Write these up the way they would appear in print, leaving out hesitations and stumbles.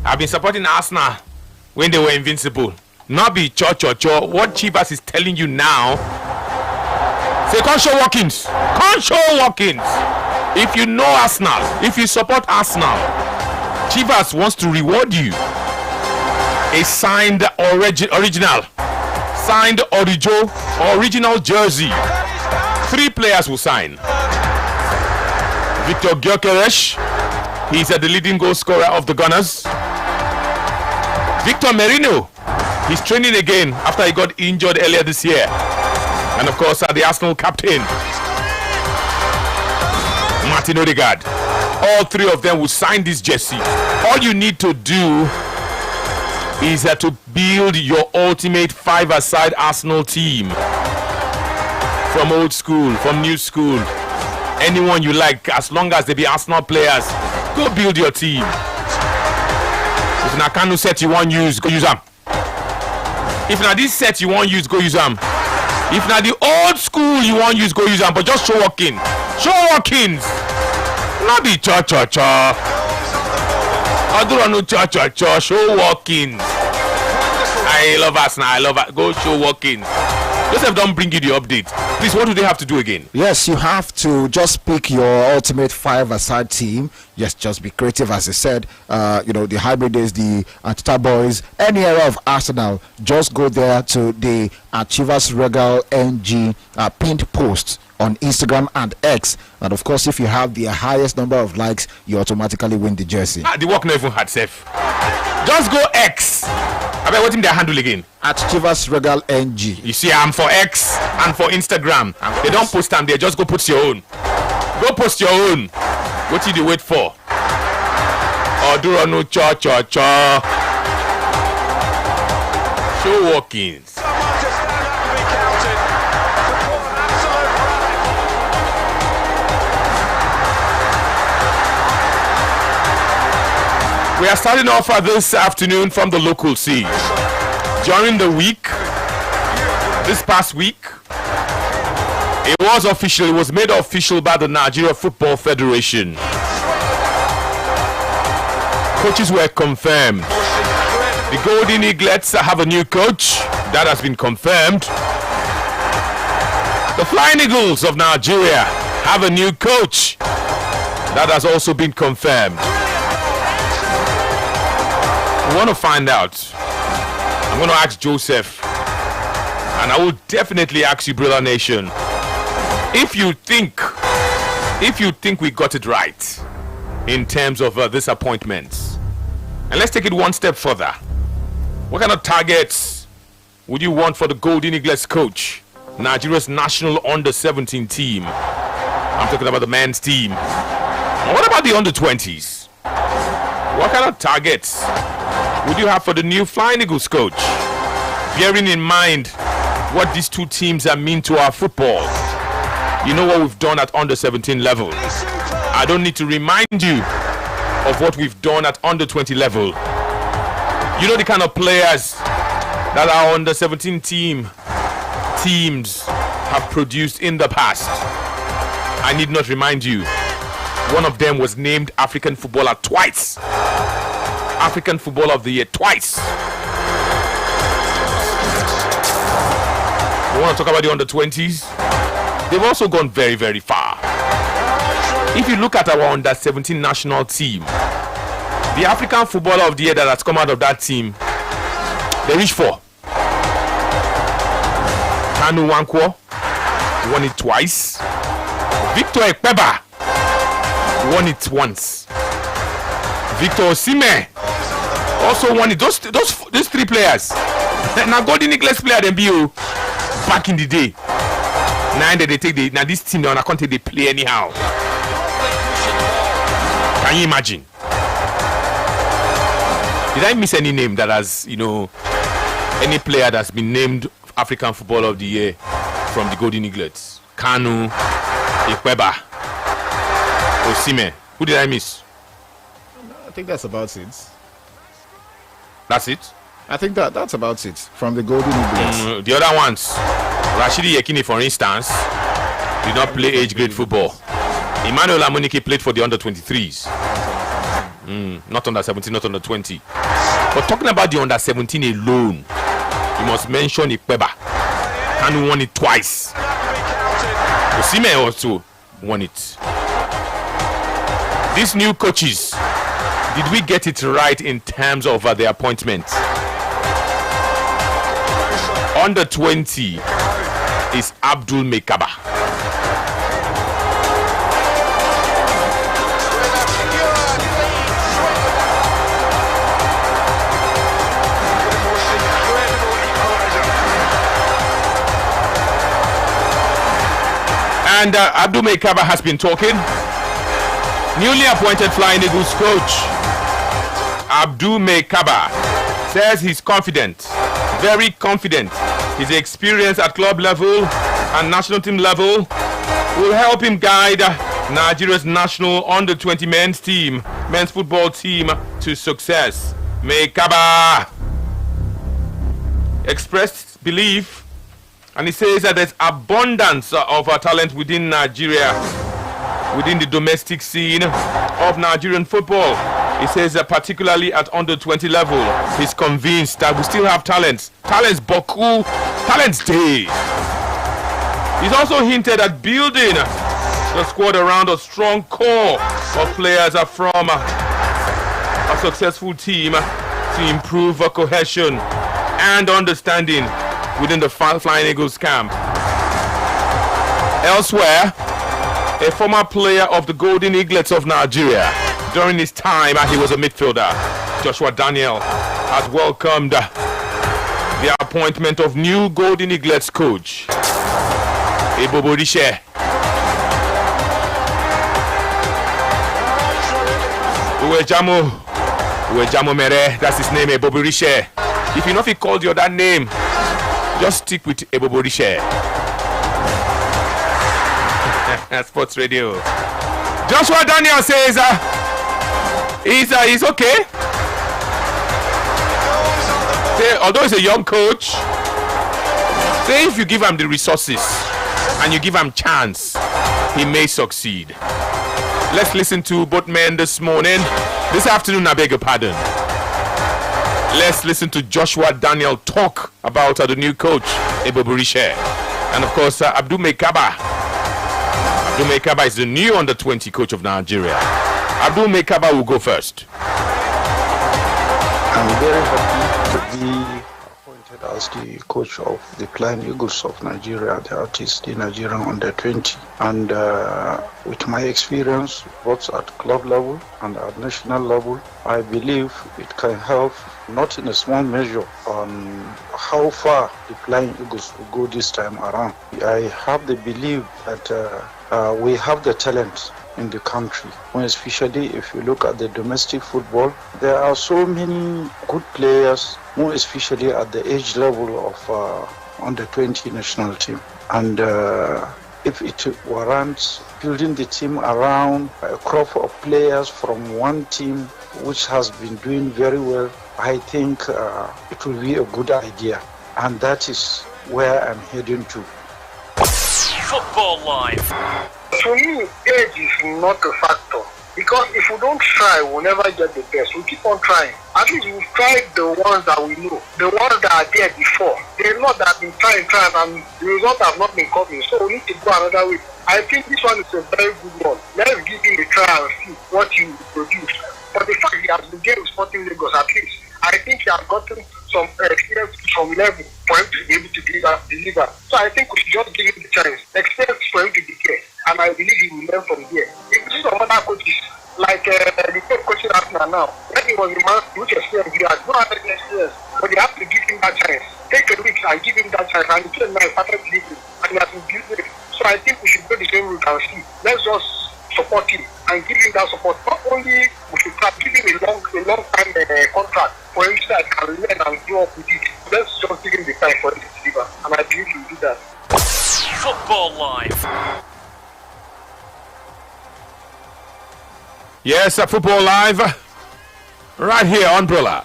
I've been supporting Arsenal when they were invincible. Not be cho. What Chivas is telling you now, say Concho Watkins. If you know Arsenal, if you support Arsenal, Chivas wants to reward you. A signed original jersey. 3 players will sign. Victor Gyökeres, he's the leading goal scorer of the Gunners. Victor Merino, he's training again after he got injured earlier this year. And of course, the Arsenal captain, Martin Odegaard. All 3 of them will sign this jersey. All you need to do is to build your ultimate 5-a-side Arsenal team. From old school, from new school, anyone you like, as long as they be Arsenal players, go build your team. If na Kanu set you want use, go use them. If na this set you want use, go use them. If na the old school you want use, go use them. But just show Watkins. Not be cha. I don't know cha. Show Watkins. I love Arsenal. Go show Watkins. Joseph, don't bring you the update. Please, what do they have to do again? Yes, you have to just pick your ultimate 5-a-side team. Yes, just be creative, as I said. The hybrid days, the Antita boys, any era of Arsenal, just go there to the Chivas Regal NG pinned post on Instagram and X. And of course, if you have the highest number of likes, you automatically win the jersey. The work not even hard, safe. Just go X. I bet what him their handle again? At Chivas Regal NG. You see, I'm for X and for Instagram. They don't post them there. Just go put your own. Go post your own. What did you wait for? Oduro no cha. Show Watkins. We are starting off this afternoon from the local scene. During the week, this past week, it was made official by the Nigeria Football Federation. Coaches were confirmed. The Golden Eaglets have a new coach. That has been confirmed. The Flying Eagles of Nigeria have a new coach. That has also been confirmed. We want to find out. I'm going to ask Joseph, and I will definitely ask you, Brother Nation, if you think we got it right in terms of this appointment. And let's take it one step further. What kind of targets would you want for the Golden Eaglets coach, Nigeria's national under-17 team? I'm talking about the men's team. And what about the under-20s? What kind of targets would you have for the new Flying Eagles coach? Bearing in mind what these two teams are mean to our football. You know what we've done at under-17 level. I don't need to remind you of what we've done at under-20 level. You know the kind of players that our under-17 teams have produced in the past. I need not remind you. One of them was named African Footballer twice. African Footballer of the Year twice. We want to talk about the under-20s. They've also gone very, very far. If you look at our under-17 national team, the African Footballer of the Year that has come out of that team, they reach 4. Kanu Nwankwo won it twice. Victor Ekpeba won it once. Victor Osimhen also won it. These 3 players. Now Golden Eagles player them be back in the day. Now they take now this team on account they play anyhow. Can you imagine? Did I miss any name that has, any player that's been named African Footballer of the Year from the Golden Eaglets? Kanu, Ekpeba, Osimhen. Who did I miss? I think that's about it. That's it? I think that's about it from the Golden Eagles. The other ones, Rashidi Yekini, for instance, did not play age grade football. Emmanuel Amunike played for the under-23s. Not under 17, not under 20. But talking about the under 17 alone, you must mention Ikpeba. Kanu won it twice. Osimhen also won it. These new coaches, did we get it right in terms of their appointment? Under 20 is Abdul Mekaba. And Abdul Mekaba has been talking. Newly appointed Flying Eagles coach Abdul Mekaba says he's confident, very confident. His experience at club level and national team level will help him guide Nigeria's national under-20 men's football team to success. Mekaba expressed belief, and he says that there's abundance of talent within Nigeria, within the domestic scene of Nigerian football. He says that particularly at under 20 level, he's convinced that we still have talents. Talents Boku, talents Day. He's also hinted at building the squad around a strong core of players from a successful team to improve cohesion and understanding within the Flying Eagles camp. Elsewhere, a former player of the Golden Eaglets of Nigeria, during his time he was a midfielder, Joshua Daniel, has welcomed the appointment of new Golden Eaglets coach Eboborishe. Uwejamo Mere, that's his name, Eboborishe. If you know if he called you that name, just stick with Eboborishe. Sports Radio. Joshua Daniel says he's okay. Say, although he's a young coach, say if you give him the resources and you give him chance, he may succeed. Let's listen to both men this afternoon, I beg your pardon. Let's listen to Joshua Daniel talk about the new coach, Eboborishe. And of course, Abdul Mekaba. Abdul Mekaba is the new under-20 coach of Nigeria. Abdul Mekaba will go first. I'm very happy to be appointed as the coach of the Flying Eagles of Nigeria, that is the Nigerian under-20. And with my experience, both at club level and at national level, I believe it can help, not in a small measure, on how far the Flying Eagles will go this time around. I have the belief that we have the talent in the country, especially if you look at the domestic football. There are so many good players, more especially at the age level of under 20 national team. And if it warrants building the team around a crop of players from one team which has been doing very well, I think it will be a good idea. And that is where I'm heading to. Football Live. To me, age is not a factor, because if we don't try, we'll never get the best. We keep on trying. At least we've tried the ones that we know, the ones that are there before. There are not that have been trying, and the results have not been coming. So we need to go another way. I think this one is a very good one. Let's give him a try and see what he will produce. But the fact he has been getting Sporting Lagos, at least, I think he has gotten some experience from level for him to be able to deliver. So I think we should just give him the chance. Experience for him to be there. And I believe he will learn from there. If you see some other coaches, like the coach Arsenal now, when he was in Man City, which experience he has, no other experience, but they have to give him that chance. Take a week and give him that chance, and he came now started delivering, and he has been building. So I think we should go the same route and see. Let's just support him and give him that support. Not only we should give him a long time contract for him so that he can learn and grow up with it. Let's just give him the time for him to deliver, and I believe he will do that. Football Live. Yes, Football Live, right here on Umbrella.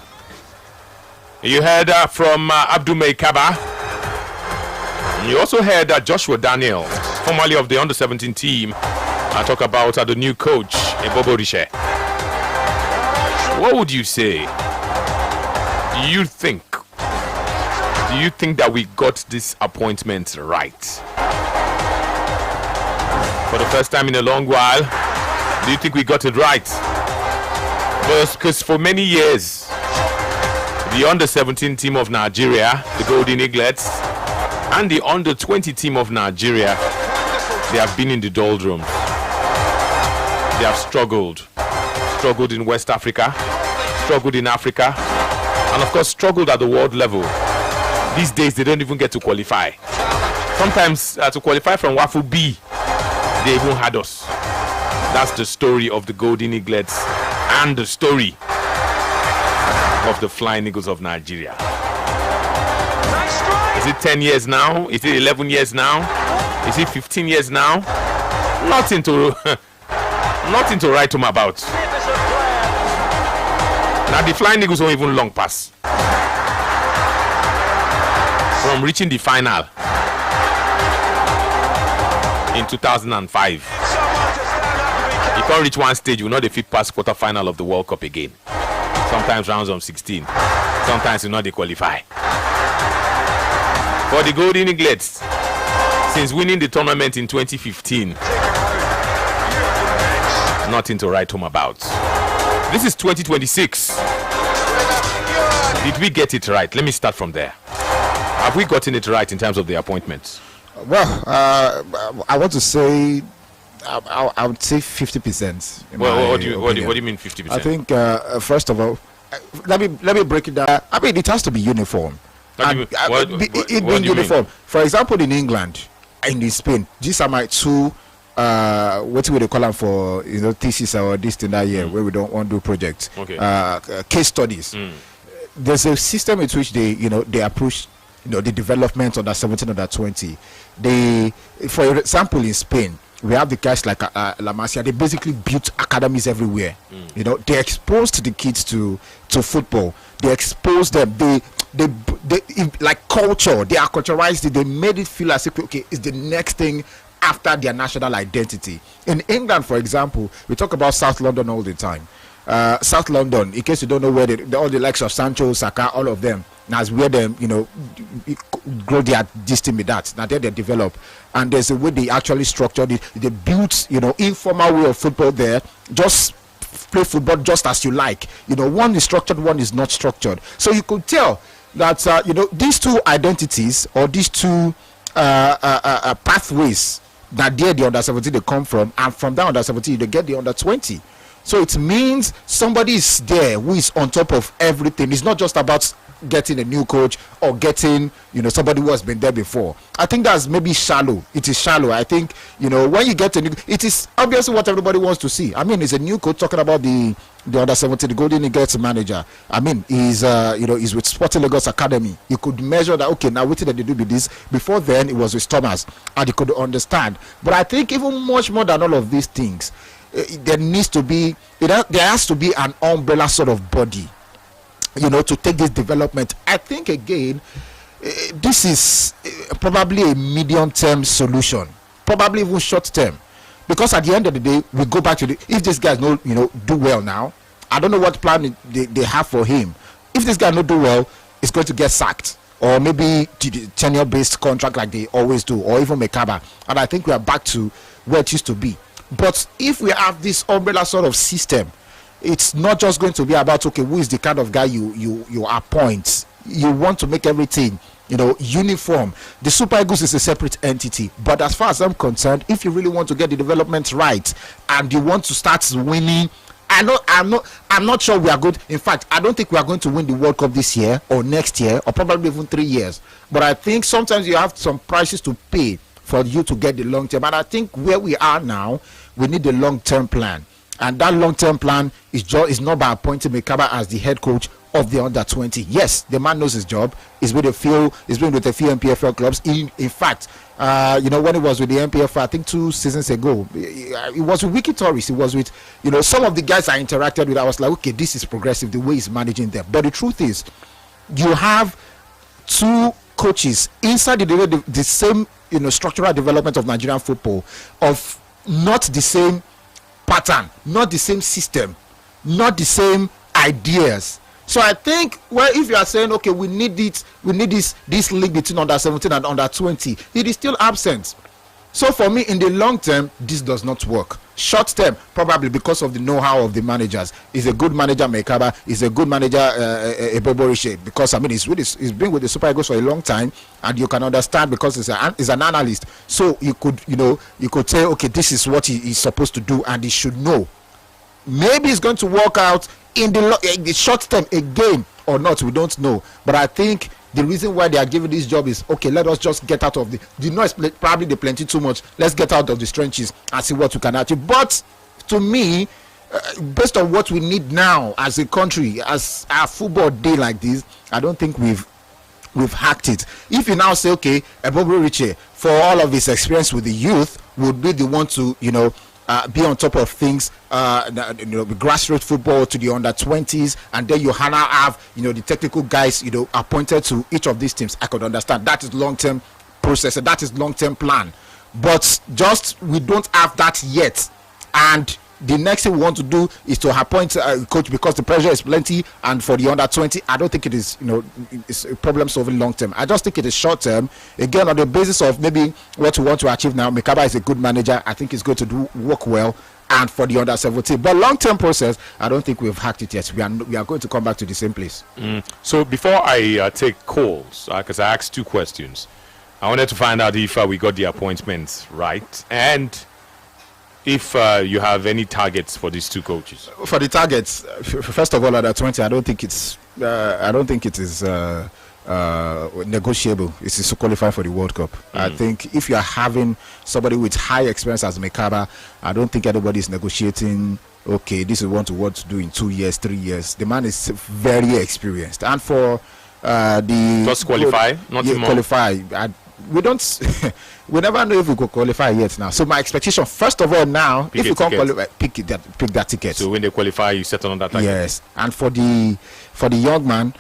You heard from Abdul Mekaba. You also heard Joshua Daniel, formerly of the under-17 team, talk about the new coach, Eboborishe. What would you say? Do you think that we got this appointment right? For the first time in a long while, do you think we got it right? Because for many years, the under-17 team of Nigeria, the Golden Eaglets, and the under-20 team of Nigeria, they have been in the doldrums. They have struggled in West Africa, struggled in Africa, and of course struggled at the world level. These days they don't even get to qualify. Sometimes to qualify from WAFU B, they even had us. That's the story of the Golden Eaglets and the story of the Flying Eagles of Nigeria. Is it 10 years now? Is it 11 years now? Is it 15 years now? Nothing to write home about. Now the Flying Eagles won't even long pass from reaching the final in 2005. You can't reach one stage, you'll not defeat past quarter-final of the World Cup again. Sometimes rounds of 16. Sometimes you not they qualify. For the Golden Eaglets, since winning the tournament in 2015, nothing to write home about. This is 2026. Did we get it right? Let me start from there. Have we gotten it right in terms of the appointments? Well, I want to say I would say 50%. Well, what do you mean 50%? I think first of all, let me break it down. I mean, it has to be uniform. It being uniform. For example, in England, in Spain, these are my two. What would they call them for? Thesis or this thing that year where we don't want to do projects. Okay. Case studies. There's a system in which they approach the development of that 17 or that 20. For example, in Spain, we have the guys like La Masia. They basically built academies everywhere. They exposed the kids to football. They exposed them. They like culture. They acculturized it. They made it feel as if it's the next thing after their national identity. In England, for example, we talk about South London all the time. South London, in case you don't know where all the likes of Sancho, Saka, all of them, that's where them, grow their destiny with that. Now they develop. And there's a way they actually structured it. They built, informal way of football there. Just play football just as you like. One is structured, one is not structured. So you could tell that, these two identities or these two pathways that the under 17 they come from, and from that under 17 they get the under 20. So it means somebody is there who is on top of everything. It's not just about getting a new coach or getting somebody who has been there before. I think that's maybe shallow. It is shallow. I think when you get a new, it is obviously what everybody wants to see. I mean, it's a new coach talking about the under 17, the Golden Eagles manager. I mean, he's with Sporting Lagos Academy. You could measure that. Okay, now what did they do with this? Before then, it was with Thomas, and you could understand. But I think even much more than all of these things, there has to be an umbrella sort of body, to take this development. I think again, this is probably a medium-term solution, probably even short-term, because at the end of the day, we go back to if this guy do well now. I don't know what plan they have for him. If this guy not do well, he's going to get sacked, or maybe tenure-based contract like they always do, or even Mekaba. And I think we are back to where it used to be. But if we have this umbrella sort of system, it's not just going to be about who is the kind of guy you appoint. You want to make everything uniform. The Super Eagles is a separate entity, but as far as I'm concerned, if you really want to get the development right and you want to start winning, I'm not sure we are good. In fact, I don't think we are going to win the World Cup this year or next year or probably even 3 years. But I think sometimes you have some prices to pay for you to get the long term. And I think where we are now, we need a long-term plan. And that long-term plan is not by appointing Mekaba as the head coach of the under 20. Yes, the man knows his job. He's been with a few MPFL clubs. In fact, when he was with the MPFL, I think 2 seasons ago, it was with Wiki Torres. It was with some of the guys I interacted with. I was like, okay, this is progressive the way he's managing them. But the truth is, you have 2 coaches inside the same structural development of Nigerian football, of not the same pattern, not the same system, not the same ideas. So I think, well, if you are saying, okay, we need this league between under 17 and under 20, it is still absent. So for me, in the long term, this does not work. Short term, probably because of the know-how of the managers. He's a good manager, Mekaba. He's a good manager, Ebobo Riche, because I mean, he's been with the Super Eagles for a long time, and you can understand because he's an analyst. So you could say, okay, this is what he's supposed to do, and he should know. Maybe it's going to work out in the short term again or not. We don't know, but I think the reason why they are giving this job is, okay, let us just get out of the noise. Probably they plenty too much. Let's get out of the trenches and see what we can achieve. But to me, based on what we need now as a country, as our football day like this, I don't think we've hacked it. If you now say, okay, Ebobo Riche, for all of his experience with the youth, would be the one to be on top of things, grassroots football to the under 20s, and then you now have the technical guys appointed to each of these teams. I could understand that is long-term process and that is long-term plan, but just we don't have that yet. And the next thing we want to do is to appoint a coach because the pressure is plenty. And for the under 20, I don't think it is it's a problem solving long term. I just think it is short term. Again, on the basis of maybe what we want to achieve now, Mekaba is a good manager. I think he's going to work well. And for the under 17, but long term process, I don't think we've hacked it yet. We are going to come back to the same place. So before I take calls, because I asked two questions, I wanted to find out if we got the appointments right, and if you have any targets for these two coaches. For the targets, first of all, under 20, I don't think it is negotiable. It is to qualify for the World Cup. I think if you are having somebody with high experience as Mekaba, I don't think anybody is negotiating, okay, this is what to do in 2 years, 3 years. The man is very experienced. And for the just qualify, not more. Qualify. We don't. We never know if we could qualify yet. Now, so my expectation, first of all, now, if you can't qualify, pick that ticket. So when they qualify, you settle on that target. Yes, and for the young man,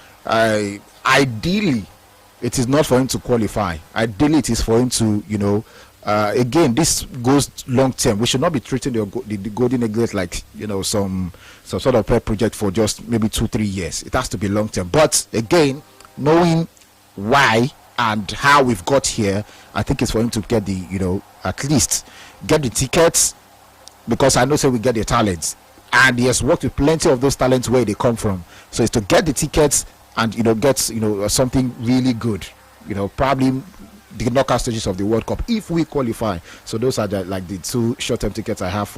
ideally, it is not for him to qualify. Ideally, it is for him to, again, this goes long term. We should not be treating the Golden Eagles like some sort of pet project for just maybe 2-3 years. It has to be long term. But again, knowing why and how we've got here, I think it's for him to get at least get the tickets, because I know we get the talents, and he has worked with plenty of those talents where they come from. So it's to get the tickets and get something really good, probably the knockout stages of the World Cup if we qualify. So those are the two short-term tickets I have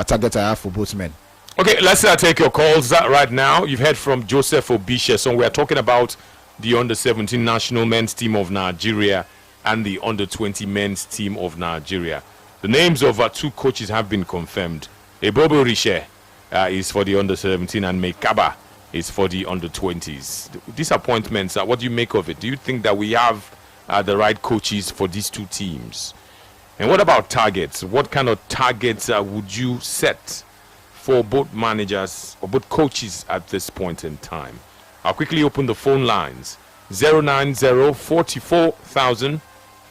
targets I have for both men. Okay, let's take your calls right now. You've heard from Joseph Obishe. So we are talking about the under-17 national men's team of Nigeria and the under-20 men's team of Nigeria. The names of two coaches have been confirmed. Ebobo Riche is for the under-17 and Mekaba is for the under-20s. These appointments, what do you make of it? Do you think that we have the right coaches for these two teams? And what about targets? What kind of targets would you set for both managers or both coaches at this point in time? I'll quickly open the phone lines. 090 44,000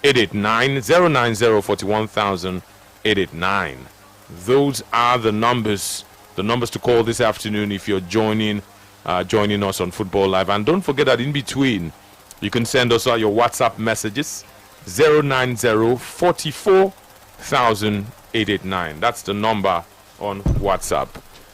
889, 090 41,000 889. Those are the numbers to call this afternoon if you're joining us on Football Live. And don't forget that in between, you can send us your WhatsApp messages. 090 44,000 889. That's the number on WhatsApp.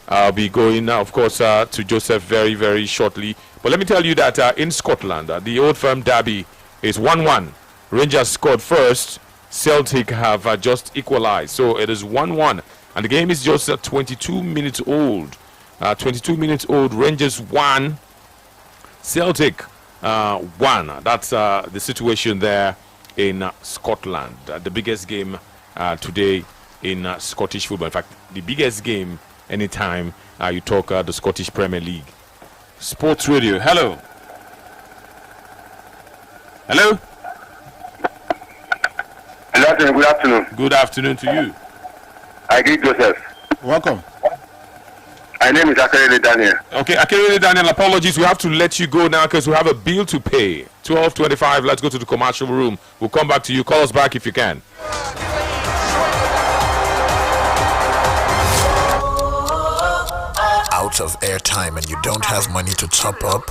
I'll be going now, of course, to Joseph very, very shortly. But let me tell you that in Scotland, the Old Firm derby is 1-1. Rangers scored first. Celtic have just equalized. So it is 1-1. And the game is just 22 minutes old. 22 minutes old. Rangers 1. Celtic 1. That's the situation there in Scotland. The biggest game today in Scottish football. In fact, the biggest game anytime you talk the Scottish Premier League. Sports Radio. Hello. Hello. Good afternoon. Good afternoon to you. I greet Joseph. Welcome. My name is Akerele Daniel. Okay, Akerele Daniel, apologies. We have to let you go now because we have a bill to pay. 12:25. Let's go to the commercial room. We'll come back to you. Call us back if you can. out of airtime and you don't have money to top up?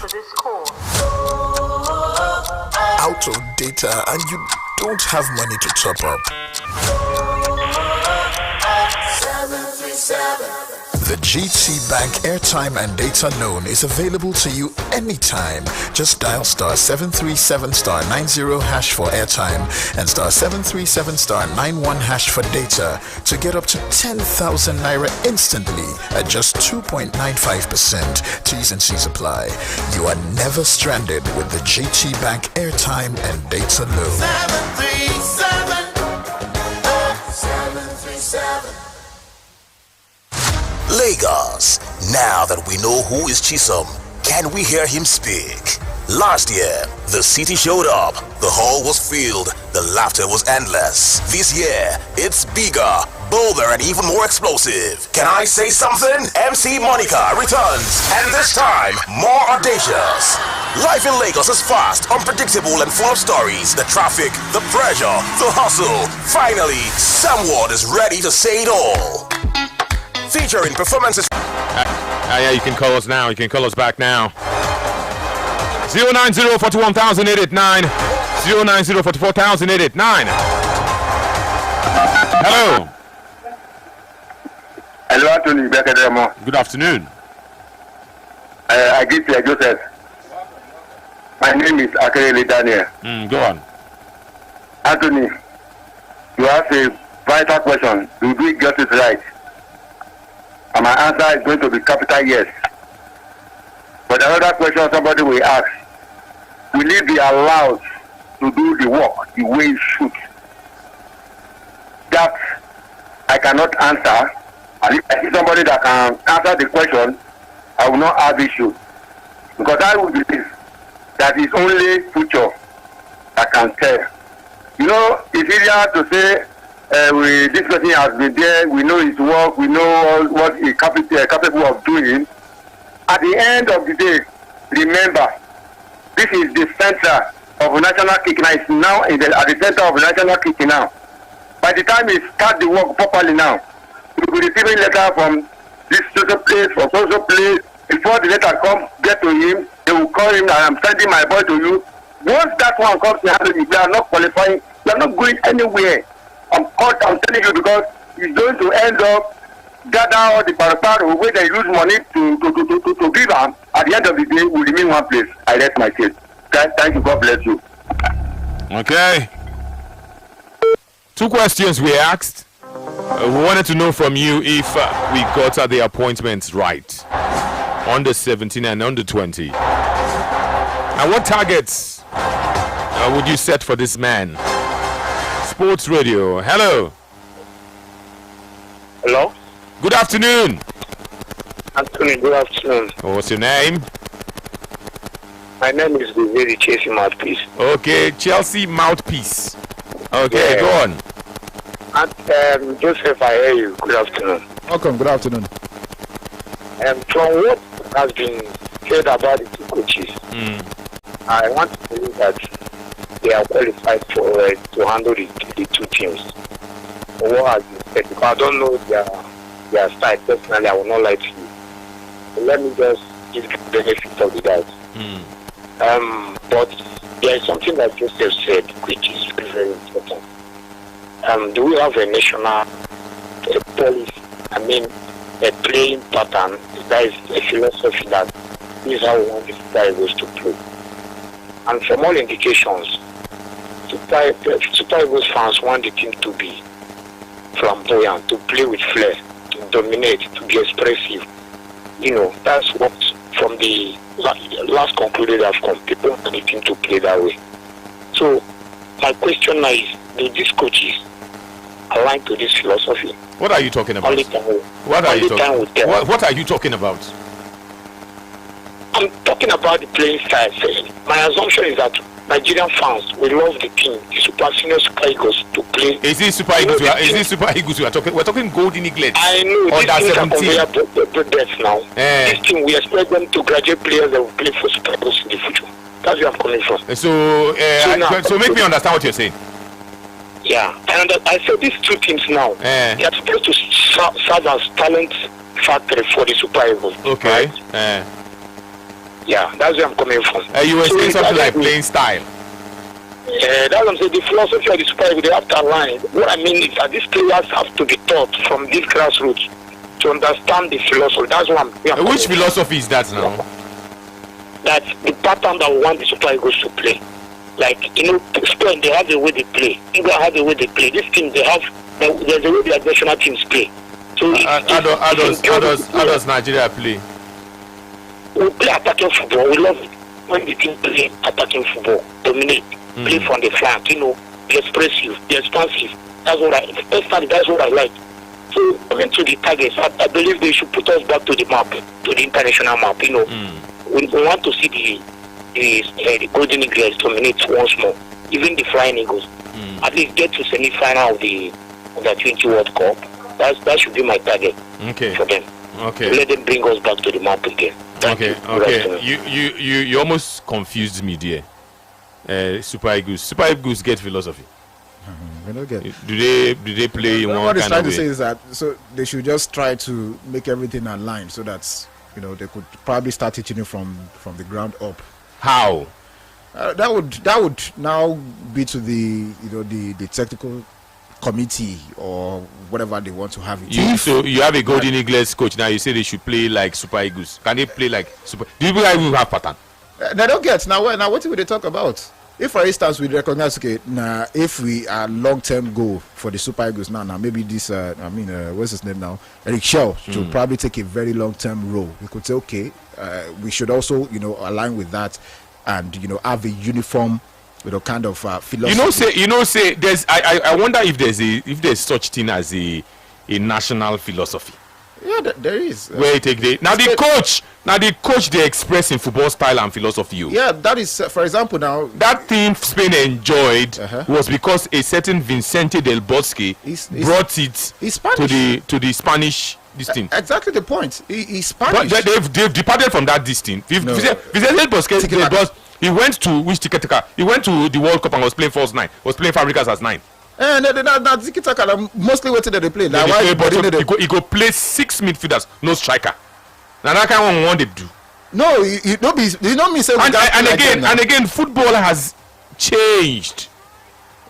Out of data and you don't have money to top up? The GT Bank airtime and data loan is available to you anytime. Just dial star 737 star 90 hash for airtime and star 737 star 91 hash for data to get up to 10,000 naira instantly at just 2.95%. T's and C's apply. You are never stranded with the GT Bank airtime and data loan. 737. Lagos. Now that we know who is Chisom, can we hear him speak? Last year, the city showed up, the hall was filled, the laughter was endless. This year, it's bigger, bolder, and even more explosive. Can I say something? MC Monica returns, and this time, more audacious. Life in Lagos is fast, unpredictable, and full of stories. The traffic, the pressure, the hustle. Finally, someone is ready to say it all. Featuring performances. Yeah, you can call us now. You can call us back now. 090-41,889. 090-44,889. Hello. Hello, Anthony. Good afternoon. I give you Joseph. My name is Akerele Daniel. Go on. Anthony, you ask a vital question. Do we get it right? And my answer is going to be capital yes. But another question somebody will ask, will it be allowed to do the work the way it should? That I cannot answer. And if I see somebody that can answer the question, I will not have issue. Because I will believe that it's only future that can tell. You know, it's easier to say, this person has been there, we know his work, we know what he's capable of doing. At the end of the day, remember, this is the center of national kicking. It's now at the center of national kicking now. By the time he start the work properly now, he will be receiving letter from this social place, from social place. Before the letter comes, get to him, they will call him, I'm sending my boy to you. Once that one comes to happen, you are not qualifying, you are not going anywhere. I'm telling you because he's going to end up gather all the paraparo where they use money to give them. At the end of the day, will remain one place. I rest my case. Thank you. God bless you. Okay. 2 questions we asked. We wanted to know from you if we got the appointments right on the 17 and on the 20. And what targets would you set for this man? Sports Radio. Hello. Hello. Good afternoon. Anthony, good afternoon. What's your name? My name is David Chelsea Mouthpiece. Okay, Chelsea Mouthpiece. Okay, Yeah. go on. And Joseph, I hear you. Good afternoon. Welcome. Good afternoon. From what has been said about the two coaches, I want to believe that they are qualified for to handle the two teams. What has been said, because I don't know their style. Personally, I will not lie to you. So let me just give the benefit of the doubt. But there is something that Joseph said, which is very, very important. Do we have a national policy? I mean, a playing pattern. That is a philosophy that this is how we want the Super Eagles to play. And from all indications, Super Eagles fans want the team to be flamboyant, to play with flair, to dominate, to be expressive. You know, that's what from the last concluded AFCON, people want the team to play that way. So, my question now is, do these coaches align to this philosophy? What are you talking about? What are you talking about? I'm talking about the playing style. My assumption is that Nigerian fans will love the team, the Super Senior Super Eagles to play. Is this Super Eagles? Is this Super Eagles we are talking? We're talking Golden Eaglets. I know this team are now. This team, we expect them to graduate players that will play for Super Eagles in the future. That's where I'm coming from. So make me understand what you're saying. Yeah, and I said these two teams now, they are supposed to serve as talent factory for the Super Eagles. Okay. Right? Yeah, that's where I'm coming from. You were saying something like playing style. That's what I'm saying. The philosophy of the Super Eagles, they have to align. What I mean is that these players have to be taught from these grassroots to understand the philosophy. That's what I'm Which philosophy is that now? That's the pattern that we want the Super Eagles to play. Like, Spain, they have the way they play. England have the way they play. These teams, there's the way the national teams play. So how does Nigeria play? We play attacking football. We love it when the team play attacking football, dominate, play from the flank. Be expressive, be expansive. That's what I like. So, coming to the targets, I believe they should put us back to the map, to the international map. We want to see the Golden Eagles dominate once more, even the Flying Eagles. At least get to semi-final of the 20 World Cup. That should be my target for them. Okay. Let them bring us back to the map again. Okay. You almost confused me there. Super Eagles get philosophy. We don't get. Do they play in one kind of way? What he's trying to say is that so they should just try to make everything aligned so that they could probably start teaching it from the ground up. How? That would now be to the technical committee or whatever they want to have it. So you have a Golden Eagles coach now. You say they should play like Super Eagles. Can they play like Super? Do you guys even have pattern? They don't get now. What will they talk about? If, for instance, we recognize if we are long-term goal for the Super Eagles now maybe this what's his name now, Eric Shaw should probably take a very long-term role. We could say we should also align with that and have a uniform kind of philosophy. Say there's I wonder if there's such thing as a national philosophy. Yeah, there is. Where you take the coach they express in football style and philosophy. Yeah, that is for example now that thing Spain enjoyed was because a certain Vicente del Bosque brought it to the Spanish this thing. Exactly the point. He's Spanish. But they've departed from that this thing. Vicente del Bosque he went to which Tiki-Taka? He went to the World Cup and was playing false 9. Was playing Fabregas as 9. And that's Tiki-Taka mostly waiting that they play. He go play 6 midfielders, no striker. Now that kind of one they do. No, you don't mean say. And again, football has changed.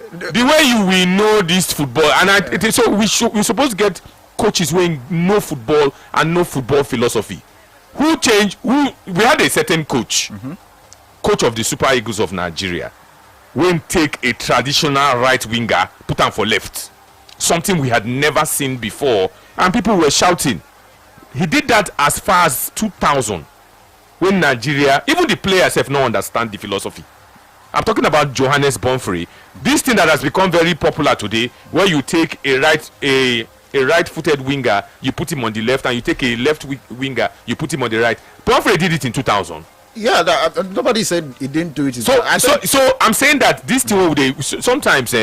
The way we know this football, and so we're supposed to get coaches who know football and know football philosophy. We had a certain coach. Coach of the Super Eagles of Nigeria, when take a traditional right winger, put him for left, something we had never seen before, and people were shouting. He did that as far as 2000, when Nigeria, even the players have not understand the philosophy. I'm talking about Johannes Bonfrey. This thing that has become very popular today, where you take a right-footed winger, you put him on the left, and you take a left winger, you put him on the right. Bonfrey did it in 2000. Yeah, nobody said he didn't do it. So I'm saying that this thing sometimes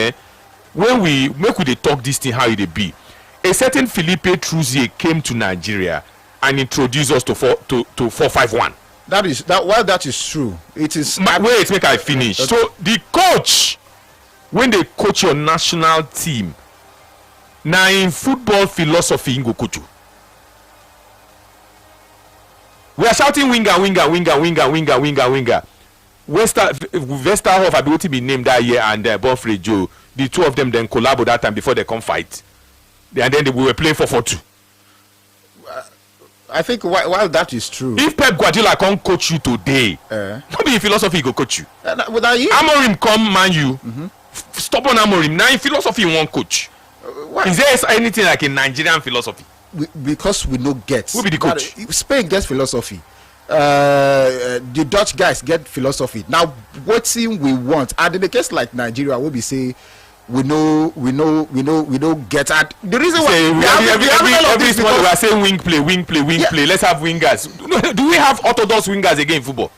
when we talk this thing how it be. A certain Felipe Truzier came to Nigeria and introduced us to 4-5-1. While that is true, it is. Wait, make I finish. Okay. So the coach, when they coach your national team, now in football philosophy, in go coach you. We are shouting winger. Westerhoff had to be named that year, and Bonfrey Joe. The two of them then collabo that time before they come fight. And then we were playing 4-4-2. I think while that is true, if Pep Guardiola can't coach you today, not be in philosophy he go coach you. Amorim come man you. Stop on Amorim. Now in philosophy you won't coach. Is there anything like a Nigerian philosophy? Because we no get. Who be the coach? Spain gets philosophy. The Dutch guys get philosophy. Now, what team we want? And in the case like Nigeria, we be say we know get at the reason why every sport we are saying wing play. Let's have wingers. Do we have orthodox wingers again in football?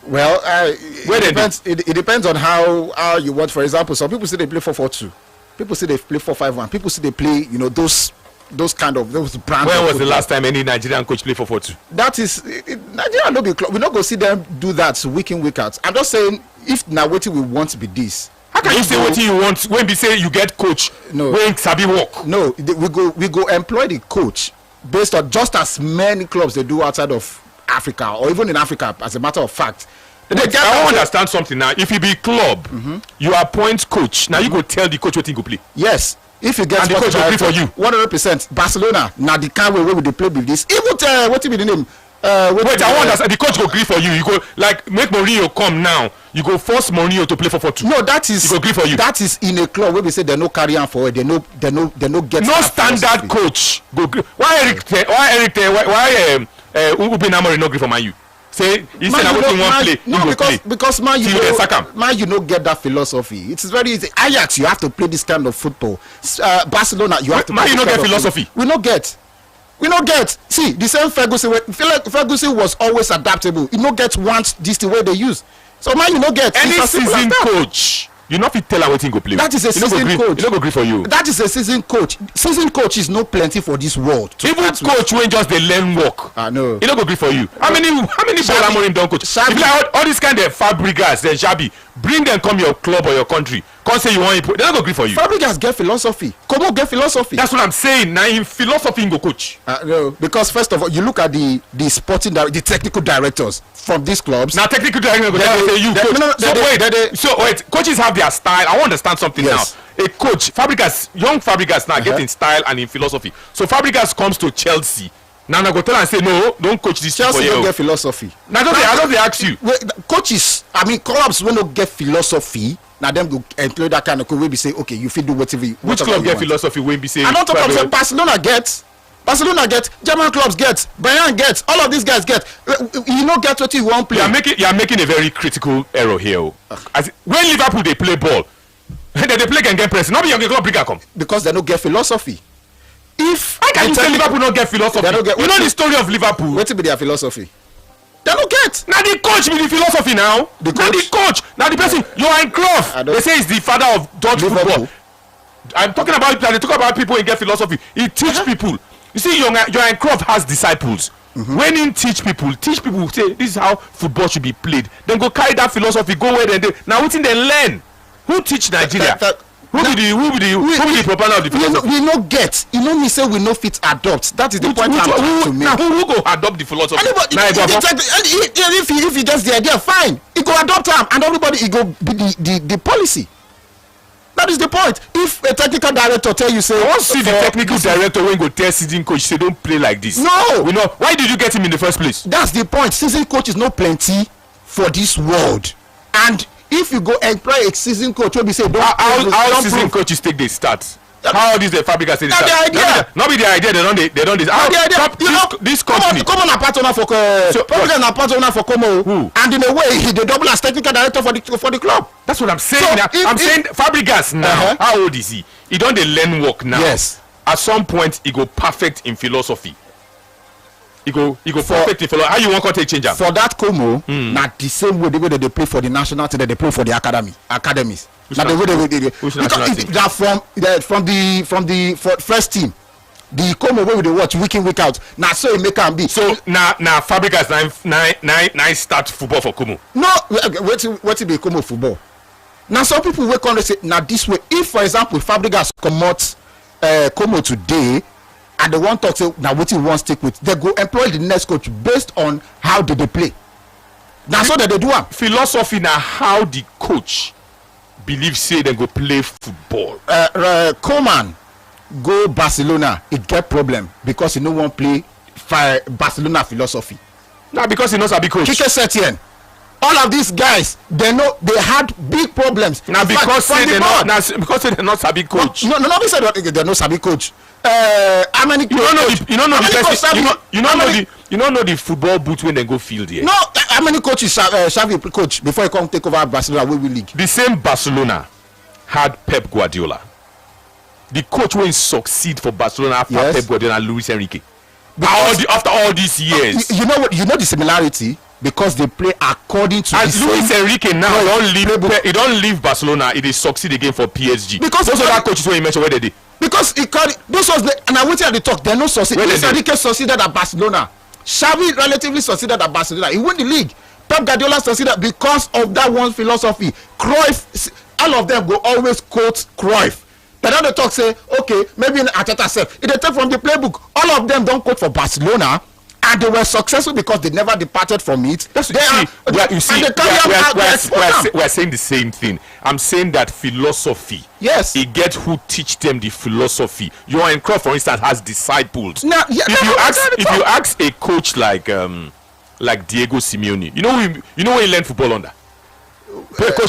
Well, it depends on how you want. For example, some people say they play 4-4-2. People say they play 4-5-1. People say they play those brands. When was the last time any Nigerian coach played 4-4-2? That is Nigeria. No be we not go see them do that week in week out. I'm just saying if now waiting we want to be this. How can you say what you want when we say you get coach? No, when Sabi work. No, we go employ the coach based on just as many clubs they do outside of Africa or even in Africa, as a matter of fact. I won't understand something now. If you be club, you appoint coach. Now you go tell the coach what he go play. Yes. If you get and the coach will play for you 100%. Barcelona now the kind way we they play with this. Even what be the name? Wait, I won't understand. The coach go agree for you. You go like make Mourinho come now. You go force Mourinho to play for 4-2. No, that is. He go agree for you. That is in a club where we say they no carry on forward. They no get. No standard coach go agree. Why Ubin Amorim no agree for Man U? Say he said I won't play. No, because Man U no get that philosophy. It's very easy. Ajax, you have to play this kind of football. Barcelona, you have to. Man U no get philosophy. We no get. See, the same Ferguson. Ferguson was always adaptable. He no get once this the way they use. So Man U no get any season coach. You know if you tell her what he go play. That is a season coach. He no go agree for you. That is a season coach. Season coach is no plenty for this world. Even coach when just they learn work. I know. He no go agree for you. How many ball Amorim don coach? If like all these kind of Fabregas, then Xabi, bring them come your club or your country. Come say you want they no go agree for you. Fabregas get philosophy. Como get philosophy. That's what I'm saying. Now in philosophy he go coach. No, because first of all, you look at the sporting the technical directors from these clubs. Now technical directors go say you coach. Wait, coaches have their style. I want to understand something now. A coach, Fabregas, young Fabregas now get in style and in philosophy. So Fabregas comes to Chelsea. Now I go tell and say no, don't coach this. Chelsea don't get philosophy. Now I don't ask you. Coaches, I mean clubs when don't get philosophy. Now them go employ that kind of coach. We be say okay, you fit do whatever. Which club get philosophy? When be say. I don't talk about Barcelona get. German clubs get, Bayern get, all of these guys get. You don't get what you want play. You are making a very critical error here. As when Liverpool they play ball, they play can get press. Not be young club bigger come because they don't get philosophy. If I can say Liverpool don't get philosophy, you know the story of Liverpool. What be their philosophy? They don't get. Now the coach be the philosophy now. Now the coach. Now the person. Johan Cruyff. They say he's the father of Dutch football. I'm talking about. They talk about people and get philosophy. He teach people. You see, Johan Cruyff has disciples. When he teach people say this is how football should be played. Then go carry that philosophy, go where they now within they learn. Who teach Nigeria? Who be the proponent of the philosophy? We no get. You know me say we no fit adopt. That is the point I'm trying to make. Now who go adopt the philosophy? If he gets the idea, fine. He go adopt him, and everybody he go be the policy. That is the point. If a technical director tell you say, I want to see the technical director when go tell season coach say don't play like this. No, we know. Why did you get him in the first place? That's the point. Season coach is not plenty for this world, and if you go employ a season coach, will be say don't. How season coaches take the start? How this the Fabregas say the start? Not be the idea. They don't this. This company. Como na partner for Fabregas na partner for Como. Who? And in a way, he the double as technical director for the club. That's what I'm saying. So now. I'm saying Fabregas now. How old is he? He don't learn work now. Yes. At some point, he go perfect in philosophy. He go perfect in philosophy. How you want to take change? For that Como, not the same way they play for the national team, they play for the academies. Now the way they because from the first team. The Como way they watch week in week out. Now so it make am be. So now Fabregas nine start football for Como. No, what be Como football? Now some people will come and say now this way. If for example Fabregas come out Como today and they want to talk say now what he wants stick with, they go employ the next coach based on how they play. Now so that they do am. Philosophy now how the coach believe say they go play football. Koeman go Barcelona, it get problem because he no want play Barcelona philosophy. Now because he knows a big coach. Kike Setien, all of these guys, they had big problems. Now because they're not a big coach. No, we said they're not a big coach. How many? You don't know the football booth when they go field here. No, how many coaches Xavi coach before he come take over Barcelona? We will league. The same Barcelona had Pep Guardiola. The coach will succeed for Barcelona after Pep Guardiola and Luis Enrique. After all these years, you know what? You know the similarity because they play according to. And Luis Enrique now don't leave Barcelona. It is succeed again for PSG. Because those other coaches when you mentioned where they did. Because he called those was and I waited at the talk. They no succeed. Luis Enrique succeeded at Barcelona. Xavi relatively succeeded at Barcelona. He won the league. Pep Guardiola succeeded because of that one philosophy. Cruyff, all of them go always quote Cruyff. They don't talk say, okay, maybe in Arteta self. If they take from the playbook, all of them don't coach for Barcelona, and they were successful because they never departed from it. We're saying the same thing. I'm saying that philosophy. Yes. He get who teach them the philosophy. Johan Cruyff, for instance, has disciples. Now, if you ask a coach like Diego Simeone, you know where he learned football under.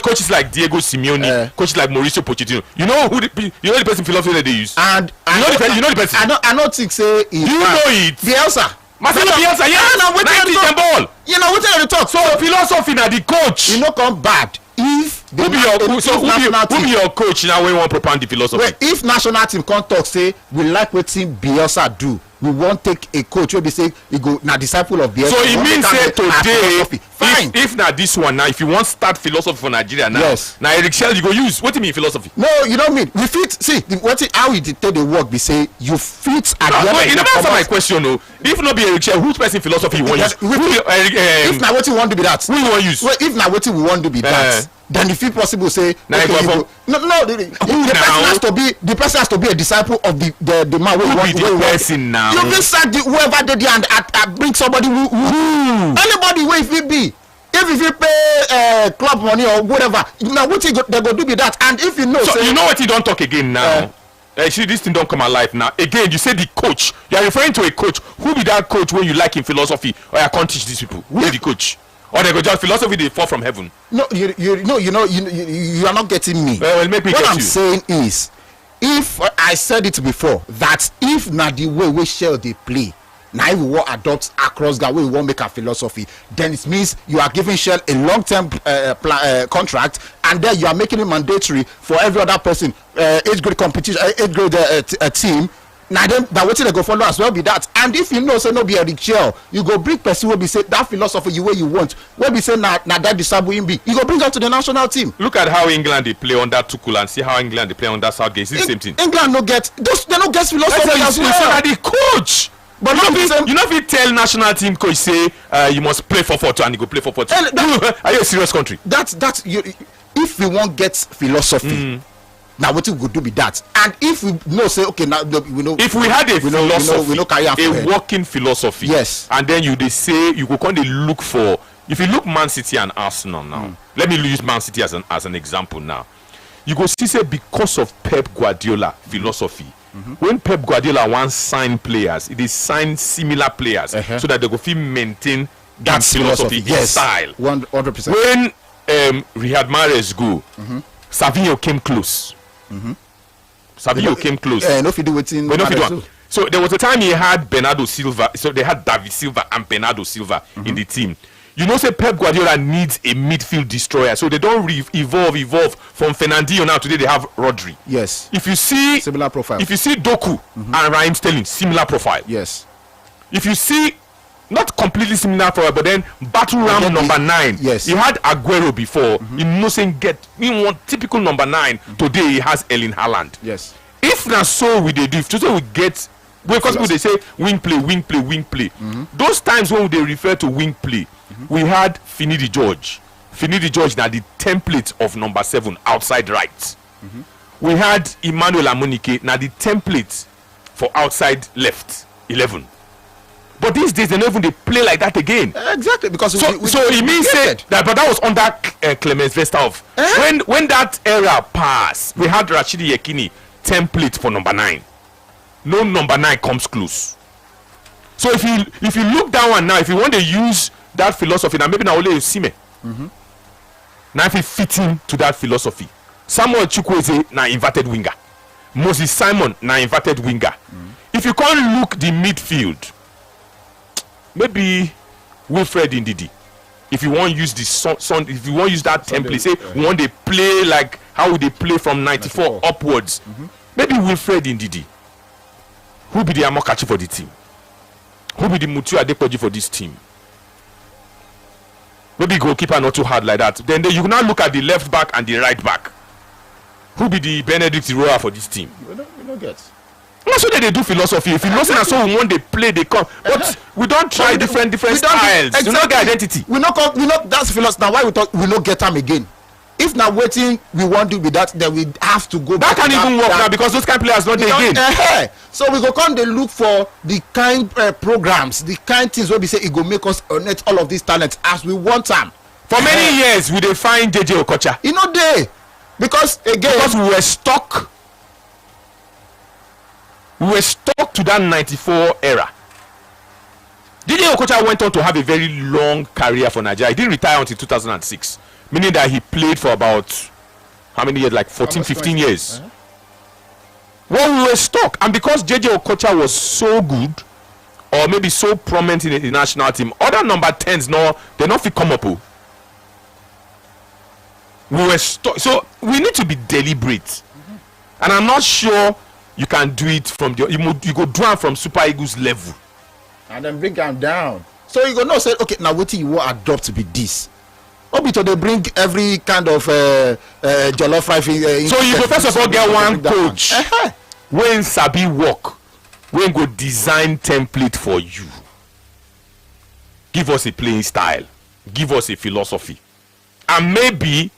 Coaches like Diego Simeone, coaches like Mauricio Pochettino. You know the person philosophy that they use. And you know the person. I don't think say. Do you know it? Bielsa. Marcelo Bielsa, yeah. Ball. You know what they talk. So philosophy na the coach. You know come bad if who be your coach now when you want propound the philosophy? Well, if national team come talk say we like wetin Bielsa do, we won't take a coach wey be say he go na disciple of Bielsa. So it means say today fine. if na this one now, if you want start philosophy for Nigeria now, yes. Now Eric Shell you go use what do you mean philosophy? No, you don't mean we fit see how we take the work be say you fit at the end. You never answer my question though. If not be Eric Shell, whose person philosophy you want use? If na wetin we want to be that. Who you want use? Well, if na wetin we want to be that. Then if it possible say okay, the person has to be a disciple of the man who be the person now. You can sack whoever did and bring somebody who anybody where if it be. If you pay club money or whatever, now what they go do be that. And if you know, so you know what you don't talk again now. See, this thing don't come alive now. Again, you say the coach. You are referring to a coach. Who be that coach when you like in philosophy? Or I can't teach these people. Who is the coach? Or they go just philosophy they fall from heaven. No, you are not getting me. Well, make me what get I'm you. saying is, if I said it before that if na the way we shall they play, now we will adopt across that way we won't make a philosophy. Then it means you are giving Shell a long-term contract, and then you are making it mandatory for every other person, age grade competition, age grade team. Now then, that what they go follow as well be that. And if you know say no be a Shell, you go bring person will be say that philosophy you way you want. Will be say na that disable him be. You go bring them to the national team. Look at how England they play under Tuchel and see how England they play under Southgate. It's the same thing. England no get they no get philosophy as well. The coach. But you know if you tell national team coach say you must play 4-4-2 and you go play 4-4-2. Are you a serious country? That's you. If we won't get philosophy. Now what we could do with that, and if we know say okay now we know if we had a philosophy, we know a working philosophy, yes, and then you they say you go come they look for, if you look Man City and Arsenal now, let me use Man City as an example now. You go see say because of Pep Guardiola philosophy, when Pep Guardiola wants sign players, it is sign similar players so that they go feel maintain that philosophy style. 100%. When Riyad Mahrez go, Savinho came close. Savinho came close. No fit do wetin. So there was a time he had Bernardo Silva. So they had David Silva and Bernardo Silva in the team. You know, say Pep Guardiola needs a midfield destroyer. So they don't evolve from Fernandinho now. Today they have Rodri. Yes. If you see similar profile. If you see Doku and Raheem Sterling, similar profile. Yes. If you see not completely similar profile, but then battle ram number 9. Yes. He had Aguero before. He want typical number 9. Today he has Erling Haaland. Yes. If na so we dey do, if today we get, because people they say wing play. Those times when they refer to wing play, we had Finidi George. Finidi George now the template of number 7 outside right. We had Emmanuel Amunike now the template for outside left 11. But these days they don't even they play like that again. Exactly, because so it means that, but that was under Clemens Vesterhoff. When that era passed, we had Rashidi Yekini template for number 9. No number 9 comes close. So if you look down one now, if you want to use that philosophy, now maybe now only Sime. Now if you fit into that philosophy, Samuel Chukwueze now inverted winger, Moses Simon now inverted winger. If you can't look the midfield, maybe Wilfred Ndidi. If you want to use the if you want to use that template, say we want to play like how they play from 94 upwards. Maybe Wilfred Ndidi. Who be the Amokachi for the team? Who be the Mutu Adepoji for this team? Maybe goalkeeper not too hard like that. Then you now look at the left back and the right back. Who be the Benedict Iroha for this team? We don't get. That's what they do philosophy. If you know so we want they play, they come. But we don't try different styles. We don't get identity. We not that's philosophy. Now why we talk we not get them again. if now waiting we want to be that, then we have to go that back. Can't even work now because those kind of players not there again. So we go come they look for the kind programs, the kind things where we say it go make us net all of these talents as we want them. For many years we dey find JJ Okocha. You know they because we were stuck. We were stuck to that 94 era. JJ Okocha went on to have a very long career for Nigeria. He didn't retire until 2006, meaning that he played for about how many years? Like 14, 15 years. Well, we were stuck, and because JJ Okocha was so good, or maybe so prominent in the national team, other number 10s they not fit come up. We were stuck, so we need to be deliberate, and I'm not sure you can do it from you go draw from Super Eagles level and then bring them down. So you go no say okay now what you want adopt to be this. Obi to they bring every kind of jollof rice. So you go first of all get one coach when sabi work, when go design template for you. Give us a playing style, give us a philosophy, and maybe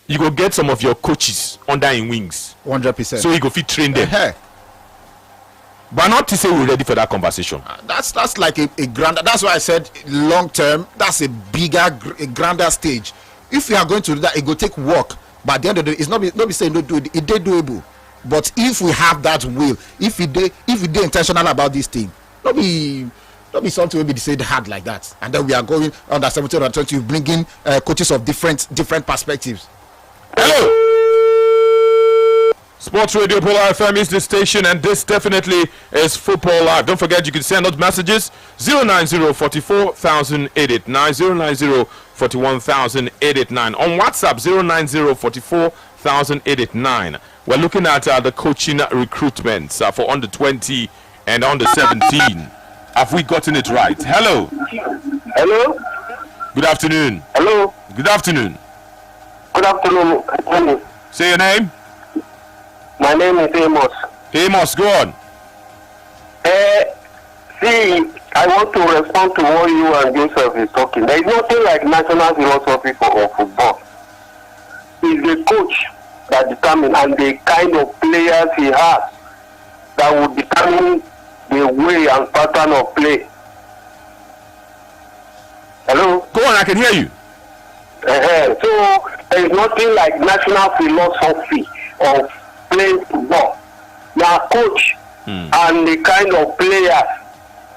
you go get some of your coaches under in wings. 100%. So you go fit train them. But not to say we're ready for that conversation. That's like a grander. That's why I said long term. That's a bigger, a grander stage. If you are going to do that, it will take work. But at the end of the day, it's not be saying don't do it. It is doable. But if we have that will, if we dey intentional about this thing, don't be something will be said hard like that. And then we are going under 17 or 20, bringing coaches of different perspectives. Hello. Sports Radio Polar FM is the station, and this definitely is Football Live. Don't forget, you can send out messages 090-44-889, 090-41-889. On WhatsApp 090-44-889. We're looking at the coaching recruitments for under 20 and under 17. Have we gotten it right? Hello. Hello. Good afternoon. Hello. Good afternoon. Good afternoon. Say your name. My name is Amos. Amos, go on. See, I want to respond to what you and Joseph is talking. There is nothing like national philosophy for football. It's the coach that determines, and the kind of players he has that will determine the way and pattern of play. Hello? Go on, I can hear you. So there is nothing like national philosophy of playing football. Now, coach and the kind of players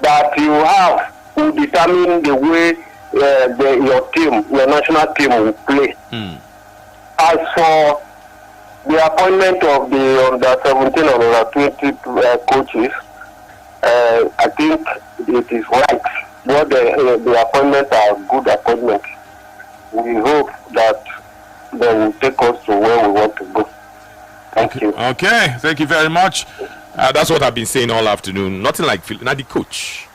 that you have will determine the way your team, your national team, will play. As for the appointment of the under 17 and under 20 coaches, I think it is right. But the appointments are good appointments. We hope that they will take us to where we want to go. Thank you. Okay, thank you very much. That's what I've been saying all afternoon. Nothing like now the coach.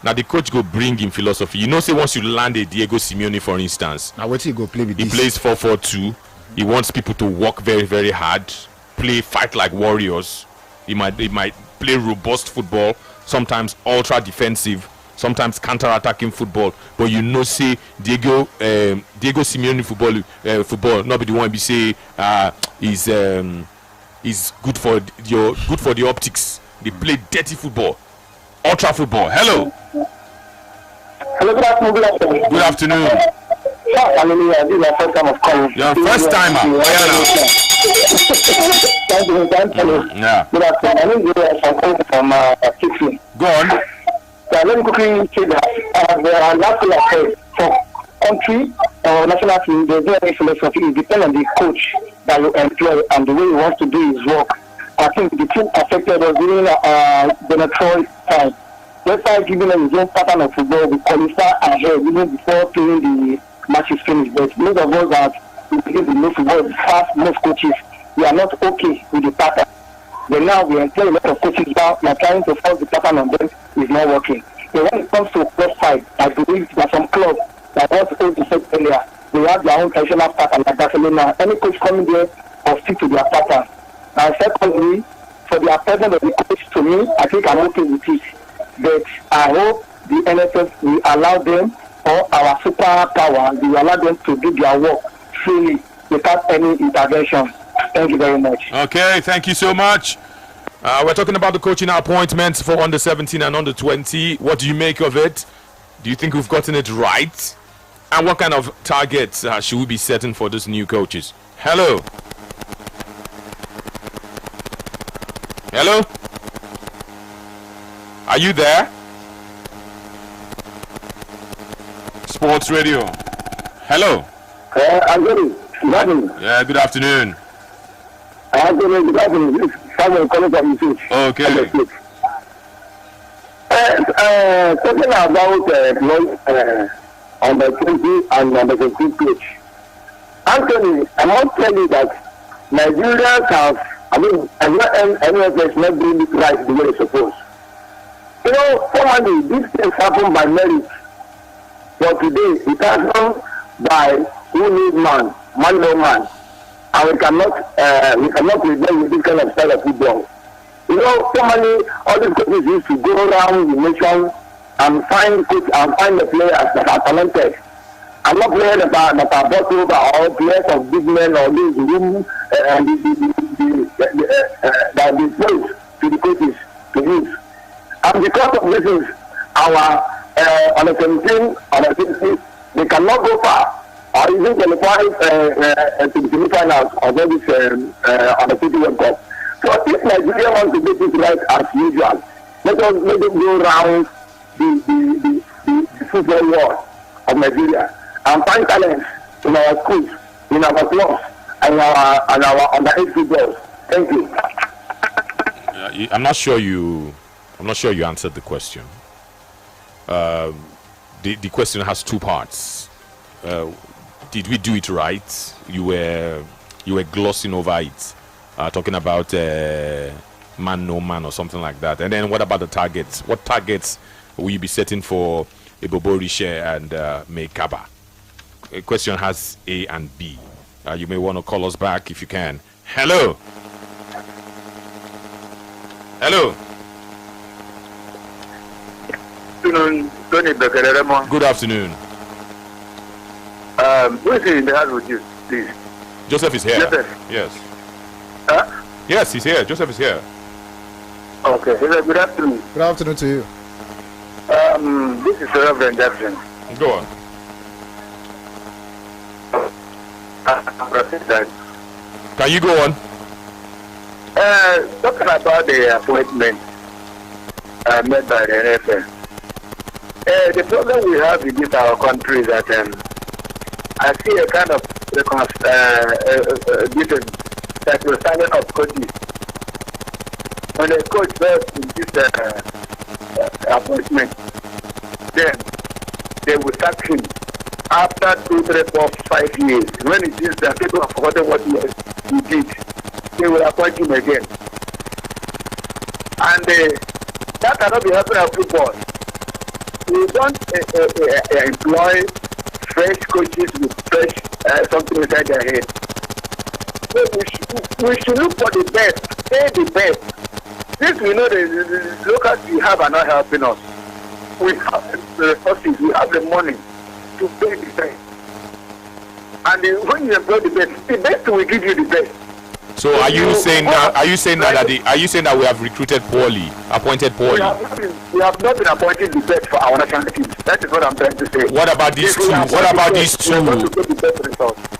Now the coach go bring in philosophy. You know, say once you land a Diego Simeone, for instance, now what he go play with? He plays 4-4-2. He wants people to work very, very hard, fight like warriors. He might play robust football, sometimes ultra defensive, sometimes counter-attacking football. But you know, say Diego Simeone football not be the one be say is good for the optics. They play dirty football, ultra football. Hello. Hello, good afternoon. Good afternoon. Hallelujah. This is my first time of calling. You're first timer. Thank you. Yeah. Good afternoon. I need to from Kitchen. Go on. Let me quickly say that last thing I said, for country or national team, there's no any philosophy. It depends on the coach that you employ and the way he wants to do his work. I think the team affected us during Benatroy time. Despite giving them his own pattern of football, we qualify ahead even before playing the matches finished. But most of us that we believe in football, most coaches, we are not okay with the pattern. But now we employ a lot of coaches now, we are trying to force the pattern on them, is not working. So when it comes to club side, I believe there are some clubs that also said earlier, they have their own traditional pattern like Barcelona. Any coach coming there will stick to their pattern. And secondly, for the appointment of the coach, to me, I think I'm okay with it. But I hope the NFF will allow them, or our superpower, will allow them to do their work freely without any intervention. Thank you very much. Okay, thank you so much. We're talking about the coaching appointments for under 17 and under 20. What do you make of it? Do you think we've gotten it right? And what kind of targets should we be setting for these new coaches? Hello? Hello? Are you there? Sports Radio. Hello? I'm good. Good afternoon. Yeah, good afternoon. Good afternoon. This is Samuel calling from Usage. Okay. Talking about under 20 and under 22 coach. Anthony, I must tell you that Nigerians have, NFF is not doing it right the way it's supposed. You know, formally, these things happen by merit. But today, it has done by who needs man no man. And we cannot prevent with this kind of style of football. You know, formally, all these coaches used to go around the nation and find the players that are talented. I'm not players that are bought over or players of big men or these room that be placed to the coaches to use. And because of this is our under 17, under 20, they cannot go far or even qualify to the semi-finals of this under 20 World Cup. So if Nigeria wants to get it right as usual, let them go around the football world of Nigeria and find talents in our schools, in our clubs, and our underage footballs. Thank you. I'm not sure you answered the question. The question has two parts. Did we do it right? You were glossing over it, talking about man no man or something like that. And then what about the targets? What targets will you be setting for Ebobo Rishe and Mekaba? The question has A and B. You may want to call us back if you can. Hello. Hello. Good afternoon. Who is in the house with you, please? Joseph is here. Joseph. Yes. Huh? Yes, he's here. Joseph is here. Okay. Good afternoon. Good afternoon to you. This is Reverend Jackson. Go on. Can you go on? Talking about the appointment made by the NFL. The problem we have in this our country is that I see a kind of different that we're signing up coaches. When a coach does in this appointment, then they will sack him after 2, 3, 4, 5 years. When it is that people have forgotten what he did, they will appoint him again. And that cannot be happening at football. We don't employ fresh coaches with fresh something inside their head. So we should look for the best, pay the best. Since we know the locals we have are not helping us, we have the resources, we have the money to pay the best. And when you employ the best will give you the best. So are you saying that we have recruited poorly, appointed poorly? We have not been appointing the best for our national team. That is what I'm trying to say. What about these two? What about these two?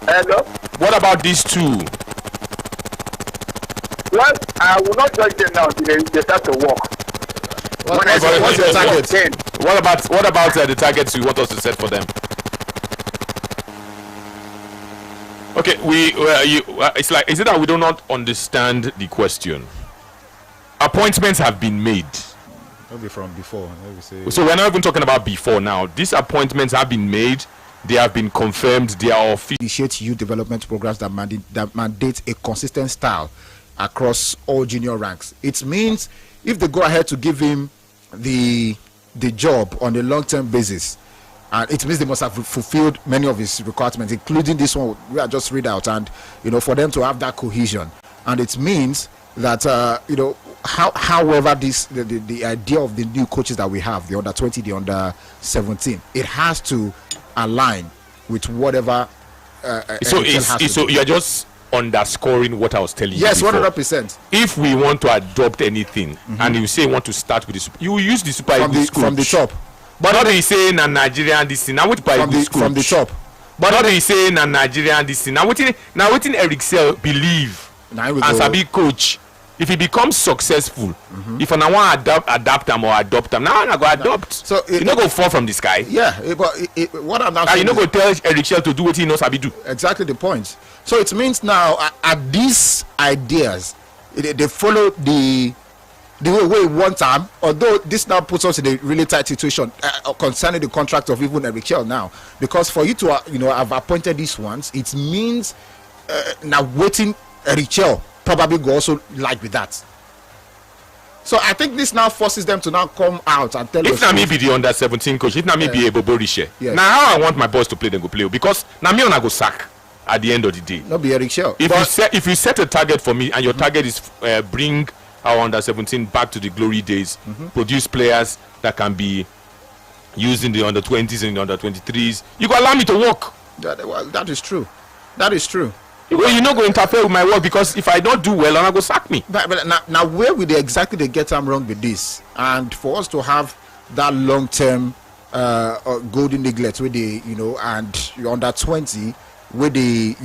Hello? What about these two? Well, I will not judge them now until they start to walk. What's your target? What about the targets you want us to set for them? Okay, it's like, is it that we do not understand the question? Appointments have been made. Maybe from before. So we're not even talking about before now. These appointments have been made. They have been confirmed. They are official. Initiate youth development programs that mandate a consistent style across all junior ranks. It means if they go ahead to give him the job on a long-term basis, and it means they must have fulfilled many of his requirements, including this one we are just read out, and for them to have that cohesion. And it means that however the idea of the new coaches that we have, the under 20, the under 17, it has to align with whatever So you're just underscoring what I was telling you. Yes, before. 100%. If we want to adopt anything, and you say you want to start with you will use the Super Eagles coach from the top. But not they say na Nigerian this thing. Now what from the top. But not they say na Nigerian this thing. Now what Eric Sell believe as a big coach. If he becomes successful, if I want to adapt him or adopt him, now I go adopt. So you not go fall from the sky. Yeah, but what I'm now saying, you not go tell Eric Shell to do what he knows how to do. Exactly the point. So it means now at these ideas, they follow the way one time. Although this now puts us in a really tight situation concerning the contract of even Eric Shell now, because for you to have appointed these ones, it means now waiting Eric Shell probably go also like with that. So I think this now forces them to now come out and tell us. If na me be the under 17 coach, if na me be a Boborishe, yes. Now how I want my boys to play, then go play because now me on I go sack at the end of the day. Not be Eric Shell. If you set a target for me and your target is bring our under 17 back to the glory days, produce players that can be used in the under 20s and the under 23s, you go allow me to work. That is true. That is true. Well, you're not going to interfere with my work because if I don't do well, I'm going to sack me. But now where would they get them wrong with this? And for us to have that long-term golden eaglets where they, and you're under 20, where they,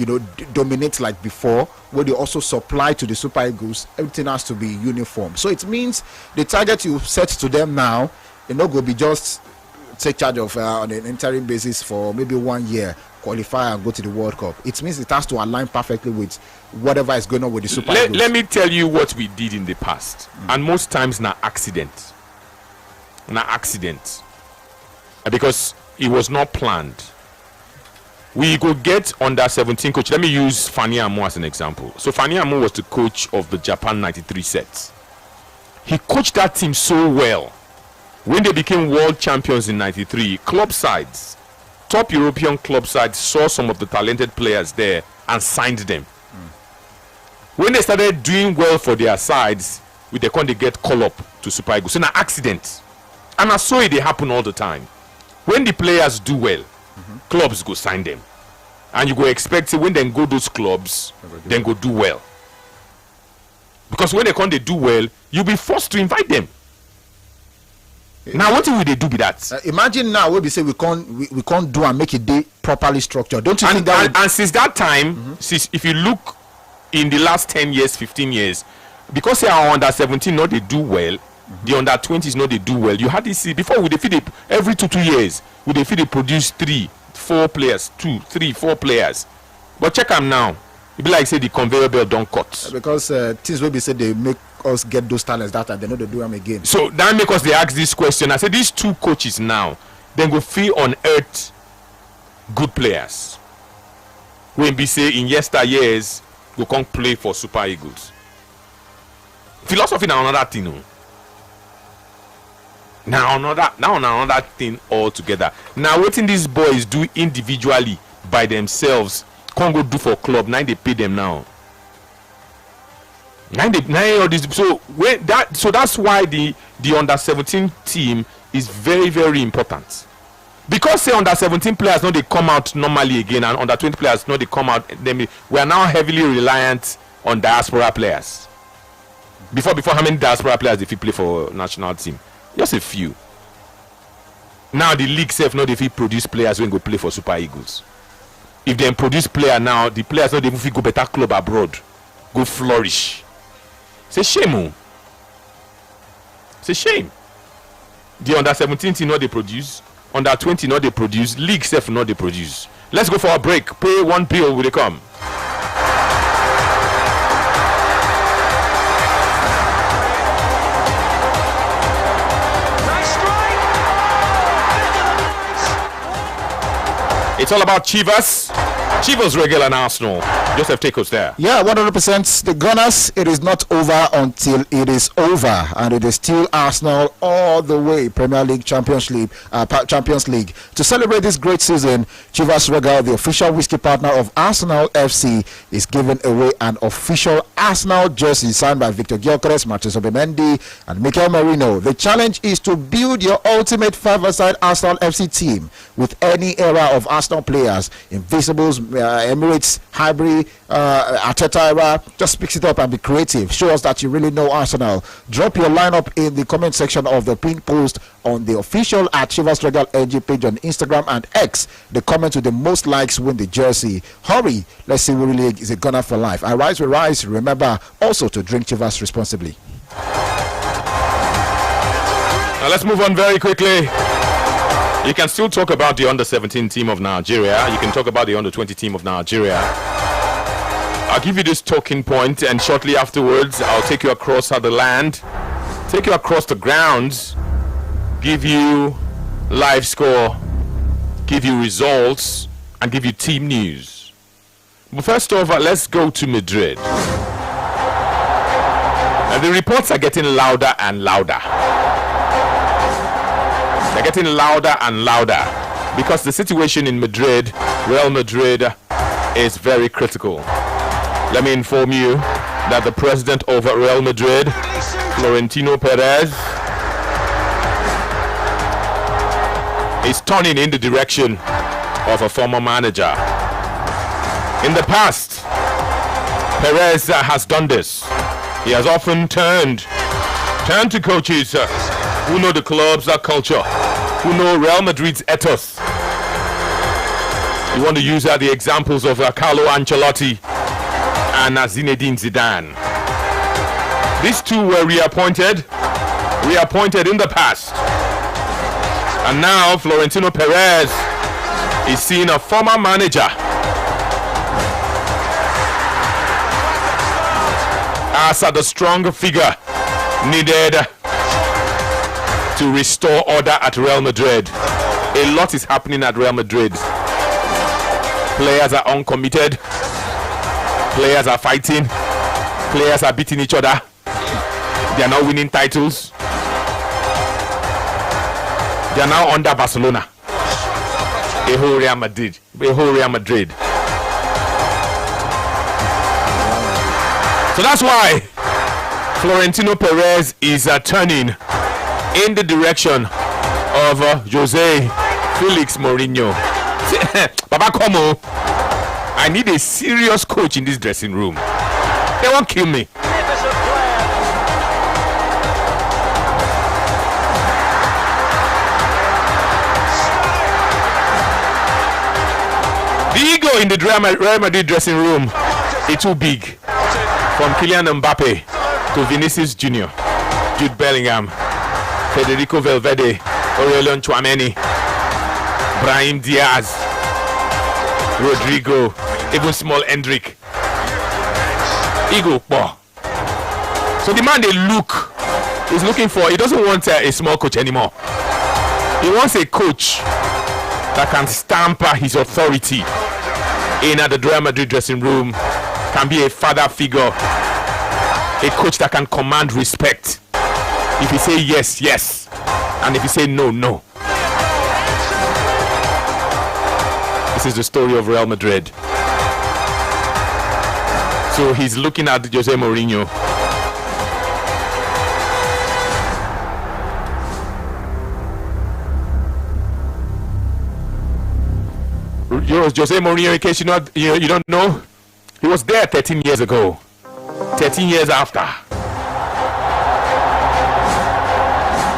dominate like before, where they also supply to the Super Eagles, everything has to be uniform. So it means the target you set to them now, going to be just take charge of on an interim basis for maybe 1 year. Qualify and go to the World Cup. It means it has to align perfectly with whatever is going on with the Super Eagles. Let me tell you what we did in the past, and most times na accident, because it was not planned. We could get under 17 coach. Let me use Fani Amo as an example. So Fani Amo was the coach of the Japan 93 sets. He coached that team so well. When they became world champions in 93, club sides, top European club sides saw some of the talented players there and signed them. When they started doing well for their sides, they get call up to Super Eagles. So an accident. And I saw it happen all the time. When the players do well, clubs go sign them. And you go expect when they go those clubs, then go do well. Because when they do well, you'll be forced to invite them. Now what will they do with that? Imagine now when we say we can't do and make it day properly structured. Don't you think that? And since that time, since if you look in the last 10 years, 15 years, because they are under 17, not they do well. The under 20s, not they do well. You had this before we defeat every 2 years. We defeat produce 3, 4 players, 2, 3, 4 players. But check them now. It be like say the conveyor belt don't cut. Because things will be said they make us get those talents that they know they do them again. So that make us they ask this question. I said these 2 coaches now, then go feel on earth good players. When we say in yesteryears go come play for Super Eagles. Philosophy now another thing. No? Now another thing altogether. Now what these boys do individually by themselves can't go do for club. Now they pay them now. So that's why the under 17 team is very, very important. Because say under 17 players know they come out normally again, and under 20 players know they come out. We are now heavily reliant on diaspora players. Before how many diaspora players if you play for national team? Just a few. Now the league self know if you produce players when go play for Super Eagles. If they produce player now, the players know they if go better club abroad, go flourish. It's a shame. It's a shame. The under 17 team know they produce, under 20 know they produce, league self know they produce. Let's go for a break. Pay 1 bill will they come. It's all about Chivas. Chivas regular and Arsenal. Joseph, take us there. Yeah, 100%. The Gunners, it is not over until it is over, and it is still Arsenal all the way. Premier League, Champions League. To celebrate this great season, Chivas Regal, the official whiskey partner of Arsenal FC, is giving away an official Arsenal jersey signed by Victor Gyökeres, Martins Obemendi, and Mikel Merino. The challenge is to build your ultimate five-a-side Arsenal FC team with any era of Arsenal players: Invisibles, Emirates, Highbury, Arteta era. Just mix it up and be creative. Show us that you really know Arsenal. Drop your lineup in the comment section of the pin post on the official at Chivas Regal NG page on Instagram and X. The comment with the most likes win the jersey. Hurry, let's see who really is a Gunner for life. I rise, we rise. Remember also to drink Chivas responsibly. Now let's move on very quickly. You can still talk about the under-17 team of Nigeria. You can talk about the under-20 team of Nigeria. I'll give you this talking point, and shortly afterwards, I'll take you across the land, take you across the grounds, give you live score, give you results, and give you team news. But first of all, let's go to Madrid. And the reports are getting louder and louder. They're getting louder and louder because the situation in Madrid, Real Madrid, is very critical. Let me inform you that the president of Real Madrid, Florentino Perez, is turning in the direction of a former manager. In the past, Perez has done this. He has often turned to coaches who know the club's culture, who know Real Madrid's ethos. You want to use the examples of Carlo Ancelotti and Zinedine Zidane. These two were reappointed in the past. And now Florentino Perez is seeing a former manager as the strong figure needed to restore order at Real Madrid. A lot is happening at Real Madrid. Players are uncommitted. Players are fighting. Players are beating each other. They are now winning titles. They are now under Barcelona. A whole Real Madrid. So that's why Florentino Perez is turning in the direction of Jose Felix Mourinho. Baba Como, I need a serious coach in this dressing room. They won't kill me. The ego in the Real Madrid dressing room is too big. From Kylian Mbappe to Vinicius Jr., Jude Bellingham, Federico Valverde, Aurelien Tchouameni, Brahim Diaz, Rodrigo, even small Hendrick. Ego. So the man is looking for, he doesn't want a small coach anymore. He wants a coach that can stamp his authority in the Real Madrid dressing room, can be a father figure, a coach that can command respect. If you say yes, yes, and if you say no, no. This is the story of Real Madrid. So he's looking at Jose Mourinho. Jose Mourinho, in case you don't know, he was there 13 years ago. 13 years after.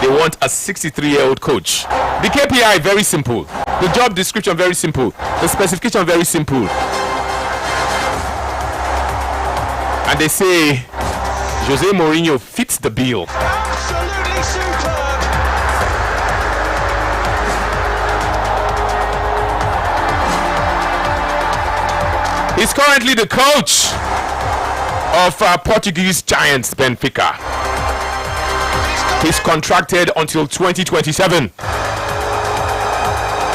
They want a 63-year-old coach. The KPI very simple. The job description very simple. The specification very simple. And they say Jose Mourinho fits the bill. Absolutely superb. He's currently the coach of Portuguese giants Benfica. He's contracted until 2027.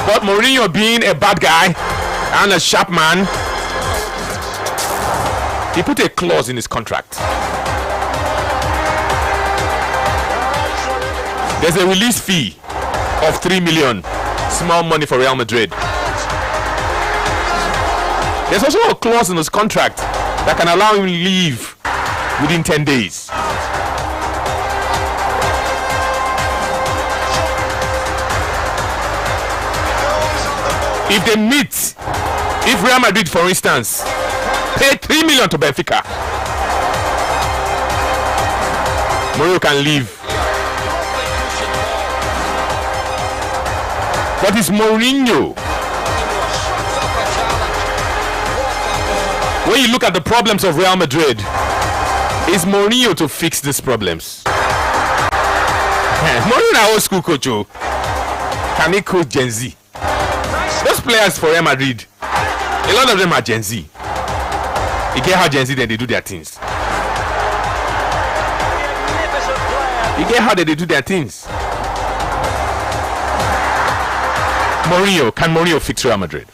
But Mourinho, being a bad guy and a sharp man, He put a clause in his contract. There's a release fee of 3 million. Small money for Real Madrid. There's also a clause in his contract that can allow him to leave within 10 days. If they meet, if Real Madrid, for instance, pay 3 million to Benfica, Mourinho can leave. But it's Mourinho. When you look at the problems of Real Madrid, it's Mourinho to fix these problems. Mourinho is an old school coach. Can he coach Gen Z? Those players for Real Madrid, a lot of them are Gen Z. You get how Gen Z then they do their things. You get how they do their things. Mourinho, can Mourinho fix Real Madrid?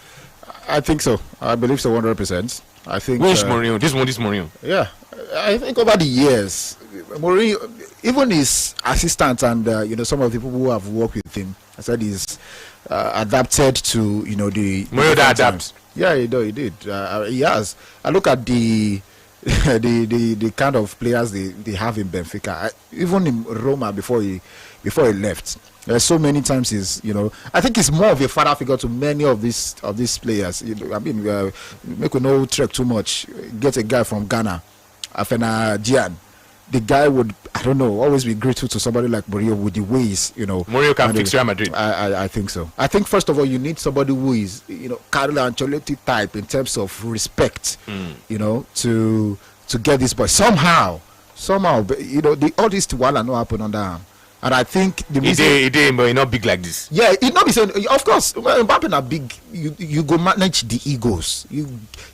I think so. I believe so 100%. I think. Which Mourinho? This Mourinho. Yeah, I think over the years, Mourinho, even his assistant and some of the people who have worked with him, I said he's adapted to the. Mourinho that adapts. Yeah, he did. He has. I look at the the kind of players they have in Benfica, even in Roma before he left. So many times I think he's more of a father figure to many of these players. I mean, make we no trek too much. Get a guy from Ghana, Afena Gian. The guy would, I don't know, always be grateful to somebody like Mourinho with the ways, Mourinho can fix Real Madrid. I think so. I think first of all you need somebody who is, Carlo Ancelotti type in terms of respect, to get this boy somehow, but all this Tiwala no happen under him. And I think the reason he did, but not big like this. Yeah, it not be saying. Of course, Mbappe are big. You go manage the egos. You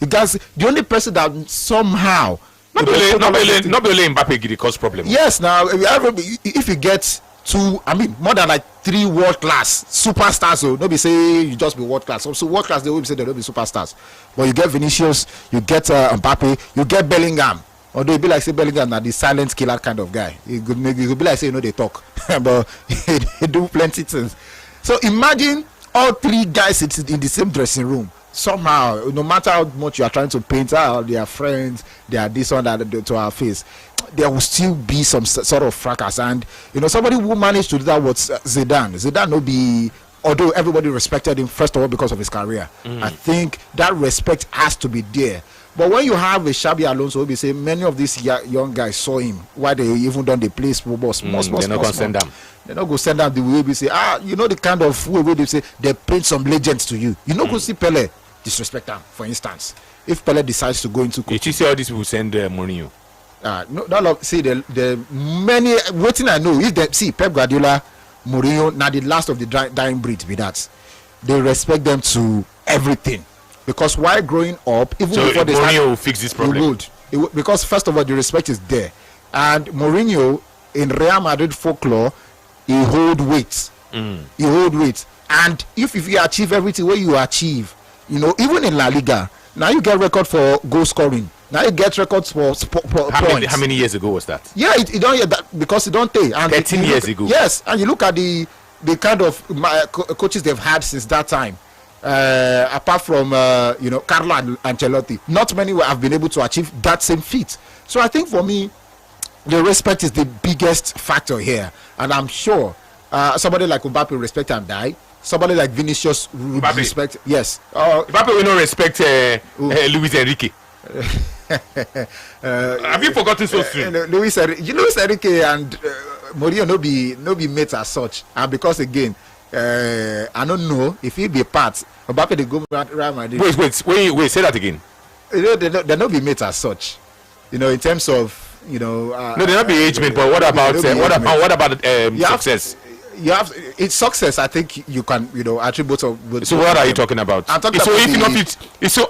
guys, the only person that somehow not be only Mbappe cause problem. Yes, now if you get more than like 3 world class superstars, so don't be say you just be world class. So world class they will say they don't be superstars, but you get Vinicius, you get Mbappe, you get Bellingham. Although it be like say Bellingham na the silent killer kind of guy. It could be like say they talk, but he do plenty things. So imagine all 3 guys in the same dressing room. Somehow, no matter how much you are trying to paint out, they are friends, they are this one that to our face, there will still be some sort of fracas. And somebody who managed to do that was Zidane. Zidane will be, although everybody respected him first of all because of his career. I think that respect has to be there. But when you have a Xabi Alonso, we say many of these young guys saw him why they even done the play football small. They're not gonna send them. They're not gonna send them the way we say. The kind of way they say they paint some legends to you. You know, go see Pele disrespect them. For instance, if Pele decides to go into coaching, you see all these people send Mourinho. See the many waiting. I know if they see Pep Guardiola, Mourinho, now the last of the dying breed. Be that they respect them to everything. Because while growing up, even before they start, Mourinho will fix this problem. Because first of all, the respect is there, and Mourinho in Real Madrid folklore, he hold weight. He hold weight, and if you achieve everything what you achieve, even in La Liga, now you get record for goal scoring. Now you get records for points. How many years ago was that? Yeah, it don't get that because it don't take. 13 years ago. Yes, and you look at the kind of coaches they've had since that time. Apart from Carlo Ancelotti, not many have been able to achieve that same feat. So I think for me, the respect is the biggest factor here, and I'm sure somebody like Mbappe respect and die. Somebody like Vinicius would respect. Yes, Mbappe will not respect Luis Enrique. Have you forgotten so soon? Luis Enrique and Mourinho no be mates as such, and because again. I don't know if he be part. Mbappe they go Real Madrid. Wait, say that again. They not be mates as such. In terms of no, they not be age mate. But what about success? You have it's success. I think you can attribute. So what are you talking about? I'm talking so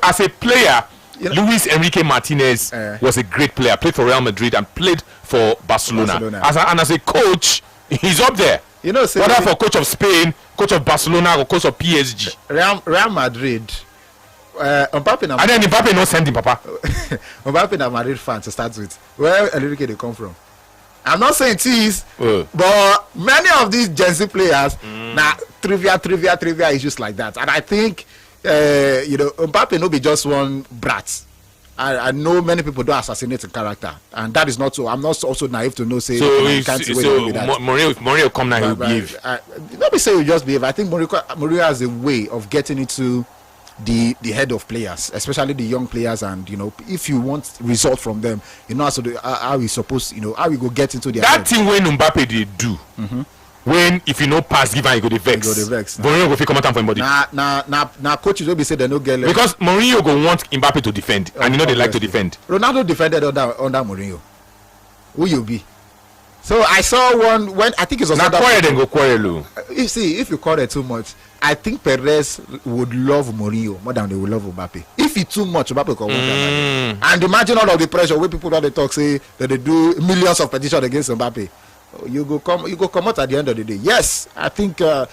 as a player, Luis Enrique Martinez was a great player. Played for Real Madrid and played for Barcelona. As a coach, he's up there. Whether for coach of Spain, coach of Barcelona, or coach of PSG. Real Madrid, Mbappe and then Mbappe no send him, Papa. Mbappe na Madrid fan to start with. Where Enrique they come from? I'm not saying it is, but many of these Gen Z players now trivia issues like that, and I think Mbappe no be just one brat. I know many people do assassinate a character, and that is not so. I'm not also naive to know say. Mourinho come now, he'll behave. Let me say he'll just behave. I think Mourinho has a way of getting into the head of players, especially the young players, and if you want result from them, how we supposed, how we go get into their that thing when Mbappe did do. When if you pass give and you go the vex. Mourinho go fit come out for anybody. Now coaches will be say they no get because Mourinho go want Mbappe to defend, and they like to defend. Ronaldo defended under Mourinho. Who you be? So I saw one when I think it was. Now quarrel then go quarrel. If you quarrel too much, I think Perez would love Mourinho more than they would love Mbappe. If it's too much, Mbappe can want that. And imagine all of the pressure where people that they talk say that they do millions of petitions against Mbappe. You go come out at the end of the day. Yes, I think the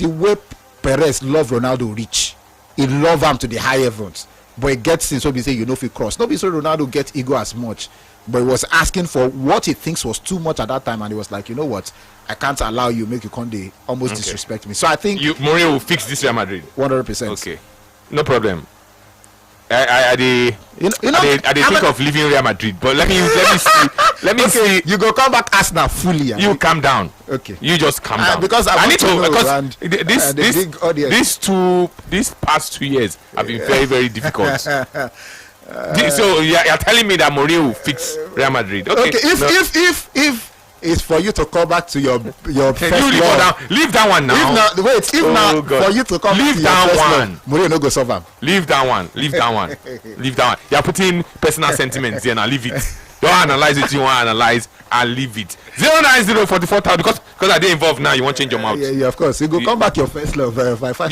way Perez love Ronaldo reach, he love him to the high heavens. But it gets in so we say if he cross. Nobody say Ronaldo get ego as much, but he was asking for what he thinks was too much at that time, and he was like, you know what, I can't allow you make you Conde almost disrespect me. So I think Mourinho will fix this Real Madrid 100%. Okay, no problem. I think of leaving Real Madrid, but let me see. You go come back Arsenal fully. You calm down. Okay. You just calm down. Because I need to these past 2 years have been very, very difficult. So you're telling me that Mourinho will fix Real Madrid. Okay. If it's for you to come back to your first leave that one now. For you to come leave back to your that one. Mourinho no go solve am. Leave that one. Leave that one. You're putting personal sentiments here now. Leave it. Don't analyze it. You want to analyze and leave it. 09044,000 because I didn't involved now. You want to change your mouth. Yeah, of course. You go come back your first love.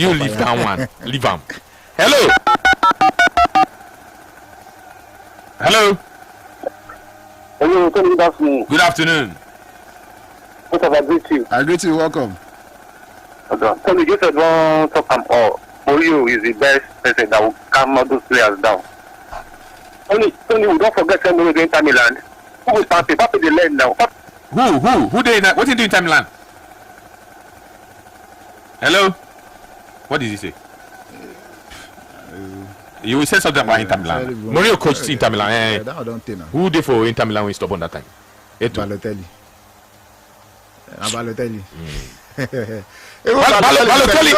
You leave that one. Leave them. Hello. Hello. Good afternoon. Good afternoon. What have I greet you? I greet you. Welcome. Tony, just don't talk about Mourinho is the best person that will calm all those players down. Tony, we don't forget Mourinho going to Inter Milan. Who will Pape? Pape the land now. Who they? What you do in Inter Milan? Hello. What did he say? You will say something about Inter Milan. Mourinho coached Inter Milan. I don't think. Who did for Inter Milan when he stopped on that time? Balotelli.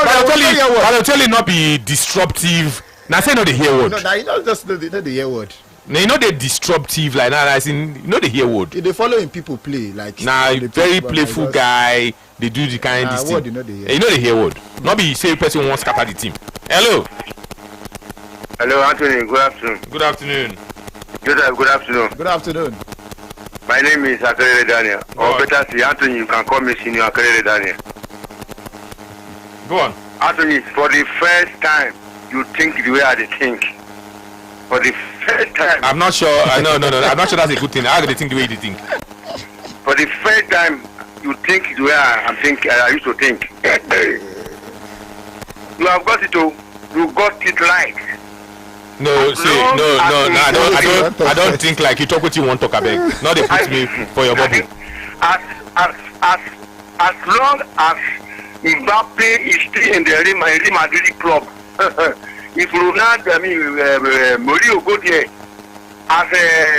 Balotelli not be disruptive. Now say not the hear word. No, you know just the hear word. Now you know they disruptive like that. As in you know the hear word. They following people play like. Now very playful guy. They do the kind of thing. You know the hear word. Not be say person wants scatter the team. Hello. Hello, Anthony. Good afternoon. Good afternoon. Good afternoon. Good afternoon. My name is Akerere Daniel. Or better say, Anthony, you can call me Senior Akerere Daniel. Go on. Anthony, for the first time, you think the way I think. For the first time. I'm not sure. No. I'm not sure that's a good thing. How do they think the way they think? For the first time, you think the way I used to think. You have got it. You got it right. No, see, no. I don't think like you talk what you want to talk about. Not they put me for your bubble. As long as Mbappe is still in the Real Madrid club, if Ronaldo, Mourinho go there, as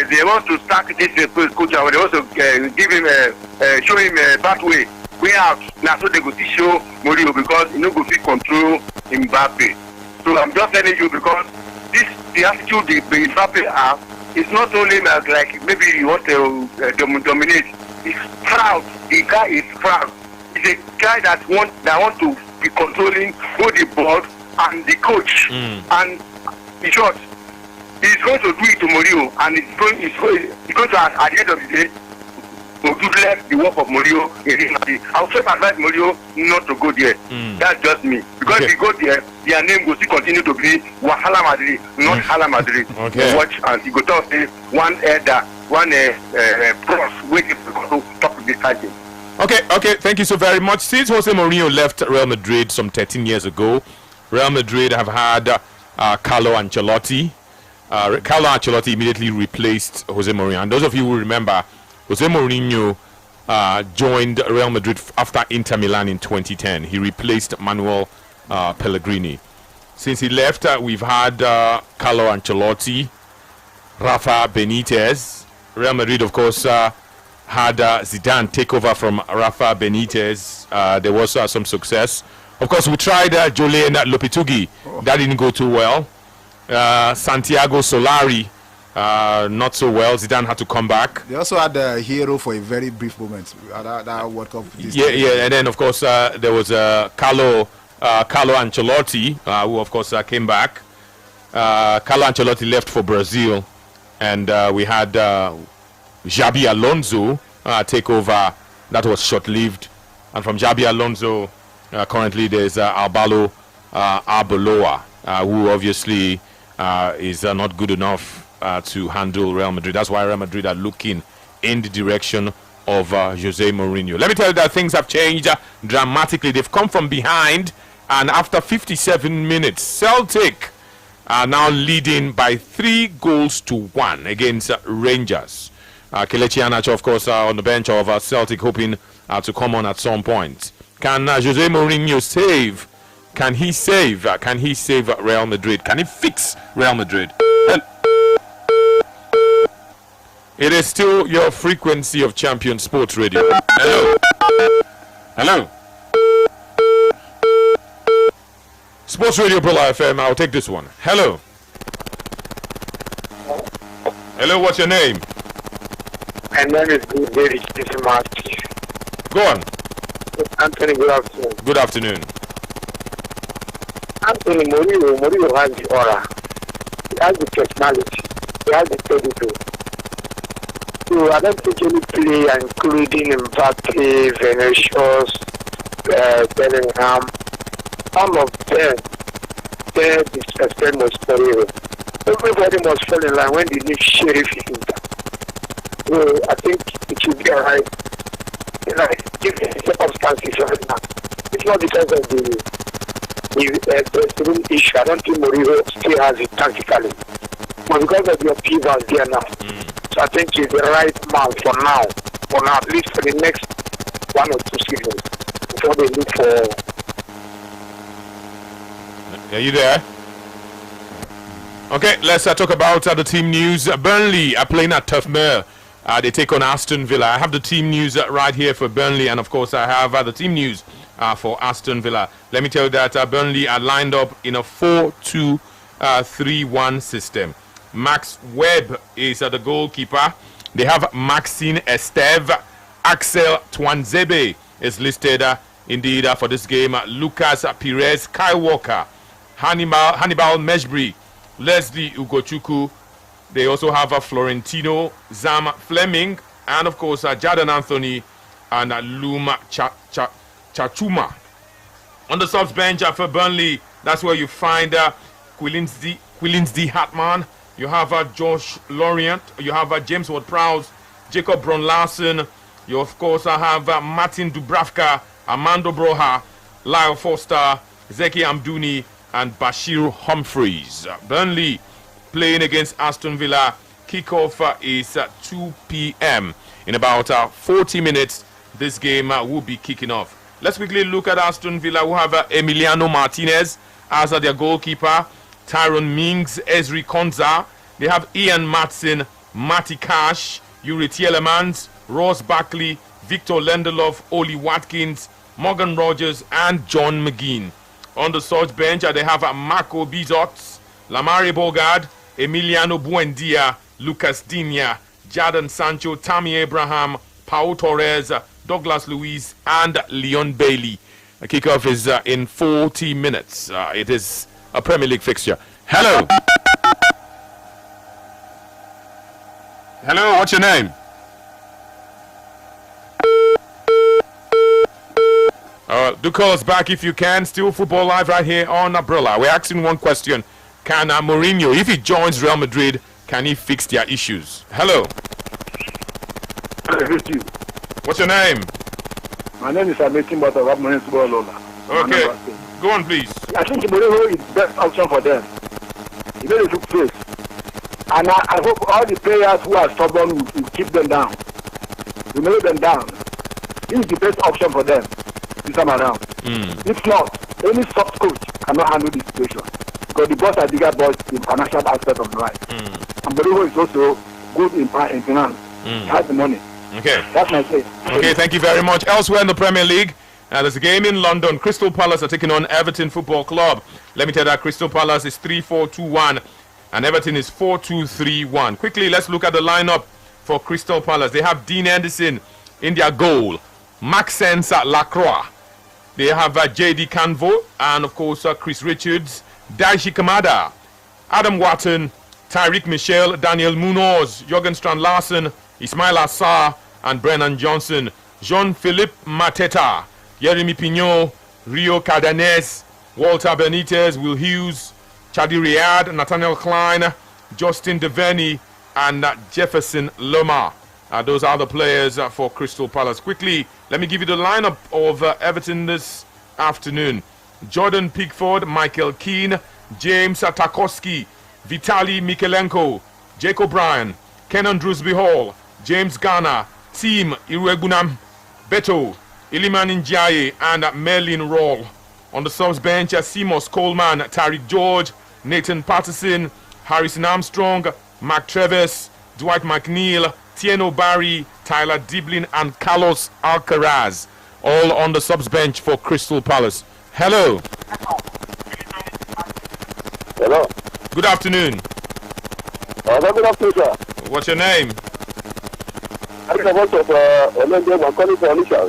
they want to start this coach, and they want to give him, show him a pathway, way out. Now so they go to show Mourinho because he no go fit control Mbappe. So I'm just telling you because. The attitude the Mbappe have is not only like maybe you want to dominate. He's proud. The guy is proud. He's a guy that want to be controlling both the board and the coach. And in short, he's going to do it to Mourinho, and he's going to at the end of the day to do less the work of Mourinho in Real Madrid. I would just advise Mourinho not to go there. That's just me. Because if you go there, their name will still continue to be Wahala Madrid, not Hala Madrid. Okay. Watch and you go talk say one pros waiting to talk to this thing. Okay. Thank you so very much. Since Jose Mourinho left Real Madrid some 13 years ago, Real Madrid have had Carlo Ancelotti. Carlo Ancelotti immediately replaced Jose Mourinho. And those of you who remember, Jose Mourinho joined Real Madrid after Inter Milan in 2010. He replaced Manuel Pellegrini. Since he left, we've had Carlo Ancelotti, Rafa Benitez. Real Madrid, of course, had Zidane take over from Rafa Benitez. There was some success. Of course, we tried Jolene Lopetegui. That didn't go too well. Santiago Solari, not so well. Zidane had to come back. They also had a hero for a very brief moment at that World Cup. And then of course there was Carlo Ancelotti, who of course came back. Carlo Ancelotti left for Brazil, and we had Xabi Alonso take over. That was short-lived, and from Xabi Alonso, currently there's Albalo Arbeloa, who obviously is not good enough to handle Real Madrid. That's why Real Madrid are looking in the direction of Jose Mourinho. Let me tell you that things have changed dramatically. They've come from behind, and after 57 minutes, Celtic are now leading by 3-1 against Rangers. Kelechi Iheanacho, of course, on the bench of Celtic, hoping to come on at some point. Can Jose Mourinho save? Can he save? Can he save Real Madrid? Can he fix Real Madrid? It is still your frequency of Champion Sports Radio. Hello. Hello. Sports Radio Brilla FM. I'll take this one. Hello. Hello, what's your name? My name is David March. Go on. Anthony, good afternoon. Good afternoon. Anthony, Mourinho has the aura. He has the personality. He has the pedigree. So I don't think any player, including Mbappe, Vinicius, Bellingham, all of them, their disrespect was Mourinho. Everybody must fall in line when the new sheriff is in town. So I think it should be alright. Given the circumstances right now, it's not because of the room issue. I don't think Mourinho still has it tactically, but because of the upheavals there now. So I think he's the right man for now, at least for the next 1 or 2 seasons before they look for. Are you there? Okay, let's talk about the team news. Burnley are playing at Turf Moor. They take on Aston Villa. I have the team news right here for Burnley, and of course I have the team news for Aston Villa. Let me tell you that Burnley are lined up in a 4-2-3-1 system. Max Webb is the goalkeeper. They have Maxine Esteve. Axel Twanzebe is listed indeed for this game. Lucas Perez, Kyle Walker, Hannibal Meshbury, Leslie Ugochukwu. They also have Florentino Zam Fleming, and of course Jadon Anthony and Luma Chachuma. On the subs bench for Burnley, that's where you find Quillinsdy Hartman. You have Josh Lorient. You have James Ward-Prowse, Jacob Brun-Larsen. You of course have Martin Dubravka, Armando Broja, Lyle Foster, Zeki Amdouni, and Bashir Humphreys. Burnley playing against Aston Villa. Kickoff is 2 p.m. In about 40 minutes, this game will be kicking off. Let's quickly look at Aston Villa, who have Emiliano Martinez as their goalkeeper, Tyrone Mings, Ezri Konza. They have Ian Matson, Matty Cash, Yuri Tielemans, Ross Barkley, Victor Lindelof, Oli Watkins, Morgan Rogers, and John McGinn. On the search bench, they have Marco Bizot, Lamare Bogard, Emiliano Buendia, Lucas Digne, Jadon Sancho, Tammy Abraham, Pau Torres, Douglas Luiz, and Leon Bailey. The kickoff is in 40 minutes. It is a Premier League fixture. Hello. Hello, what's your name? Do call us back if you can. Still Football Live right here on Umbrella. We're asking one question. Can Mourinho, if he joins Real Madrid, can he fix their issues? Hello. What's your name? My name is Ametin Bata. Okay. Go on, please. I think Mourinho is the best option for them. He made a look face. And I hope all the players who are stubborn will keep them down. We will them down. He's the best option for them this time around. If not, any soft coach cannot handle the situation. Because the boss are bigger boys in financial aspect of life. And Mourinho is also good in finance. He has the money. Okay. That's my say. Okay, thank you very much. Elsewhere in the Premier League, there's a game in London. Crystal Palace are taking on Everton Football Club. Let me tell you that Crystal Palace is 3-4-2-1 and Everton is 4-2-3-1. Quickly, let's look at the lineup for Crystal Palace. They have Dean Henderson in their goal. Maxence Lacroix. They have J.D. Canvo and, of course, Chris Richards. Daichi Kamada. Adam Watson. Tyreek Michel. Daniel Munoz. Jurgen Strand-Larsen. Ismail Assar and Brennan Johnson. Jean-Philippe Mateta. Yeremy Pignot. Rio Cardenas. Walter Benitez. Will Hughes. Chadi Riyad. Nathaniel Klein. Justin Devaney and Jefferson Loma. Those are the players for Crystal Palace. Quickly, let me give you the lineup of Everton this afternoon. Jordan Pickford, Michael Keane, James Tarkowski, Vitaly Mikalenko, Jake O'Brien, Kenan Drewsby Hall, James Garner, Team Iruegunam, Beto, Iliman Ndiaye, and Merlin Roll. On the subs bench, Seamus Coleman, Tariq George, Nathan Patterson, Harrison Armstrong, Mark Trevis, Dwight McNeil, Tieno Barry, Tyler Diblin, and Carlos Alcaraz, all on the subs bench for Crystal Palace. Hello. Hello. Good afternoon. Good afternoon, sir. What's your name? I'm the voice of I'm calling for Alicia.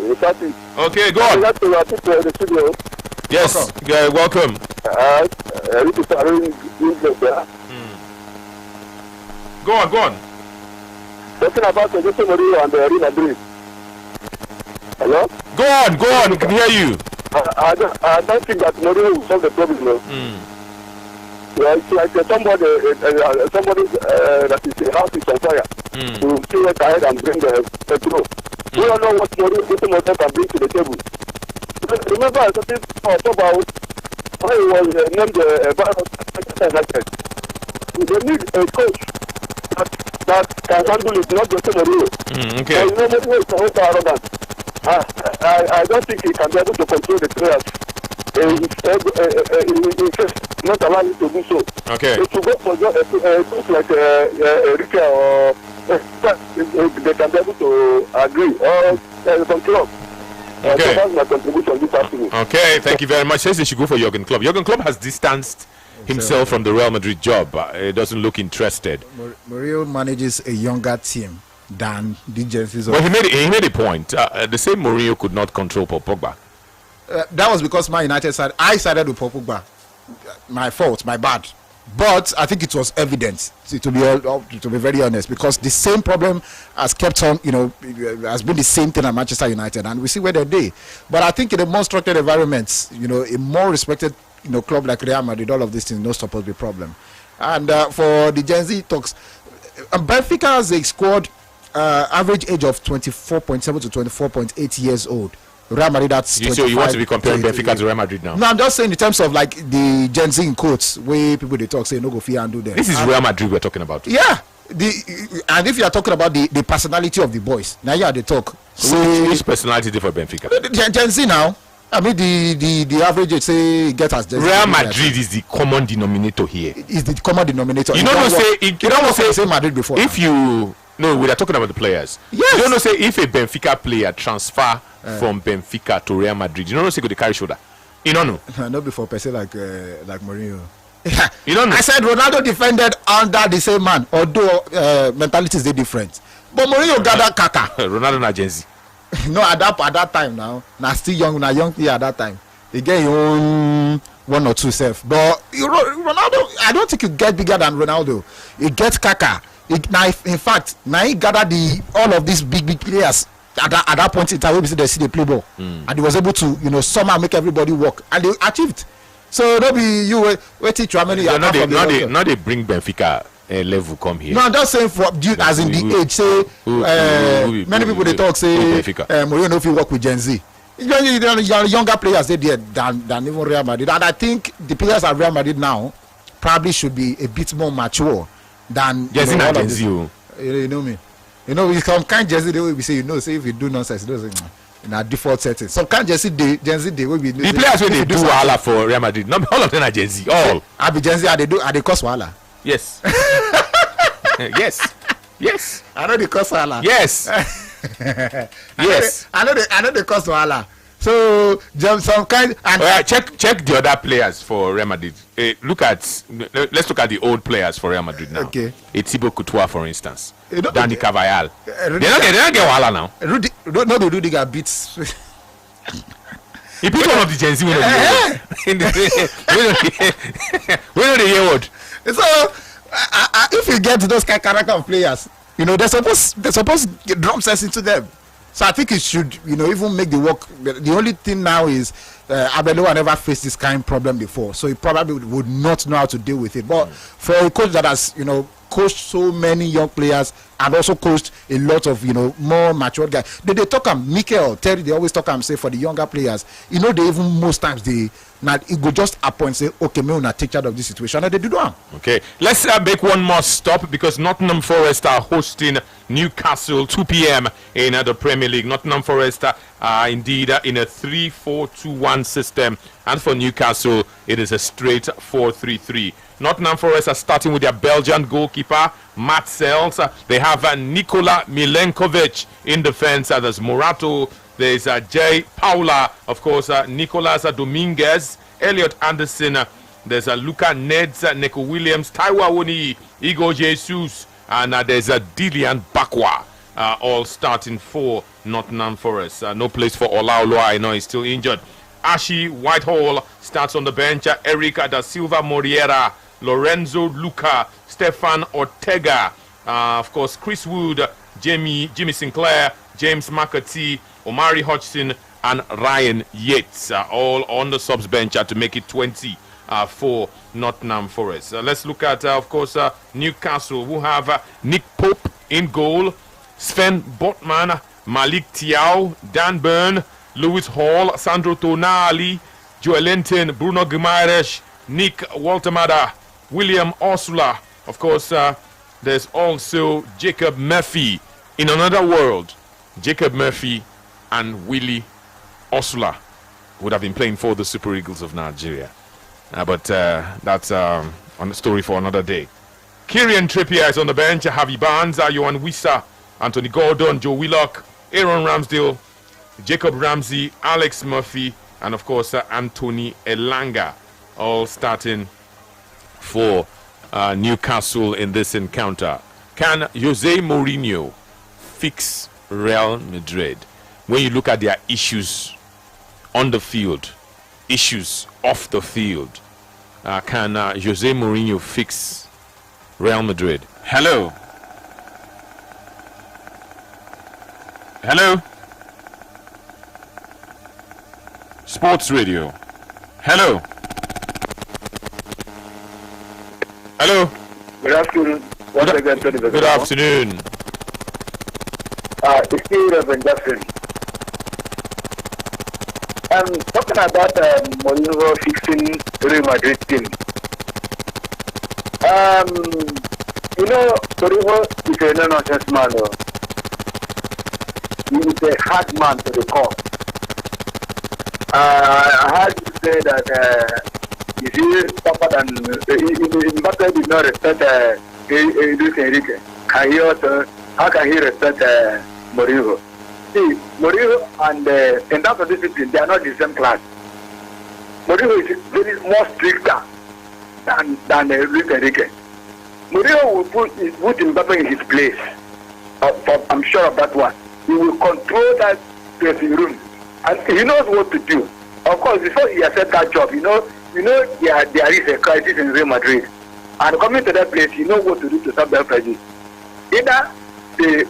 Okay, go on. The studio. Yes, welcome. Go on. Talking about Jose Mourinho and Real Madrid. Hello? Go on, we can hear you. I don't think that Mourinho will solve the problem, no. Yeah, it's like somebody that is house is on fire. To see it ahead and bring the petrol. We don't know what Mourinho can bring to the table. Remember, I talked about when he was named United. They need a coach that can handle it, not just Mourinho. Okay. Mourinho is so arrogant. I don't think he can be able to control the players. Not allow you to do so. Okay. If you go for just like Ricky or they can be able to agree or some club. Okay. That's my contribution this afternoon. Okay, thank you very much. Says they should go for Jurgen Klopp. Jurgen Klopp has distanced himself from the Real Madrid job. He doesn't look interested. Mourinho manages a younger team than the Genesis. Well, he made a point. The same Mourinho could not control Paul Pogba. That was because Man United I sided with Paul Pogba. My fault, my bad. But I think it was evident, to be very honest, because the same problem has kept on, has been the same thing at Manchester United, and we see where they're there. But I think in a more structured environment, a more respected, club like Real Madrid, all of these things, no supposed to be a problem. And for the Gen Z talks, Benfica has a squad average age of 24.7 to 24.8 years old. Real Madrid, that's so you want to be comparing Benfica to Real Madrid now? No, I'm just saying in terms of like the Gen Z in quotes, where people they talk say no go fear and do them. This is Real Madrid we're talking about. Yeah, and if you are talking about the personality of the boys, now you are the talk. So which personality is for Benfica? Gen Z now. I mean the average age say get as Gen Z. Real Madrid is the common denominator here. Is the common denominator. You don't say Madrid before. If you no, we are talking about the players. Yes. You don't say if a Benfica player transfer from Benfica to Real Madrid, you don't say go to carry shoulder. You don't know. Not before per se like Mourinho. You don't know. I said Ronaldo defended under the same man, although mentalities they different. But Mourinho gathered Kaka. Ronaldo na Gen Z. No, at that time now still young, player at that time. He get your own one or two self. But Ronaldo, I don't think you get bigger than Ronaldo. You get Kaka. In fact, now he gathered all of these big players at that point in time. We see the play ball, and he was able to somehow make everybody work, and they achieved. So don't be you waiting to how many. Now they bring Benfica level come here. No, I'm just saying for as in the age. Say many people they talk say Mourinho no fit work with Gen Z. Younger players they there than even Real Madrid, and I think the players at Real Madrid now probably should be a bit more mature than Jersey all and of Gen this. Z. Oh. You know me. You know, some kind Jersey they will be say, say if you do nonsense, you know, say, in a default setting. Some kind Jersey Gen Z they will be. The players when they do wahala for Real Madrid, not all of them are Gen Z. All. I be Gen Z. Are they cause wahala? Yes. Yes. I know they cause wahala. Yes. Yes. I know they cause wahala. So some kind and check the other players for Real Madrid. Let's look at the old players for Real Madrid now. Okay. Thibaut Courtois, for instance. know, Danny Carvajal. Rudiger, They don't get wahala now. Rudiger beats. He beat one of the Gen Z. We know the year word. So if you get to those character of players, you know they're supposed to drum sense into them. So I think it should, even make the work. The only thing now is Arbeloa never faced this kind of problem before, so he probably would not know how to deal with it. But for a coach that has, coached so many young players and also coached a lot of, more mature guys, they talk Mikel, Terry, they always talk say for the younger players, they even most times it go just appoint say, okay, me will take charge of this situation, and they do that. Okay, let's make one more stop because Nottingham Forest are hosting Newcastle 2 p.m. in the Premier League. Nottingham Forest are indeed in a 3-4-2-1 system, and for Newcastle it is a straight 4-3-3. Nottingham Forest are starting with their Belgian goalkeeper Matt Sells. They have Nikola Milenkovic in defense. There's Morato. There's Jay Paula, of course, Nicolas Dominguez, Elliot Anderson. There's Luca Neds, Nico Williams, Taiwo Awoniyi, Igor Jesus, and there's Dillian Bakwa, all starting for Nottingham Forest. No place for Olaoluwa. I know he's still injured. Ashi Whitehall starts on the bench. Eric da Silva Moriera, Lorenzo Luca, Stefan Ortega, of course, Chris Wood, Jimmy Sinclair, James McCarthy, Omari Hodgson, and Ryan Yates, all on the subs bench to make it 20 for Nottingham Forest. Let's look at, of course, Newcastle, who have Nick Pope in goal, Sven Botman, Malik Tiao, Dan Burn, Lewis Hall, Sandro Tonali, Joelinton, Bruno Guimaraes, Nick Waltemada, William Ursula. Of course, there's also Jacob Murphy. In another world, Jacob Murphy and Willie Ursula would have been playing for the Super Eagles of Nigeria. But that's a story for another day. Kieran Trippier is on the bench. Javi Barnes, Yohan Wissa, Anthony Gordon, Joe Willock, Aaron Ramsdale, Jacob Ramsey, Alex Murphy, and of course Anthony Elanga, all starting for Newcastle in this encounter. Can Jose Mourinho fix Real Madrid? When you look at their issues on the field, issues off the field, can Jose Mourinho fix Real Madrid? Hello? Sports Radio. Hello? Good afternoon. Once again, Tony Bezos. Good afternoon. It's still Reverend Justin. Talking about Mourinho fixing Real Madrid team. Mourinho is a no-nonsense man. He is a hard man to the core. I heard you say that he is tougher than Mbappe did not respect Luis Enrique. How can he respect Mourinho? See, Mourinho and in terms of discipline, they are not the same class. Mourinho is very more stricter than Luis Enrique. Mourinho will put Mbappe in his place. I'm sure of that one. He will control that dressing room, and he knows what to do. Of course, before he accepts that job, there is a crisis in Real Madrid, and coming to that place, he knows what to do to stop that crisis. Either they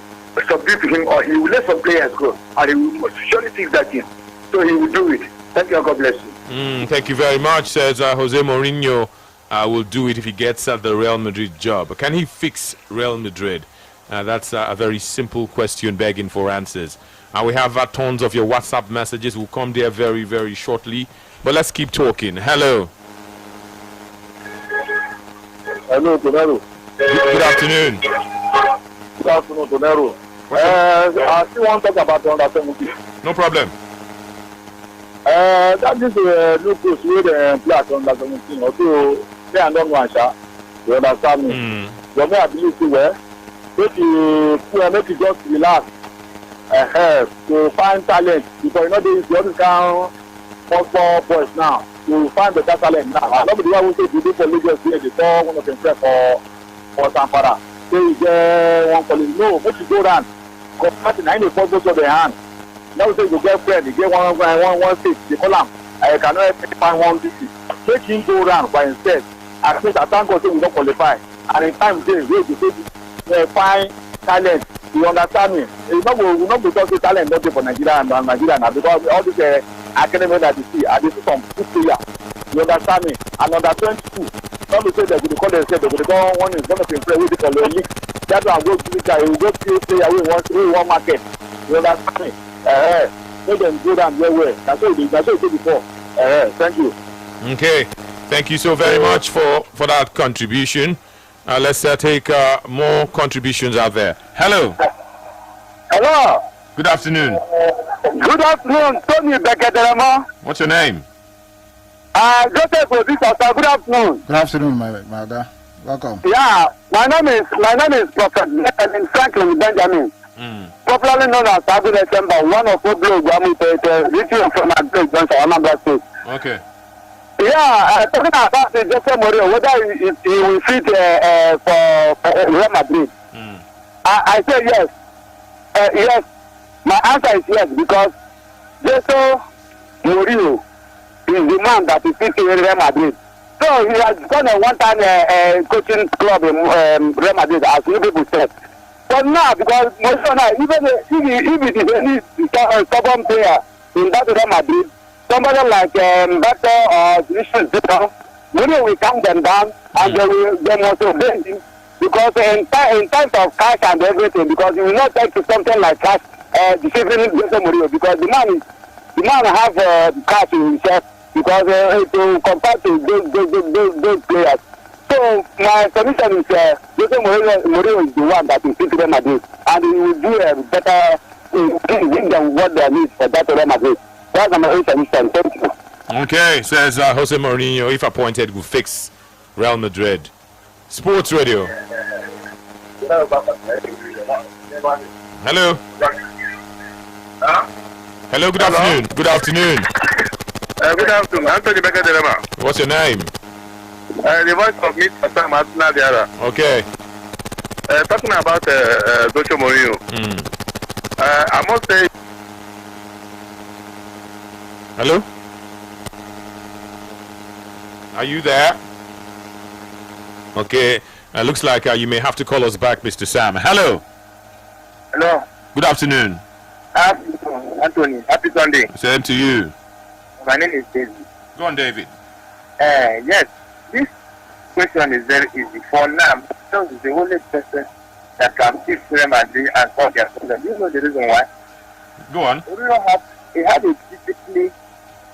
subdue to him, or he will let some players go, and he will surely fix that team. So he will do it. Thank you, God bless you. Thank you very much. Says Jose Mourinho will do it if he gets the Real Madrid job. Can he fix Real Madrid? That's a very simple question begging for answers. We have tons of your WhatsApp messages. We'll come there very, very shortly. But let's keep talking. Hello. Hello, Tonero. Good afternoon. Good afternoon, Tonero. I still want to talk about the under 17. No problem. That is a new coach with a play at under 17. Although they are not one shot. You understand me? Your more ability where make you just relax to find talent because you know they only count 4 boys now. You find better talent now. And nobody will say you do for Lagos here before one of them play for Zamfara. Say you get one calling. No, make you go round. Because nothing I need to put of the hand. Now say you get friend, you get one seat, you call him. I cannot find 150. Make him go round by himself. At least I thank God say we don't qualify. And in time they wait to say find talent. You understand me? It's not we not because the talent not there for Nigeria and Nigeria now because all this academy that you see, I see some good players. You understand me? And under 22, not to say that they call themselves, they will go one is going to play with the league. That's why I go to the guy, we go to player we want market. You understand me? Make them go down their way. That's what you did before. Thank you. Okay. Thank you so very much for that contribution. Let's take more contributions out there. Hello. Hello. Good afternoon. Good afternoon, Tony Bekedelema. What's your name? Joseph Odisa. Good afternoon. Good afternoon, my brother. Welcome. Yeah, my name is Prophet Franklin Benjamin. Popularly known as Abu December, one of the blog written from my great grandson, Anambra State. Okay. Yeah, talking about Jose Mourinho, whether he will fit for Real Madrid. I say yes. Yes. My answer is yes because Jose Mourinho is the man that is fitting in Real Madrid. So he has done a one-time coaching club in Real Madrid, as you people said. But now, because Mourinho now, even if it is any stubborn player in that Real Madrid, somebody like Mbappe or Vinicius Junior, Mourinho will calm them down and they must obey him because in times of cash and everything, because you will not take to something like cash deceiving Jose Mourinho because the man have cash in himself because to compare to those players. So my solution is Jose Mourinho is the one that will fit Real Madrid and he will do a better give them what they need for that Real Madrid. That's my solution. Thank you. Okay, says Jose Mourinho, if appointed, will fix Real Madrid. Sports Radio. Hello. Hello, good afternoon. Good afternoon. Good afternoon. Anthony Bekedelema. What's your name? The voice of Mr. Sam Asuna Diara. Okay. Talking about Jose Mourinho. I must say. Hello? Are you there? Okay. Looks like you may have to call us back, Mr. Sam. Hello. Hello. Good afternoon. Anthony. Happy Sunday. Same to you. My name is David. Go on, David. Yes. This question is very easy. For now, because is the only person that can fix Real Madrid and solve their problem. You know the reason why? Go on. He had a disciplined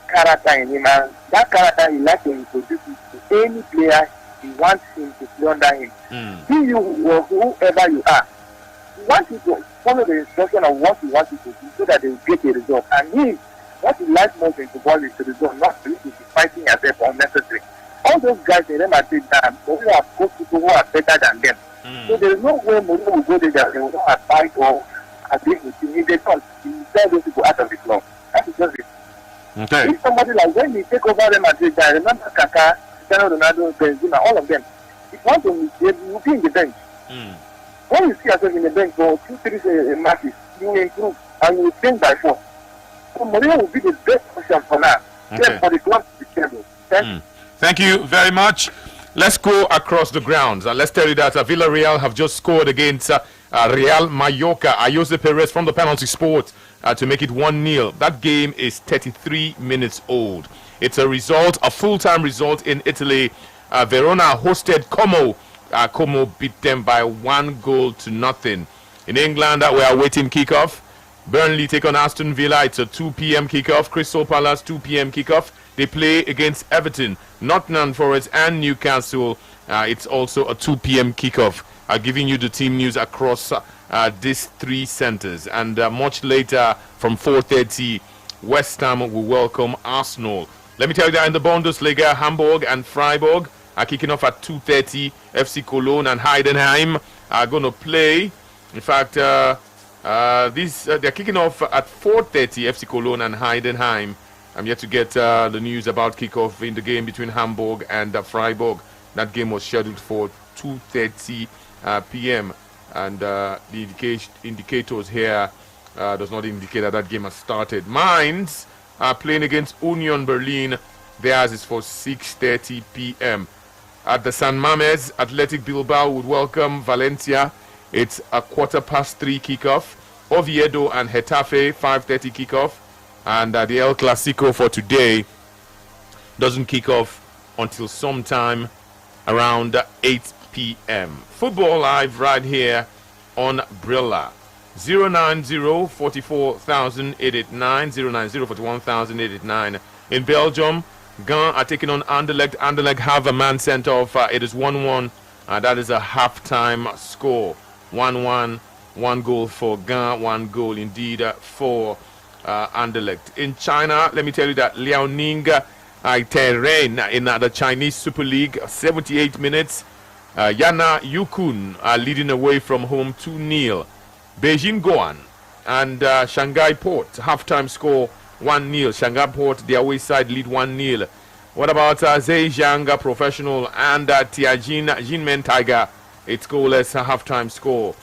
character in him, and that character he likes to introduce to any player he wants him to play under him. Be you or whoever you are. You want you to follow the instruction of what you want you to do so that they will get a result. And what he likes most in football is the result, not to be fighting yourself unnecessary. All those guys in Real Madrid now, Mourinho have coached people who are better than them. So there is no way Mourinho will go there that they will not fight or agree with him. If they don't, he will tell those people out of the club. That is just it. Okay. If somebody like when he take over Real Madrid, I remember Kaká, Cristiano Ronaldo, Benzema, all of them. If you want to misbehave, you will be in the bench. When you see yourself in the bench for 2-3 matches, you will improve and you will change by force. So Mourinho will be the best option for now. Okay. For the club to be stable. Thank you very much. Let's go across the grounds and let's tell you that Villarreal have just scored against Real Mallorca. Ayose Perez from the penalty spot to make it 1-0. That game is 33 minutes old. It's a full-time result in Italy. Verona hosted Como. Como beat them by 1-0. In England, we are waiting kickoff. Burnley take on Aston Villa. It's a 2 p.m. kickoff. Crystal Palace 2 p.m. kickoff. They play against Everton, Nottingham Forest and Newcastle It's also a 2 p.m. kickoff. Giving you the team news across these 3 centers. And much later, from 4:30, West Ham will welcome Arsenal. Let me tell you that in the Bundesliga, Hamburg and Freiburg are kicking off at 2:30. FC Cologne and Heidenheim are going to play. In fact, they're kicking off at 4:30. FC Cologne and Heidenheim. I'm yet to get the news about kickoff in the game between Hamburg and Freiburg. That game was scheduled for 2:30 p.m. and the indicators here does not indicate that game has started. Mainz are playing against Union Berlin. Theirs is for 6:30 p.m. At the San Mamés, Athletic Bilbao would welcome Valencia. It's a 3:15 kickoff. Oviedo and Getafe, 5:30 kickoff. And the El Clasico for today doesn't kick off until sometime around 8 p.m. Football Live right here on Brilla. 090-44,889, 090-41,889. In Belgium, Gand are taking on Anderlecht. Anderlecht have a man sent off. It is 1-1. That is a halftime score. 1-1. 1 goal for Gand, 1 goal indeed for Anderlecht. In China, let me tell you that Liaoning Terrain in the Chinese Super League, 78 minutes. Yana Yukun are leading away from home 2-0. Beijing Guoan and Shanghai Port, halftime score 1-0. Shanghai Port, the away side, lead 1-0. What about Zhejiang Professional and Tianjin Jinmen Tiger? It's goalless, halftime score.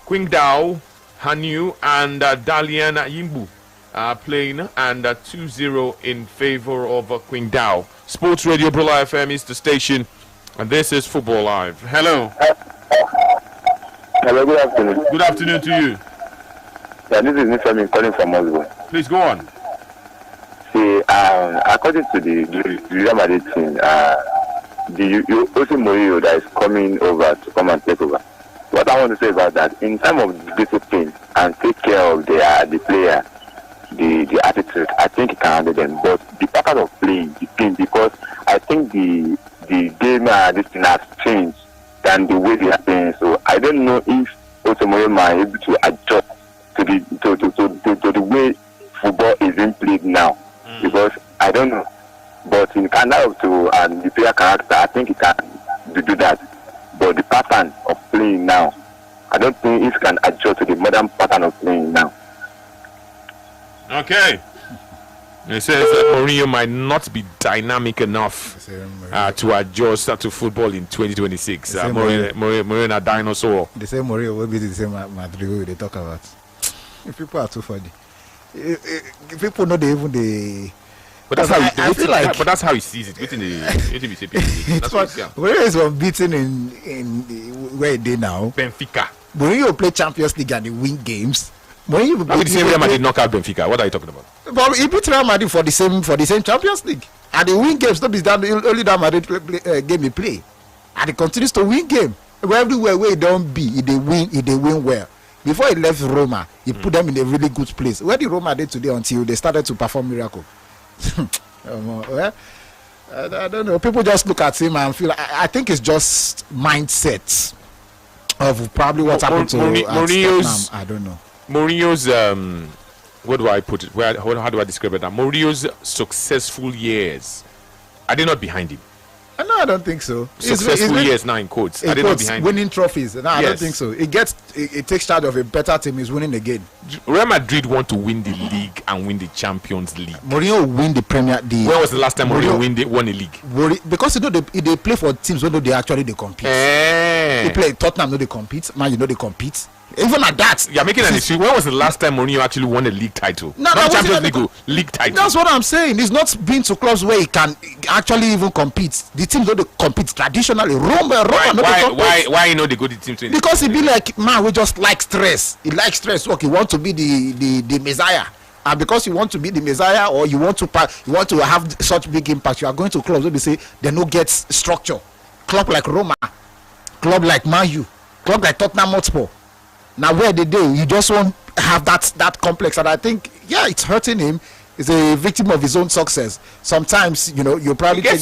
Qingdao, Hanyu and Dalian Yingbu are playing, and 2-0 in favor of Qingdao. Sports Radio Brilla FM is the station, and this is Football Live. Hello. Hello, good afternoon. Good afternoon to you. Yeah, this is Nifemi calling from Oslo. Please go on. See, according to the Real Madrid team, the Jose Mourinho that is coming over to come and take over. What I want to say about that, in terms of discipline and take care of the player, the attitude, I think he can handle them. But the pattern of playing, the team, because I think the game this thing has changed than the way they are playing. So I don't know if Jose Mourinho are able to adjust to the way football is being played now, because I don't know. But in kind of the player character, I think he can do that. But the pattern of playing now, I don't think he can adjust to the modern pattern of playing now. Okay. It says that Mourinho might not be dynamic enough to adjust to football in 2026. Mourinho a dinosaur. The same Mourinho will be the same Madrid they talk about. People are too funny. People know they even the. But that's how I feel like. But that's how he sees it. Mourinho is unbeaten in where they now. Benfica. Mourinho play Champions League and they win games. Mourinho the same Real Madrid knock out Benfica. What are you talking about? But he beat Real Madrid for the same Champions League. And they win games. Not that only that Madrid game he play. And he continues to win game. Everywhere where he don't be, they win well. Before he left Roma, he put them in a really good place. Where did Roma did today until they started to perform miracle? Well, I don't know. People just look at him and feel. I think it's just mindset of probably what happened to Mourinho's. I don't know. Mourinho's what do I put it? How do I describe it now? Mourinho's successful years, are they not behind him? No, I don't think so. Successful years now in quotes. Are they not behind winning him? Trophies. No, I don't think so. It takes charge of a better team. Is winning again. Real Madrid want to win the league and win the Champions League. Mourinho win the Premier League. When was the last time Mourinho won a league? Because they play for teams, although they compete. They play Tottenham, they compete. Man, they compete. Even at that, you're making an issue. When was the last time Mourinho actually won a league title? No, not Champions League, league title. That's what I'm saying. He's not been to clubs where he can actually even compete. The teams don't compete traditionally. Roma. Why you know they go to the team? Because he be like, man, we just like stress. He likes stress. Look, he want to be the Messiah. And because you want to be the Messiah, or you want to have such big impact, you are going to clubs where they say they no get structure. Club like Roma, club like Man U, club like Tottenham Hotspur. Now where they do, you just won't have that complex, and I think it's hurting him. He's a victim of his own success. Sometimes, you know, you probably get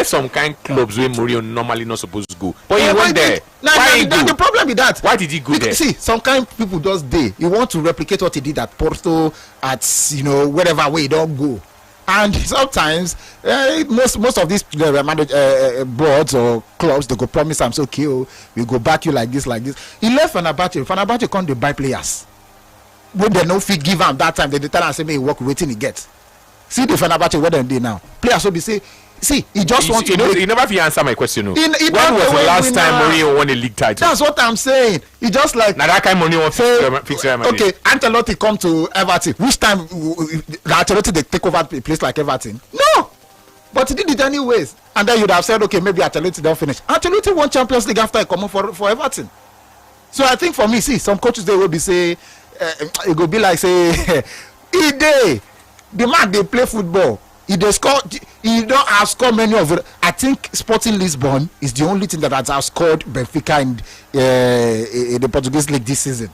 some kind of clubs where Mourinho normally not supposed to go, but he went there. The problem with that. Why did he go there? See, some kind of people just you want to replicate what he did at Porto, at, you know, wherever way he don't go. And sometimes most of these boards or clubs, they go promise I'm so okay, we go back you like this. He left Fenerbahce can't they buy players when they no fit give him that time. They tell him say me work waiting he get. See the Fenerbahce what they do now. Players will be say, see, he just want to. He never fit answer my question. No. When was the last time Mourinho won a league title? That's what I'm saying. He just like now that kind of Mourinho won fix Real Madrid. Okay, Ancelotti come to Everton. Which time Ancelotti they take over a place like Everton? No, but he did it anyways. And then you'd have said, okay, maybe Ancelotti don't finish. Ancelotti won Champions League after he come for Everton. So I think for me, see, some coaches they will be say it will be like say the man they play football. He don't have scored many of it. I think Sporting Lisbon is the only team that has outscored Benfica in the Portuguese league this season,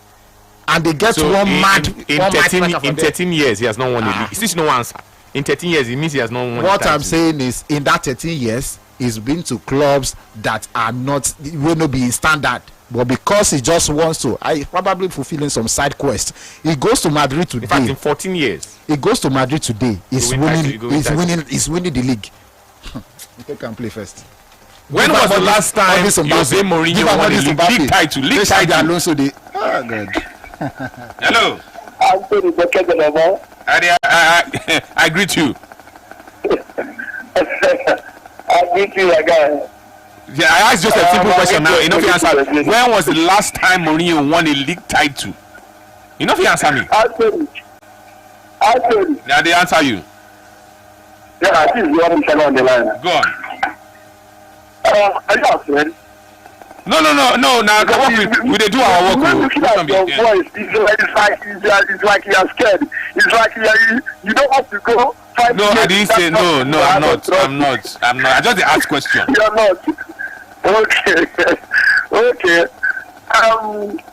and they get so in 13 years he has not won the league. Is this no answer? In 13 years, it means he has not won. What I'm saying is, in that 13 years, he's been to clubs that are not will not be in standard. But because he just wants to, probably fulfilling some side quest. He goes to Madrid today. In fact, in 14 years, he goes to Madrid today. He's winning the league. You can play first. When was the last time Jose Mourinho won the league title? League title. Alonso de. Oh God. Hello. I greet you. I greet you again. Yeah, I asked just a simple question now. Enough you answer. When was the last time Mourinho won a league title? Enough you answer me. I said. Now they answer you. Yeah, I think you want to on the line. Go on. Are you asking? No. Now we they do our work. Looking at your voice, it's like you are scared. It's like you don't have to go. No, I didn't say no. I'm not. I just asked question. You're not. Okay.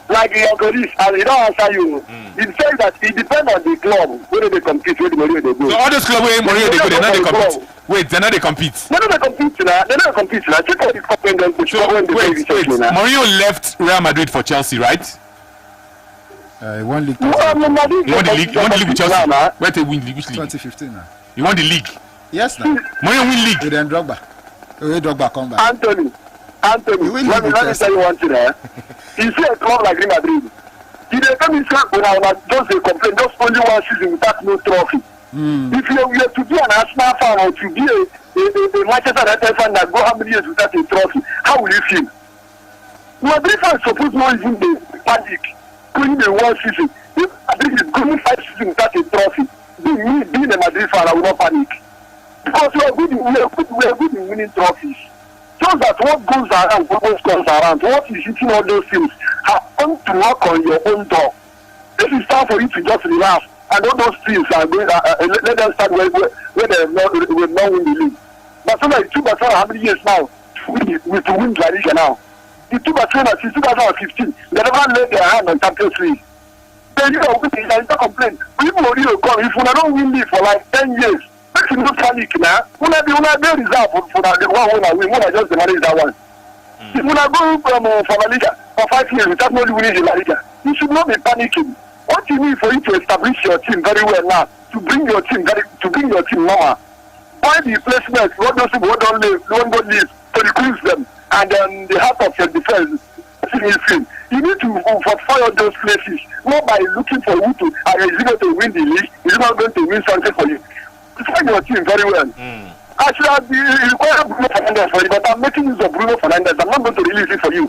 Like your police, and he don't answer you. He says that it depends on the club whether they compete, whether they go. So all those clubs where Mourinho they go, they not compete. Wait, they not they compete. No, they compete now. They not compete now. Check out this company then. So wait. Mourinho left Real Madrid for Chelsea, right? He won league. He won the league with Chelsea. Where they win league? Which league? 2015 now. You won the league. Yes, now. Mourinho win league. Then Drogba come back. Anthony, let me tell you one thing. You see a club like Real Madrid. He dey tell me say when I just dey complain, just only one season without no trophy. If you are to be an Arsenal fan or to be a Manchester United fan that go how many years without a trophy, how will you feel? Madrid fans suppose not even dey panic going the one season. If Madrid is going 5 seasons without a trophy, being a Madrid fan, I will not panic. Because we are good in winning trophies. Just that what goes around always comes around. What is hitting all those things have come to knock on your own door. This is time for you to just relax. And all those things are going, let them start where they will not win the league. Barcelona is 2 Barcelona how many years now to win La Liga now? The 2 Barcelona since 2015, they never laid their hand on Champions League. Then you know, they don't complain. People will come if we don't win league for like 10 years. Make you no panic now. Una dey reserve for the one I win. Una just manage that one. If una go for La Liga for 5 years without not winning the La Liga, you should not be panicking. What you need for you to establish your team very well now, to bring your team normal. Find the replacements, what those people don't leave, to recruit them, and then the heart of your defense. You need to fortify all those places, not by looking for who to. Is he going to win the league? Is he not going to win something for you? Define your team very well. Actually, you require Bruno Fernandes for you, but I'm making use of Bruno Fernandes. I'm not going to release it for you.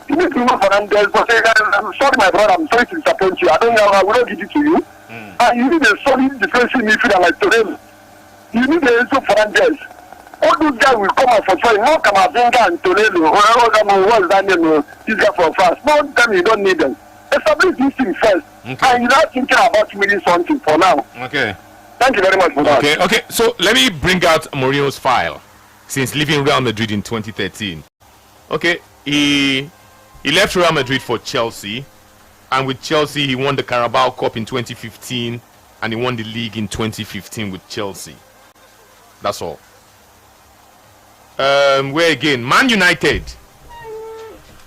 You need Bruno Fernandes, but I'm sorry, my brother, I'm sorry to disappoint you. I will not give it to you. And you need a solid defensive midfielder like Torres. You need Enzo Fernandes. All those guys will come out for trying. Not Camavinga and Toledo. What's that name? This guy from France. No, them you don't need them. Establish this thing first. Okay. And you're not thinking about winning something for now. Okay. Thank you very much for that. Okay. So let me bring out Mourinho's file since leaving Real Madrid in 2013. Okay, he left Real Madrid for Chelsea, and with Chelsea he won the Carabao Cup in 2015 and he won the league in 2015 with Chelsea. That's all. Where again? Man United.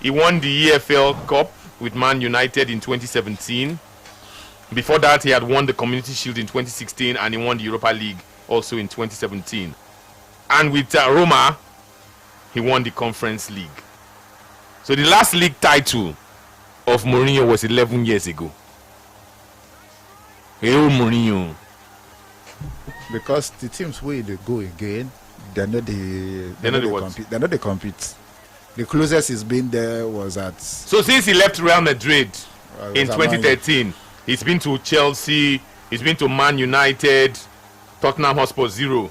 He won the EFL Cup with Man United in 2017. Before that, he had won the Community Shield in 2016, and he won the Europa League also in 2017. And with Roma, he won the Conference League. So the last league title of Mourinho was 11 years ago. Hey, Mourinho. Because the teams where they go again, they're not they compete. The closest he's been there was at. So since he left Real Madrid in 2013, he's been to Chelsea, he's been to Man United, Tottenham Hotspur 0,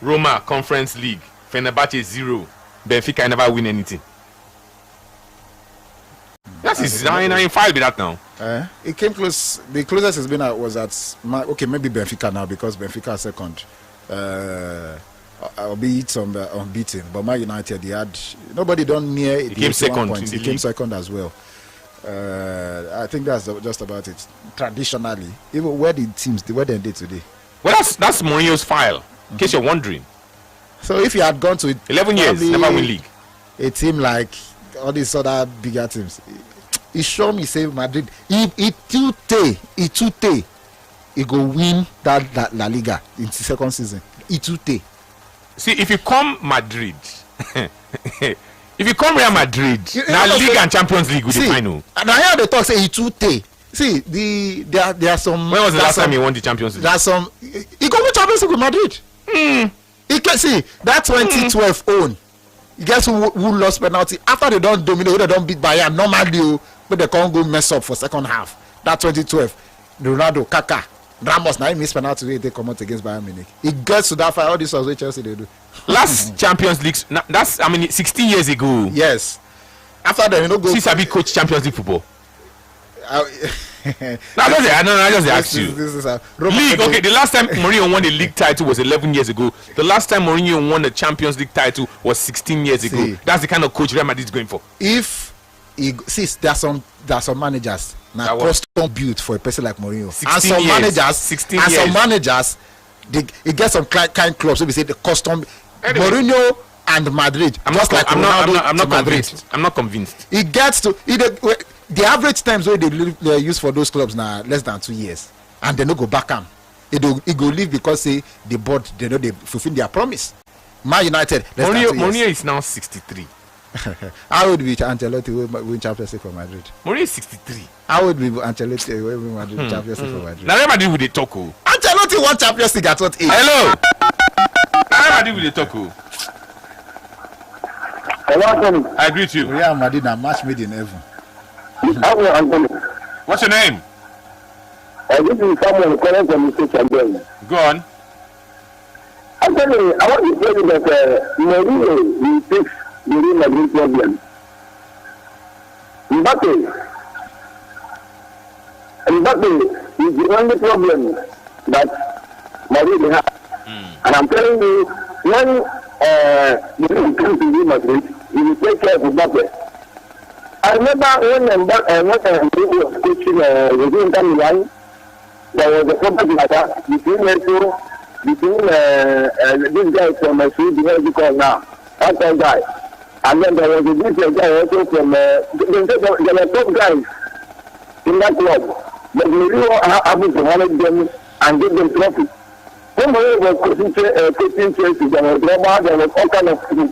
Roma Conference League, Fenerbahce 0, Benfica never win anything. That's his 995 with that now. It came close. The closest it's been at was at maybe Benfica now, because Benfica is second. Albeit unbeaten, but Man United, they had nobody done near. He came second. He came second as well. I think that's just about it. Traditionally, even where the teams, where they did today. Well, that's Mourinho's file. In case you're wondering. So if you had gone to 11 years, never win league. A team like all these other bigger teams, he showed me say Madrid. He go win that La Liga in the second season. See, if you come Madrid, if you come Real Madrid, now League and Champions League with the final. And I hear the talk say See, there are some. When was the last time he won the Champions League? There are some. He go win Champions League with Madrid. He can see that 2012 own. Guess who lost penalty after they don't dominate, they don't beat Bayern normally, but they can't go mess up for second half. That 2012, Ronaldo, Kaká, Ramos now he missed penalty they come out against Bayern Munich. It gets to that fight. All this was what Chelsea they do. Last Champions League, that's 16 years ago. Yes. After that, go. Since I be coach Champions League football. I just asked you. This is league. Okay, the last time Mourinho won the league title was 11 years ago. The last time Mourinho won the Champions League title was 16 years ago. That's the kind of coach Real Madrid is going for. If there are some managers now custom built for a person like Mourinho, and some managers, they get some kind clubs. So we say the custom Mourinho and Madrid. I'm not convinced. I'm not convinced. It gets to the average times where they use for those clubs now less than 2 years, and they no go back am. It go leave because the board they know they fulfill their promise. Man United. Mourinho is now 63. How would be Ancelotti win Champions League for Madrid? Mourinho is 63. How would be Ancelotti win Madrid Champions League for Madrid? Now Real Madrid with the talk. Ancelotti won Champions League at what age? Hello. Real Madrid with the talk. Hello, I greet you. Real Madrid a match made in heaven. What's your name? This is someone calling from the station. Go on. Actually, I want to tell you that Mourinho will fix the Real Madrid problem. Mbappe is the only problem that Madrid has. And I'm telling you, when Mourinho comes to Real Madrid, he will take care of Mbappe. I remember when Mourinho was coaching Inter Milan, there was a problem like that between this guy from Sweden, what is he called now? That guy. And then there was a different guy also from there were top guys in that club. But Mourinho happened to manage them and give them trophy. When Mourinho was coaching Chelsea, there was drama, there was all kind of things.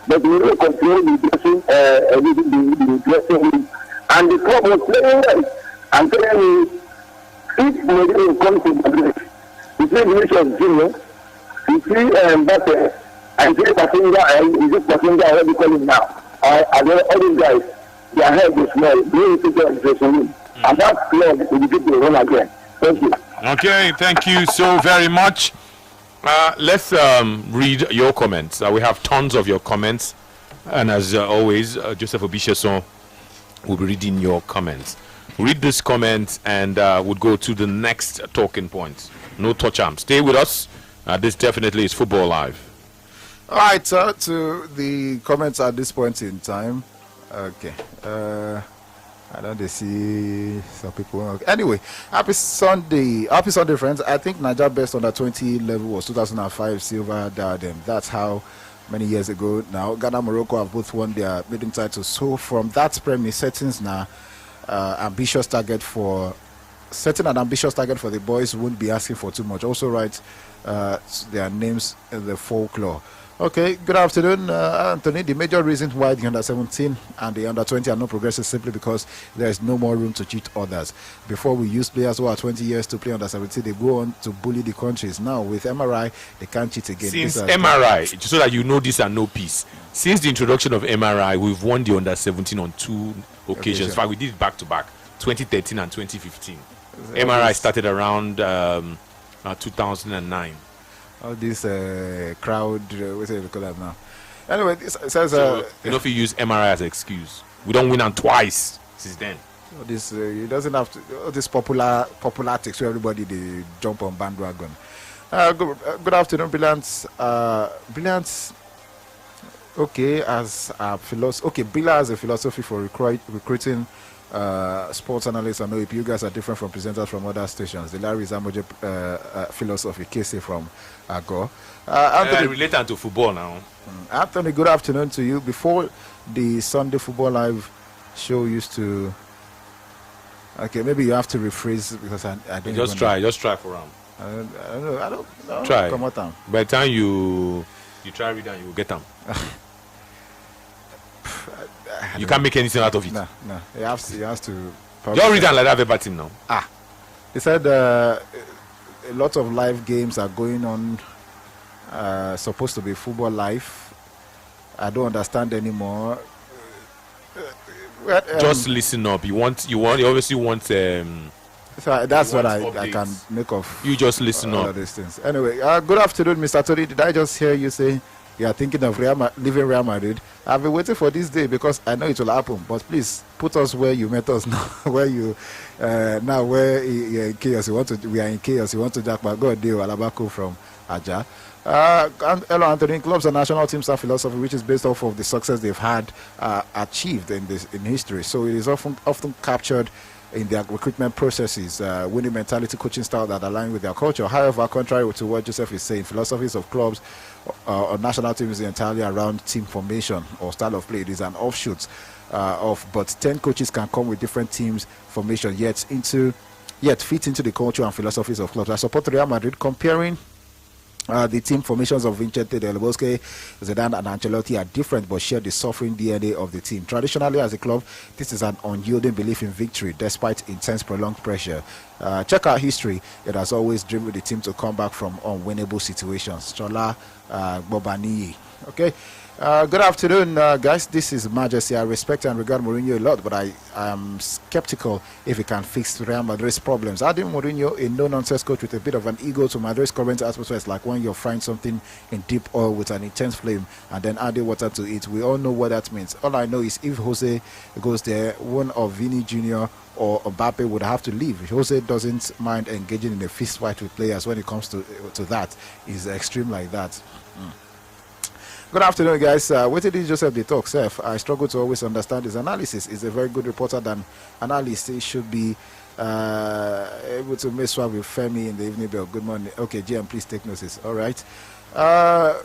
But Mourinho controlled the dressing room, and the club was playing well. I'm telling you, if Mourinho comes to Madrid, you see Vinicius Junior, you see Mbappe, and you see Passinga, what do you call him now? All these guys, their head is small, they need to get the dressing room. And that club will be good to run again. Thank you. Okay, thank you so very much. Let's read your comments. We have tons of your comments, and as always, Joseph Obishason will be reading your comments. Read this comment and we'll go to the next talking point. No touch arm. Stay with us. This definitely is Football Live. All right, to the comments at this point in time. Okay. I I don't see some people. Anyway, happy Sunday, friends. I think Niger best under 20 level was 2005 silver diadem. That's how many years ago now. Ghana and Morocco have both won their maiden titles. So from that premise, setting an ambitious target for the boys won't be asking for too much. Also write their names in the folklore. Okay, good afternoon, Anthony. The major reason why the under-17 and the under-20 are not progressing is simply because there is no more room to cheat others. Before, we used players who are 20 years to play under-17. They go on to bully the countries. Now, with MRI, they can't cheat again. Since MRI, so that you know this and no peace. Since the introduction of MRI, we've won the under-17 on 2 occasions. In fact, we did it back-to-back, 2013 and 2015. MRI started around 2009. All this crowd, what's it call that now? Anyway, this says so, you know, if you use MRI as an excuse, we don't win them twice since then. This it doesn't have to. All this popular tactics where everybody they jump on bandwagon. Good afternoon, Brilliant. Brilliant. Okay, as a philosophy. Okay, Billa has a philosophy for recruiting sports analysts. I know if you guys are different from presenters from other stations. The Larry Zamoje philosophy, Casey from Agor. Anthony, related to football now. Anthony, good afternoon to you. Before the Sunday Football Live show used to. Okay, maybe you have to rephrase because I don't. Just try for him. I don't try. Come on, time. By the time you try read and you will get them. You can't make anything out of it. No. He has to. Just read and like that verbatim now. He said a lot of live games are going on. Supposed to be football live. I don't understand anymore. Just listen up. You obviously want. So that's what I can make of. You just listen up. These things. Anyway, good afternoon, Mr. Tori. Did I just hear you say you are thinking of leaving Real Madrid? I've been waiting for this day because I know it will happen. But please put us where you met us now. Where you now where you're in chaos. We are in chaos. You want to jack, but God deal Alabako from Aja. Hello, Anthony. Clubs and national teams have philosophy which is based off of the success they've had achieved in history. So it is often captured in their recruitment processes, winning mentality, coaching style that align with their culture. However, contrary to what Joseph is saying, philosophies of clubs or national teams is entirely around team formation or style of play. It is an offshoot but 10 coaches can come with different teams formation yet fit into the culture and philosophies of clubs. I support Real Madrid. Comparing the team formations of Vicente Del Bosque, Zidane and Ancelotti are different but share the suffering DNA of the team. Traditionally, as a club, this is an unyielding belief in victory despite intense prolonged pressure. Check our history. It has always driven the team to come back from unwinnable situations. Chola Bobani. Okay. Good afternoon, guys. This is Majesty. I respect and regard Mourinho a lot, but I am skeptical if he can fix Real Madrid's problems. Adding Mourinho, a no-nonsense coach with a bit of an ego to Madrid's current atmosphere, is like when you're frying something in deep oil with an intense flame and then adding water to it. We all know what that means. All I know is if Jose goes there, one of Vini Jr. or Mbappe would have to leave. Jose doesn't mind engaging in a fist fight with players when it comes to that. He's extreme like that. Good afternoon, guys. What did Joseph the talk, Seth? I struggle to always understand his analysis. He's a very good reporter than analyst. He should be able to make swap with Femi in the evening bell. Good morning. Okay, GM, please take notice. All right.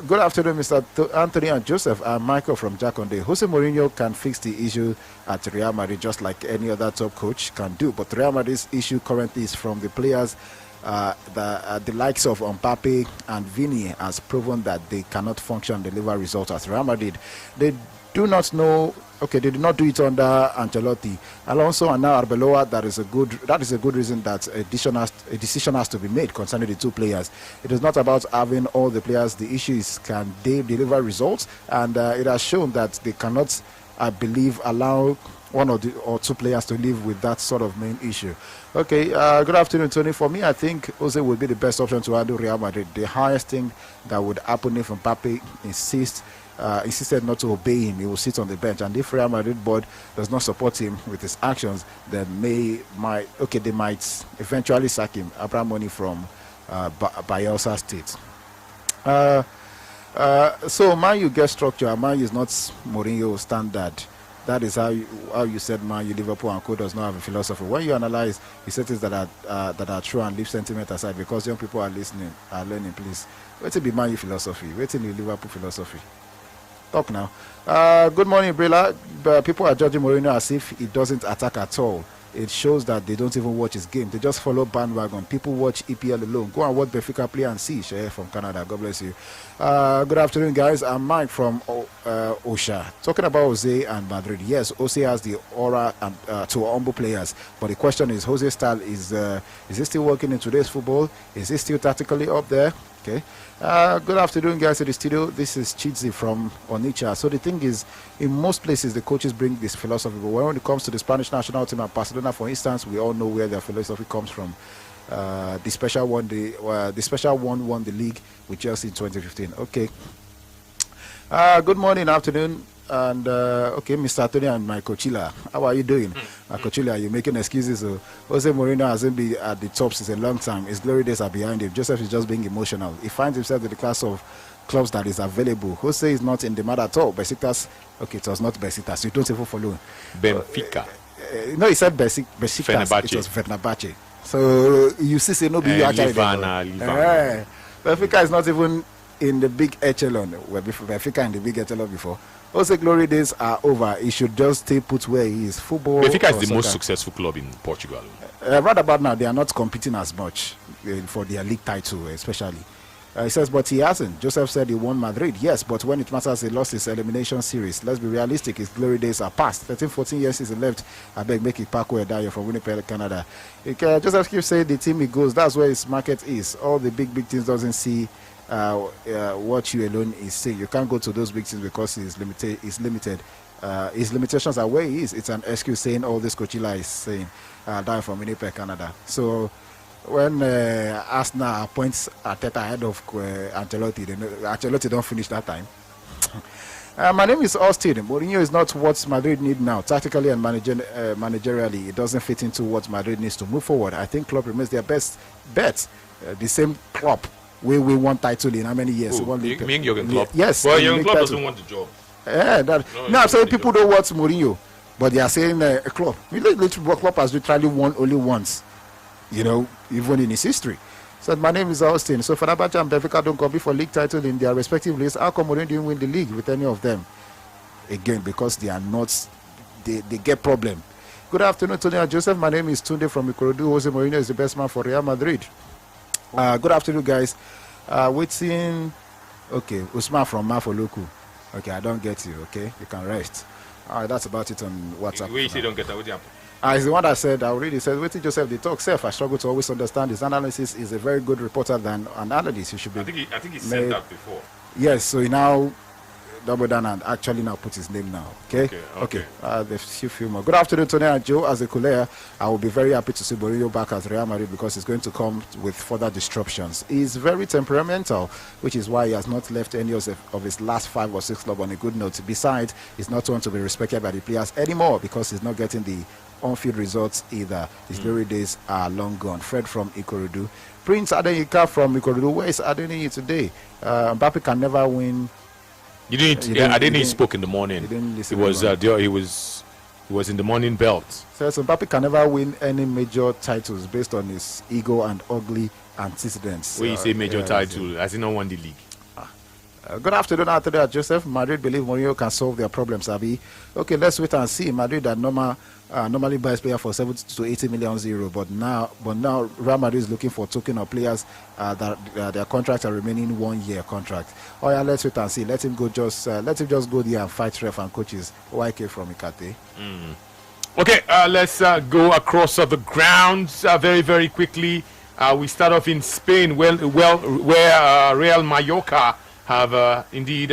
Good afternoon, Mr. Anthony and Joseph. I'm Michael from Jaconde. Jose Mourinho can fix the issue at Real Madrid just like any other top coach can do. But Real Madrid's issue currently is from the players. The likes of Mbappe and Vini has proven that they cannot function and deliver results at Real Madrid. They do not know. Okay, they did not do it under Ancelotti. Alonso and now Arbeloa. That is a good reason that a decision has to be made concerning the two players. It is not about having all the players. The issue is can they deliver results, and it has shown that they cannot, I believe, allow one or two players to live with that sort of main issue. Okay, good afternoon, Tony. For me, I think Jose would be the best option to handle Real Madrid. The highest thing that would happen if Mbappe insisted not to obey him, he will sit on the bench. And if Real Madrid board does not support him with his actions, then they might eventually sack him. Abraham Money from Bayelsa State. So Man U get structure. Man U is not Mourinho standard. That is how you said, man, you Liverpool and co does not have a philosophy. When you analyze the settings that are true and leave sentiment aside, because young people are learning, please. Wait till be Man U philosophy. Wait till the Liverpool philosophy. Talk now. Good morning, Brilla. People are judging Mourinho as if he doesn't attack at all. It shows that they don't even watch his game. They just follow bandwagon. People watch EPL alone. Go and watch Benfica play and see. Share from Canada. God bless you. Good afternoon, guys. I'm Mike from Osha. Talking about Jose and Madrid. Yes, Jose has the aura to humble players. But the question is, Jose's style is he still working in today's football? Is he still tactically up there? Okay. Good afternoon, guys, to the studio. This is Chidzi from Onitsha. So the thing is, in most places, the coaches bring this philosophy. But when it comes to the Spanish national team and Barcelona, for instance, we all know where their philosophy comes from. The special one won the league with Chelsea in 2015. Okay. Good morning, afternoon. And okay, Mr. Tony and Michael Chila, how are you doing? Michael Chila, are you making excuses? Jose Mourinho hasn't been at the top since a long time. His glory days are behind him. Joseph is just being emotional. He finds himself in the class of clubs that is available. Jose is not in the matter at all. Besiktas, okay, it was not Besiktas. You don't even follow. Benfica. No, he said Besiktas. Fenerbahce. It was Fenerbahce. So you see, no, you actually. Benfica is not even in the big echelon. Well, Benfica in the big echelon before. Jose glory days are over. He should just stay put where he is. Football. Benfica is the most successful club in Portugal. Right about now, they are not competing as much for their league title, especially. He says, but he hasn't. Joseph said he won Madrid. Yes, but when it matters, he lost his elimination series. Let's be realistic. His glory days are past. 13, 14 years since he left. I beg, make it Paco Edayo from Winnipeg, Canada. Joseph keeps saying the team he goes, that's where his market is. All the big teams doesn't see what you alone is saying. You can't go to those big teams because he's limited. His limitations are where he is. It's an excuse saying all this Coachella is saying. Down from Winnipeg, Canada. So when Arsenal appoints Arteta ahead of Ancelotti, Ancelotti don't finish that time. My name is Austin. Mourinho is not what Madrid need now. Tactically and managerially, it doesn't fit into what Madrid needs to move forward. I think Klopp remains their best bet. The same Klopp. We won title in how many years? You mean Jurgen Klopp? Yes. Well, Jurgen Klopp doesn't want the job. Yeah, I'm saying people don't want Mourinho, but they are saying Klopp. Klopp has literally won only once, even in his history. So my name is Austin. So Fenerbahce and Benfica don't compete for league title in their respective leagues. How come Mourinho didn't win the league with any of them? Again, because they are not, they get problem. Good afternoon, Tony and Joseph. My name is Tunde from Ikorodu. Jose Mourinho is the best man for Real Madrid. Good afternoon, guys. Waiting. Okay, Usman from Mafoluku. Okay, I don't get you. Okay, you can rest. All right, that's about it on WhatsApp. Wait, you don't get that. What happened? It's the one that said, I already said, waiting Joseph, the talk self. I struggle to always understand his analysis. Is a very good reporter than an analyst. He should be. I think he said that before. Yes, so he now double down and actually now put his name now. Okay. There's a few more. Good afternoon, Tony and Joe. As a Kulea, I will be very happy to see Mourinho back at Real Madrid because he's going to come with further disruptions. He's very temperamental, which is why he has not left any of his last 5 or 6 clubs on a good note. Besides, he's not one to be respected by the players anymore because he's not getting the on-field results either. His glory days are long gone. Fred from Ikorodu. Prince Adenika from Ikorodu. Where is Adeniyi today? Mbappe can never win. Adeniyi spoke in the morning. He was in the morning belt. So Mbappe can never win any major titles based on his ego and ugly antecedents. When you say major title, has he not won the league? Good afternoon, Arthur Joseph. Madrid believe Mourinho can solve their problems, Abi. Okay, let's wait and see. Madrid that normally buys players for 70 to 80 million euro, but now Real Madrid is looking for token of players that their contracts are remaining 1 year contract. Oh yeah, let's wait and see. Let him just go there and fight ref and coaches. YK from Ikate. Okay, let's go across the grounds very, very quickly. We start off in Spain, where Real Mallorca have indeed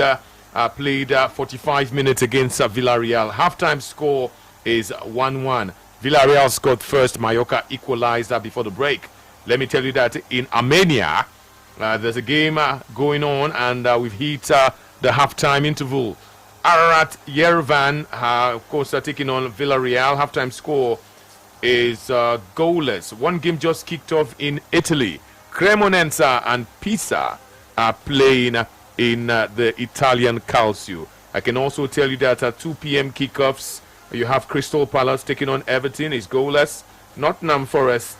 played 45 minutes against Villarreal. Halftime score is 1-1. Villarreal scored first. Mallorca equalized before the break. Let me tell you that in Armenia, there's a game going on, and we've hit the halftime interval. Ararat Yerevan, of course, taking on Villarreal. Halftime score is goalless. One game just kicked off in Italy. Cremonense and Pisa are playing in the Italian Calcio. I can also tell you that 2 p.m. kickoffs You have Crystal Palace taking on Everton, is goalless. Nottingham Forest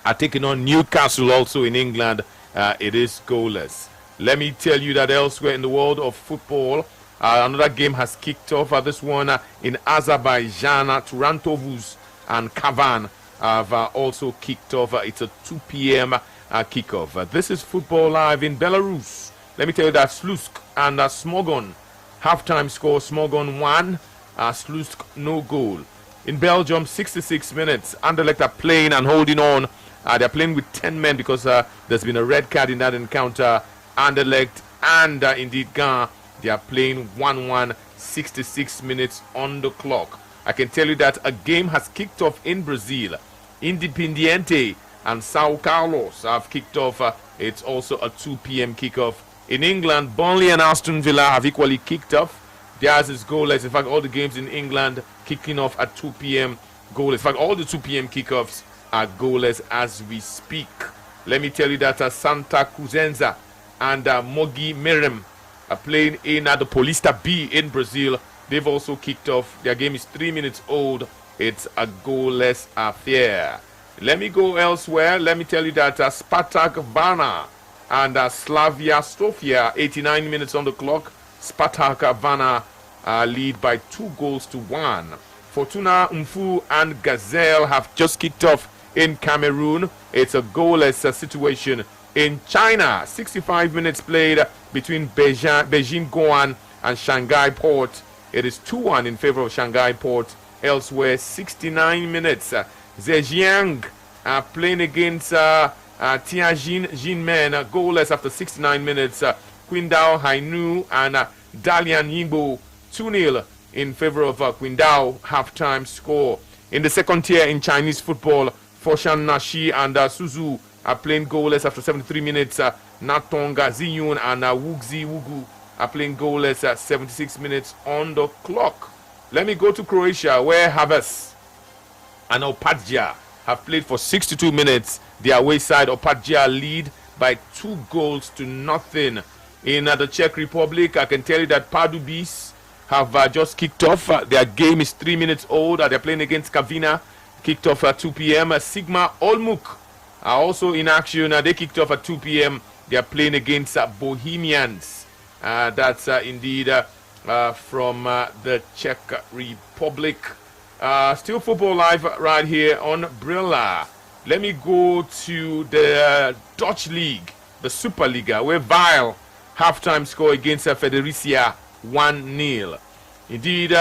are taking on Newcastle, also in England. It is goalless. Let me tell you that elsewhere in the world of football, another game has kicked off. This one in Azerbaijan, Turantovuz and Kavan have also kicked off. It's a 2 p.m. Kickoff. This is Football Live in Belarus. Let me tell you that Slutsk and Smogon halftime score: Smogon 1, Slutsk no goal. In Belgium, 66 minutes. Anderlecht are playing and holding on. They're playing with 10 men because there's been a red card in that encounter. Anderlecht and indeed Gant, they are playing 1-1, 66 minutes on the clock. I can tell you that a game has kicked off in Brazil. Independiente and Sao Carlos have kicked off. It's also a 2 p.m. kickoff. In England, Burnley and Aston Villa have equally kicked off. Theirs is goalless. In fact, all the games in England kicking off at 2 p.m. goalless. In fact, all the 2 p.m. kickoffs are goalless as we speak. Let me tell you that Santa Cruzenza and Mogi Merem are playing in the Paulista B in Brazil. They've also kicked off. Their game is 3 minutes old. It's a goalless affair. Let me go elsewhere. Let me tell you that Spartak Varna and Slavia Sofia, 89 minutes on the clock. Spartak Varna lead by 2-1. Fortuna Mfu and Gazelle have just kicked off in Cameroon. It's a goalless situation. In China, 65 minutes played between Beijing Guoan and Shanghai Port. It is 2-1 in favor of Shanghai Port. Elsewhere, 69 minutes. Zhejiang are playing against Tianjin Jinmen, goalless after 69 minutes. Qingdao Hainu and Dalian Yingbo, 2-0 in favor of Qingdao, halftime score. In the second tier in Chinese football, Foshan Nashi and Suzhou are playing goalless after 73 minutes. Natonga Ziyun and Wuxi Wugu are playing goalless at 76 minutes on the clock. Let me go to Croatia, where Havas and Opatija have played for 62 minutes. The away side, Opatija, lead by 2-0. In the Czech Republic, I can tell you that Pardubis have just kicked off. Their game is 3 minutes old. They're playing against Kavina. Kicked off at 2 p.m. Sigma Olmuk are also in action. They kicked off at 2 p.m. They're playing against Bohemians. That's indeed from the Czech Republic. Still Football Live right here on Brilla. Let me go to the Dutch League, the Superliga, where Weil halftime score against Federicia 1-0. Indeed,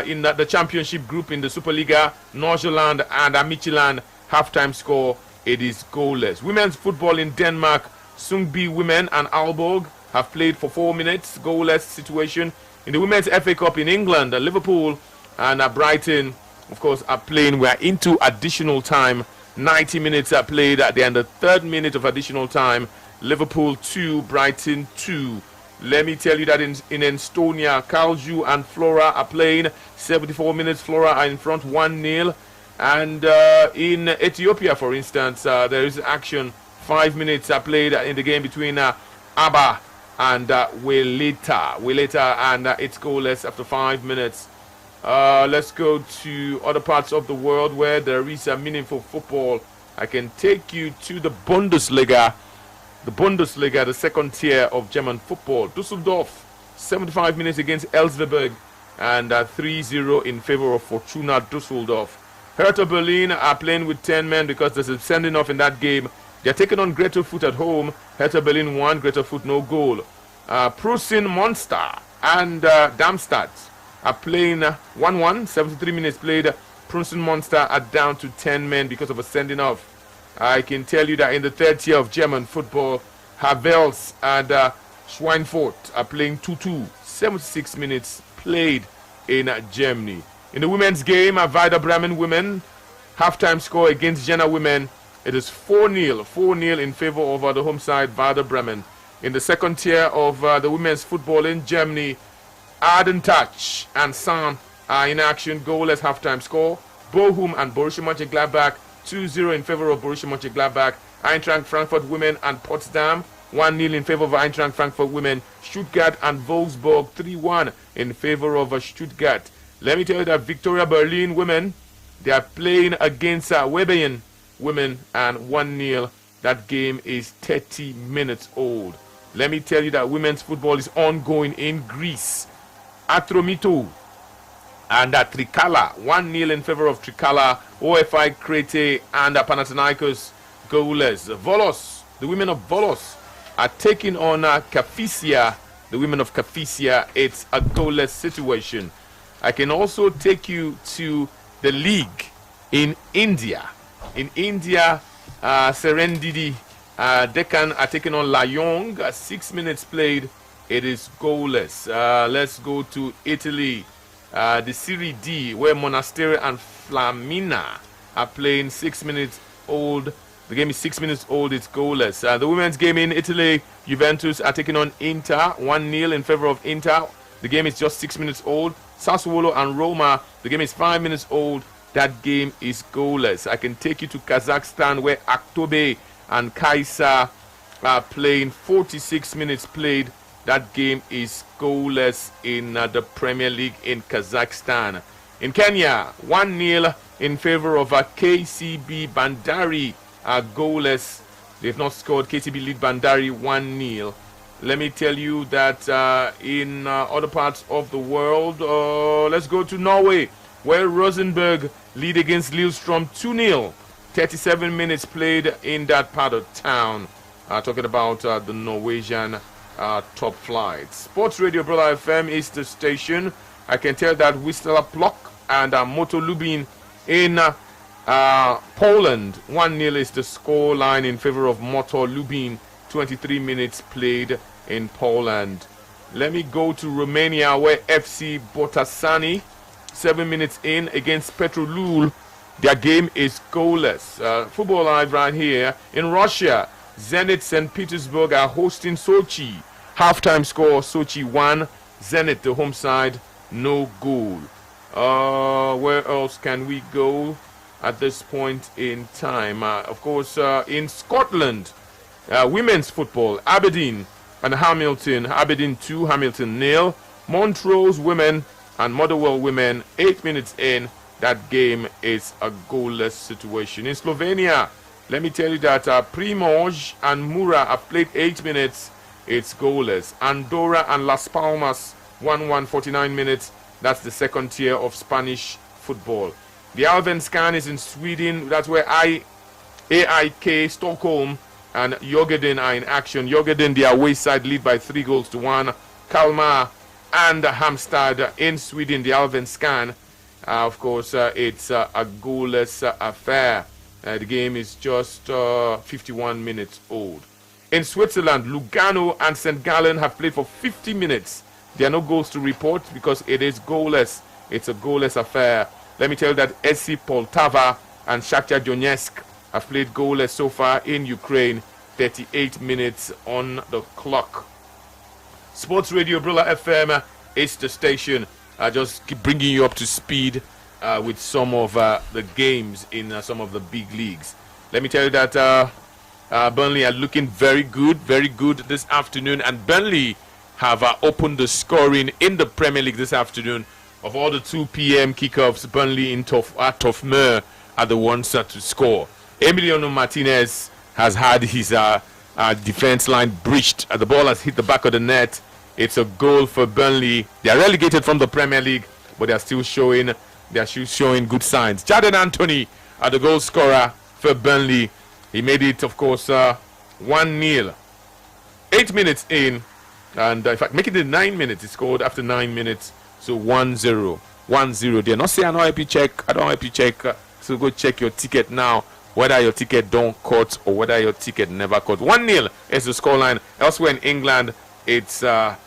in the championship group in the Superliga, Nordsjælland and Midtjylland halftime score, it is goalless. Women's football in Denmark, Sundby Women and Aalborg have played for 4 minutes, goalless situation. In the Women's FA Cup in England, Liverpool and Brighton, of course, are playing. We're into additional time. 90 minutes are played at the end of the 3rd minute of additional time. Liverpool 2, Brighton 2. Let me tell you that in Estonia, Kalju and Flora are playing. 74 minutes, Flora are in front 1-0. And in Ethiopia, for instance, there is action. 5 minutes are played in the game between Abba and Weleta. And it's goalless after 5 minutes. Let's go to other parts of the world where there is a meaningful football. I can take you to the Bundesliga. The Bundesliga, the second tier of German football. Düsseldorf, 75 minutes against Elversberg and 3-0 in favor of Fortuna Düsseldorf. Hertha Berlin are playing with 10 men because there's a sending off in that game. They're taking on Greuther Fürth at home. Hertha Berlin 1, Greuther Fürth no goal. Preußen Monster and Darmstadt are playing 1-1, 73 minutes played. Preußen Monster are down to 10 men because of a sending off. I can tell you that in the third tier of German football, Havels and Schweinfurt are playing 2-2, 76 minutes played in Germany. In the women's game, Werder Bremen women, halftime score against Jena women, it is 4-0 in favor of the home side, Werder Bremen. In the second tier of the women's football in Germany, Ardentach and San are in action, goalless halftime score. Bochum and Borussia Mönchengladbach 2-0 in favor of Borussia Mönchengladbach. Eintracht Frankfurt women and Potsdam 1-0 in favor of Eintracht Frankfurt women. Stuttgart and Wolfsburg 3-1 in favor of Stuttgart. Let me tell you that Victoria Berlin women, they are playing against Webern women, and 1-0. That game is 30 minutes old. Let me tell you that women's football is ongoing in Greece. Atromitou and Trikala, 1-0 in favor of Trikala. OFI Crete and Panathinaikos goalless. Volos, the women of Volos, are taking on Kafisia, the women of Kafisia. It's a goalless situation. I can also take you to the league in India. In India, Serendidi Deccan are taking on Lyong. 6 minutes played. It is goalless. Let's go to Italy. The Serie D, where Monastere and Flamina are playing. 6 minutes old. The game is 6 minutes old. It's goalless. The women's game in Italy, Juventus are taking on Inter. 1-0 in favor of Inter. The game is just 6 minutes old. Sassuolo and Roma, the game is 5 minutes old. That game is goalless. I can take you to Kazakhstan, where Aktobe and Kaisa are playing. 46 minutes played. That game is goalless in the Premier League in Kazakhstan. In Kenya, 1-0 in favor of KCB Bandari, goalless. They've not scored. KCB lead Bandari 1-0. Let me tell you that in other parts of the world, let's go to Norway, where Rosenborg lead against Lillestrøm 2-0. 37 minutes played in that part of town. Talking about the Norwegian top flight. Sports Radio Brother FM is the station. I can tell that Wisla Plock and Moto Lubin in Poland. 1-0 is the score line in favor of Moto Lubin. 23 minutes played in Poland. Let me go to Romania, where FC Botasani, 7 minutes in against Petrolul. Their game is goalless. Football Live right here. In Russia, Zenit St. Petersburg are hosting Sochi. Halftime score, Sochi 1. Zenit, the home side, no goal. Where else can we go at this point in time? Of course, in Scotland, women's football, Aberdeen and Hamilton. Aberdeen 2, Hamilton 0. Montrose women and Motherwell women, 8 minutes in. That game is a goalless situation. In Slovenia, let me tell you that Primož and Mura have played 8 minutes. It's goalless. Andorra and Las Palmas, 1-1, 49 minutes. That's the second tier of Spanish football. The Allsvenskan is in Sweden. That's where AIK Stockholm and Djurgården are in action. Djurgården, the away side, lead by 3-1. Kalmar and Halmstad in Sweden, the Allsvenskan. Of course, it's a goalless affair. The game is just 51 minutes old. In Switzerland, Lugano and St. Gallen have played for 50 minutes. There are no goals to report because it is goalless. It's a goalless affair. Let me tell you that SC Poltava and Shakhtar Donetsk have played goalless so far in Ukraine. 38 minutes on the clock. Sports Radio Brilla FM is the station. I just keep bringing you up to speed with some of the games in some of the big leagues. Let me tell you that Burnley are looking very good this afternoon, and Burnley have opened the scoring in the Premier League this afternoon. Of all the 2 p.m. kickoffs, Burnley in Tofmeur are the ones to score. Emiliano Martinez has had his defense line breached. The ball has hit the back of the net. It's a goal for Burnley. They are relegated from the Premier League, but they are still showing good signs. Jadon Anthony, the goal scorer for Burnley. He made it, of course, 1-0. 8 minutes in, and in fact, making it 9 minutes. He scored after 9 minutes, so 1-0. 1-0 there. Not say I don't help you check. I don't help you check. So go check your ticket now, whether your ticket don't cut or whether your ticket never cut. 1-0 is the scoreline. Elsewhere in England, it's a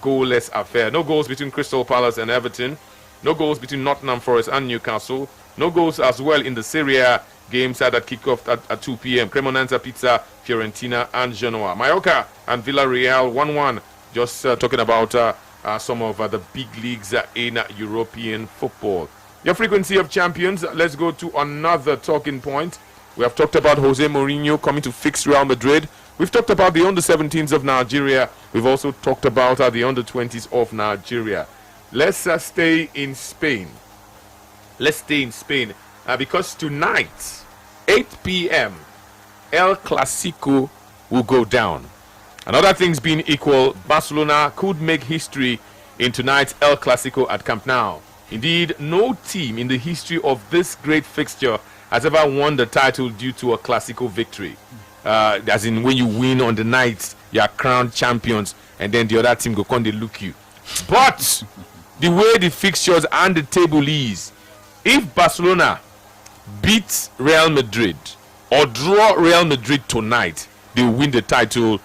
goalless affair. No goals between Crystal Palace and Everton. No goals between Nottingham Forest and Newcastle. No goals as well in the Serie A games that kick off at 2 p.m. Cremonenza Pizza, Fiorentina and Genoa. Mallorca and Villarreal 1-1. Just talking about some of the big leagues in European football. Your frequency of champions. Let's go to another talking point. We have talked about Jose Mourinho coming to fix Real Madrid. We've talked about the under-17s of Nigeria. We've also talked about the under-20s of Nigeria. let's stay in Spain. Let's stay in Spain because tonight, 8 p.m., El Clasico will go down. And other things being equal, Barcelona could make history in tonight's El Clasico at Camp Nou. Indeed, no team in the history of this great fixture has ever won the title due to a Clasico victory. As in, when you win on the night, you are crowned champions, and then the other team go come, they look you. But the way the fixtures and the table is, if Barcelona beats Real Madrid or draw Real Madrid tonight, they will win the title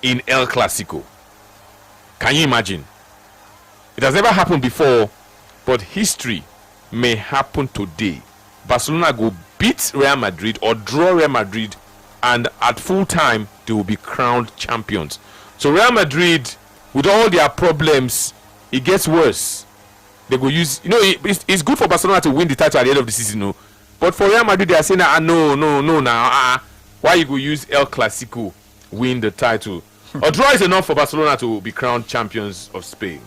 in El Clasico. Can you imagine? It has never happened before, but history may happen today. Barcelona go beat Real Madrid or draw Real Madrid, and at full time they will be crowned champions. So Real Madrid, with all their problems, it gets worse. They go use, it's good for Barcelona to win the title at the end of the season, no. But for Real Madrid, they are saying, no, now, why you go use El Clasico, win the title? A draw is enough for Barcelona to be crowned champions of Spain.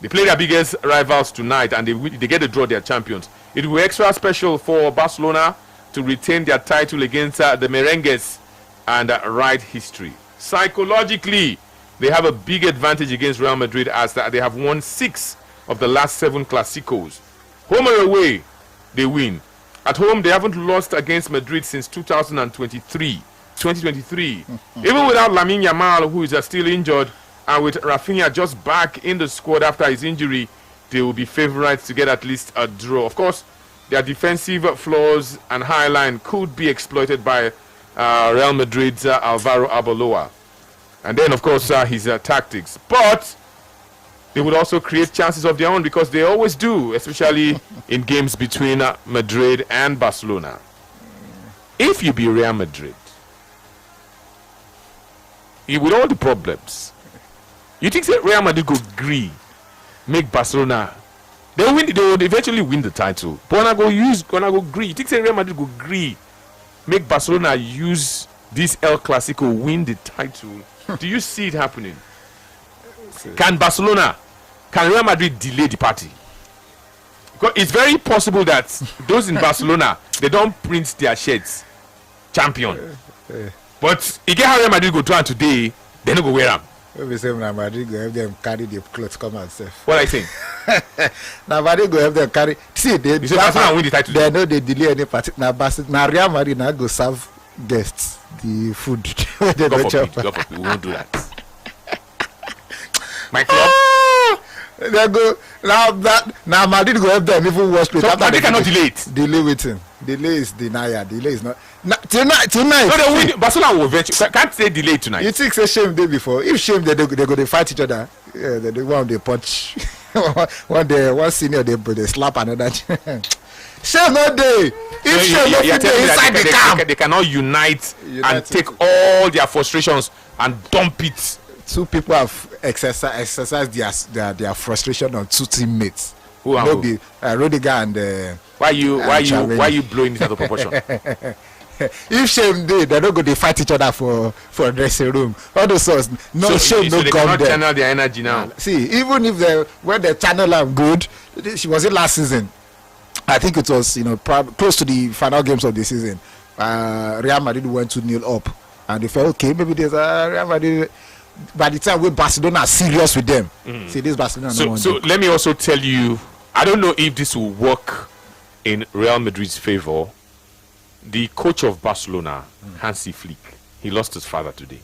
They play their biggest rivals tonight, and they get the draw, their champions. It will be extra special for Barcelona to retain their title against the Merengues and write history. Psychologically, they have a big advantage against Real Madrid as they have won 6 of the last 7 Clásicos. Home or away, they win. At home, they haven't lost against Madrid since 2023. Even without Lamine Yamal, who is still injured, and with Rafinha just back in the squad after his injury, they will be favorites to get at least a draw. Of course, their defensive flaws and high line could be exploited by Real Madrid's Alvaro Arbeloa. And then, of course, his tactics. But they would also create chances of their own, because they always do, especially in games between Madrid and Barcelona. If you be Real Madrid, with all the problems, you think that Real Madrid could agree, make Barcelona, they will eventually win the title. But gonna go agree. You think that Real Madrid could agree, make Barcelona use this El Clasico, win the title? Do you see it happening? Can Real Madrid delay the party? Because it's very possible that those in Barcelona, they don't print their shirts champion. But if you have Real Madrid go to today, they don't go wear them. Maybe say Real Madrid go have them carry the clothes come and safe. What I think? Now Madrid go have them carry. See, they Barcelona win the title. They know they delay any party. Now Real Madrid now go serve guests the food. They don't chop. We won't do that. My club. They go now Madrid go help them even worse. So Madrid cannot delay it. Delay waiting. Delay is denial. Delay is not. Tonight. No, they win. Barcelona will eventually. Can't say delay tonight. You think say shame day before? If shame they go to fight each other. Yeah, they one they punch. one senior they slap another. Shame no day. If shame no day inside the camp, they cannot unite and take all their frustrations and dump it. 2 people have exercised their frustration on 2 teammates. Who are who? Rudiger and why you blowing it out of proportion? If shame they don't go to fight each other for dressing room. All those sorts. No shame, no they come cannot there. channel their energy now. See, even if when they channel are good, she was it last season. I think it was close to the final games of the season. Real Madrid went 2-0 up, and they felt okay. Maybe there's a Real Madrid. By the time when Barcelona are serious with them, see this Barcelona. So let me also tell you, I don't know if this will work in Real Madrid's favor. The coach of Barcelona, Hansi Flick, he lost his father today.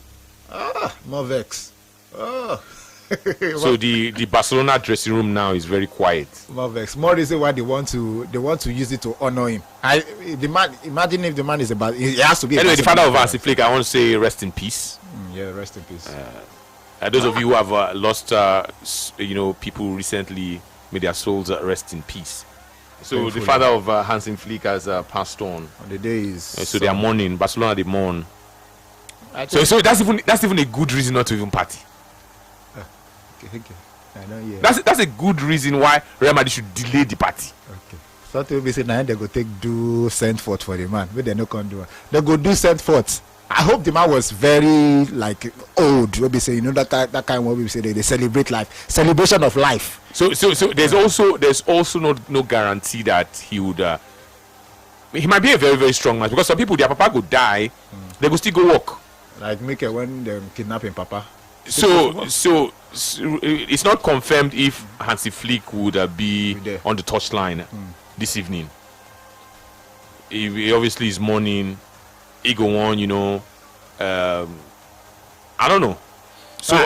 More vex. So the Barcelona dressing room now is very quiet. More vex. More reason why they want to use it to honor him. Imagine if the man is about. It has to be. Anyway, the father of Hansi Flick, I want to say rest in peace. Yeah, rest in peace. Those of you who have lost, people recently, may their souls rest in peace. So thankfully, the father of Hansi Flick has passed on. The day is. So they are mourning. Barcelona they mourn. So that's even a good reason not to even party. Okay. I know. Yeah. That's a good reason why Real Madrid should delay the party. Okay. So to be saying now they go do send forth for the man, but they no can do it. They go do send forth. I hope the man was very like old. What we say, that kind of what we say they celebrate life, celebration of life. So there's also no guarantee that he would. He might be a very very strong man because some people their papa could die, they will still go work. Like make it when they're kidnapping papa. So it's not confirmed if Hansi Flick would be on the touchline this evening. He obviously is mourning. He go on, I don't know. So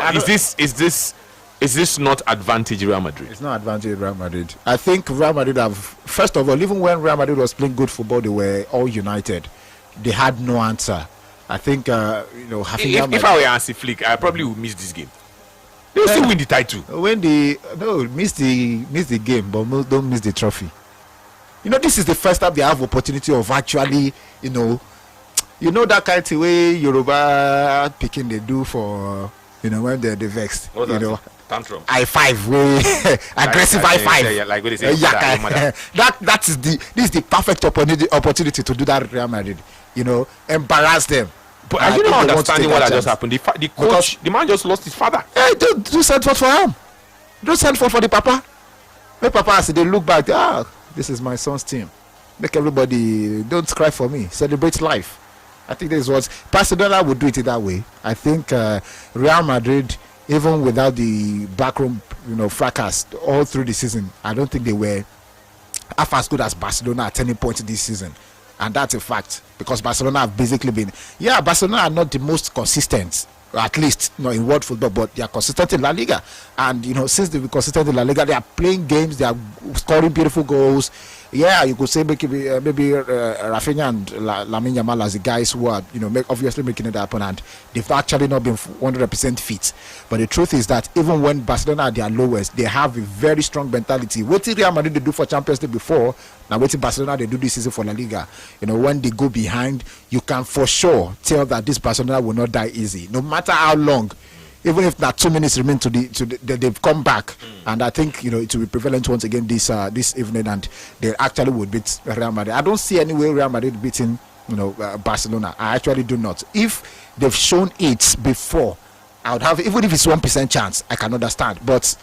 is this not advantage Real Madrid? It's not advantage Real Madrid. I think Real Madrid have, first of all, even when Real Madrid was playing good football, they were all united. They had no answer. I think if I were Hansi Flick, I probably would miss this game. They'll still win the title. Miss the game, but don't miss the trophy. This is the first time they have opportunity of actually, that kind of way Yoruba picking they do for when they're vexed. Tantrum. I5 way aggressive I5. Yeah, like what they say. This is the perfect opportunity to do that Real Madrid. Embarrass them. But are you not understanding what just happened? The coach, the man just lost his father. Hey, don't send for him. Don't send for the papa. Make papa say they look back. This is my son's team. Make everybody don't cry for me. Celebrate life. I think this is what Barcelona would do it that way. I think Real Madrid, even without the backroom, fracas all through the season, I don't think they were half as good as Barcelona at any point this season. And that's a fact because Barcelona have basically been, Barcelona are not the most consistent, at least in world football, but they are consistent in La Liga. And since they've been consistent in La Liga, they are playing games, they are scoring beautiful goals. You could say maybe Rafinha and Lamine Yamal as the guys who are obviously making it happen, and they've actually not been 100% fit. But the truth is that even when Barcelona are at their lowest, they have a very strong mentality. What did Real Madrid they do for Champions League before? Now what did Barcelona they do this season for La Liga? When they go behind, you can for sure tell that this Barcelona will not die easy, no matter how long. Even if that 2 minutes remain they've come back, and I think it will be prevalent once again this evening, and they actually would beat Real Madrid. I don't see any way Real Madrid beating Barcelona. I actually do not. If they've shown it before, I would have, even if it's 1% chance, I can understand. But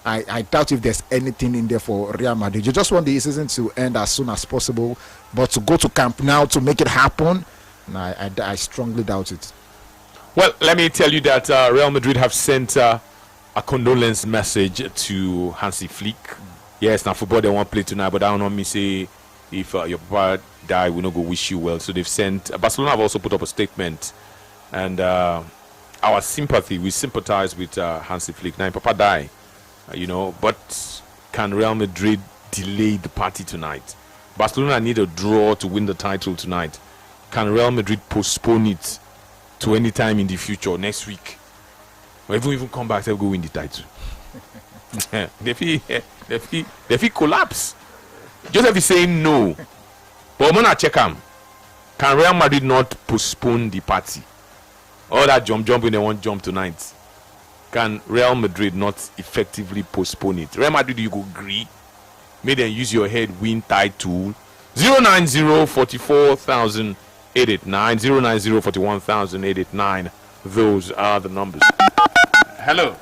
I doubt if there's anything in there for Real Madrid. You just want the season to end as soon as possible, but to go to Camp Nou to make it happen, I strongly doubt it. Well, let me tell you that Real Madrid have sent a condolence message to Hansi Flick. Yes, now football they won't play tonight, but I don't know me say if your papa die, we not go wish you well. So they've sent. Barcelona have also put up a statement, and our sympathy, we sympathize with Hansi Flick. Now, papa die, but can Real Madrid delay the party tonight? Barcelona need a draw to win the title tonight. Can Real Madrid postpone it to any time in the future, next week? Or even come back, they'll go win the title. They feel collapse. Joseph is saying no. But I'm gonna check him. Can Real Madrid not postpone the party? All that jump when they want jump tonight. Can Real Madrid not effectively postpone it? Real Madrid, you go agree. May then use your head win title. 090-44,000. 889 090 41,000 889. Those are the numbers. Hello.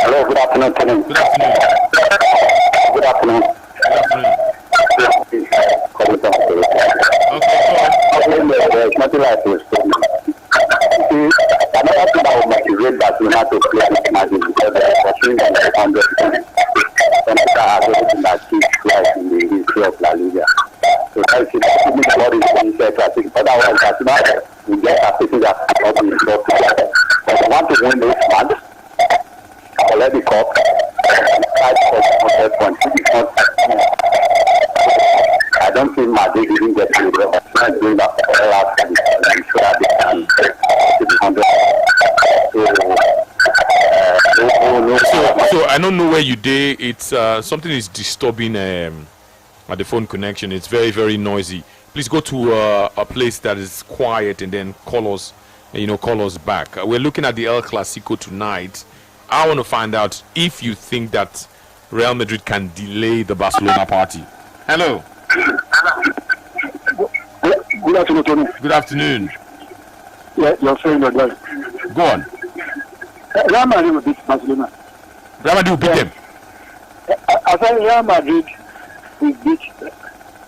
Hello, good afternoon. Good afternoon. Good afternoon. Okay, go on. There's nothing like this. Another thing that will motivate Barcelona to play this match is because they are pursuing them 100%. And they are everything that keeps life in the history of La Liga. So that's what is being said. I think otherwise Barcelona will get a city that cannot be involved. But they want to win this match, collect the cup, and fight for the 100 points. I don't think Madrid didn't get to the Barcelona doing that for the last time. I'm sure that they can to the 100. So I don't know where you did. It's something is disturbing at the phone connection. It's very, very noisy. Please go to a place that is quiet and then call us back. We're looking at the El Clasico tonight. I want to find out if you think that Real Madrid can delay the Barcelona party. Hello. Good afternoon, Tony. Good afternoon. Yeah, you're saying that. Go on. Real Madrid will beat Barcelona. Real Madrid will beat them. I said Real Madrid will beat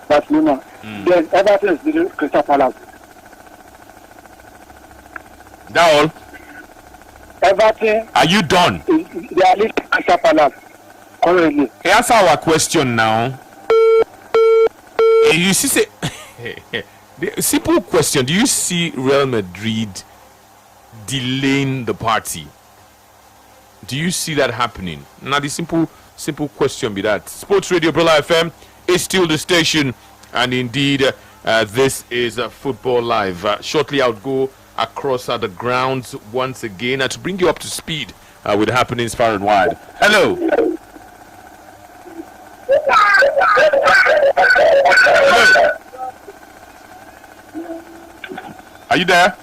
Barcelona. Then Everton is beating Crystal Palace. That all? Everton. Are you done? They are leading Crystal Palace currently. Answer our question now. You see, the simple question: do you see Real Madrid delaying the party? Do you see that happening? Now, the simple question be that. Sports Radio Brilla FM is still the station, and indeed, this is Football Live. Shortly, I'll go across the grounds once again to bring you up to speed with happenings far and wide. Hello. Hello. Are you there?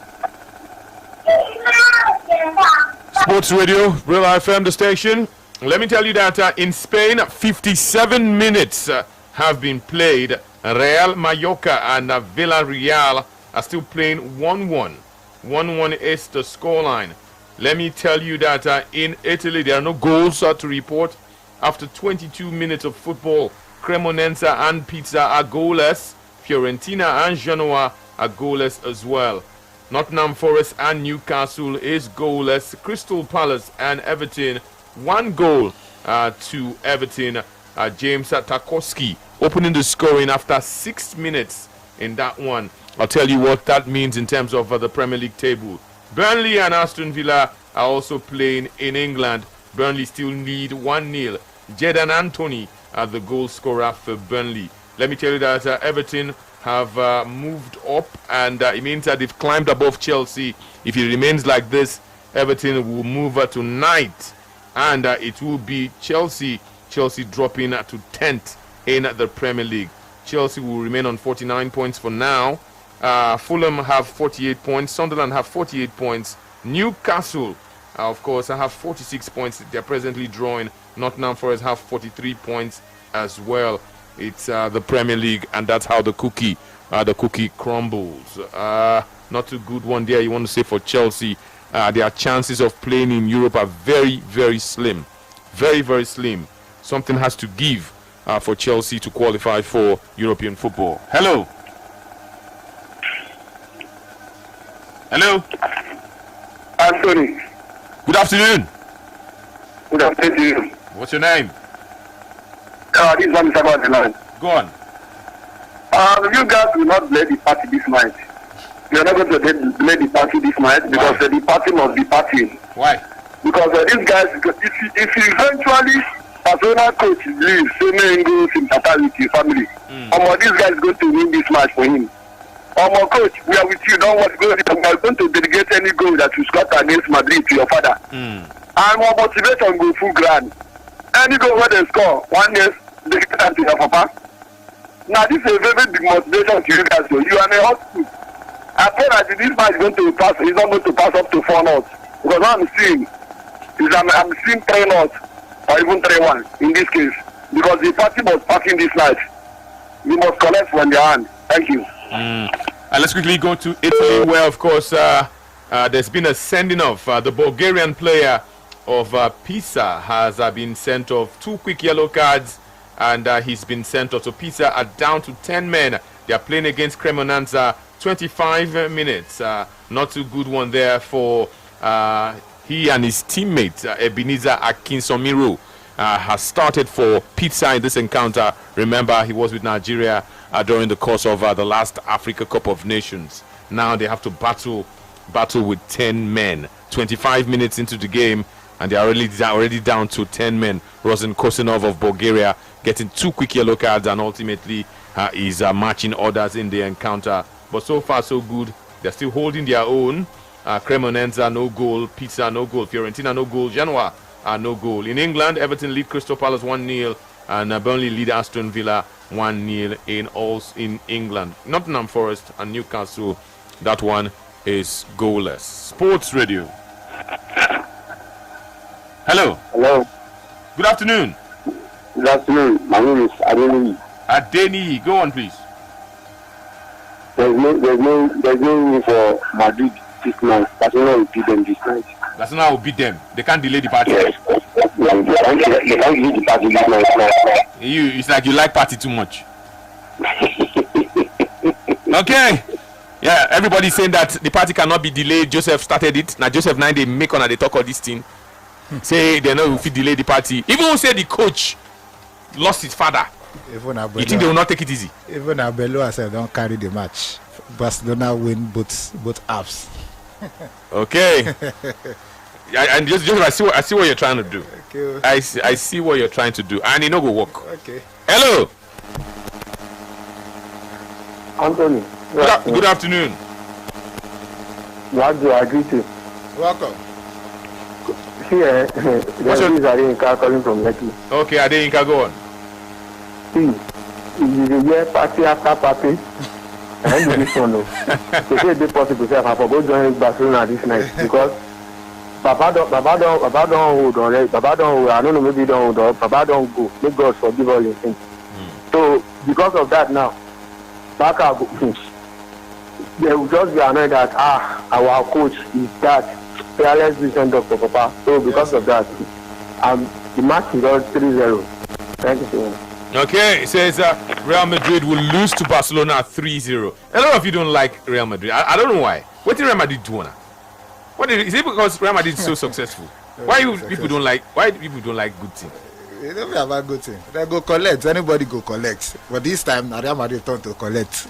Sports Radio, Real FM, the station. Let me tell you that in Spain, 57 minutes have been played. Real Mallorca and Villarreal are still playing 1-1. 1-1 is the scoreline. Let me tell you that in Italy, there are no goals to report. After 22 minutes of football, Cremonense and Pisa are goalless. Fiorentina and Genoa are goalless as well. Nottingham Forest and Newcastle is goalless. Crystal Palace and Everton, 1 goal to Everton. James Tarkowski opening the scoring after 6 minutes in that one. I'll tell you what that means in terms of the Premier League table. Burnley and Aston Villa are also playing in England. Burnley still lead 1-0. Jadon Anthony are the goal scorer for Burnley. Let me tell you that Everton have moved up, and it means that they've climbed above Chelsea. If it remains like this, Everton will move to 9th, and it will be Chelsea dropping to 10th in the Premier League. Chelsea will remain on 49 points for now. Fulham have 48 points. Sunderland have 48 points. Newcastle, of course, have 46 points. They're presently drawing. Nottingham Forest have 43 points as well. It's the Premier League, and that's how the cookie crumbles. Not too good one there. You want to say for Chelsea, their chances of playing in Europe are very, very slim. Very, very slim. Something has to give for Chelsea to qualify for European football. Hello. Hello. Anthony. Good afternoon. Good afternoon to you. What's your name? This one is about the line. Go on. You guys will not play the party this night. You are not going to play the party this night because the party must be partying. Why? Because these guys, if eventually Barcelona coach leaves, say no goes in Qatar with his family, this guy is going to win this match for him. Coach, we are with you. Don't worry. We are going to delegate any goal that you scored against Madrid to your father. And more motivation go full grand. Any goal where they score, 1 year, they get that to your papa. Now this is a very big motivation to you guys. So you are in a hot school. I pray that this match is going to pass. It's not going to pass up to 4-0 because what I'm seeing is I'm seeing 3-0 or even 3-1 in this case because the party was passing this night. We must collect from their hand. Thank you. Let's quickly go to Italy, where of course there's been a sending off. The Bulgarian player of Pisa has been sent off 2 quick yellow cards, and he's been sent off. So Pisa are down to 10 men. They are playing against Cremonense. 25 minutes. Not too good one there for he and his teammate Ebenezer Akinsomiro. Has started for Pizza in this encounter. Remember, he was with Nigeria during the course of the last Africa Cup of Nations. Now they have to battle with 10 men. 25 minutes into the game, and they are already down to 10 men. Rosen Kosinov of Bulgaria getting 2 quick yellow cards, and ultimately is matching orders in the encounter. But so far, so good. They're still holding their own. Cremonense, no goal. Pizza, no goal. Fiorentina, no goal. Genoa, no goal. In England, Everton lead Crystal Palace 1-0, and Burnley lead Aston Villa 1-0 in England. Nottingham Forest and Newcastle, that one is goalless. Sports Radio. Hello. Hello. Good afternoon. Good afternoon. My name is Adeni. Adeni, go on please. there's no need for Madrid this night. Barcelona will beat them this night. Barcelona will beat them. They can't delay the party. Yes. They can't delay the party this night. It's like you like party too much. Okay. Yeah, everybody's saying that the party cannot be delayed. Joseph started it. Now Joseph 9 they make on they talk of this thing. Say they know if you delay the party. Even who say the coach lost his father. Even you think they will not take it easy? Even Abelo said don't carry the match. Barcelona win both halves. Okay. And just I see what you're trying to do. Okay. I see what you're trying to do, and it no go work. Okay. Hello. Anthony. Good afternoon. What do I agree to? Welcome. Here, there's Adeyinka calling from Lekki. Okay, Adeyinka, go on. See, you hear party after party. And then this one, no. They say it's possible to say, I go join Barcelona this night because Baba don't hold on. Baba don't hold. I don't know, maybe he don't hold on. Baba don't go. May God forgive all your sins. So because of that now, Barca go finish. They will just be annoyed that our coach is that fearless vision of Papa. So because of that, the match is all 3-0. Thank you so much. Okay, it says Real Madrid will lose to Barcelona 3-0. A lot of you don't like Real Madrid. I don't know why. What did Real Madrid do now? Is it because Real Madrid is so successful? Why people don't like good team? They don't have a good team. They go collect. Anybody go collect. But this time, Real Madrid turn to collect.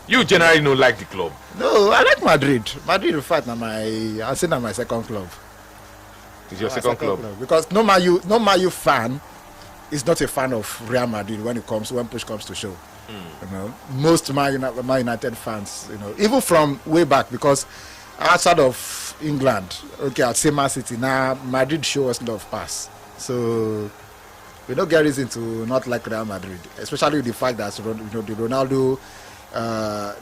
You generally don't like the club. No, I like Madrid. Madrid, in fact, I say my second club. It's your second club because no Man U fan is not a fan of Real Madrid when push comes to shove. You know, most Man United fans, you know, even from way back, because outside of England, okay, I'd say Man City. Now Madrid show us love pass, so we don't get reason to not like Real Madrid, especially with the fact that the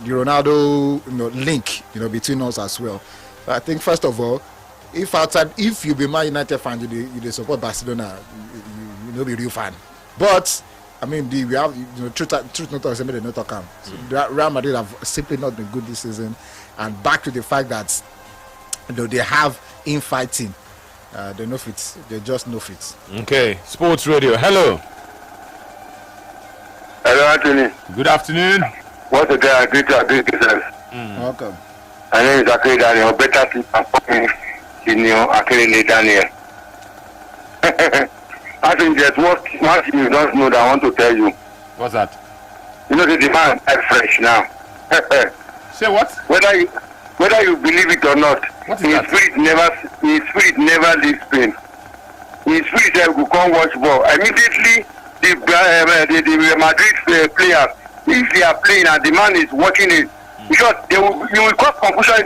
Ronaldo link between us as well. But I think first of all, if you be Man United fan, you support Barcelona, you be real fan. But I mean, we have truth not talk, somebody not talk. So Real Madrid have simply not been good this season, and back to the fact that they have infighting. They know fit. They just know fit. Okay, Sports Radio. Hello. Hello, Anthony. Good afternoon. Once again, I greet yourself. Welcome. My name is Akere Daniel. Better to Senior Akere Daniel. I think there's one thing you don't know that I want to tell you. What's that? You know, the man is fresh now. Say what? Whether you believe it or not, his spirit never leaves Spain. His spirit will come watch ball. Immediately, the Madrid players, if they are playing and the man is watching it, because you will cause confusion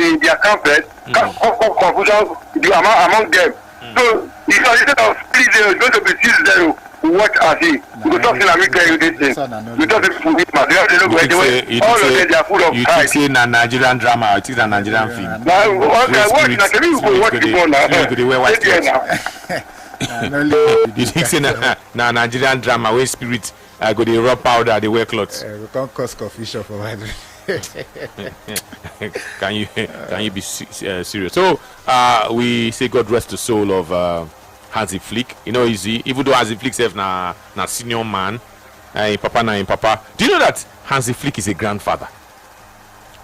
in their conference, confusion among them. So instead of 3-0, it's going to be 6-0. Watch as he. You talk in America, you did this. You talk in all of them, they are full of pride. You say na Nigerian drama, it is a Nigerian film. Now, you watch the phone now. You think say na Nigerian drama where spirit go dey rub powder, they wear clothes. We can't cause confusion for Madrid. Can you be serious? So we say God rest the soul of Hansi Flick. You know, even though Hansi Flick self na senior man, in papa. Do you know that Hansi Flick is a grandfather?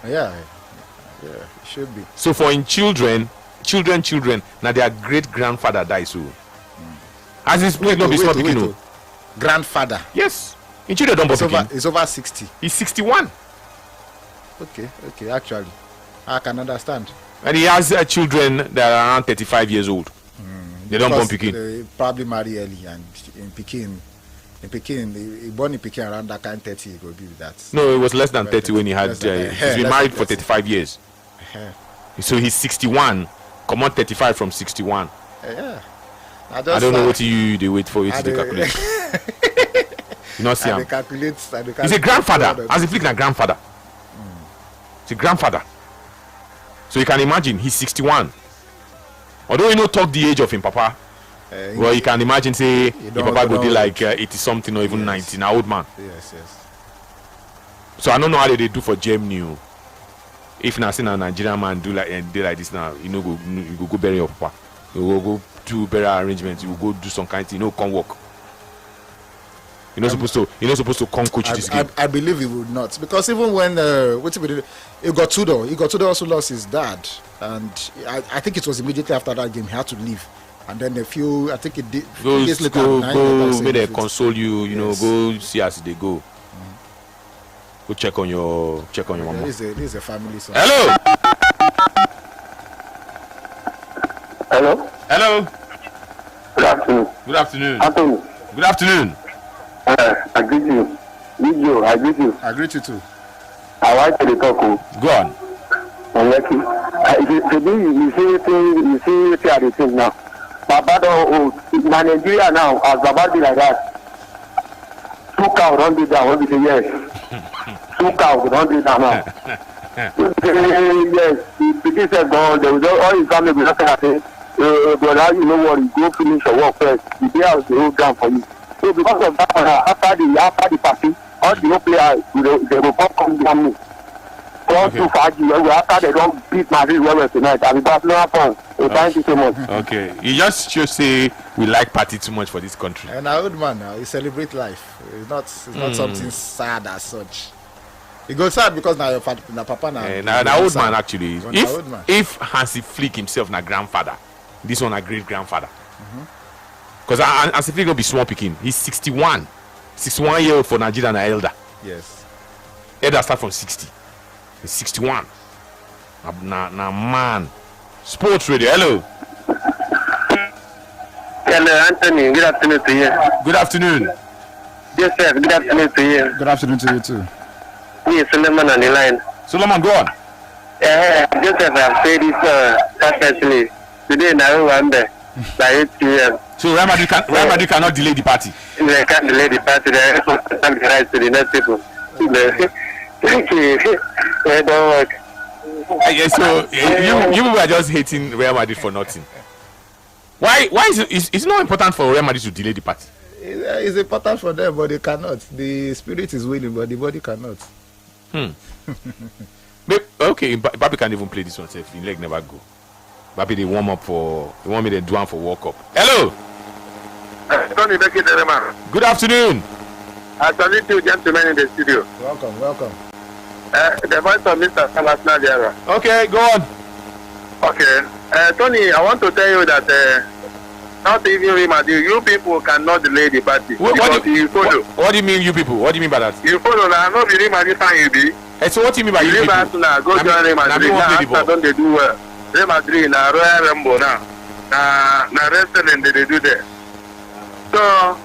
Yeah, it should be. So for in children, now their great grandfather dies soon. Hansi Flick not be small pikin. Grandfather. Yes, in children don't born. It's over 60. He's 61. Okay, actually, I can understand. And he has children that are around 35 years old. They don't born Pekin. They probably marry early, and in Pekin, he born in Pekin around that kind 30. He will be with that. No, it was less than 30 when he had. He's been married for 35 years. So he's 61. Come on, 35 from 61. Yeah. I don't know what they wait for you to calculate. You not see him. He's a grandfather. As if he's a grandfather. It's a grandfather. So you can imagine he's 61. Although you know talk the age of him papa, well you can imagine say him papa go be like 80 something or even 90, an old man. Yes. So I don't know how they do for Germany. If na see na Nigerian man do like this now, you know, you go bury your papa. You go do better arrangements. You go do some kind of thing. You know, come work. You're not supposed to come coach this game. I believe he would not, because even when Tudor also lost his dad, and I think it was immediately after that game he had to leave, and then I think it did. Go, may they console you. You know, go see as they go. Go check on your mama. This is a family song. Hello. Hello. Good afternoon. Good afternoon. Anthony. Good afternoon. I greet you. Video, I greet you. I greet you too. I want to talk. Go on. I'm lucky. You see what they think now. Baba, in Nigeria now, as Baba be like that. 2 cows don't do that. What do you say? Yes. 2 cows don't do that now. Yes. The kids are gone. They will all his family will not say, brother, you know what? Go finish your work first. The day I was the whole ground for you. So because of that, after the party, all the whole players they will come down me. After they don't beat Madrid well tonight, and Barcelona fans. So thank you so much. Okay, you just should say we like party too much for this country. And our old man now, he celebrate life. It's not something sad as such. He goes sad because now your papa now. Now old man actually. If Hansi Flick himself na grandfather, this one a great grandfather. Because Hansi Flick gonna be small picking. He's 61 year old for Nigeria and elder. Yes. Elder start from 60. He's 61. Now man. Sports Radio. Hello. Hello, Anthony. Good afternoon to you. Good afternoon. Yes, sir. Good afternoon to you. Good afternoon to you too. Yes, Solomon on the line. Solomon, go on. Joseph, I've said this perfectly. Today, now I'm there. By 8 p.m. So Real Madrid cannot delay the party. They can't delay the party. They have to right to the next people. Thank you. They don't work. So you were just hating Real Madrid for nothing. Why is it's not important for Real Madrid to delay the party? It's important for them, but they cannot. The spirit is willing, but the body cannot. Okay, Babi can't even play this one safe. The leg never go. Babi they warm up for. They want me to do one for World Cup. Hello. Tony Becky Teleman. Good afternoon. I salute you, gentlemen in the studio. Welcome. The voice of Mr. Salasna Diarra. Okay, go on. Okay. Tony, I want to tell you that not even Real Madrid, you people cannot delay the party. What do you mean, you people? What do you mean by that? You follow now, not the Real Madrid fan you be. So what do you mean by you people? Arsenal, go join Real Madrid. Now, after don't they do well? Real Madrid, now Royal Rumble now. Now wrestling they do there. So,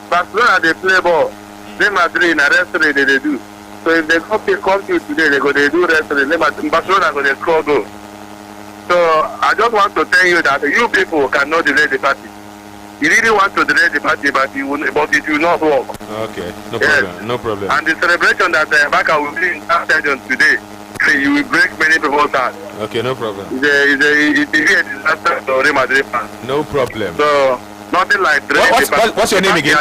Barcelona, they play ball. Real Madrid, now wrestling they do. So if they come to today, they do wrestling. Barcelona going to score goal. So I just want to tell you that you people cannot delay the party. You really want to delay the party, but it will not work. Okay, no problem. And the celebration that Baka will be in that stadium today, you will break many people's hearts. Okay, no problem. It's a disaster for Real Madrid fans. No problem. So nothing like what's your name again?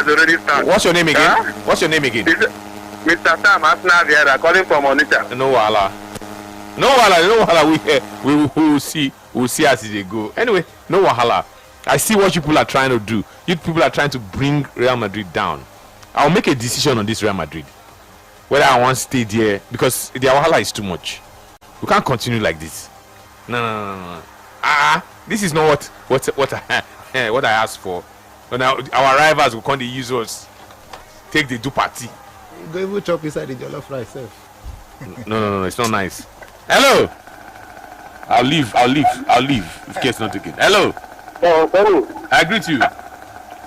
What's your name again? Huh? What's your name again? Mr. Sam Asna Vieira, calling from Onitsha. No wahala. We will see. We'll see as they go. Anyway, no wahala. I see what you people are trying to do. You people are trying to bring Real Madrid down. I'll make a decision on this Real Madrid. Whether I want to stay there, because their wahala is too much. We can't continue like this. No. This is not what I asked for. But now our rivals will come to use us. Take the do party. Go even chop inside the jollof rice. No, it's not nice. Hello. I'll leave. If case not taken. Hello. Sorry. I greet you.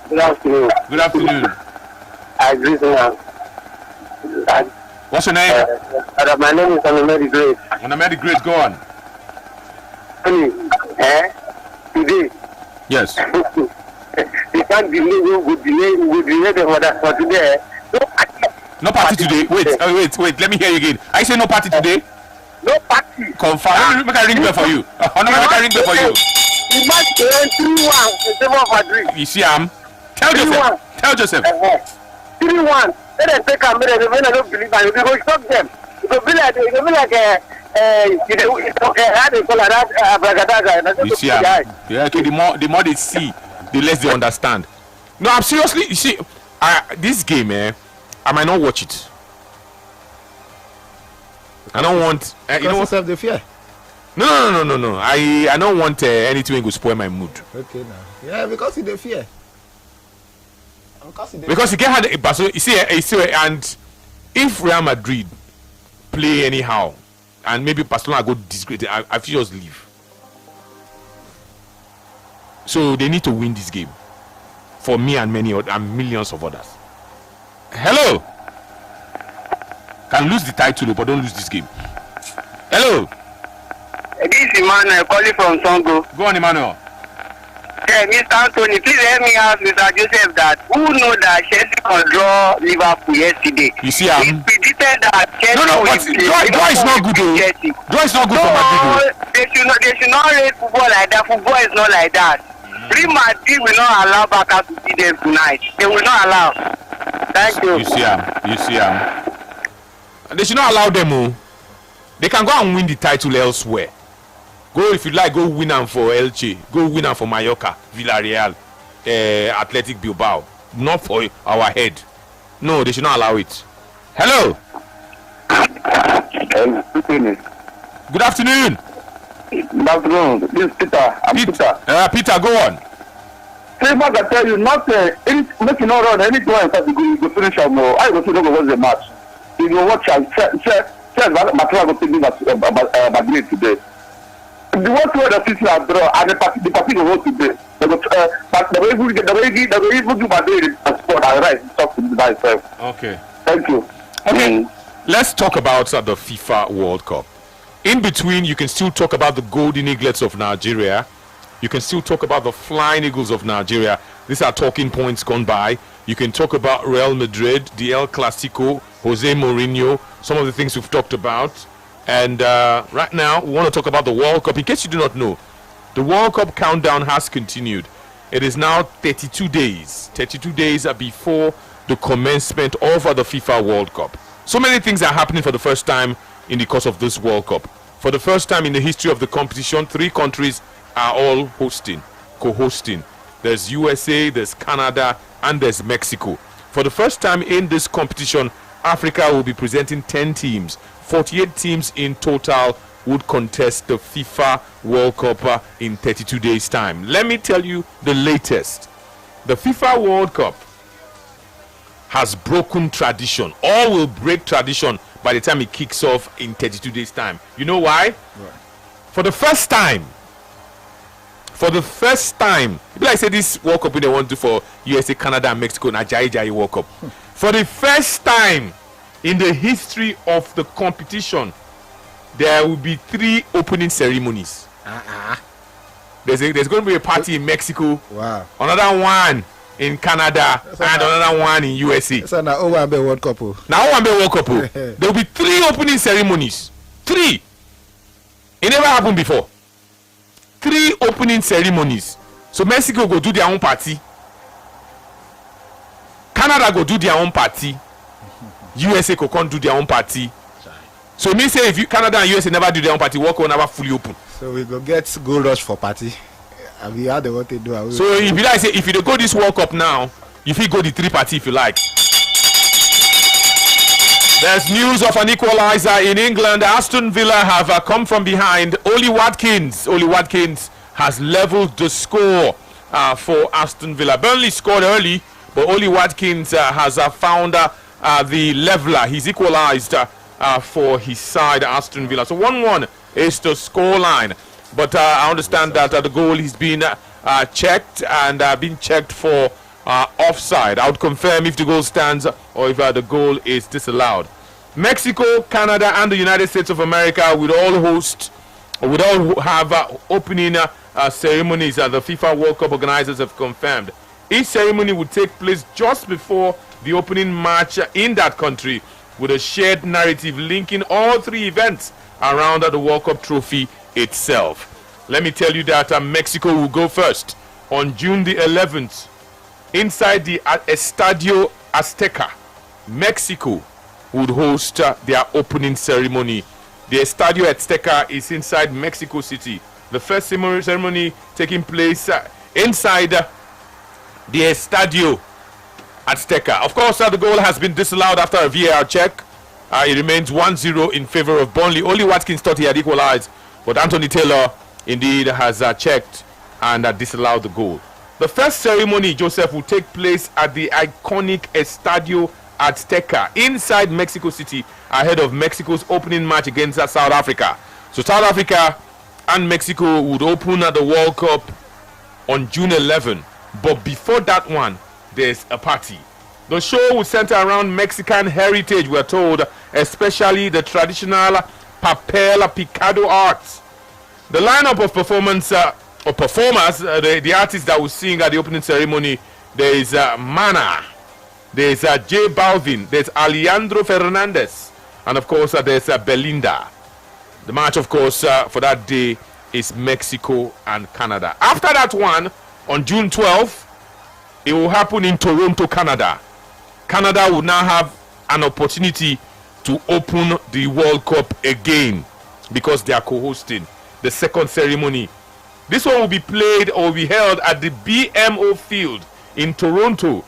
Good afternoon. Good afternoon. I greet you. What's your name? My name is Anamedi Great. Anamedi Great, go on. Today. Yes. You can't delay. We will delay for today. No party today. Wait. Let me hear you again. I say no party today. No party. Confirm. Make I ring bell for you. Make I ring bell for you. The match is 3-1 in favor of Madrid. You see, Tell Joseph. 3-1. Let them take them. They don't believe and we go stop them. It will be like how they call that you see, yeah, okay, the more they see, the less they understand. No, I'm seriously. You see, this game, I might not watch it. I don't want. You know what? The fear. No. I don't want anything to spoil my mood. Okay, now. Yeah, because it's the fear. Because you get had Barcelona. You see, and if Real Madrid play anyhow, and maybe Barcelona go disgrace, I feel just leave. So they need to win this game for me and many other, and millions of others. Hello. Can lose the title, but don't lose this game. Hello. This is Emmanuel calling from Songo. Go on, Emmanuel. Yeah, Mr. Anthony, please help me ask Mr. Joseph that who know that Chelsea can draw Liverpool yesterday? You see, he predicted that Chelsea draw is not good, though. Draw is not good for Madrid. They should not rate football like that. Football is not like that. Real Madrid will not allow Barca to see them tonight. They will not allow. Thank you. You see, they should not allow them. They can go and win the title elsewhere. Go if you like. Go win them for Elche. Go win them for Mallorca, Villarreal, Athletic Bilbao. Not for our head. No, they should not allow it. Hello. Good afternoon. Good afternoon. This is Peter. Peter. Peter, go on. Say what I tell you, not make you not run any time that you go finish am. I go to watch the match. You go watch and check Matera go take Madrid today. The one way the season are draw and the party go hold today. They go but the way even do Madrid sport and right talk to myself. Okay. Thank you. Okay. Let's talk about the FIFA World Cup. In between, you can still talk about the Golden Eaglets of Nigeria. You can still talk about the Flying Eagles of Nigeria. These are talking points gone by. You can talk about Real Madrid, the El Clasico, Jose Mourinho, some of the things we've talked about. And right now, we want to talk about the World Cup. In case you do not know, the World Cup countdown has continued. It is now 32 days. 32 days before the commencement of the FIFA World Cup. So many things are happening for the first time in the course of this World Cup. For the first time in the history of the competition, 3 countries are all co-hosting. There's USA, there's Canada, and there's Mexico. For the first time in this competition, Africa will be presenting 10 teams. 48 teams in total would contest the FIFA World Cup in 32 days' time. Let me tell you the latest. The FIFA World Cup has broken tradition. All will break tradition by the time it kicks off in 32 days' time. You know why? Right. For the first time, people like say this World Cup they want to do for USA, Canada, and Mexico, and Jai World Cup. For the first time in the history of the competition, there will be 3 opening ceremonies. There's going to be a party in Mexico. Wow. Another one in Canada and another one in USA. So now Owambe World Cup. There will be 3 opening ceremonies. 3. It never happened before. 3 opening ceremonies. So Mexico go do their own party. Canada go do their own party. USA go come do their own party. So it means say if Canada and USA never do their own party, World Cup never fully open. So we go get gold rush for party. And we had the what they do. So if you like say if you go this World Cup now, you fit go the 3 party if you like. There's news of an equalizer in England. Aston Villa have come from behind. Oli Watkins has leveled the score for Aston Villa. Burnley scored early, but Oli Watkins has found the leveler. He's equalized for his side, Aston Villa. So 1-1 is the score line. But I understand that the goal is being checked and being checked for offside. I would confirm if the goal stands or if the goal is disallowed. Mexico, Canada, and the United States of America would all have opening ceremonies that the FIFA World Cup organizers have confirmed. Each ceremony would take place just before the opening match in that country, with a shared narrative linking all 3 events around the World Cup trophy itself. Let me tell you that Mexico will go first on June the 11th inside the Estadio Azteca Mexico would host their opening ceremony. The Estadio Azteca is inside Mexico City. The first ceremony taking place inside the Estadio Azteca. Of course, the goal has been disallowed after a VAR check. It remains 1-0 in favor of Burnley. Only Watkins thought he had equalized, but Anthony Taylor indeed has checked and disallowed the goal. The first ceremony, Joseph, will take place at the iconic Estadio Azteca inside Mexico City ahead of Mexico's opening match against South Africa. So South Africa and Mexico would open the World Cup on June 11. But before that one, there's a party. The show will center around Mexican heritage, we're told, especially the traditional papel picado arts. The lineup of performers, the artists that will sing at the opening ceremony, there is Mana, there's J Balvin, there's Alejandro Fernandez, and of course there's Belinda. The match, of course, for that day is Mexico and Canada. After that one, on June 12th, it will happen in Toronto, Canada. Canada will now have an opportunity to open the World Cup again because they are co-hosting the second ceremony. This one will be played or will be held at the BMO Field in Toronto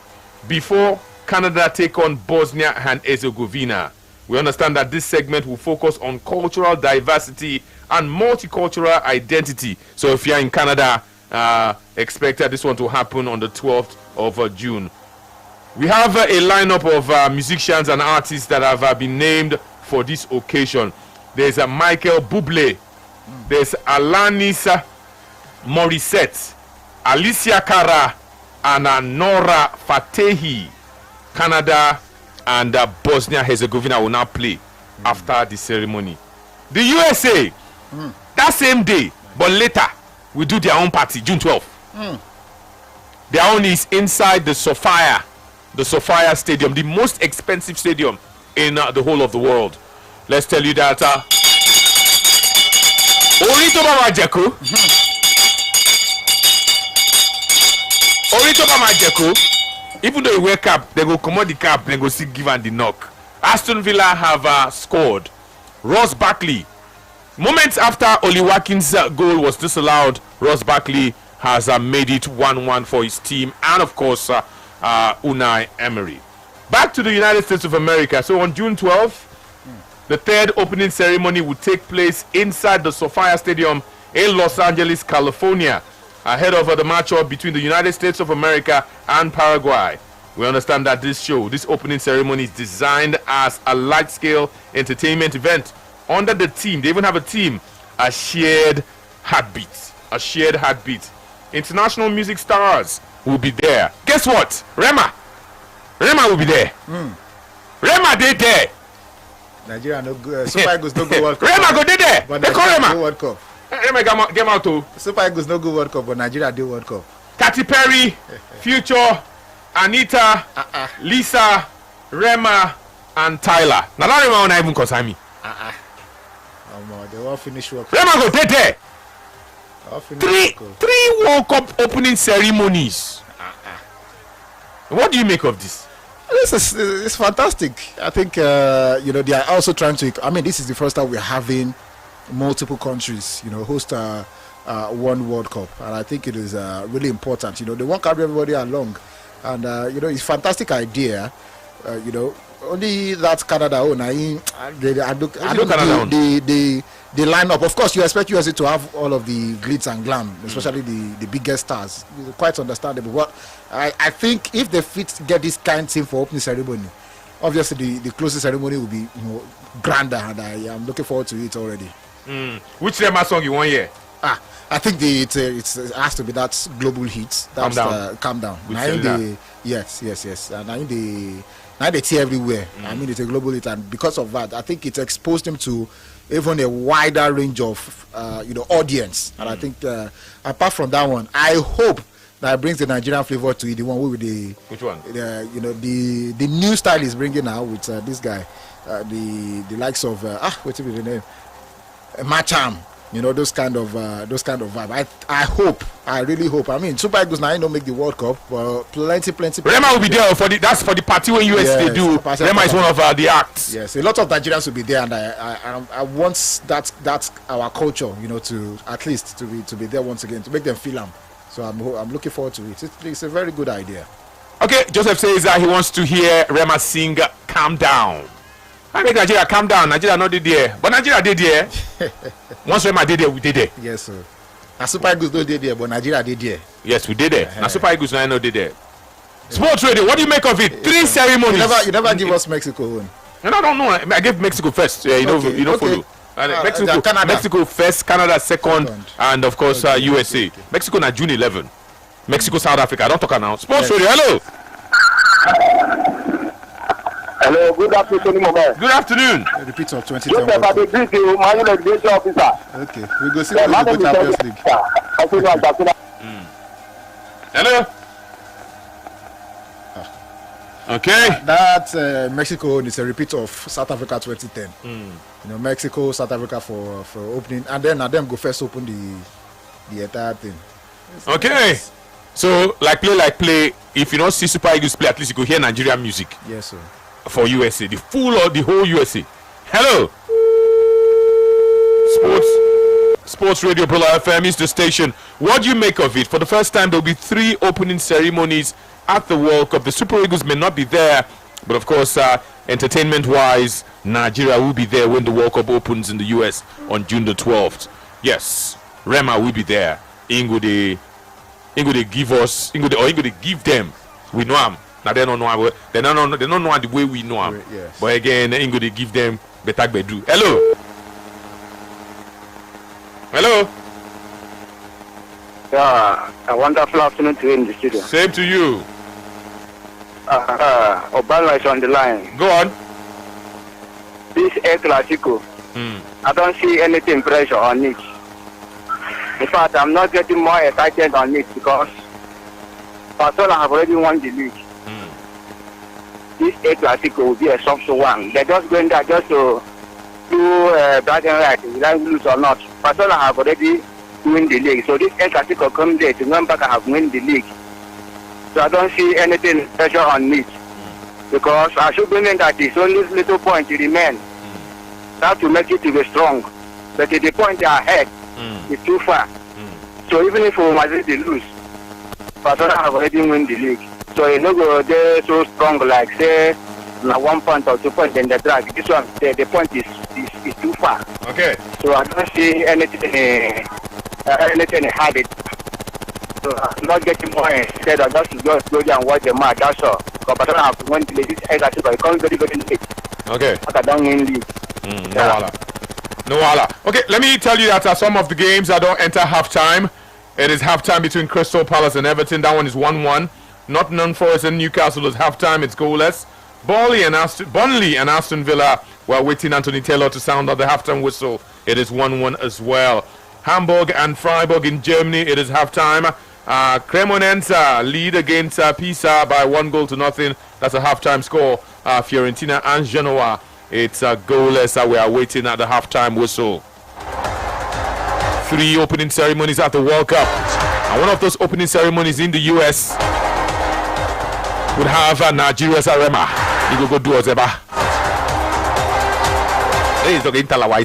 before Canada take on Bosnia and Herzegovina. We understand that this segment will focus on cultural diversity and multicultural identity. So if you're in Canada, expect this one to happen on the 12th of June. We have a lineup of musicians and artists that have been named for this occasion. There's Michael Bublé, there's Alanis Morissette, Alicia Cara, and Nora Fatehi. Canada and Bosnia-Herzegovina will now play after the ceremony. The USA, that same day, but later, will do their own party, June 12th. Their own is inside the Sophia Stadium, the most expensive stadium in the whole of the world. Let's tell you that Orito Bamajeko, even though he wear cap, they go commode the cap, they go see give and the knock. Aston Villa have scored. Ross Barkley, moments after Oli Watkins' goal was disallowed, Ross Barkley has made it 1-1 for his team, and of course Unai Emery. Back to the United States of America. So on June 12th, the third opening ceremony will take place inside the Sophia Stadium in Los Angeles, California, ahead of the matchup between the United States of America and Paraguay. We understand that this opening ceremony is designed as a large-scale entertainment event under the team. They even have a team, a shared heartbeat. International music stars will be there. Guess what? Rema will be there. Rema they there. Nigeria no go. Super Eagles no go World Cup. Rema go there. But they call Nigeria Rema. go World Cup. Rema get out too. Super Eagles no go World Cup, but Nigeria do World Cup. Katy Perry, Future, Anita, Lisa, Rema, and Tyler. Now that Rema won't even concern me. They won't finish World Cup. Rema go there. Three World Cup opening ceremonies. What do you make of this? It's fantastic. I think they are also trying to. I mean, this is the first time we're having multiple countries, host one World Cup, and I think it is really important. They won't carry everybody along, and it's a fantastic idea. Only that Canada own. The lineup. Of course, you expect USA to have all of the glitz and glam, especially the biggest stars. It's quite understandable. But I think if they get this kind of thing for opening ceremony, obviously the closing ceremony will be grander, and I am looking forward to it already. Which Rema song you want here? I think it has to be that global hit. That's Calm Down. Yes. And now they tear everywhere. I mean, it's a global hit, and because of that, I think it exposed them to even a wider range of audience. And I think apart from that one, I hope that it brings the Nigerian flavor to it. The one with the which one? The new style is bringing now with this guy, the likes of what's the name, Macham. You know, those kind of vibe. I really hope. I mean, Super Eagles now don't make the World Cup, but plenty. Rema will be there for the party when US they do. Rema is one of the acts. Yes, a lot of Nigerians will be there, and I want that's our culture, you know, to at least to be there once again to make them feel them. So I'm looking forward to it. It's a very good idea. Okay, Joseph says that he wants to hear Rema sing "Calm Down." I make Nigeria calm down. Nigeria not did there, but Nigeria did there. Once Rema did there, we did there. Yes, sir. Now Super Eagles don't did there, but Nigeria did there. Yes, we did there. Now Super Eagles now did there. Sports Radio, what do you make of it? 3 ceremonies. You never give us Mexico one. No, I don't know. I gave Mexico first. Yeah, you don't follow. Mexico first, Canada second, and of course USA. Okay. Mexico na June 11. Mexico, South Africa. I don't talk now. Sports Radio, hello. Hello, good afternoon, Mama. Good afternoon. Repeat of 2010. Joseph, I greet you, my education officer. Okay, we go see what we go Champions League. Hello. Okay. That Mexico is a repeat of South Africa 2010. You know, Mexico, South Africa for opening, and then them go first open the entire thing. Okay. So like play. If you don't see Super Eagles play, at least you go hear Nigerian music. Yes, sir. For USA, the whole USA. Hello. Sports Radio Bula FM is the station. What do you make of it? For the first time, there will be 3 opening ceremonies at the World Cup. The Super Eagles may not be there, but of course, entertainment-wise, Nigeria will be there when the World Cup opens in the US on June the 12th. Yes, Rema will be there. Ingo they give them. We know them. Now they don't know. They don't know the way we know them. Yes. But again, Ingo they give them better bedu. Hello. Hello. Yeah, a wonderful afternoon to you in the studio. Same to you. Obama is on the line. Go on. This El Clasico, I don't see anything pressure on it. In fact, I'm not getting more excited on it because Barcelona have already won the league. This El Clasico will be a soft one. They're just going there just to do black and white, whether lose or not. Barcelona have already won the league. So this El Clasico come there to come back and have won the league. So I don't see anything pressure on it. Because I should believe that it's only little point to remain. That to make it to be strong. But at the point they are ahead, it's too far. So even if Madrid lose, Barcelona have already won the league. So you know they're so strong like say 1 point or 2 points in the drag. This one the point is too far. Okay. So I don't see anything hard. So I'm not getting more instead of just go there and watch the match. That's all. Because Barcelona have won the league. This extra it comes very late. Okay. But I don't win league. No wala. Okay, let me tell you that some of the games that don't enter halftime. It is halftime between Crystal Palace and Everton. That one is 1-1. Nottingham Forest and Newcastle is halftime. It's goalless. Burnley and Aston Villa were waiting Anthony Taylor to sound out the halftime whistle. It is 1-1 as well. Hamburg and Freiburg in Germany. It is halftime. Cremonense lead against Pisa by 1-0. That's a halftime score. Fiorentina and Genoa. It's goalless. We are waiting at the halftime whistle. 3 opening ceremonies at the World Cup. And one of those opening ceremonies in the US would have Nigeria's Rema. You go do Ozeba. Hey, it's okay. Italo. I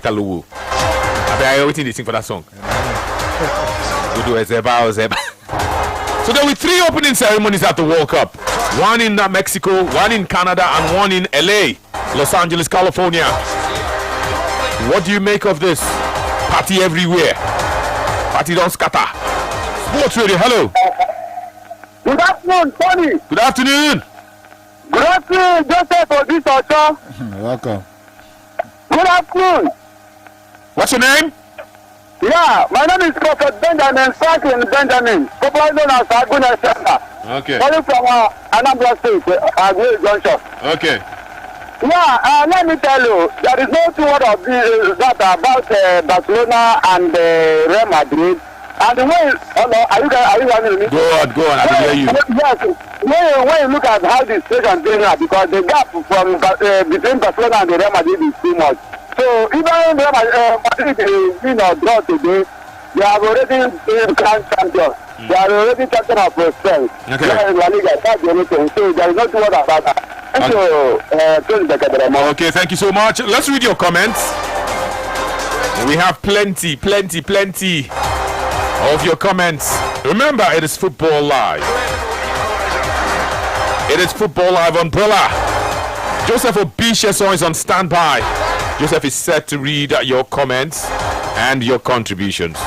waiting to sing for that song. Go do Ozeba. So there were 3 opening ceremonies at the World Cup. One in Mexico, one in Canada, and one in LA, Los Angeles, California. What do you make of this? Party everywhere. Party don't scatter. Sports Radio, hello. Good afternoon, Tony. Good afternoon. Good afternoon, Joseph for this author. Welcome. Good afternoon. What's your name? Yeah, my name is Prophet Benjamin Franklin Benjamin, popularly known as Aguna Center. Okay. Calling from Anambra State, Aguna Junction. Okay. Yeah, let me tell you, there is no two word of that about Barcelona and Real Madrid. And the way, are you hearing me? Go on, I can hear you. Yes, when you look at how the situation is going on, because the gap from between Barcelona and the Real Madrid is too much. So even though Madrid is draw today, they have already been grand champions. They are already champion of themselves. Okay. La Liga, that's the only thing. So there is not too much about that. Okay, thank you so much. Let's read your comments. We have plenty of your comments. Remember, it is Football Live. It is Football Live Umbrella. Joseph Obisheson is on standby. Joseph is set to read your comments and your contributions.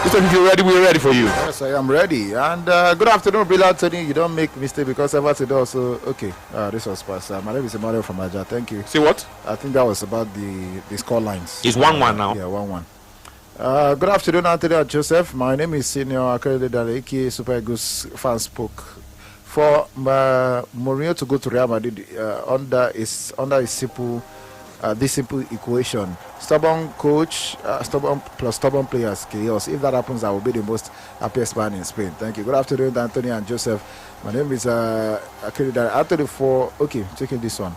Joseph, if you're ready, we're ready for you. Yes, I am ready. And good afternoon, Brother Anthony. You don't make mistake because Everton does. So, okay. This was past. My name is Emmanuel from Aja. Thank you. See what? I think that was about the score lines. It's 1-1 now. Yeah, 1-1. Good afternoon, Anthony and Joseph. My name is Senior Accredited aka Super Eagles fan spoke. For Mourinho to go to Real Madrid under a simple this simple equation: stubborn coach, stubborn plus stubborn players, chaos. If that happens, I will be the most happiest man in Spain. Thank you. Good afternoon, Anthony and Joseph. My name is Accredited Anthony for. Okay, taking this one.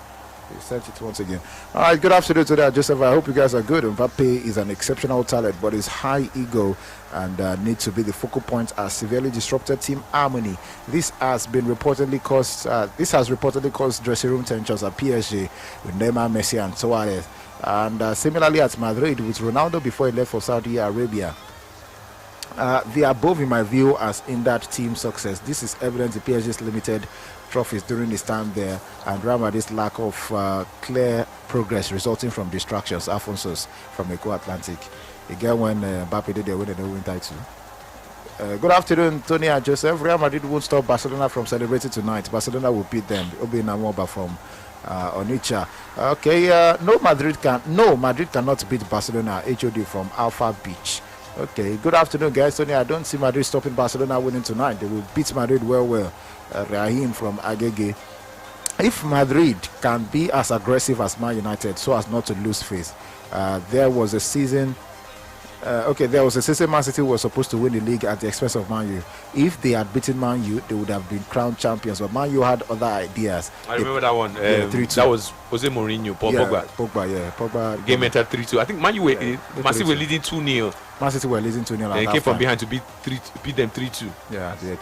Sent it once again. All right, good afternoon today, Joseph. I hope you guys are good. Mbappe is an exceptional talent, but his high ego and needs to be the focal point has severely disrupted team harmony. This has reportedly caused dressing room tensions at PSG with Neymar, Messi, and Suarez, and similarly at Madrid with Ronaldo before he left for Saudi Arabia. The above, in my view, has hindered team success. This is evident in PSG's limited trophies during his time there, and Real Madrid's lack of clear progress resulting from distractions. Alphonsus from Eco Atlantic. Again, when Mbappe did their win title. Good afternoon, Tony and Joseph. Real Madrid won't stop Barcelona from celebrating tonight. Barcelona will beat them. Obi Namoba from Onitsha. Okay, no, Madrid cannot beat Barcelona. HOD from Alpha Beach. Okay, good afternoon, guys. Tony, I don't see Madrid stopping Barcelona winning tonight. They will beat Madrid well. Rahim from Agege. If Madrid can be as aggressive as Man United so as not to lose face, there was a season Man City was supposed to win the league at the expense of Man U. If they had beaten Man U, they would have been crowned champions, but Man U had other ideas. I remember that one. That was Jose Mourinho, Pogba. The game entered 3-2. I think Man City were leading 2-0. Man City were leading 2-0. They came from behind to beat them 3-2. Yeah, the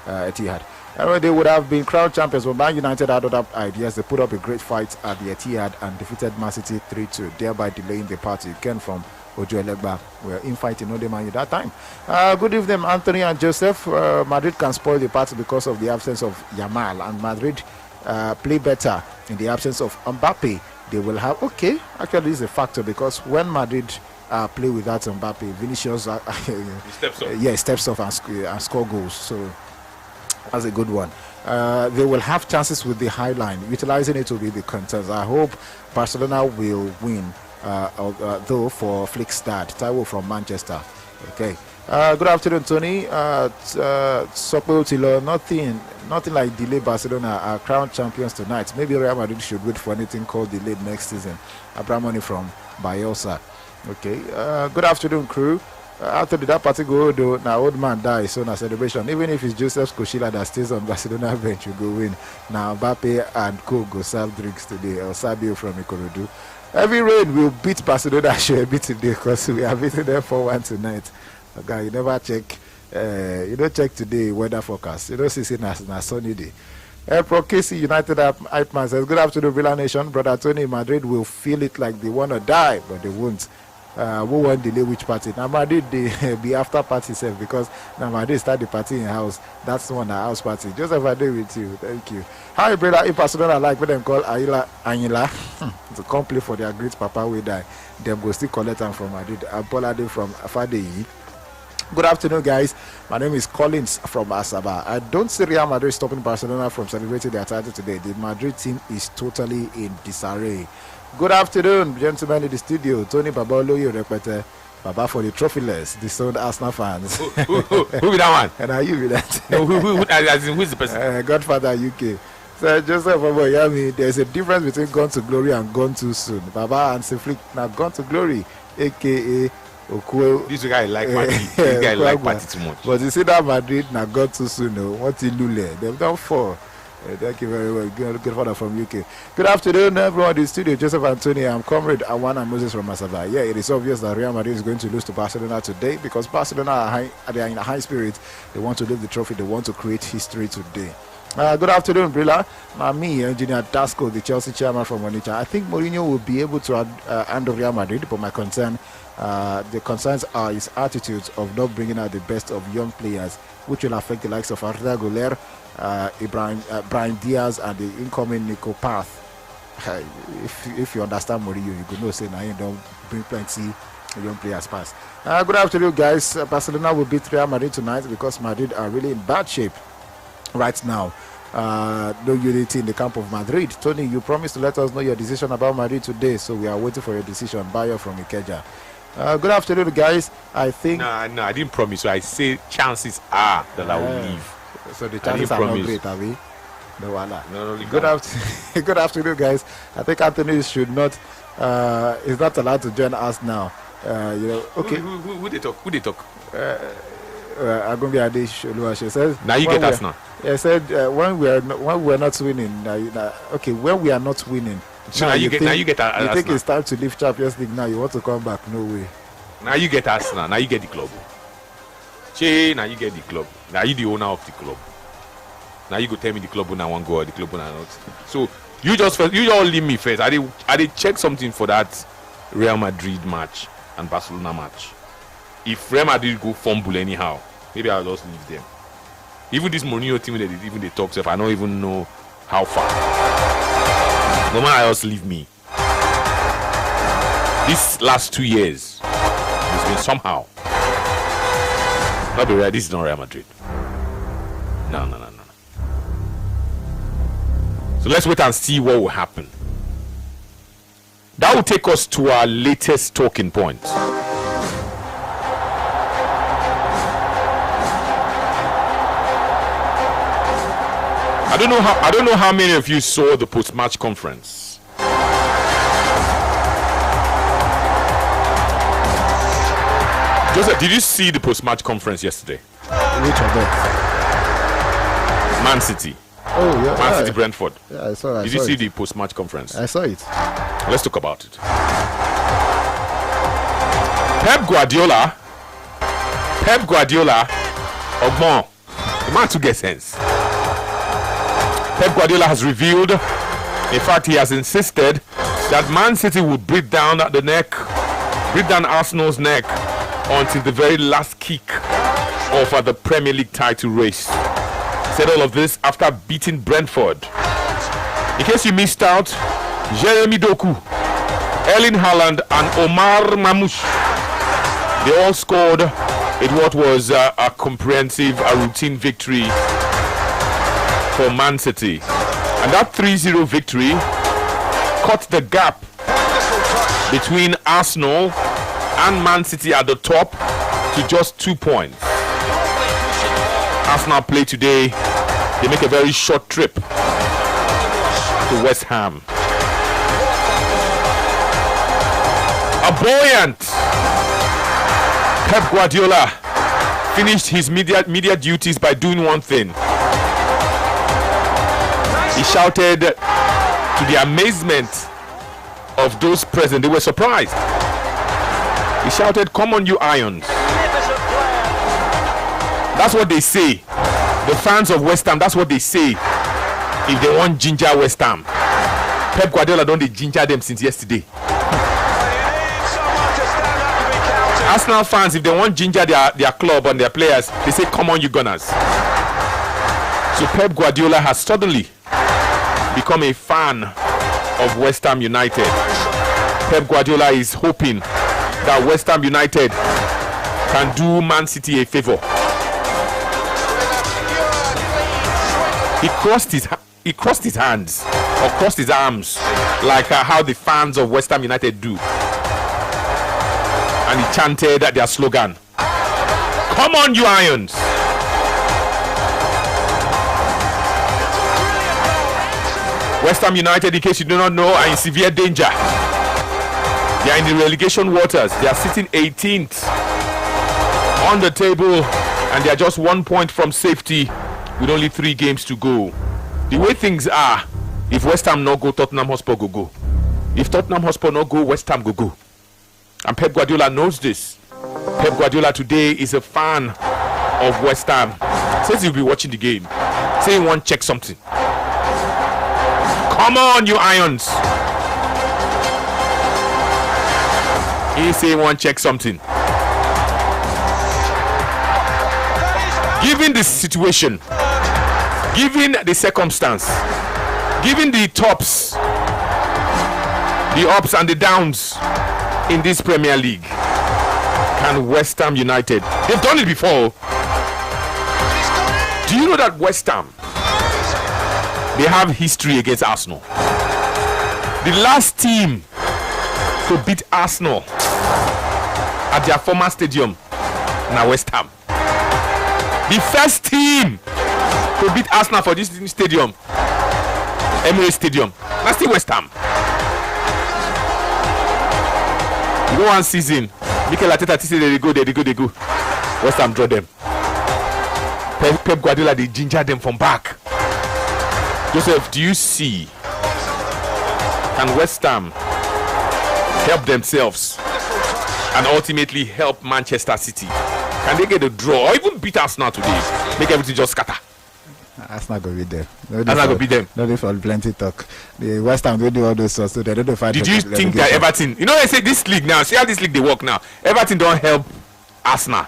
Etihad. They would have been crowned champions, but Man United had other ideas. They put up a great fight at the Etihad and defeated Man City 3-2, thereby delaying the party. Ken from Ojo Elegba were infighting on the Man U that time. Good evening, Anthony and Joseph. Madrid can spoil the party because of the absence of Yamal, and Madrid play better in the absence of Mbappe. They will have actually this is a factor because when Madrid play without Mbappe, Vinicius steps off and score goals. So that's a good one. They will have chances with the high line. Utilizing it will be the contest. I hope Barcelona will win, though, for Flickstad. Taiwo from Manchester. Okay. Good afternoon, Tony. Tilo, nothing like delay Barcelona are crowned champions tonight. Maybe Real Madrid should wait for anything called delayed next season. Abramoni from Bayosa. Okay. Good afternoon, crew. After that party go though, now old man dies, so na celebration. Even if it's Joseph Koshila that stays on Barcelona bench, you go win. Now Mbappe and Co go serve drinks today. El Sabio from Ikorodu. Every rain will beat Barcelona should beat today because we are beating them 4-1 tonight. Okay, you never check. You don't check today weather forecast. You don't see it na sunny day. Pro KC United Hypeman says, good afternoon, Villa Nation. Brother Tony, Madrid will feel it like they want to die, but they won't. We won't delay which party. Now Madrid they be after party self because now Madrid start the party in house. That's one house party. Joseph, I do with you. Thank you. Hi brother, if Barcelona like what them call Anila to come play for their great papa will die. Them go still collect them from Madrid. Abolade from Afadeyi. Good afternoon, guys. My name is Collins from Asaba. I don't see Real Madrid stopping Barcelona from celebrating their title today. The Madrid team is totally in disarray. Good afternoon, gentlemen in the studio. Tony Babaloyo Repete, Baba for the trophyless, the sound Arsenal fans. Who with that one? And are you with that? No, who is the person? Godfather UK. So Joseph Oboyami, there's a difference between gone to glory and gone too soon. Baba and Siflik now gone to glory, aka Okwe. This guy like party. This guy like party too much. But you see that Madrid now gone too soon. What he lule? They've done 4. Thank you very much. Good father from UK. Good afternoon, everyone in the studio. Joseph Antonio, I'm Comrade Awana Moses from Masaba. Yeah, it is obvious that Real Madrid is going to lose to Barcelona today because Barcelona they are in a high spirit. They want to lift the trophy. They want to create history today. Good afternoon, Brilla. Me, Engineer Dasco, the Chelsea chairman from Onitsha. I think Mourinho will be able to handle Real Madrid, but my concern, the concerns are his attitudes of not bringing out the best of young players, which will affect the likes of Arda Güler, Brian Diaz, and the incoming Nico Path. If you understand Mourinho, you could know say now you don't bring plenty young players past. Good afternoon, guys. Barcelona will beat Real Madrid tonight because Madrid are really in bad shape right now. No unity in the camp of Madrid. Tony, you promised to let us know your decision about Madrid today, so we are waiting for your decision. Bayo from Ikeja. Good afternoon, guys. I think no, I didn't promise. So I say chances are that I will leave. So the chances are not great, are we? No, wala. No, good afternoon, guys. I think Anthony should not is not allowed to join us now. Okay. Who they talk? Agumbi Adesh Oluwaseun says. Now you get us now. I said when we are not winning. Okay, when we are not winning. So now you get us. You think it's time to leave Champions League now? You want to come back? No way. Now you get us now. Now you get the club. Now you get the club. Now you the owner of the club. Now you go tell me the club when I want to go or the club when I not. So you all leave me first. I did check something for that Real Madrid match and Barcelona match. If Real Madrid go fumble anyhow, maybe I'll just leave them. Even this Mourinho team, they talk stuff, I don't even know how far. No man, I just leave me. These last 2 years, it's been somehow. Not be right. This is not Real Madrid. No. So let's wait and see what will happen. That will take us to our latest talking point. I don't know how many of you saw the post-match conference. Joseph, did you see the post-match conference yesterday? Which of them? Man City. Oh yeah. Man City Brentford. Yeah, I saw. Did you see the post-match conference? I saw it. Let's talk about it. Pep Guardiola, Ogbon, the man to get sense. Pep Guardiola has revealed, in fact, he has insisted that Man City would breathe down Arsenal's neck until the very last kick of the Premier League title race. Said all of this after beating Brentford. In case you missed out, Jeremy Doku, Erling Haaland, and Omar Mamouche, they all scored in what was a comprehensive, routine victory for Man City. And that 3-0 victory cut the gap between Arsenal and Man City at the top to just 2 points. Arsenal play today. They make a very short trip to West Ham. A buoyant Pep Guardiola finished his media duties by doing one thing. He shouted to the amazement of those present. They were surprised. He shouted, "Come on, you Irons." That's what they say. The fans of West Ham, that's what they say if they want ginger West Ham. Pep Guardiola don't they ginger them since yesterday. Arsenal fans, if they want ginger their club and their players, they say, "Come on, you Gunners." So Pep Guardiola has suddenly become a fan of West Ham United. Pep Guardiola is hoping that West Ham United can do Man City a favor. He crossed his hands or crossed his arms like how the fans of West Ham United do, and he chanted their slogan, "Come on, you Irons." West Ham United, in case you do not know, are in severe danger. They are in the relegation waters. They are sitting 18th on the table, and they are just 1 point from safety with only 3 games to go. The way things are, if West Ham no go, Tottenham Hotspur go. If Tottenham Hotspur no go, West Ham go. And Pep Guardiola knows this. Pep Guardiola today is a fan of West Ham. Says he'll be watching the game. Say he won't check something. Come on, you Irons. He say he won't check something. Given the situation, given the circumstance, given the tops, the ups and the downs in this Premier League, can West Ham United, they've done it before. Do you know that West Ham, they have history against Arsenal? The last team to beat Arsenal at their former stadium, now West Ham. The first team to beat Arsenal for this stadium, Emirates Stadium, that's still West Ham. You go one season, Mikel Arteta say they go. West Ham draw them. Pep Guardiola, they ginger them from back. Joseph, do you see? Can West Ham help themselves and ultimately help Manchester City? Can they get a draw or even beat Arsenal today? Make everything just scatter. Arsenal go beat them. Arsenal go beat them. No need for plenty talk. The West Ham don't do all those stuff, so they don't fight. Did you think that Everton? You know they say this league now. See how this league they work now. Everton don't help Arsenal.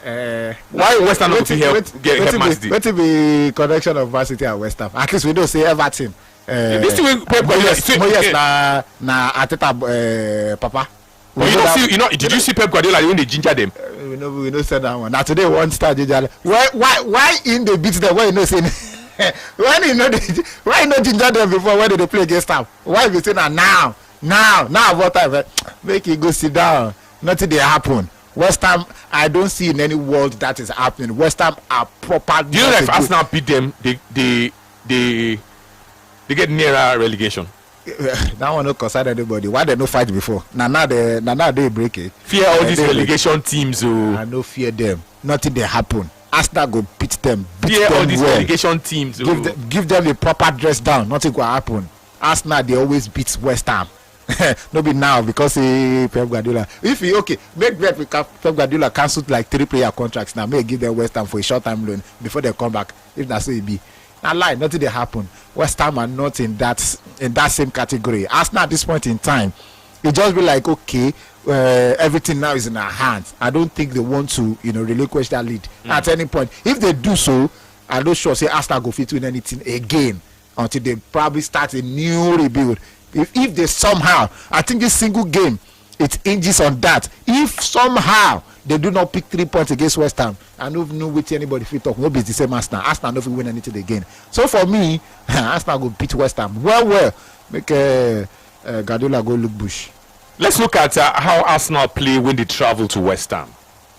Why West Ham not to help Man City? What will be connection of Man City and West Ham? At least we don't say Everton. This thing Pep Guardiola. na Arteta Papa. Did you see Pep Guardiola when they ginger them? We know say that one. Now today one star ginger. Why in the beat them? Why you know say why you know ginger them before when they play against them? Why you say now what time? Make you go sit down. Nothing they happen. West Ham, I don't see in any world that is happening. West Ham are proper. Do you know that if Arsenal beat them, they get nearer relegation? That one no concern anybody. Why they no fight before? Now they break it. Fear all these relegation teams. I no fear them. Nothing they happen. Arsenal go beat them. Fear all these relegation teams. Give them the proper dress down. Nothing will happen. Arsenal they always beat West Ham. No be now because Pep Guardiola. If he make Pep Guardiola cancel like 3 player contracts now. May give them West Ham for a short time loan before they come back. If that's so it be. Now lie, nothing they happen. West Ham are not in that same category. Arsenal at this point in time, it just be like everything now is in our hands. I don't think they want to relinquish that lead at any point. If they do so, I'm not sure say Arsenal go fit win anything again until they probably start a new rebuild. If they somehow, I think this single game, it hinges on that. If somehow they do not pick 3 points against West Ham, I don't know which anybody fit talk. Nobody's the same Arsenal. Arsenal don't win anything again. So for me, Arsenal go beat West Ham. Well, make Guardiola go look bush. Let's look at how Arsenal play when they travel to West Ham.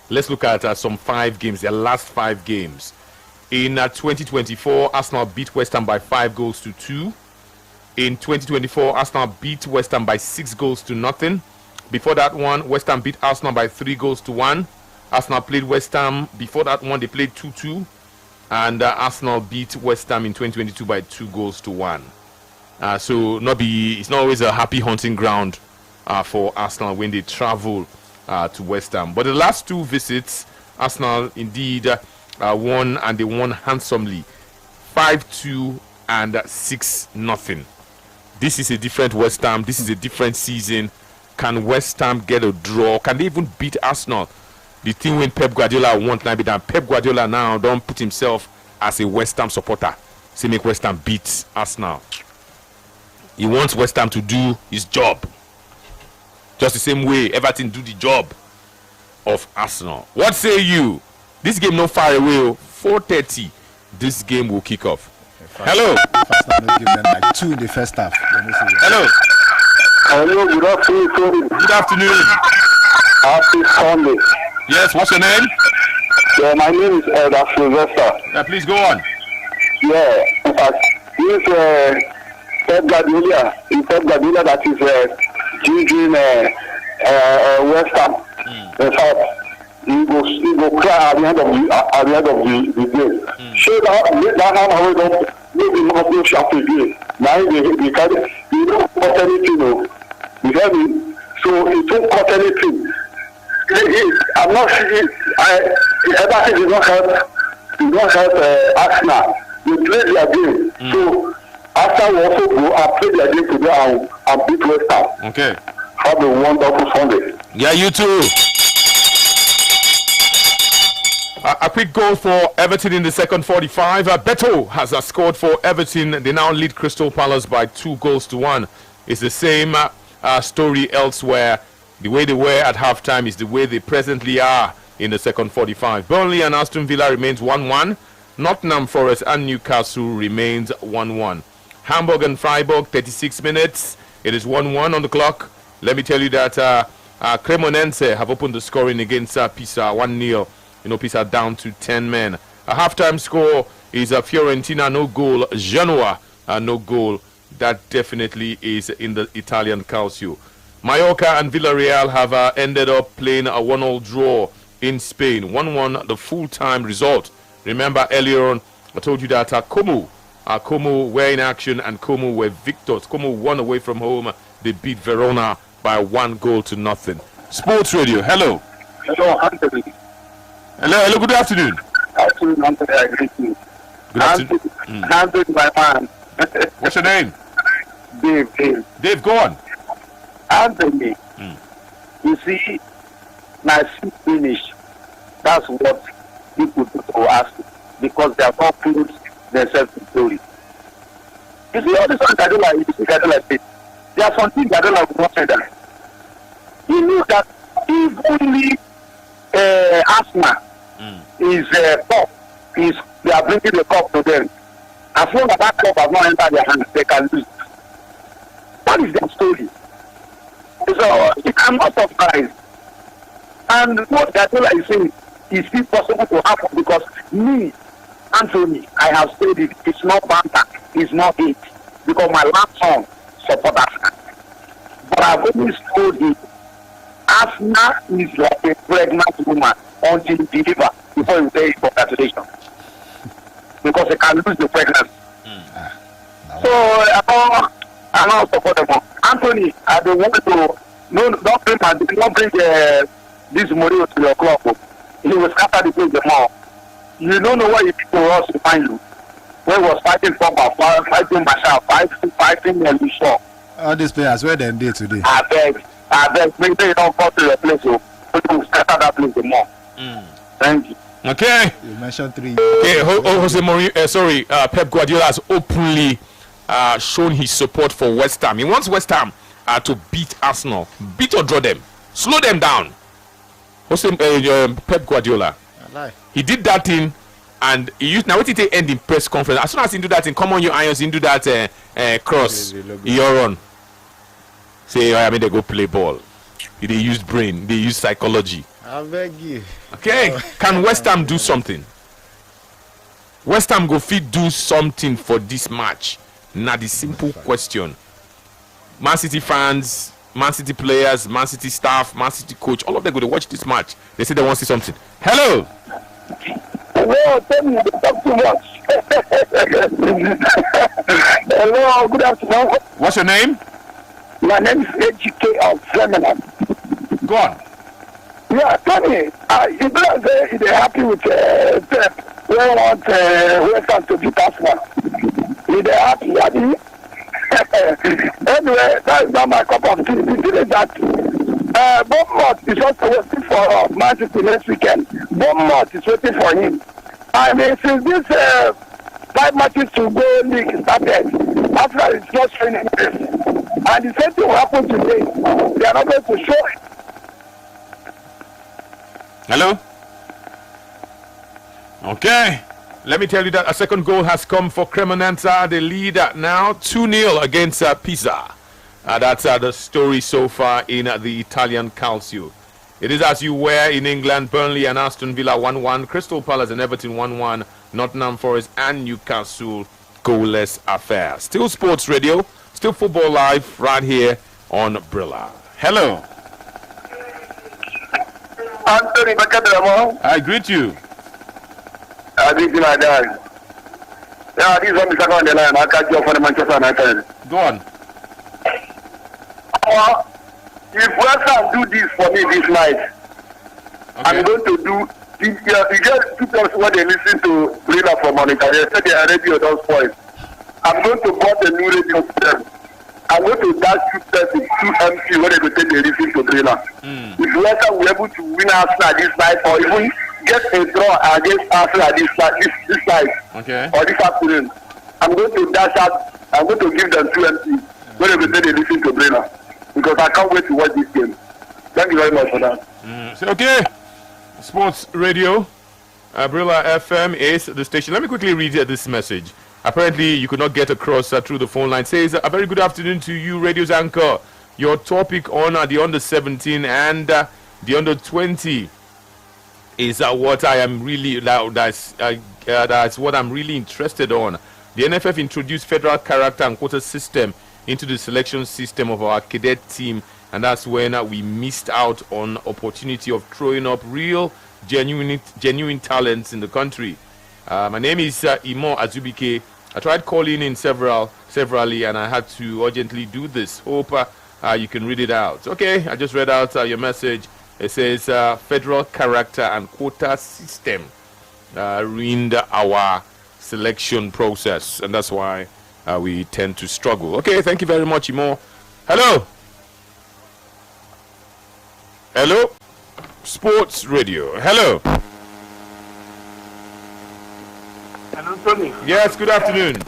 Let's look at some 5 games, their last 5 games. In 2024, Arsenal beat West Ham by 5-2. In 2024, Arsenal beat West Ham by 6-0. Before that one, West Ham beat Arsenal by 3-1. Arsenal played West Ham. Before that one, they played 2-2. And Arsenal beat West Ham in 2022 by 2-1. So it's not always a happy hunting ground for Arsenal when they travel to West Ham. But the last 2 visits, Arsenal indeed won, and they won handsomely. 5-2 and 6-0. This is a different West Ham. This is a different season. Can West Ham get a draw? Can they even beat Arsenal? The thing when Pep Guardiola want now be done. Pep Guardiola now don't put himself as a West Ham supporter. Say make West Ham beat Arsenal. He wants West Ham to do his job. Just the same way Everton do the job of Arsenal. What say you? This game not far away. 4:30. This game will kick off. Hello. Arsenal give them like 2 in the first half. Hello. Hello, good afternoon. Good afternoon. Happy Sunday. Yes, what's your name? Yeah, my name is Elder Sylvester. Yeah, please go on. Yeah, in fact, this Pep Guardiola that is judging West Ham. In fact, he go cry at the end of the day. So that how don't maybe not go sharp again. Now they carry he don't cut anything. You hear me? So he don't cut anything. I'm not sure. Everything did not help. Did not help Arsenal. They play their game. So after we also go and play their game today and beat West Ham. Okay. Have a wonderful Sunday. Yeah, you too. A quick goal for Everton in the second 45. Beto has scored for Everton. They now lead Crystal Palace by 2-1. It's the same story elsewhere. The way they were at halftime is the way they presently are in the second 45. Burnley and Aston Villa remains 1-1. Nottingham Forest and Newcastle remains 1-1. Hamburg and Freiburg, 36 minutes. It is 1-1 on the clock. Let me tell you that Cremonense have opened the scoring against Pisa, 1-0. You know, Pisa down to 10 men. A halftime score is Fiorentina, no goal. Genoa, no goal. That definitely is in the Italian Calcio. Mallorca and Villarreal have ended up playing a 1-1 draw in Spain. 1-1, the full-time result. Remember earlier on, I told you that Como were in action and Como were victors. Como won away from home. They beat Verona by 1-0. Sports Radio, hello. Hello, Anthony. Hello, good afternoon. Afternoon, Anthony, I greet you. Good afternoon. Anthony, my man. What's your name? Dave. Dave, go on. Anthony, you see, my seat finish. That's what people do to ask because they have not proved themselves in glory. You see, all this one, I don't like it. There are some things I don't like watching that. You know that if only Arsenal is top, they are bringing the cup to them. As long as that cup has not entered their hands, they can lose. That is their story. So I'm not surprised. And what Guardiola is saying is still possible to happen because me, Anthony, I have said it. It's not banter. It's not it. Because my last song support Arsenal. But I've always told him, Arsenal is like a pregnant woman until you deliver before you say congratulations. Because they can lose the pregnancy. So I'm not supporting them. Anthony, I don't want to don't bring this Mourinho to your club. He will scatter the place the more. You don't know what he did to us to find you. When he was fighting Pogba, fighting Marshall, fighting Lushon. All these players, where they did today? I beg, make sure you don't go to your place, so you will scatter that place the more. Thank you. Okay. You mentioned 3. Okay, Jose Mourinho, Pep Guardiola has openly shown his support for West Ham. He wants West Ham to beat Arsenal, beat or draw them, slow them down. Pep Guardiola, he did that thing, and he used now. What did they end in press conference? As soon as he do that thing, come on, your irons, he do that cross. You're on. Say, I mean, they go play ball. They use brain, they use psychology. I beg you. Okay, can West Ham do something? West Ham go fit do something for this match. Now the simple question. Man City fans, Man City players, Man City staff, Man City coach, all of them go to watch this match. They say they want to see something. Hello. Hello, tell me, you talk too much. Hello, good afternoon. What's your name? My name is AGK of Feminine. Go on. Yeah, Tony, you don't say they're happy with Pep. We want West Ham to beat Arsenal. They're happy, Anyway, that is not my cup of tea. The thing is that Bournemouth is also waiting for Man City next weekend. Bournemouth is waiting for him. I mean, since this 5 matches to go league started, Arsenal is not showing anything. And the same thing will happen today. They are not going to show it. Hello? Okay. Let me tell you that a second goal has come for Cremonense. They lead now 2-0 against Pisa. That's the story so far in the Italian Calcio. It is as you were in England. Burnley and Aston Villa 1-1. Crystal Palace and Everton 1-1. Nottingham Forest and Newcastle goalless affair. Still Sports Radio. Still Football Live right here on Brilla. Hello. Anthony Bakadamo. I greet you. I greet you, my dad. Yeah, this one is on the line. I catch you for the Manchester United. Go on. If West Ham do this for me this night, I'm going to do. You get two times when they listen to Rila from Monica. They said their radio don't spoil. I'm going to bought a new radio system. I'm going to dash 2 MC when they go take the listen to Rila. If West Ham were able to win Arsenal this night, or even get a draw against Arsenal this night, or this afternoon, I'm going to dash out. I'm going to give them 2 MC when they go take the listen to Rila. Because I can't wait to watch this game. Thank you very much for that. Okay. Sports Radio, Brilla FM is the station. Let me quickly read this message. Apparently, you could not get across through the phone line. Says, a very good afternoon to you, Radio's anchor. Your topic on the under-17 and the under-20 is what I am really, that's what I'm really interested on. The NFF introduced federal character and quota system into the selection system of our cadet team, and that's when we missed out on opportunity of throwing up real genuine talents in the country. My name is Imo Azubike. I tried calling in severally, and I had to urgently do this. Hope you can read it out. Okay, I just read out your message. It says federal character and quota system ruined our selection process, and that's why we tend to struggle. Okay, thank you very much, Imo. Hello. Hello. Sports Radio. Hello. Hello, Tony. Yes, good afternoon.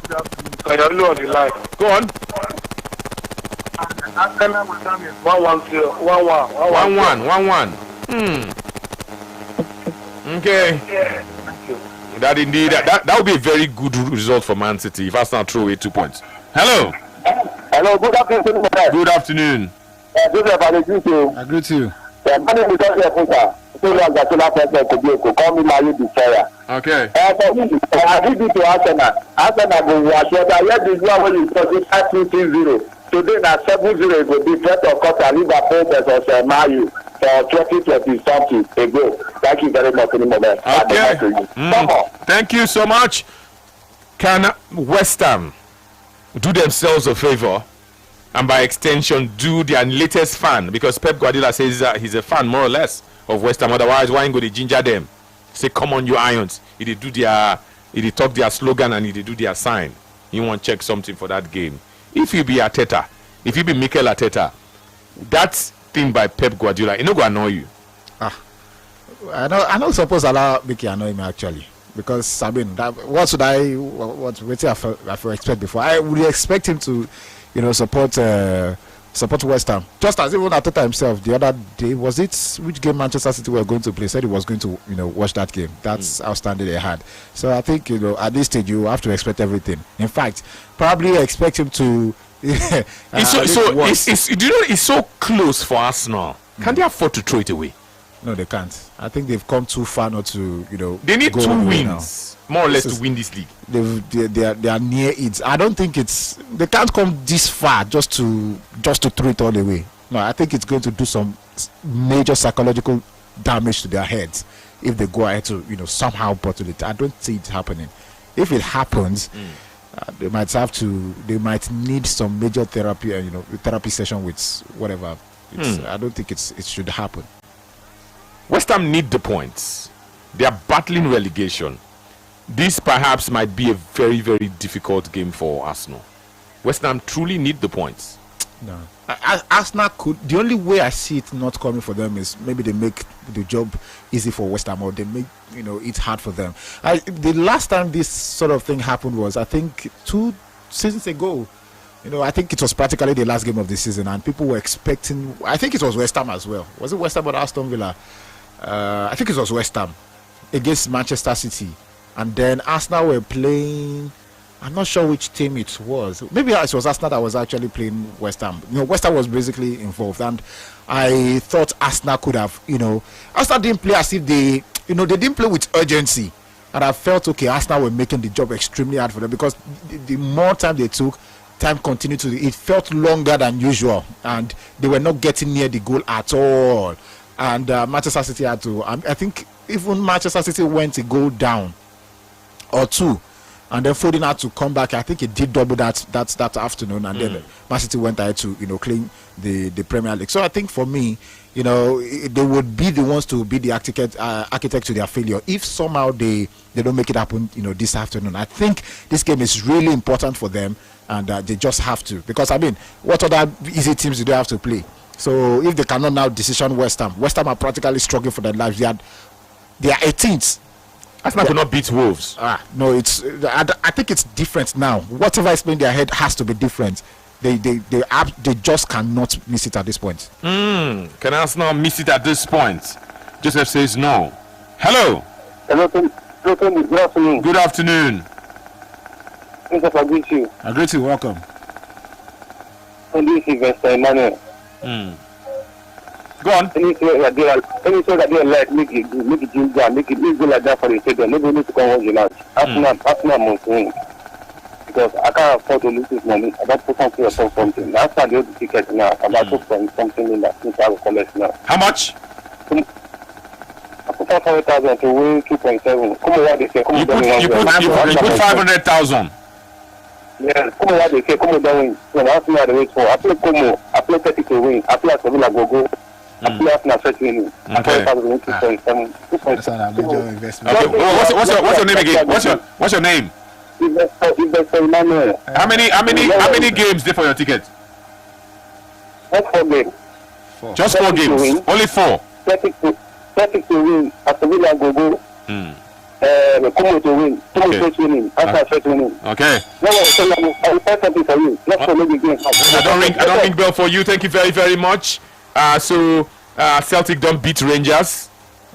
Good afternoon. I don't know the line. Go on. Arsenal will come in 1-1. 1-1. Okay. Yeah, thank you. That indeed, that would be a very good result for Man City if Arsenal throw away 2 points. Hello. Hello, good afternoon. Good afternoon. Joseph, I agree to you. My name is Joseph. Call me Mario Destroyer. Okay. I give it to Arsenal. Arsenal will watch what I heard this one when you talk 5-2-0. Today now 7-0 it will be threat of course Liverpool versus Mario for 2020 something ago. Thank you very much, Moment. Okay. Thank you so much. Can West Ham do themselves a favor and by extension do their latest fan, because Pep Guardiola says he's a fan more or less of West Ham, otherwise why ain't go to ginger them? Say come on you Irons. He talk their slogan and he do their sign. You want to check something for that game. If you be Arteta, if you be Mikel Arteta, that thing by Pep Guardiola, it no go annoy you. I don't suppose allow Mickey annoy me actually, because I mean what I expect before. I would expect him to, support West Ham, just as even Arteta himself the other day, was it which game Manchester City were going to play, said he was going to watch that game. That's outstanding they had. So I think at this stage you have to expect everything. In fact, probably expect him to it's so close for Arsenal. Can they afford to throw it away? No, they can't. I think they've come too far not to, They need 2 wins, more or less, to win this league. They are near it. I don't think they can't come this far just to throw it all away. No, I think it's going to do some major psychological damage to their heads if they go ahead to, somehow bottle it. I don't see it happening. If it happens, they might need some major therapy, therapy session with whatever. I don't think it should happen. West Ham need the points. They are battling relegation. This perhaps might be a very, very difficult game for Arsenal. West Ham truly need the points. No, Arsenal could. The only way I see it not coming for them is maybe they make the job easy for West Ham, or they make it hard for them. The last time this sort of thing happened was, I think, 2 seasons ago. I think it was practically the last game of the season, and people were expecting. I think it was West Ham as well. Was it West Ham or Aston Villa? I think it was West Ham against Manchester City, and then Arsenal were playing. I'm not sure which team it was. Maybe it was Arsenal that was actually playing West Ham. West Ham was basically involved, and I thought Arsenal could have. Arsenal didn't play as if they didn't play with urgency, and I felt okay. Arsenal were making the job extremely hard for them, because the more time they took, time continued it felt longer than usual, and they were not getting near the goal at all. and Manchester City had to. I think even Manchester City went a goal down or two, and then Foden had to come back. I think he did double that afternoon, and then Man City went ahead to claim the Premier League. So I think for me, they would be the ones to be the architect to their failure if somehow they don't make it happen this afternoon. I think this game is really important for them, and they just have to, because what other easy teams do they have to play? So if they cannot now decision West Ham are practically struggling for their lives. They are 18th. Arsenal could not beat Wolves. No, I think it's different now. Whatever is in their head has to be different. They just cannot miss it at this point. Can Arsenal miss it at this point? Joseph says no. Hello. Hello, good afternoon. Good afternoon. Joseph, I greet you. I greet you. Welcome. And this is Mr. Emmanuel. Go on. Anything that they like, make it ginger, make it go like that for the stadium. Nobody needs to come watch the match. Arsenal must win. Because I can't afford to lose this money. I got to put something upon something. That's why I hold the ticket now. I got to put something in that since I will collect now. How much? I put 500,000 to win 2.7. Come on, what they say. You put 500,000. Yeah, come on, what they say. Come on, don't win. So that's what I wait for. I play Como. I play 30 to win. I play Sevilla go. I play Arsenal 30 win. I play 2.7. Major investment. Okay. What's your name again? What's your name? Investor Emmanuel. How many games there for your ticket? Just 4 games. Just 4 games. Only 4. 30 to win. Sevilla go. Como to win. Como first winning. Arsenal first winning. Okay. No, I will tell something for you. Not for maybe game. I don't ring bell for you. Thank you very, very much. So Celtic don't beat Rangers.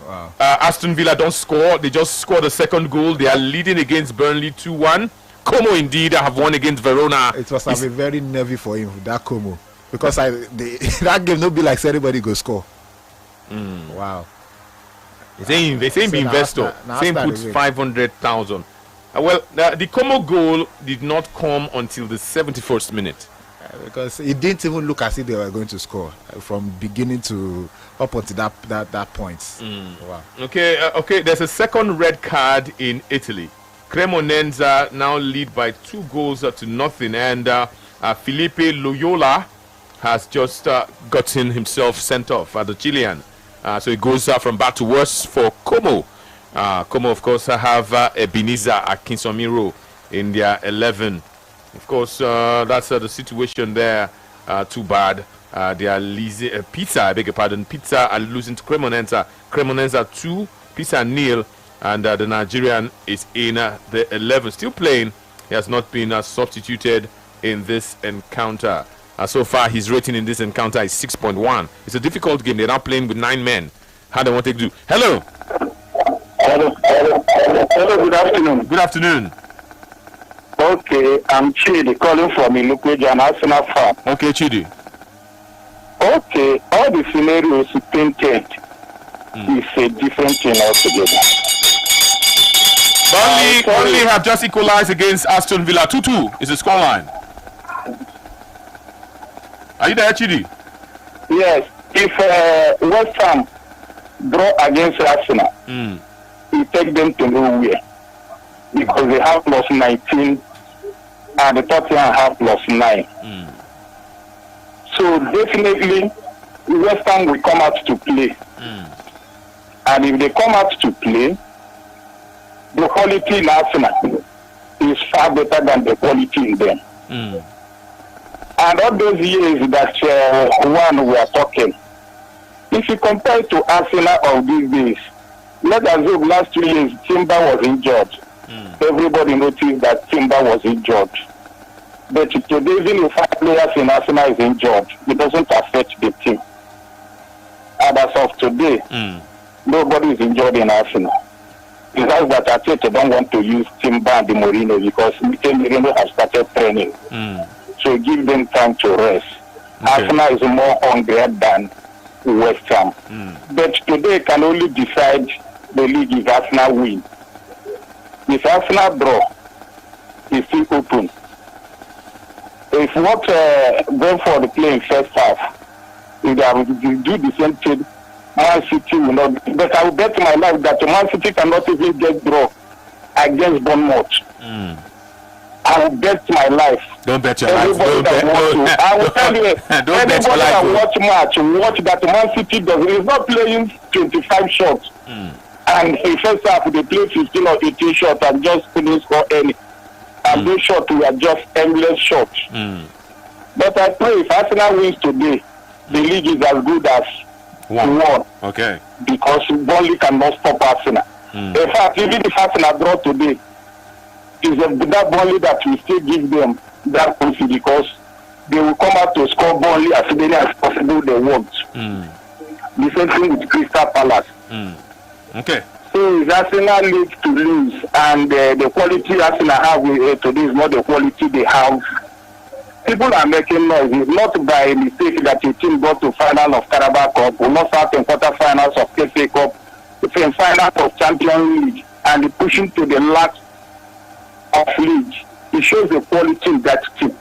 Wow. Aston Villa don't score. They just scored the second goal. They are leading against Burnley 2-1. Como indeed have won against Verona. It was have been very nervy for him, that Como, because that game no be like anybody go score. Wow. They say the investor same puts 500,000. Well, the Como goal did not come until the 71st minute. Because it didn't even look as if they were going to score from beginning to up until that point. Wow. Okay. There's a second red card in Italy. Cremonenza now lead by 2 goals to nothing, and Felipe Loyola has just gotten himself sent off at the Chilean. So it goes from bad to worse for Como. Como, of course, have Ebenezer Akinsomiro in their 11. Of course, that's the situation there. Too bad. They are losing. Pizza, I beg your pardon. Pizza are losing to Cremonenza. Cremonenza 2, Pizza nil, and the Nigerian is in the 11, still playing. He has not been substituted in this encounter. So far, his rating in this encounter is 6.1. It's a difficult game. They're now playing with 9 men. How do they want to do? Hello. Hello. Good afternoon. Good afternoon. Okay, I'm Chidi calling from Ilupeja, an Arsenal fan. Okay, Chidi. Okay, all the scenarios painted is a different thing altogether. Burnley have just equalized against Aston Villa. 2-2 is the scoreline. Are you there, Chidi? Yes. If West Ham draw against Arsenal, it take them to nowhere because they have plus 19 and the Tottenham have plus 9. So definitely West Ham will come out to play. And if they come out to play, the quality in Arsenal is far better than the quality in them. And all those years that one we are talking, if you compare to Arsenal of these days, let us say last 2 years Timber was injured. Everybody noticed that Timber was injured. But today, even if 5 players in Arsenal is injured, it doesn't affect the team. And as of today, nobody is injured in Arsenal. It's just that Arteta don't want to use Timber and Mourinho because Mourinho has started training. So give them time to rest. Arsenal is more hungry than West Ham. But today can only decide the league if Arsenal win. If Arsenal draw, it's still open. If what Brentford play in first half, if they do the same thing Man City will not. But I will bet my life that Man City cannot even get draw against Bournemouth. I will bet my life. Don't bet your life. Don't bet. I will tell you. Don't bet your life. Watch that Man City does. He's not playing 25 shots. And in first half they play 15 or 18 shots and just couldn't score any. And those shots were just endless shots. But I pray if Arsenal wins today, the league is as good as one. Okay. Because Burnley cannot stop Arsenal. In fact, even if Arsenal draw today, it's that Burnley that will still give them that trophy because they will come out to score Burnley as many as possible they want. The same thing with Crystal Palace. Okay. So it's Arsenal league to lose, and the quality Arsenal have today is not the quality they have. People are making noise. It's not by mistake that a team got to final of Carabao Cup, will not start in quarterfinals of FA Cup, in finals of Champions League, and pushing to the last of league. It shows the quality in that team.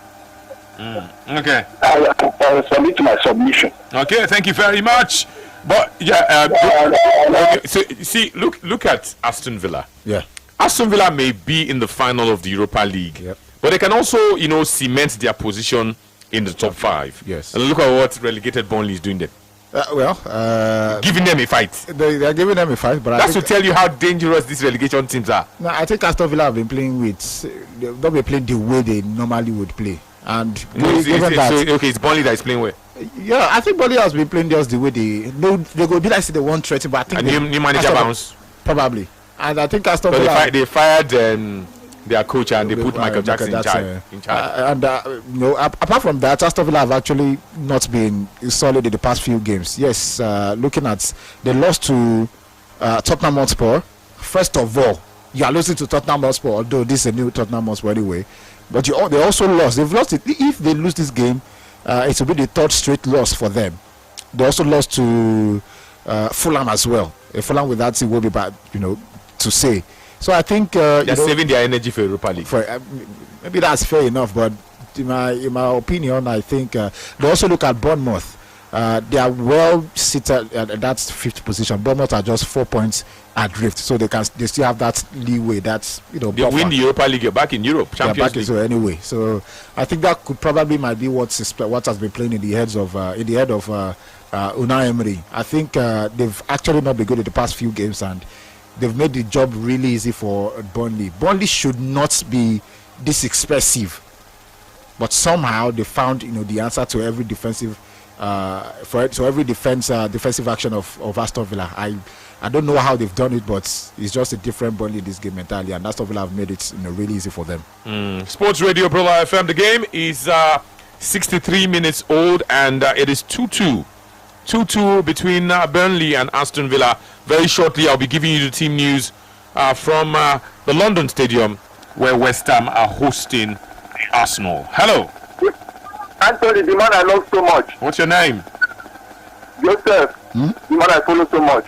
Okay. I submit my submission. Okay, thank you very much. But okay, so see, look at Aston Villa. Yeah. Aston Villa may be in the final of the Europa League, but they can also, cement their position in the top 5. Yes. And look at what relegated Burnley is doing there. Giving them a fight. They are giving them a fight, but that's to tell you how dangerous these relegation teams are. No, I think Aston Villa have been playing they'll be playing the way they normally would play. And it's Burnley that is playing well. Yeah, I think Burnley has been playing just the way they go be like say they won't threaten, but I think new manager bounce probably. And I think Aston Villa they fired their coach and they put Michael Jackson in charge. Apart from that, Aston Villa have actually not been solid in the past few games. Yes, looking at they lost to Tottenham Hotspur. First of all, you are losing to Tottenham Hotspur, although this is a new Tottenham Hotspur anyway. But they also lost. They've lost it. If they lose this game, it will be the third straight loss for them. They also lost to Fulham as well. Fulham with that, it will be bad, to say. So I think they're saving their energy for Europa League. Maybe that's fair enough, but in my opinion, I think they also look at Bournemouth. They are well seated at that 5th position. Bournemouth are just 4 points adrift, so they still have that leeway. That's they win the Europa League. You're back in Europe, Champions League. So anyway, so I think that might be what has been playing in the head of Unai Emery. I think they've actually not been good in the past few games, and they've made the job really easy for Burnley. Burnley should not be this expressive, but somehow they found the answer to every defensive defensive action of Aston Villa. I don't know how they've done it, but it's just a different Burnley in this game entirely, and Aston Villa have made it really easy for them. Sports Radio Prola FM. The game is 63 minutes old, and it is 2-2. 2-2 between Burnley and Aston Villa. Very shortly, I'll be giving you the team news from the London Stadium, where West Ham are hosting Arsenal. Hello. Anthony, the man I love so much. What's your name? Joseph. The man I follow so much.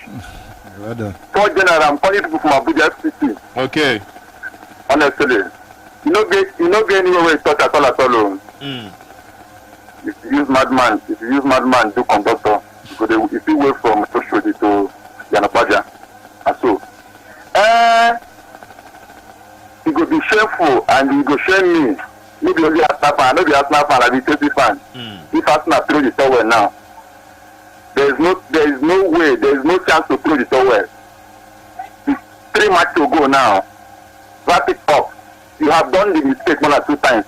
Well done. For general, I'm calling people from Abuja FCC. Okay. Honestly, you know get anywhere where it's touch at all. If you use madman, do conductor, because if you wait from Oshodi to Yanapaja, and so, you go be shameful and you go shame me. Maybe only Arsenal fan, maybe Arsenal fan, like the Chelsea fan. If Arsenal throw the towel now, there is no way, there is no chance to throw the towel. 3 matches to go now. Wrap it up. You have done the mistake 1 or 2 times.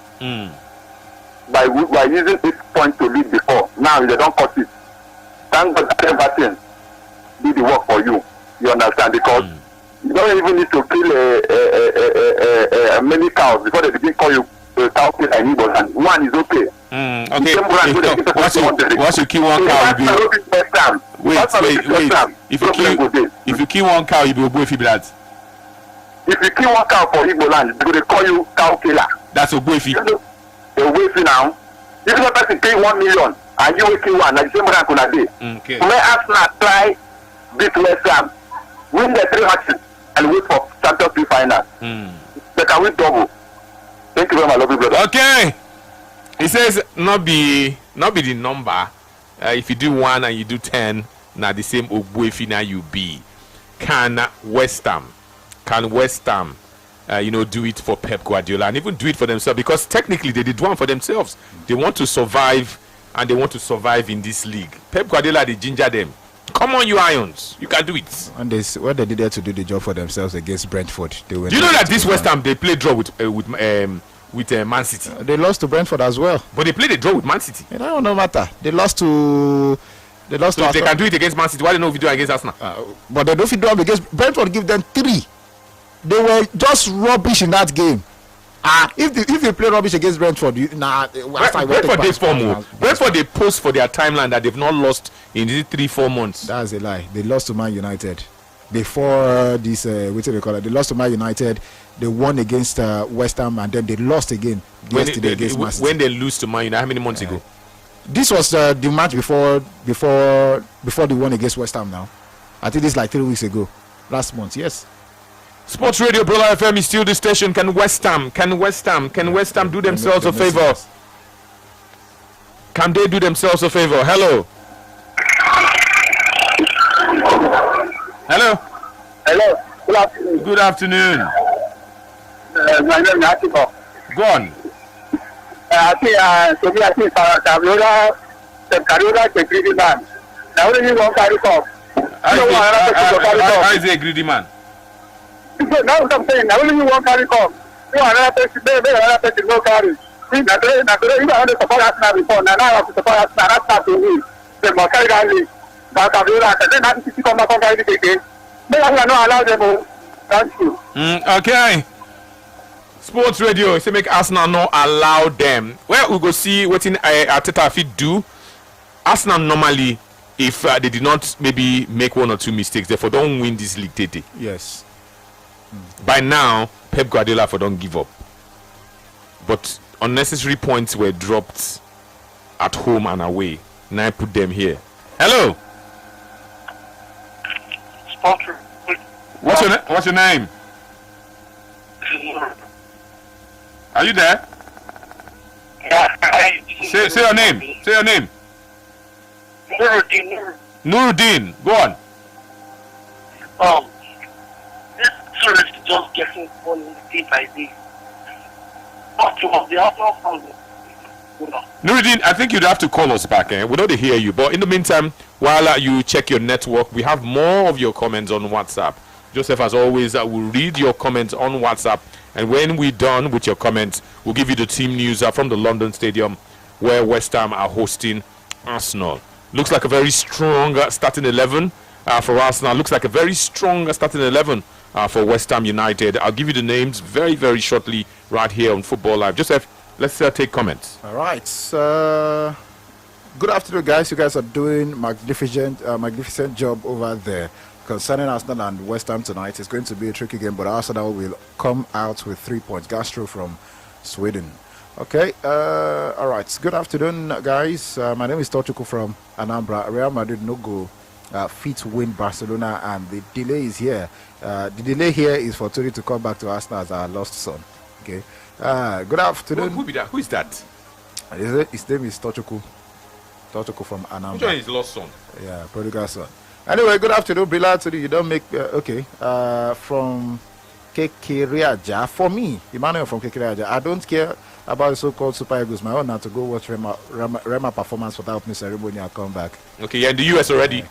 By using 8 points to lead before. Now they don't cut it. Thank God that everything do the work for you. You understand? Because you don't even need to kill many cows before they begin call you cow killer in Igbo land. 1 is okay. Okay. Once you kill 1 cow, wait. If you kill 1 cow, you be Ogbuefi that. If you kill 1 cow for Igbo land, they call you cow killer. That's Ogbuefi. Ogbuefi now. If one person pay 1 million and you will kill 1, like the same rank on a day. Okay. Let Arsenal try beat West Ham, win the 3 matches, and wait for Champions League final. They can win double. Thank you very much, lovely brother. Okay. He says not be the number. If you do 1 and you do 10, now the same Ogbuefi now you be. Can West Ham do it for Pep Guardiola and even do it for themselves? Because technically they did one for themselves. They want to survive, and they want to survive in this league. Pep Guardiola, they ginger them. Come on, you Irons, you can do it. And what they did to do the job for themselves against Brentford. Do you know that this West Ham, they played draw with Man City? They lost to Brentford as well. But they played a draw with Man City. It don't no matter. They lost to. So if they can do it against Man City, why don't we do it against Arsenal? But they don't do it against Brentford. Give them 3. They were just rubbish in that game. If they play rubbish against Brentford, Brentford they form. Brentford they post for their timeline that they've not lost in these 3-4 months. That's a lie. They lost to Man United before this. What do they call it? They lost to Man United. They won against West Ham, and then they lost again yesterday against Man City. When they lose to Man United, how many months ago? This was the match before they won against West Ham. Now, I think this is like 3 weeks ago, last month. Yes. Sports Radio Brother FM is still the station. Can West Ham do themselves a favor? Can they do themselves a favor? Hello. Good afternoon. Good afternoon. My name is Atiko. Go on. I think Carola is a greedy man. Now only you won't carry cup. How is he a greedy man? That's what I'm saying. Now only you won't carry cup. You are another person, another person no carry. See, now you want to support Arsenal before. Now I have to support Arsenal. That's not to win. They must carry that league. But Carola, and then have to come back and carry it again. They are not allowed them. Thank you. Okay. Sports Radio say make Arsenal not allow them. Well, we go see what in Arteta fit do. Arsenal normally, if they did not maybe make 1 or 2 mistakes, therefore don't win this league, Tete. Yes. By now, Pep Guardiola for don't give up. But unnecessary points were dropped at home and away. Now I put them here. Hello. What's your name? Are you there? Say your name. Say your name. Nuruddin. Go on. This service is just getting funny day by day. Nuruddin, I think you'd have to call us back. We don't hear you. But in the meantime, while you check your network, we have more of your comments on WhatsApp. Joseph, as always, will read your comments on WhatsApp. And when we're done with your comments, we'll give you the team news from the London Stadium where West Ham are hosting Arsenal. Looks like a very strong starting 11 for Arsenal. Looks like a very strong starting 11 for West Ham United. I'll give you the names very, very shortly right here on Football Live. Joseph, let's take comments. All right. Good afternoon, guys. You guys are doing magnificent job over there. Concerning Arsenal and West Ham tonight, it's going to be a tricky game, but Arsenal will come out with 3 points. Gastro from Sweden. Okay, all right. Good afternoon, guys. My name is Tochuku from Anambra. Real Madrid no go fit win Barcelona, and the delay is here. The delay here is for Tori to come back to Arsenal as our lost son. Okay. Good afternoon. Who be that? Who is that? His name is Tochuku. Tochuku from Anambra. Which one is lost son? Yeah, prodigal son. Anyway, good afternoon, Bilal. You don't make from Kekiriaja. For me, Emmanuel from Kekiriaja, I don't care about the so-called Super Eagles. My own now to go watch Rema performance for that opening ceremony. I'll come back. Okay, you're in the US already.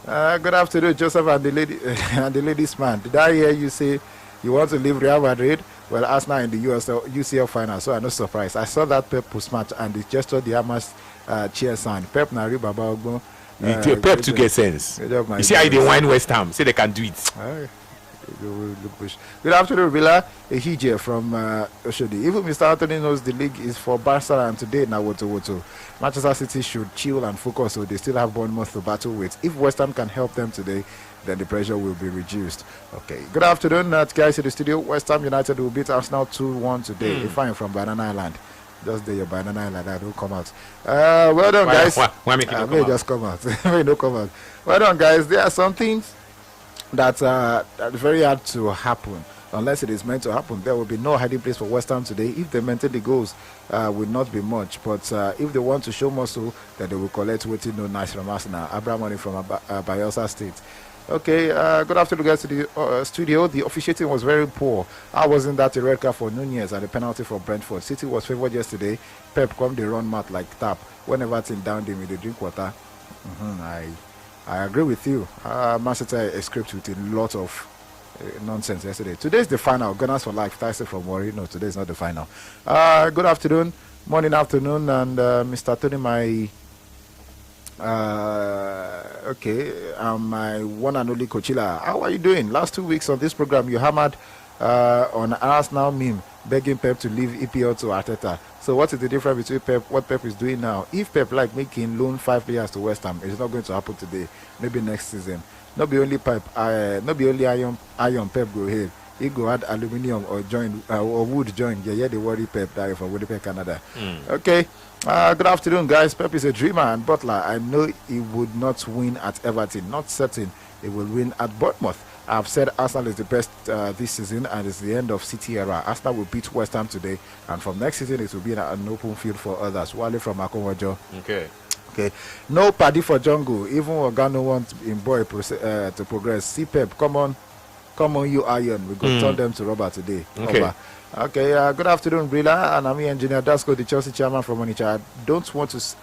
Good afternoon, Joseph and the lady and the ladies man. Did I hear you say you want to leave Real Madrid? Well, Arsenal in the UCL final, so I'm not surprised. I saw that Pep post match and they gestured the Hamas cheer sign. Pep Nari Baba Ogbo. Pep to get sense. You see how they wine West Ham. Say they can do it. Good afternoon, Villa. Ehije from Oshodi. Even Mr. Anthony knows the league is for Barcelona, and today now Woto. Manchester City should chill and focus, so they still have Bournemouth to battle with. If West Ham can help them today, then the pressure will be reduced. Okay. Good afternoon, guys in the studio. West Ham United will beat Arsenal 2-1 today. If I'm from Banana Island. Just there, your Banana Island, I don't come out. Well done, guys. Why make it may just come out. May no come out. Well done, guys. There are some things that are very hard to happen. unless it is meant to happen. There will be no hiding place for West Ham today. If they maintain the goals, will not be much. But if they want to show muscle, then they will collect waiting no nice from Arsenal. Abraham Money from Bayelsa State. Okay, good afternoon, guys, to the studio. The officiating was very poor. How wasn't that a red card for Nunez and a penalty for Brentford? City was favoured yesterday. Pep come they run mat like tap. Whenever team down them, they drink water. I agree with you. Man City escaped with a lot of nonsense yesterday. Today is the final. Gunners for life. Tyson from Warri. No, today is not the final. Good afternoon, morning, afternoon, and Mr. Tony, my my one and only Coachilla. How are you doing? Last 2 weeks on this program, you hammered on Arsenal meme begging Pep to leave EPL to Arteta. So what is the difference between what Pep is doing now? If Pep like making loan 5 players to West Ham, it's not going to happen today. Maybe next season. Not be only Pep. Not be only iron Pep go ahead. He go add aluminium or join or wood join. Yeah, they worry Pep die from Winnipeg, Canada. Okay. Good afternoon, guys. Pep is a dreamer, and Butler, I know he would not win at Everton. Not certain he will win at Bournemouth. I've said Arsenal is the best this season, and it's the end of City era. Arsenal will beat West Ham today, and from next season it will be an open field for others. Wale from Akonwajo. Okay. No paddy for Jungle. Even Organo wants in boy to progress. See Pep, come on, you Iron. We go turn them to rubber today. Okay. Okay, good afternoon, Brilla, and I'm here, Engineer Dasco, the Chelsea chairman from Onitsha.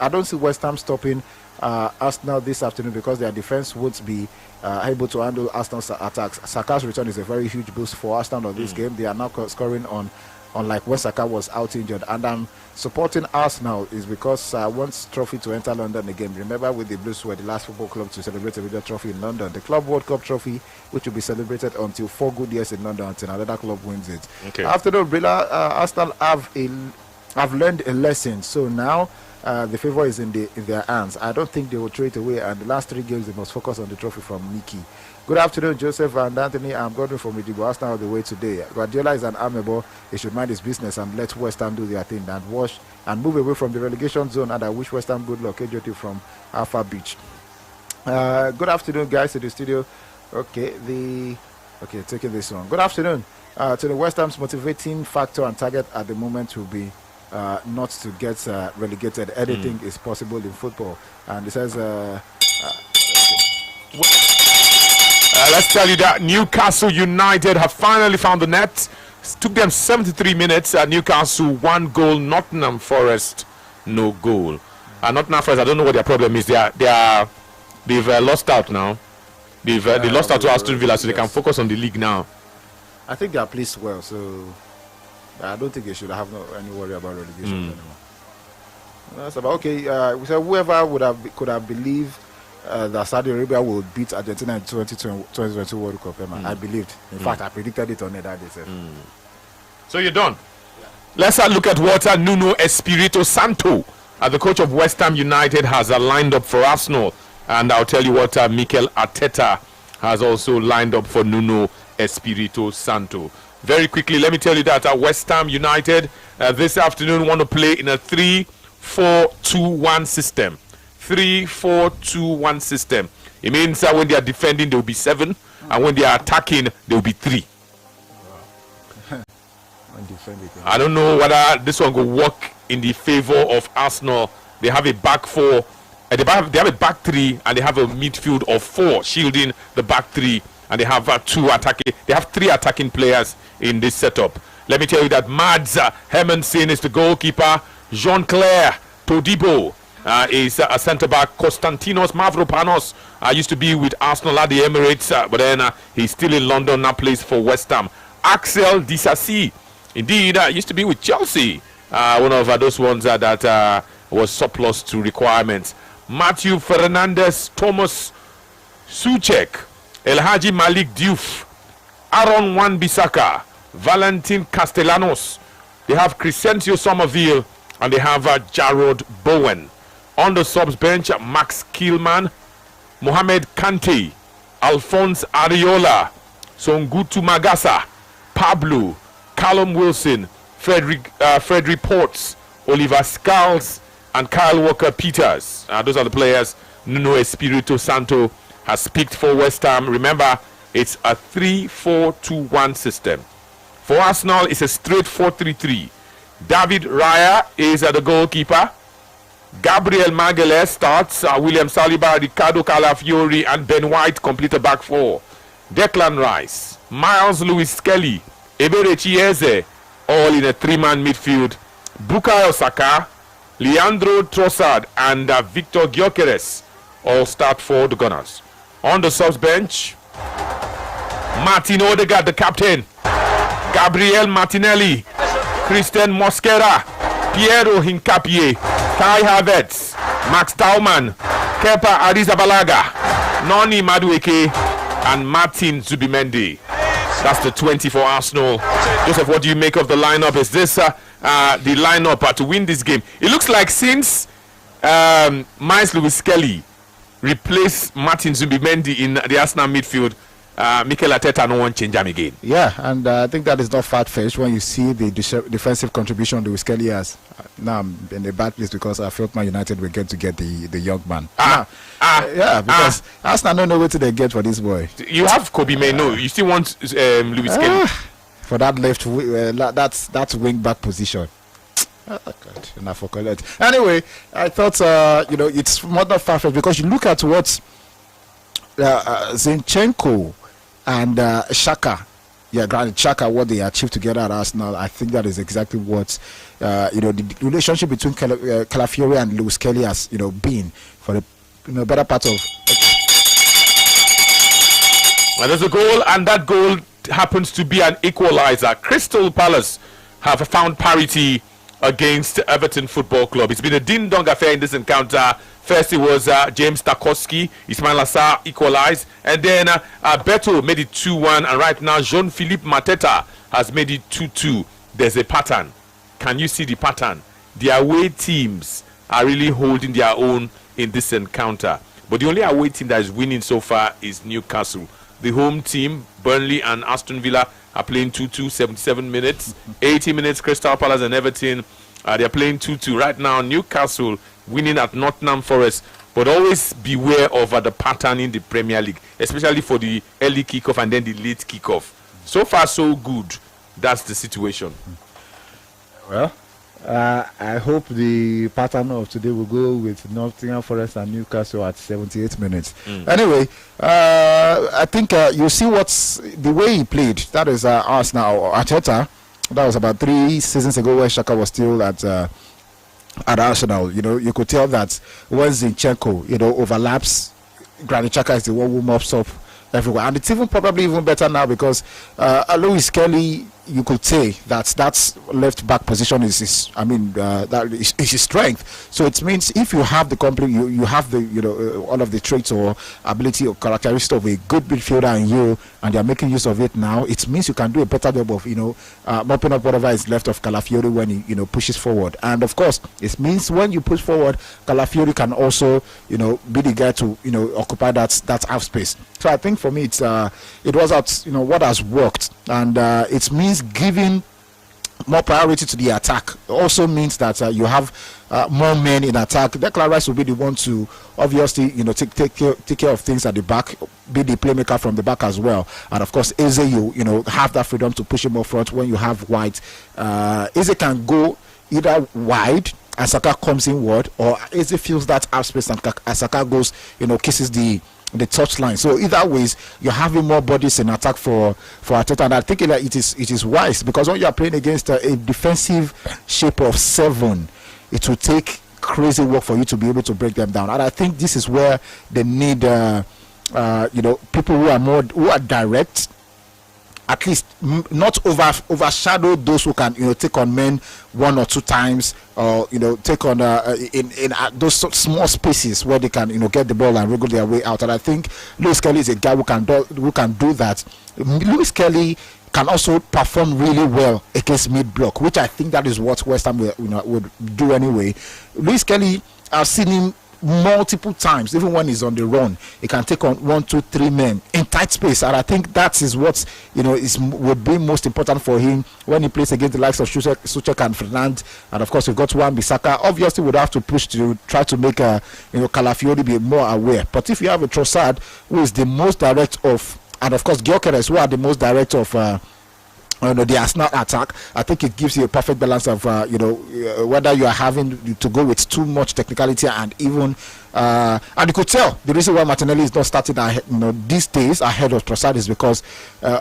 I don't see West Ham stopping Arsenal this afternoon because their defense won't be able to handle Arsenal's attacks. Saka's return is a very huge boost for Arsenal on this game. They are now scoring on unlike when Saka was out injured. And I'm supporting Arsenal is because I want trophy to enter London again. Remember, with the Blues were the last football club to celebrate a major trophy in London. The Club World Cup trophy, which will be celebrated until 4 good years in London until another club wins it. Okay. After that, Brilla, Arsenal have learned a lesson. So now the favour is in their hands. I don't think they will throw it away. And the last 3 games, they must focus on the trophy from Nikki. Good afternoon, Joseph and Anthony. I'm Gordon from Idibo. Arsenal all the way today. Guardiola is an amiable. He should mind his business and let West Ham do their thing and move away from the relegation zone. And I wish West Ham good luck. AJT from Alpha Beach. Good afternoon, guys, to the studio. Taking this one. Good afternoon. To the West Ham's motivating factor and target at the moment will be not to get relegated. Anything is possible in football. And it says... let's tell you that Newcastle United have finally found the net. It took them 73 minutes. Newcastle 1 goal. Nottingham Forest no goal. Nottingham Forest, I don't know what their problem is. They've lost out now. They lost out to Aston Villa, so they can focus on the league now. I think they are placed well, so I don't think they should have any worry about relegation anymore. That's about okay. We said whoever could have believed that Saudi Arabia will beat Argentina in 2022 World Cup. I believed. In fact, I predicted it on it that day. So you're done. Yeah. Let's look at what Nuno Espirito Santo, the coach of West Ham United, has lined up for Arsenal, and I'll tell you what Mikel Arteta has also lined up for Nuno Espirito Santo. Very quickly, let me tell you that West Ham United this afternoon want to play in a 3-4-2-1 system. 3-4-2-1 system. It means that when they are defending, there will be 7, and when they are attacking, there will be 3. I don't know whether this one will work in the favor of Arsenal. They have a back 4, they have a back 3, and they have a midfield of 4 shielding the back 3, and they have 2 attacking. They have 3 attacking players in this setup. Let me tell you that Mads Hermansen is the goalkeeper. Jean-Claire Todibo is a centre-back. Konstantinos Mavropanos used to be with Arsenal at the Emirates, but then he's still in London, now plays for West Ham. Axel Disasi, indeed, used to be with Chelsea, one of those ones that was surplus to requirements. Matthew Fernandez, Thomas Suchek, Elhaji Malik Diouf, Aaron Wan-Bissaka, Valentin Castellanos. They have Crescencio Somerville, and they have Jarrod Bowen. On the subs bench, Max Kilman, Mohamed Kante, Alphonse Areola, Songutu Magasa, Pablo, Callum Wilson, Frederick Ports, Oliver Scarles, and Kyle Walker-Peters. Those are the players Nuno Espirito Santo has picked for West Ham. Remember, it's a 3-4-2-1 system. For Arsenal, it's a straight 4-3-3. David Raya is the goalkeeper. Gabriel Magalhaes starts. William Saliba, Ricardo Calafiori, and Ben White complete the back four. Declan Rice, Miles Lewis-Kelly, Eberechi Eze, all in a three-man midfield. Bukayo Saka, Leandro Trossard, and Victor Gyökeres all start for the Gunners. On the subs bench, Martin Odegaard, the captain, Gabriel Martinelli, Christian Mosquera, Piero Hincapié, Kai Havertz, Max Taumann, Kepa Arrizabalaga, Noni Madueke, and Martin Zubimendi. That's the 20 for Arsenal. Joseph, what do you make of the lineup? Is this the lineup to win this game? It looks like since Miles Lewis-Kelly replaced Martin Zubimendi in the Arsenal midfield, Mikel Arteta no one change him again. Yeah, and I think that is not far-fetched when you see the defensive contribution Lewis-Kelly has. Now I'm in a bad place because I felt Man United will get the young man. Because Arsenal don't know what they get for this boy. You have Kobe Mainoo. You still want Lewis-Kelly for that left that's wing back position. Enough for collect. Anyway, I thought it's not that far-fetched because you look at what Zinchenko and Xhaka, granted Xhaka, what they achieved together at Arsenal, I think that is exactly what the relationship between Calafiori and Lewis-Kelly has been for the better part of. Well, there's a goal, and that goal happens to be an equalizer. Crystal Palace have found parity against Everton Football Club. It's been a ding-dong affair in this encounter. First it was James Tarkowski, Ismail Assar equalized, and then Beto made it 2-1, and right now Jean-Philippe Mateta has made it 2-2. There's a pattern. Can you see the pattern? The away teams are really holding their own in this encounter. But the only away team that is winning so far is Newcastle. The home team, Burnley and Aston Villa, are playing 2-2, 77 minutes. 80 minutes, Crystal Palace and Everton, they're playing 2-2. Right now, Newcastle winning at Nottingham Forest. But always beware of the pattern in the Premier League, especially for the early kickoff and then the late kickoff. So far, so good. That's the situation. Well, I hope the pattern of today will go with Nottingham Forest and Newcastle at 78 minutes. Anyway, I think you see what's the way he played. That is Arsenal. Arteta. That was about 3 seasons ago where Xhaka was still at Arsenal. You could tell that when Zinchenko, overlaps, Granit Xhaka is the one who mops up everywhere. And it's probably even better now because Lewis-Kelly, you could say that left back position is his strength. So it means if you have the complete, you have the all of the traits or ability or characteristics of a good midfielder and they're making use of it now. It means you can do a better job of mopping up whatever is left of Calafiori when he pushes forward. And of course, it means when you push forward, Calafiori can also be the guy to occupy that half space. So I think for me it was what has worked, and it means giving more priority to the attack. Also means that you have more men in attack. Declan Rice will be the one to obviously take care of things at the back, be the playmaker from the back as well. And of course Eze, you have that freedom to push him up front when you have White. Eze can go either wide and Saka comes inward, or Eze feels that half space and Saka goes kisses the touchline. So either ways, you're having more bodies in attack for Arteta, and I think it is wise because when you are playing against a defensive shape of 7, it will take crazy work for you to be able to break them down. And I think this is where they need people who are direct, at least not overshadow those who can take on men 1 or 2 times, or take on in those small spaces where they can get the ball and wriggle their way out. And I think Lewis-Kelly is a guy who can do that. Lewis-Kelly can also perform really well against mid-block, which I think that is what West Ham would do anyway. Lewis-Kelly, I've seen him multiple times, even when he's on the run, he can take on 1, 2, 3 men in tight space, and I think that is what would be most important for him when he plays against the likes of Souček and Fernand. And of course, we've got Wan-Bissaka. Obviously, would have to push to try to make Calafiori be more aware. But if you have a Trossard who is the most direct of, and of course Gyökeres who are the most direct of the Arsenal attack. I think it gives you a perfect balance of whether you are having to go with too much technicality and even and you could tell the reason why Martinelli is not starting these days ahead of Trossard is because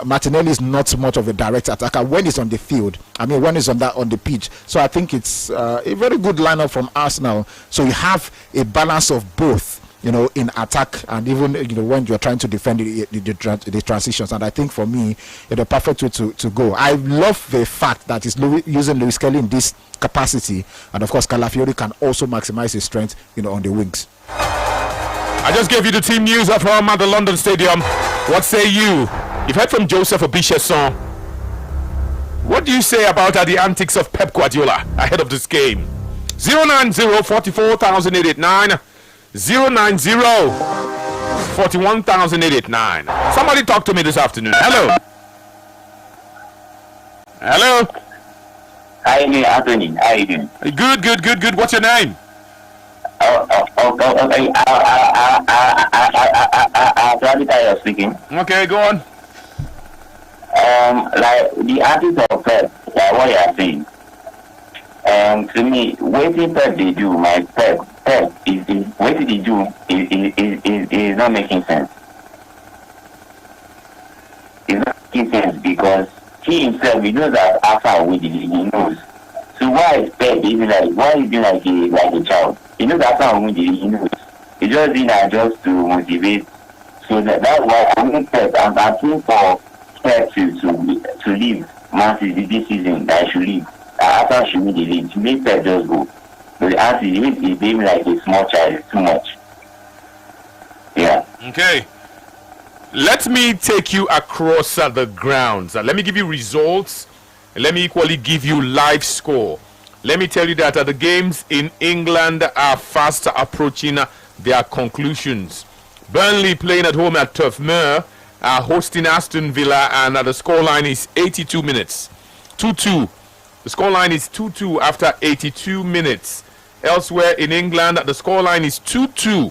Martinelli is not much of a direct attacker when he's on the field. I mean, when he's on the pitch. So I think it's a very good lineup from Arsenal. So you have a balance of both. In attack and even when you're trying to defend the transitions, and I think for me, the perfect way to go. I love the fact that he's using Lewis Kelly in this capacity, and of course, Calafiori can also maximize his strength, on the wings. I just gave you the team news from at the London Stadium. What say you? You've heard from Joseph Obichesson. What do you say about the antics of Pep Guardiola ahead of this game? 090-44,889. 090-41,889. Somebody talk to me this afternoon. Hello. Hello. Hi, Anthony. How are you doing? Good. What's your name? I'll speaking. Okay, go on. Like the artist of Pep, like what you are saying. To me, what Pep they do, my Pep is what did he do is not making sense. It's not making sense because he himself, he knows that after we did he knows. So why is Pep being like a child? He knows that after we did he knows. He just did that just to motivate. So that's why I'm Pep. I'm asking for Pep to leave Man City this season. That I should leave. After she made the lead, to make Pep just go. But the answer is he being like a small child. It's too much. Yeah. Okay. Let me take you across the grounds. Let me give you results. Let me equally give you live score. Let me tell you that the games in England are fast approaching their conclusions. Burnley playing at home at Turf Moor are hosting Aston Villa, and the scoreline is 82 minutes. 2-2. The scoreline is 2-2 after 82 minutes. Elsewhere in England, the scoreline is 2-2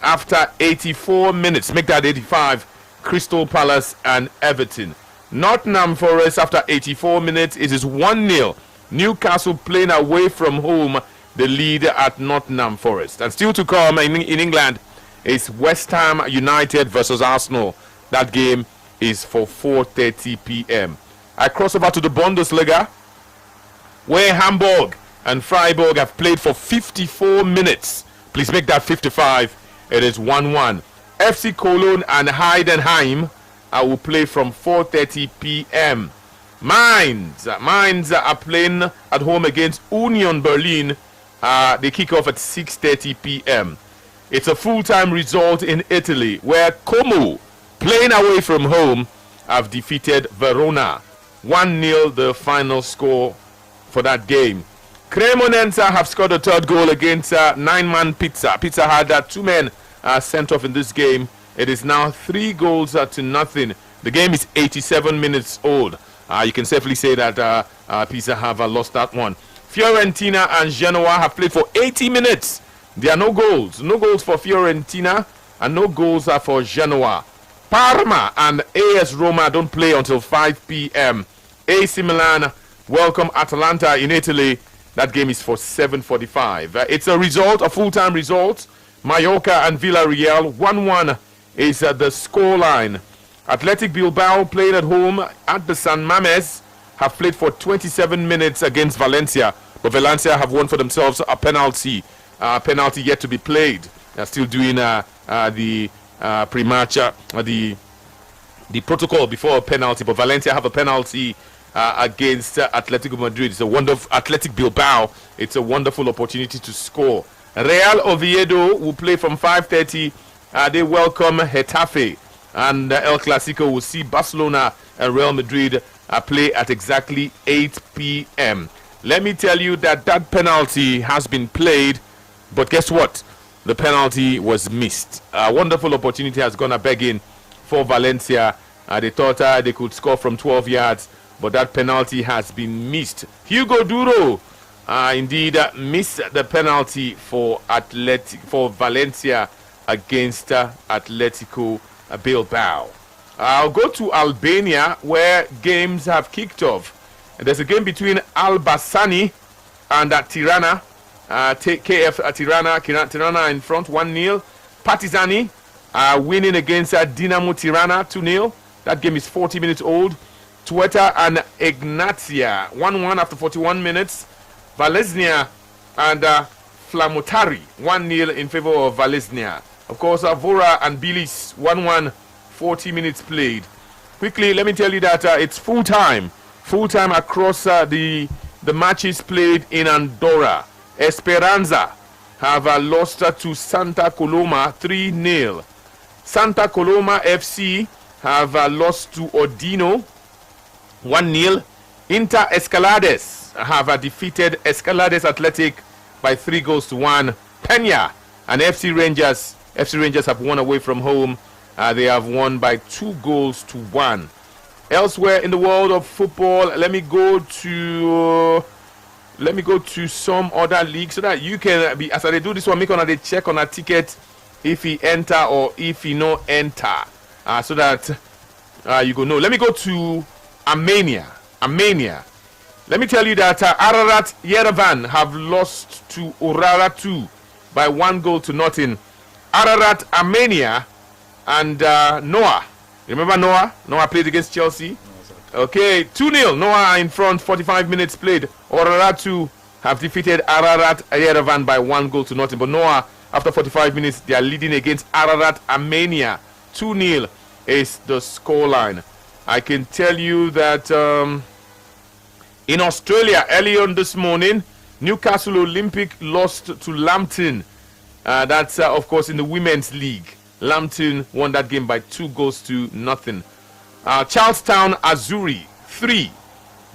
after 84 minutes. Make that 85. Crystal Palace and Everton. Nottingham Forest after 84 minutes. It is 1-0. Newcastle playing away from home. The lead at Nottingham Forest. And still to come in England is West Ham United versus Arsenal. That game is for 4:30 p.m. I cross over to the Bundesliga, where Hamburg and Freiburg have played for 54 minutes. Please make that 55. It is 1-1. FC Cologne and Heidenheim will play from 4:30 p.m. Mainz are playing at home against Union Berlin. They kick off at 6:30 p.m. It's a full-time result in Italy, where Como, playing away from home, have defeated Verona. 1-0 the final score for that game. Cremonense have scored a third goal against nine-man Pizza. Pizza had 2 men sent off in this game. It is now 3 goals to nothing. The game is 87 minutes old. You can safely say that Pizza have lost that one. Fiorentina and Genoa have played for 80 minutes. There are no goals. No goals for Fiorentina and no goals for Genoa. Parma and AS Roma don't play until 5 p.m. AC Milan welcome Atalanta in Italy. That game is for 7:45. It's a result, a full-time result. Mallorca and Villarreal, 1-1 is the scoreline. Athletic Bilbao playing at home at the San Mamés have played for 27 minutes against Valencia. But Valencia have won for themselves a penalty. Penalty yet to be played. They're still doing the pre-match, the protocol before a penalty. But Valencia have a penalty against Atletico Madrid. It's a wonderful Athletic Bilbao. It's a wonderful opportunity to score. Real Oviedo will play from 5:30. They welcome Getafe, and El Clasico will see Barcelona and Real Madrid play at exactly 8 p.m. Let me tell you that penalty has been played, but guess what? The penalty was missed. A wonderful opportunity has gone a begging for Valencia. They thought they could score from 12 yards, but that penalty has been missed. Hugo Duro indeed missed the penalty for Valencia against Atletico Bilbao. I'll go to Albania, where games have kicked off. There's a game between Al Bassani and Tirana. KF Tirana in front 1-0. Partizani winning against Dinamo Tirana 2-0. That game is 40 minutes old. Tueta and Ignatia 1-1 after 41 minutes. Valesnia and Flamotari 1-0 in favor of Valesnia. Of course, Vora and Bilis 1-1, 40 minutes played. Quickly, let me tell you that it's full time across the matches played in Andorra. Esperanza have lost to Santa Coloma 3-0. Santa Coloma FC have lost to Ordino 1-0. Inter Escalades have defeated Escalades Athletic by 3-1. Peña and FC Rangers have won away from home. They have won by 2-1. Elsewhere in the world of football, let me go to some other leagues so that you can be, as I do this one, make on a check on a ticket if he enter or if he no enter, so that you go know. Let me go to Armenia. Let me tell you that Ararat Yerevan have lost to Urara 2 by 1-0. Ararat Armenia and Noah. Remember Noah? Noah played against Chelsea. Okay, 2-0. Noah in front, 45 minutes played. Urara 2 have defeated Ararat Yerevan by 1-0. But Noah, after 45 minutes, they are leading against Ararat Armenia. 2-0 is the scoreline. I can tell you that in Australia, early on this morning, Newcastle Olympic lost to Lambton. That's, of course, in the Women's League. Lambton won that game by 2-0. Charlestown Azuri 3,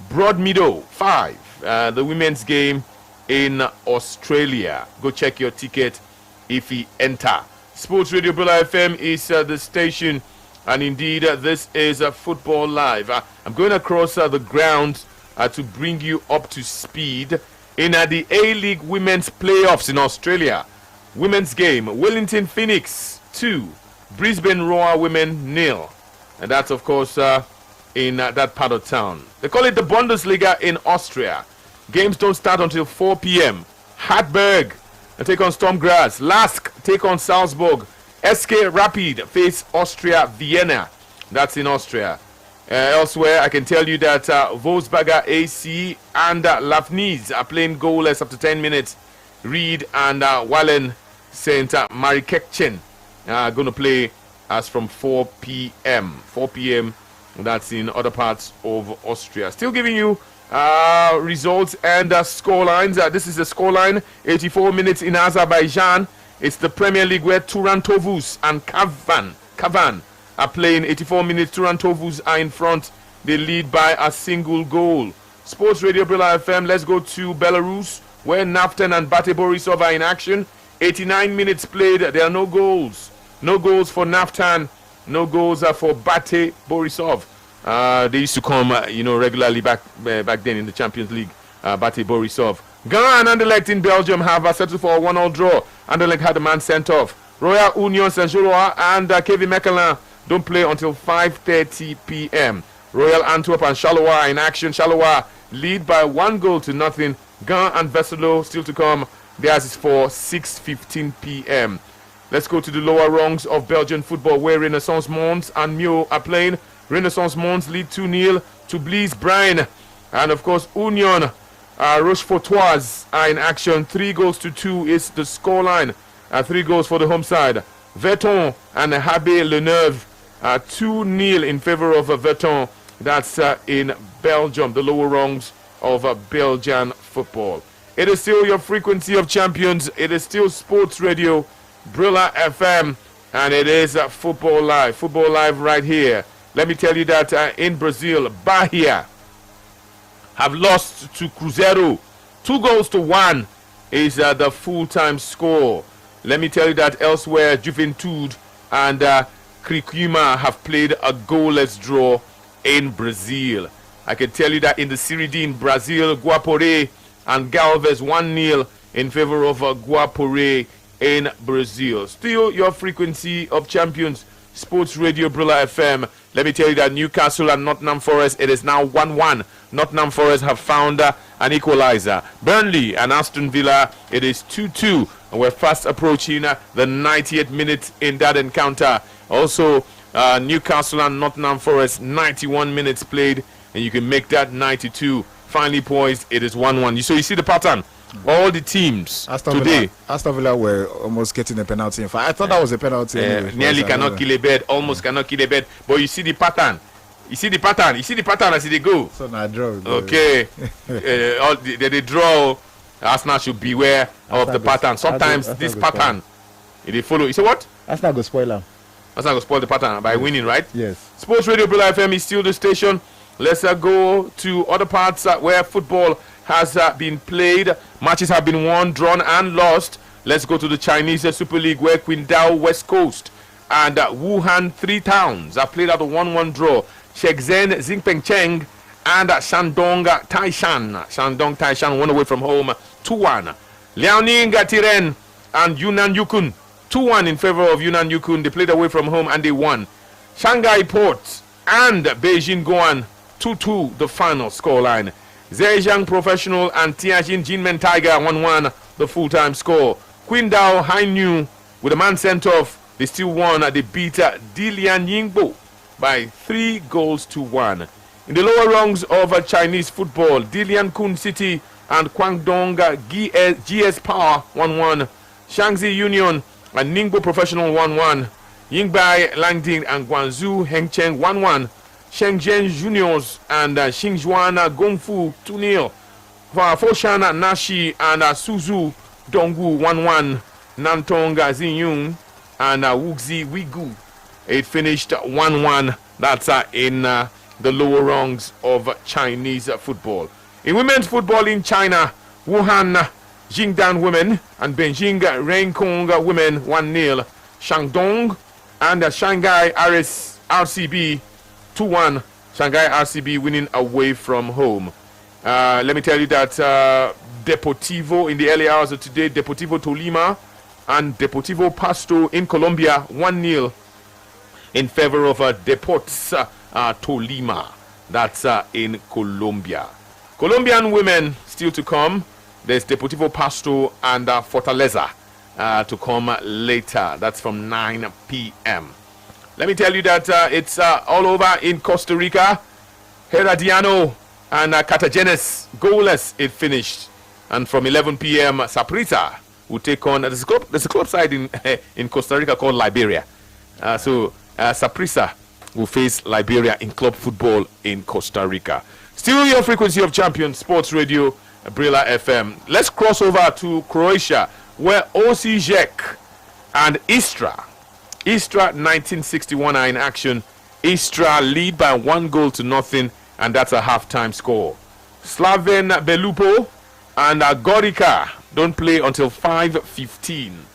Broadmeadow 5. The women's game in Australia. Go check your ticket if you enter. Sports Radio Brilla FM is the station, and indeed this is Football Live. I'm going across the ground to bring you up to speed in the A-League Women's Playoffs in Australia. Women's game, Wellington Phoenix 2, Brisbane Roar Women 0. And that's, of course, in that part of town. They call it the Bundesliga in Austria. Games don't start until 4 p.m. Hartberg take on Storm Graz. Lask take on Salzburg. SK Rapid face Austria Vienna. That's in Austria. Elsewhere, I can tell you that Wolfsberger AC and Lafniz are playing goalless after 10 minutes. Reed and Wallen St. Marikekchen are going to play as from 4 p.m. 4 p.m. That's in other parts of Austria. Still giving you results and score lines. This is the scoreline. 84 minutes in Azerbaijan. It's the Premier League where Turan Tovuz and Kavan are playing. 84 minutes. Turan Tovuz are in front. They lead by a single goal. Sports Radio Brilla FM. Let's go to Belarus where Naftan and Bate Borisov are in action. 89 minutes played. There are no goals. No goals for Naftan. No goals for Bate Borisov. They used to come, regularly back then in the Champions League. Bate Borisov. Gand and Anderlecht in Belgium have settled for a 1-1 draw. Anderlecht had a man sent off. Royal Union Saint-Gilloise and Kevin Mechelin don't play until 5:30 p.m. Royal Antwerp and Charleroi in action. Charleroi lead by 1-0. Gand and Veselo still to come. Theirs is for 6:15 p.m. Let's go to the lower rungs of Belgian football where Renaissance Mons and Mio are playing. Renaissance Mons lead 2-0 to Blaise Bryan. And of course, Union Rochefortois are in action. 3-2 is the scoreline. 3 goals for the home side. Verton and Habe Leneuve 2-0 in favor of Verton. That's in Belgium, the lower rungs of Belgian football. It is still your frequency of champions. It is still Sports Radio Brilla FM, and it is Football Live. Football Live right here. Let me tell you that in Brazil, Bahia have lost to Cruzeiro. 2-1 is the full-time score. Let me tell you that elsewhere, Juventude and Criciúma have played a goalless draw in Brazil. I can tell you that in the Serie D in Brazil, Guaporé and Galvez 1-0 in favor of Guaporé in Brazil. Still your frequency of champions. Sports Radio Brilla FM. Let me tell you that Newcastle and Nottingham Forest, it is now 1-1. Nottingham Forest have found an equalizer. Burnley and Aston Villa, it is 2-2. And we're fast approaching the 90th minute in that encounter. Also, Newcastle and Nottingham Forest, 91 minutes played, and you can make that 92. Finally poised, it is 1-1. So you see the pattern. All the teams today. Aston Villa were almost getting a penalty. In fact, I thought that was a penalty. Anyway, nearly cannot kill a bird, almost cannot kill a bird. But you see the pattern. You see the pattern as they go. So now draw. Okay. They draw. Arsenal should beware of the pattern. Sometimes this pattern, they follow. You say what? Arsenal go spoil them. Arsenal go spoil the pattern by winning, right? Yes. Sports Radio Brilla FM is still the station. Let's go to other parts where football has been played. Matches have been won, drawn, and lost. Let's go to the Chinese Super League, where Qingdao West Coast and Wuhan Three Towns have played out a 1-1 draw. Shenzhen Xingpengcheng and Shandong Taishan won away from home 2-1. Liaoning Tiren and Yunnan Yukon 2-1 in favor of Yunnan Yukon. They played away from home and they won. Shanghai Port and Beijing Guoan 2-2 the final scoreline. Zhejiang Professional and Tianjin Jinmen Tiger 1-1 the full-time score. Qingdao Hainyu with a man sent off, they still won. They beat Dilian Yingbo by 3-1. In the lower rungs of Chinese football, Dilian Kun City and Guangdong GS Power 1-1. Shaanxi Union and Ningbo Professional 1-1. Yingbai Langding and Guangzhou Hengcheng 1-1. Shenzhen Juniors and Xinjuan Gongfu 2-0. Foshan Nashi and Suzhou Donggu 1-1. Nantong Xinyun and Wuxi Wigu. It finished 1-1. That's in the lower rungs of Chinese football. In women's football in China, Wuhan Jingdan women and Beijing Renkong women 1-0. Shandong and Shanghai RCB 2-1. Shanghai RCB winning away from home. Let me tell you that Deportivo in the early hours of today, Deportivo Tolima and Deportivo Pasto in Colombia 1-0 in favor of Deportes Tolima. That's in Colombia. Colombian women still to come. There's Deportivo Pasto and Fortaleza to come later. That's from 9 p.m. Let me tell you that it's all over in Costa Rica. Herediano and Cartagenes goalless, it finished. And from 11 p.m. Saprissa will take on there's a club side in Costa Rica called Liberia. So Saprissa will face Liberia in club football in Costa Rica. Still your frequency of champion, Sports Radio Brilla FM. Let's cross over to Croatia, where Osijek and Istra 1961 are in action. Istra lead by 1-0, and that's a halftime score. Slaven Belupo and Gorica don't play until 5:15.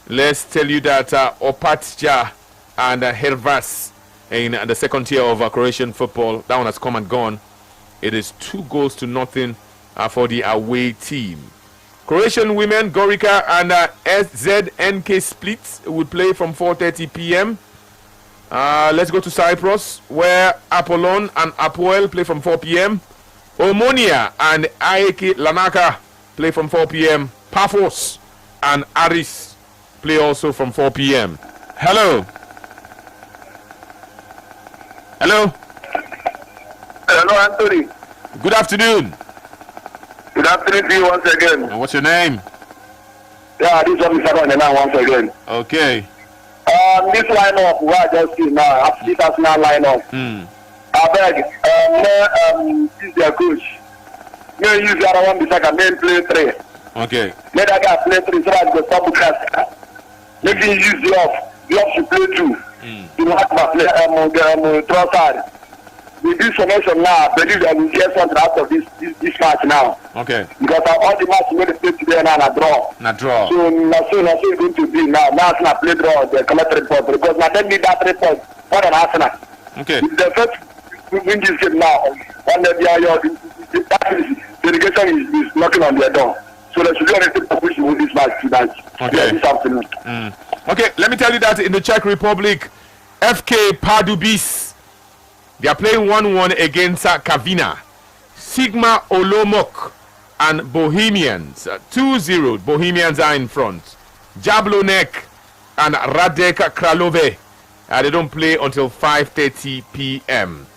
Let's tell you that Opatja and Hervas in the second tier of Croatian football, that one has come and gone. It is 2-0 for the away team. Croatian women, Gorica and SZNK Split will play from 4:30 p.m. Let's go to Cyprus, where Apollon and Apoel play from 4 p.m. Omonia and AEK Lanaka play from 4 p.m. Paphos and Aris play also from 4 p.m. Hello. Hello. Hello, Anthony. Good afternoon. Good afternoon to you once again. And what's your name? Yeah, this one is on the line once again. Okay. This lineup, we are just seeing now, this Arsenal lineup. I beg, this is their coach. May use the other one because I can play 3. Okay. Let that guy play 3 so that the top cast. Let him use the off. The off should play 2. You have to play Trossard. With this formation now, I believe that we get something out of this match now. Okay. Because all the matches made the play today now na draw. Na draw. So it's going to be now. Now Arsenal play draw, they collect 3 points. Because now they need that 3 points more than Arsenal. Okay. If the first win this game now, and the delegation is knocking on their door. So they should be able to push this match tonight. Okay. This afternoon. Okay, let me tell you that in the Czech Republic, FK Padubis. They are playing 1-1 against Kavina. Sigma Olomok and Bohemians. 2-0. Bohemians are in front. Jablonek and Radek Kralove. They don't play until 5:30 p.m.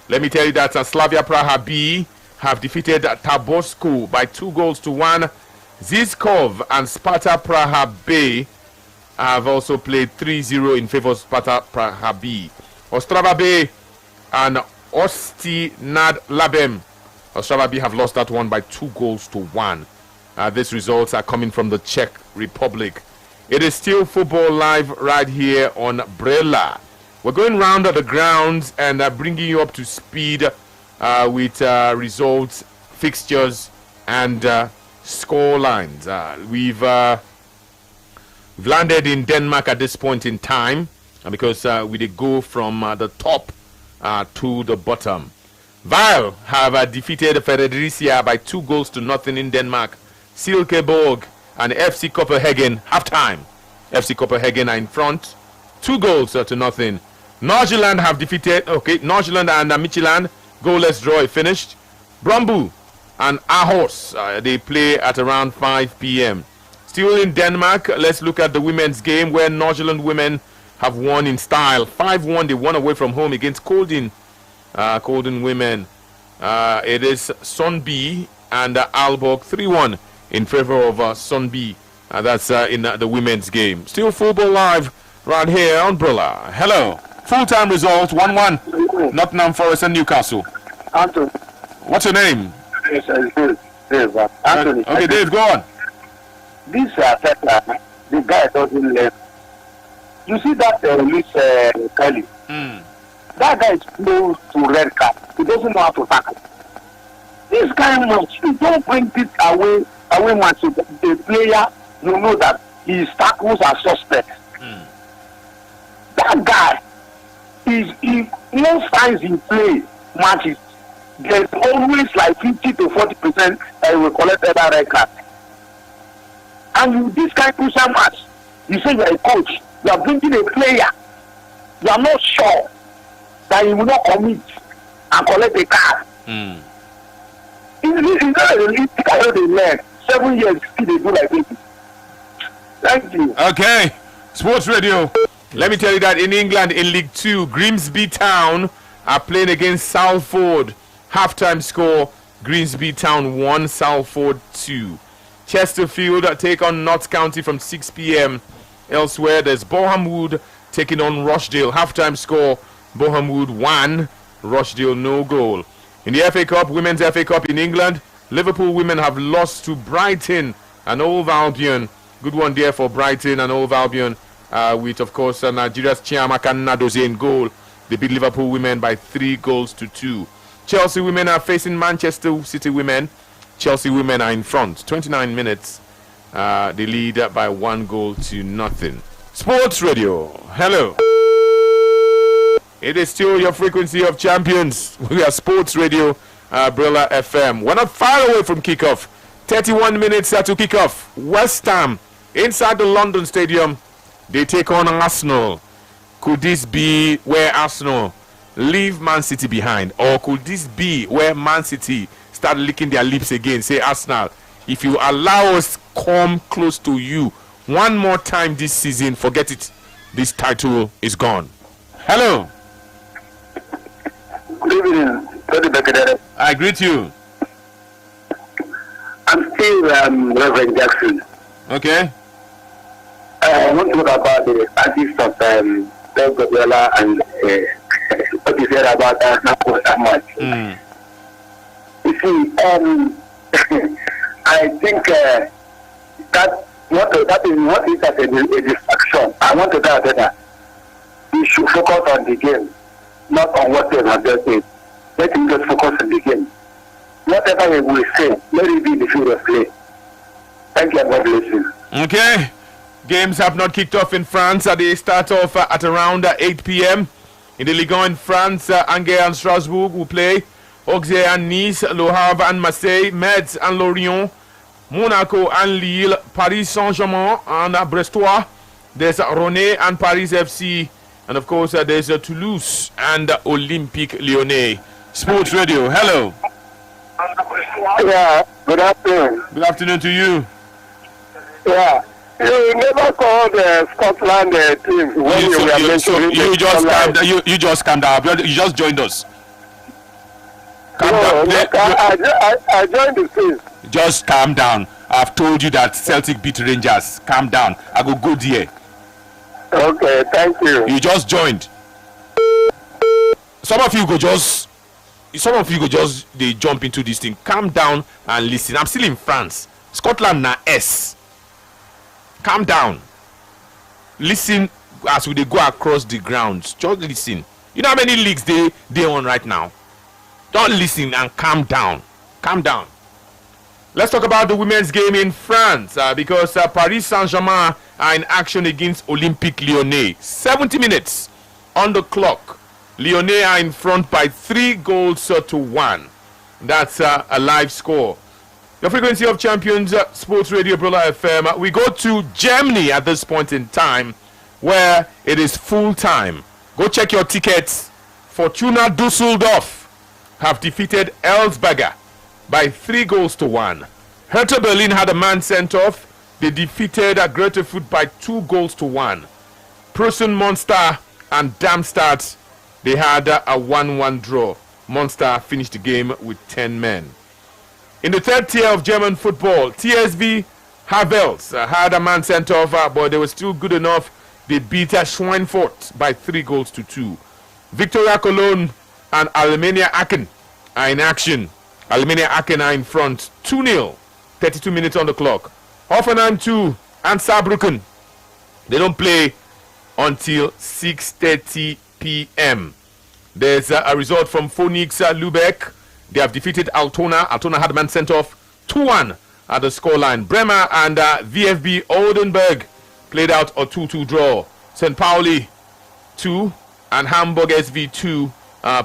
Let me tell you that Slavia Praha B have defeated Taborsko by 2-1. Zizkov and Sparta Praha B have also played 3-0 in favor of Sparta Praha B. Ostrava B and Ostinad Labem. Ostrava B have lost that one by 2-1. These results are coming from the Czech Republic. It is still football live right here on Brella. We're going round the grounds and bringing you up to speed with results, fixtures, and score lines. We've landed in Denmark at this point in time because we did go from the top to the bottom. Vejle have defeated Fredericia by 2-0 in Denmark. Silkeborg and FC Copenhagen halftime. FC Copenhagen are in front, 2-0. Norgeland have defeated Norgeland and Midtjylland, goalless draw finished. Brøndby and Aarhus, they play at around 5 p.m. Still in Denmark, let's look at the women's game where Norgeland women have won in style. 5-1, they won away from home against Kolding women. It is Sundby and Aalborg 3-1 in favor of Sundby. That's in the women's game. Still football live right here on Brilla. Hello. Full-time results 1-1. Nottingham Forest and Newcastle. Anthony. What's your name? Yes, Dave. Anthony. Okay, Dave, go on. This the guy doesn't learn. You see that Luis Kelly? That guy is close to red card. He doesn't know how to tackle. This kind of match, you don't bring it away match. The player, you know that his tackles are suspect. That guy he most times in play matches. There's always like 50 to 40% that will collect that red card. And you this kind of crucial match, you say you're a coach, you are bringing a player, you are not sure that he will not commit and collect a card. It's not they learn. 7 years still they do like this. Thank you. Okay. Sports Radio. Let me tell you that in England, in League 2, Grimsby Town are playing against Salford. Halftime score, Grimsby Town 1, Salford 2. Chesterfield take on Notts County from 6 p.m. Elsewhere, there's Boreham Wood taking on Rochdale. Halftime score, Boreham Wood 1, Rochdale no goal. In the FA Cup, Women's FA Cup in England, Liverpool women have lost to Brighton and Hove Albion. Good one there for Brighton and Hove Albion. With, of course, Nigeria's Chiamaka Nnadozie in goal. They beat Liverpool women by 3-2. Chelsea women are facing Manchester City women. Chelsea women are in front. 29 minutes. They lead by 1-0. Sports Radio. Hello. It is still your frequency of champions. We are Sports Radio, Brilla FM. We're not far away from kickoff. 31 minutes to kickoff. West Ham inside the London Stadium. They take on Arsenal. Could this be where Arsenal leave Man City behind? Or could this be where Man City start licking their lips again? Say, Arsenal, if you allow us come close to you one more time this season, forget it. This title is gone. Hello. Good evening. I greet you. I'm still Reverend Jackson. Okay. I want to talk about the artist of Pep Guardiola and what you said about that much. You see, I think that what is as a distraction. I want to tell that we should focus on the game, not on what they have just said. Let him just focus on the game. Whatever he will say, let it be the field of play. Thank you and God bless you. Okay. Games have not kicked off in France. They start off at around 8 p.m. In the Ligue 1 in France, Angers and Strasbourg will play. Auxerre and Nice, Le Havre and Marseille, Metz and Lorient, Monaco and Lille, Paris Saint-Germain and Brestois. There's Rennes and Paris FC. And of course, there's Toulouse and Olympique Lyonnais. Sports Radio, hello. Yeah, good afternoon. Good afternoon to you. Yeah, you never called the Scotland team when you were mentioning you just calmed down. You just joined us. I joined the team. Just calm down. I've told you that Celtic beat Rangers. Calm down. I go good here. Okay, thank you. You just joined. Some of you go just they jump into this thing. Calm down and listen. I'm still in France. Scotland na S. Calm down. Listen as we go across the grounds. Just listen. You know how many leagues they on right now? Don't listen and calm down. Calm down. Let's talk about the women's game in France because Paris Saint-Germain are in action against Olympique Lyonnais. 70 minutes on the clock. Lyonnais are in front by 3-1. That's a live score. Your frequency of champions, Sports Radio Brula FM. We go to Germany at this point in time where it is full time. Go check your tickets. Fortuna Dusseldorf have defeated Elsberger by 3-1. Hertha Berlin had a man sent off. They defeated Greuther Fürth by 2-1. Prussen Monster and Darmstadt, they had a 1-1 draw. Monster finished the game with 10 men. In the third tier of German football, TSV Havels had a man sent off, but they were still good enough. They beat Schweinfurt by 3-2. Victoria Cologne and Alemannia Aachen are in action. Alemannia Aachen are in front 2-0. 32 minutes on the clock. Hoffenheim 2 and Saarbrücken, they don't play until 6:30 p.m. There's a result from Phoenix Lübeck. They have defeated Altona. Altona had a man sent off 2-1 at the scoreline. Bremer and VfB Oldenburg played out a 2-2 draw. St. Pauli 2 and Hamburg SV 2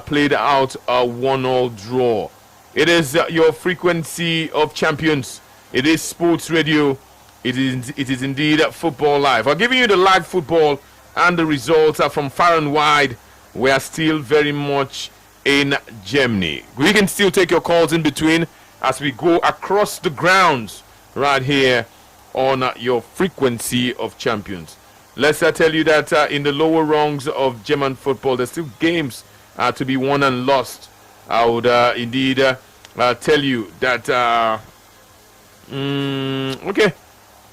played out a 1-1 draw. It is your frequency of champions. It is Sports Radio. It is indeed Football Live. I'm giving you the live football and the results are from far and wide. We are still very much in Germany. We can still take your calls in between as we go across the grounds right here on your frequency of champions. Let's tell you that in the lower rungs of German football, there's still games to be won and lost. I would indeed tell you that. Okay,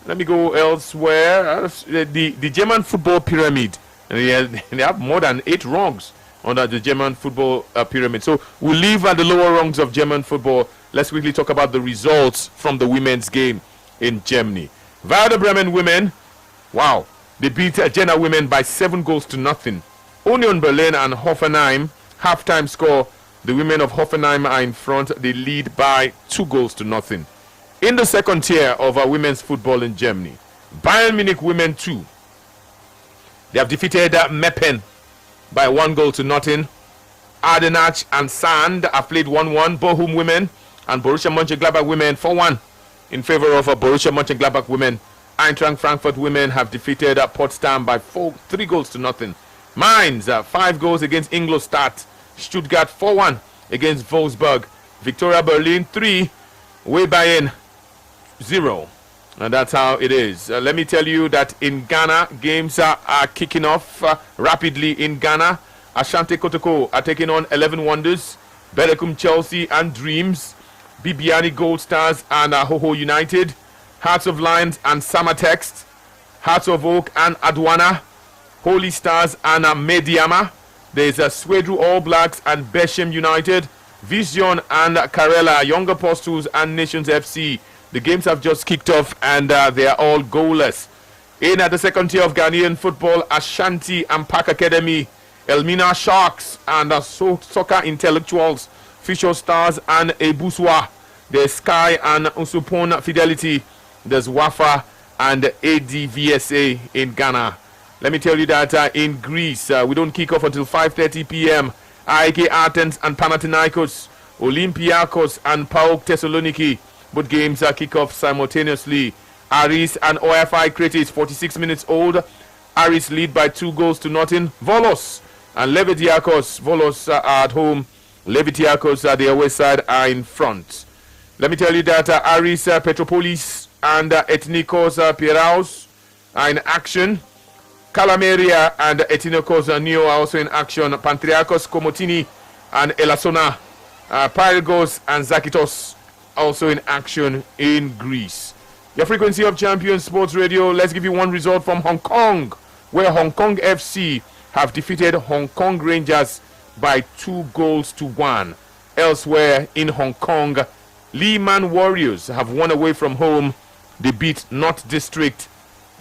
let me go elsewhere. The German football pyramid. They have more than 8 rungs under the German football pyramid. So we'll leave at the lower rungs of German football. Let's quickly talk about the results from the women's game in Germany. Werder Bremen women, wow, they beat Jena women by 7-0. Union Berlin and Hoffenheim, halftime score. The women of Hoffenheim are in front. They lead by 2-0. In the second tier of women's football in Germany, Bayern Munich women 2. They have defeated Meppen by 1-0. Adenach and Sand have played 1-1. Bochum women and Borussia Mönchengladbach women 4-1 in favor of Borussia Mönchengladbach women. Eintracht Frankfurt women have defeated Potsdam by 3-0. Mainz 5 goals against Ingolstadt. Stuttgart 4-1 against Wolfsburg. Victoria Berlin 3. Bayern 0. And that's how it is. Let me tell you that in Ghana, games are kicking off rapidly in Ghana. Ashanti Kotoko are taking on 11 Wonders, Berekum Chelsea and Dreams, Bibiani Gold Stars and Hoho United, Hearts of Lions and Samatext, Hearts of Oak and Adwana, Holy Stars and Mediama. There's Swedru All Blacks and Besham United, Vision and Karela, Young Apostles and Nations FC. The games have just kicked off and they are all goalless. In at the second tier of Ghanaian football, Ashanti and Park Academy, Elmina Sharks and Soccer Intellectuals, Fisher Stars and Ebuswa. There's Sky and Usupon Fidelity. There's Wafa and ADVSA in Ghana. Let me tell you that in Greece, we don't kick off until 5:30 p.m. AEK Athens and Panathinaikos, Olympiakos and PAOK Thessaloniki. Both games kick off simultaneously. Aris and OFI Crete is 46 minutes old. Aris lead by 2-0. Volos and Levitiakos. Volos are at home. Levitiakos at the away side are in front. Let me tell you that Aris Petropolis and Ethnikos Piraeus are in action. Calameria and Ethnikos Neo are also in action. Pantriakos Komotini and Elasona, Pyrgos and Zakitos also in action in Greece. Your frequency of Champion Sports Radio. Let's give you one result from Hong Kong, where Hong Kong FC have defeated Hong Kong Rangers by 2-1. Elsewhere in Hong Kong, Lehman Warriors have won away from home. They beat North District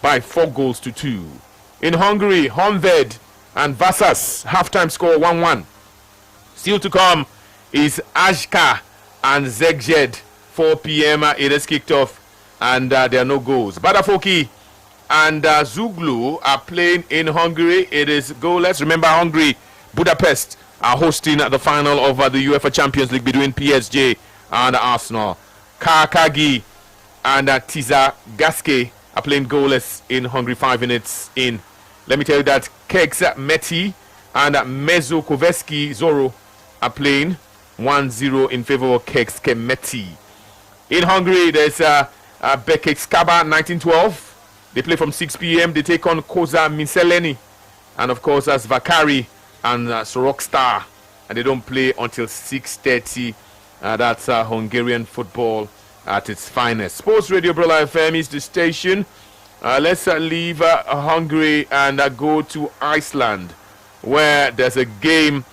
by 4-2. In Hungary, Honved and Vasas halftime score 1-1. Still to come is Ajka and Zeged. 4 p.m. It is kicked off and there are no goals. Badafoki and Zuglu are playing in Hungary. It is goalless. Remember, Hungary, Budapest are hosting the final of the UEFA Champions League between PSG and Arsenal. Kakagi and Tiza Gaske are playing goalless in Hungary. 5 minutes in. Let me tell you that Keks Meti and Mezo Koveski Zoro are playing 1-0 in favor of Keks Meti. In Hungary, there's Bekekskaba 1912. They play from 6 p.m. They take on Koza Miseleni. And of course, that's Vakari and Sorokstar. And they don't play until 6:30. That's Hungarian football at its finest. Sports Radio Brilla FM is the station. Let's leave Hungary and go to Iceland, where there's a game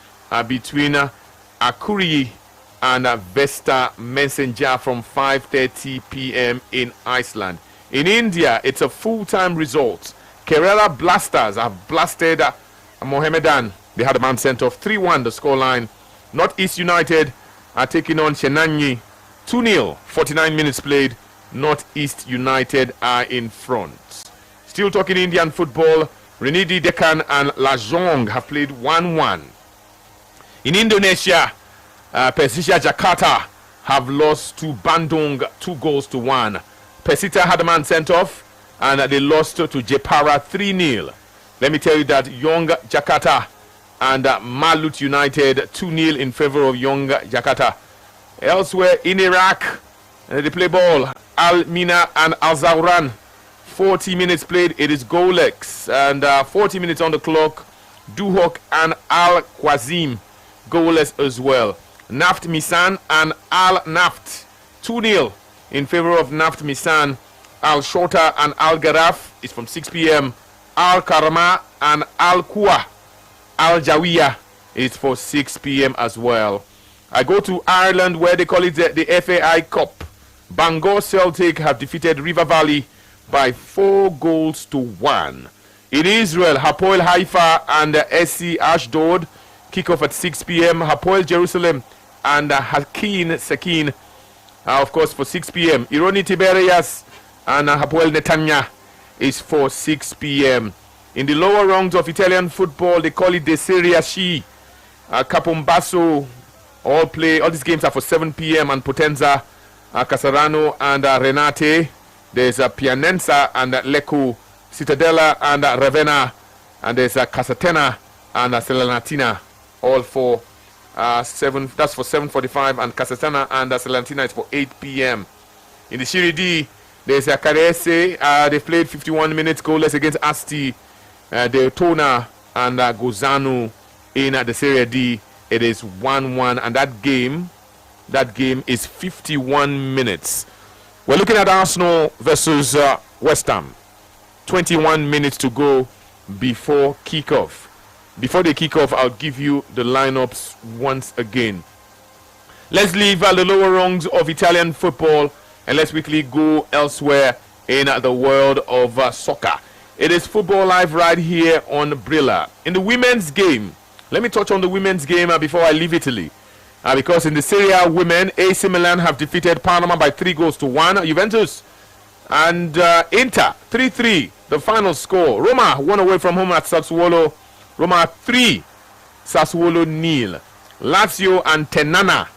between Akuri and Vesta Messenger from 5:30 p.m. in Iceland. In India, it's a full-time result. Kerala Blasters have blasted Mohammedan. They had a man sent off 3-1 the scoreline. Northeast United are taking on Chenanyi 2-0. 49 minutes played. Northeast United are in front. Still talking Indian football, Renidi Deccan and Lajong have played 1-1. In Indonesia, Persija Jakarta have lost to Bandung 2-1. Persita had a man sent off and they lost to Jepara 3-0. Let me tell you that Young Jakarta and Malut United 2-0 in favor of Young Jakarta. Elsewhere in Iraq, they play ball. Al Mina and Al Zawran, 40 minutes played. It is goalless and 40 minutes on the clock. Duhok and Al Qazim goalless as well. Naft Misan and Al Naft 2-0 in favor of Naft Misan. Al Shota and Al Garaf is from 6 p.m. Al Karama and Al Kuwa Al Jawiya is for 6 p.m. as well. I go to Ireland, where they call it the FAI Cup. Bangor Celtic have defeated River Valley by 4-1. In Israel, Hapoel Haifa and SC Ashdod kick off at 6 p.m. Hapoel Jerusalem and Hakin Sakin, of course, for 6 p.m. Ironi Tiberias and Hapoel Netanya is for 6 p.m. In the lower rounds of Italian football, they call it the Serie C. Capombasso, all these games are for 7 p.m. and Potenza, Casarano and Renate. There's Pianenza and Lecco, Cittadella and Ravenna, and there's Casatena and Salernitana, all for 7. That's for 7:45, and Casatena and Salernitana is for 8 p.m. In the Serie D, there's Carese. They played 51 minutes goalless against Asti, Daytona and Gozano. In the Serie D, it is 1-1, and that game is 51 minutes. We're looking at Arsenal versus West Ham. 21 minutes to go before kickoff. Before they kick off, I'll give you the lineups once again. Let's leave the lower rungs of Italian football and let's quickly go elsewhere in the world of soccer. It is Football Live right here on Brilla. In the women's game, let me touch on the women's game before I leave Italy. Because in the Serie A women, AC Milan have defeated Panama by 3-1. Juventus and Inter 3-3, the final score. Roma won away from home at Sassuolo. Roma 3, Sassuolo 0. Lazio and Ternana,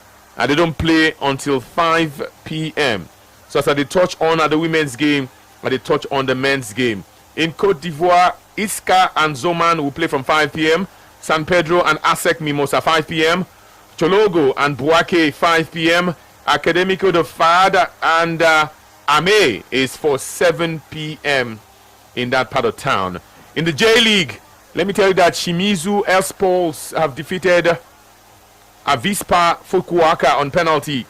they don't play until 5 p.m. So as they touch on the women's game, they touch on the men's game. In Cote d'Ivoire, Iska and Zoman will play from 5 p.m. San Pedro and ASEC Mimosa 5 p.m. Chologo and Buake 5 p.m. Academico de Fada and Ame is for 7 p.m. in that part of town. In the J League, let me tell you that Shimizu Esports have defeated Avispa Fukuoka on penalties.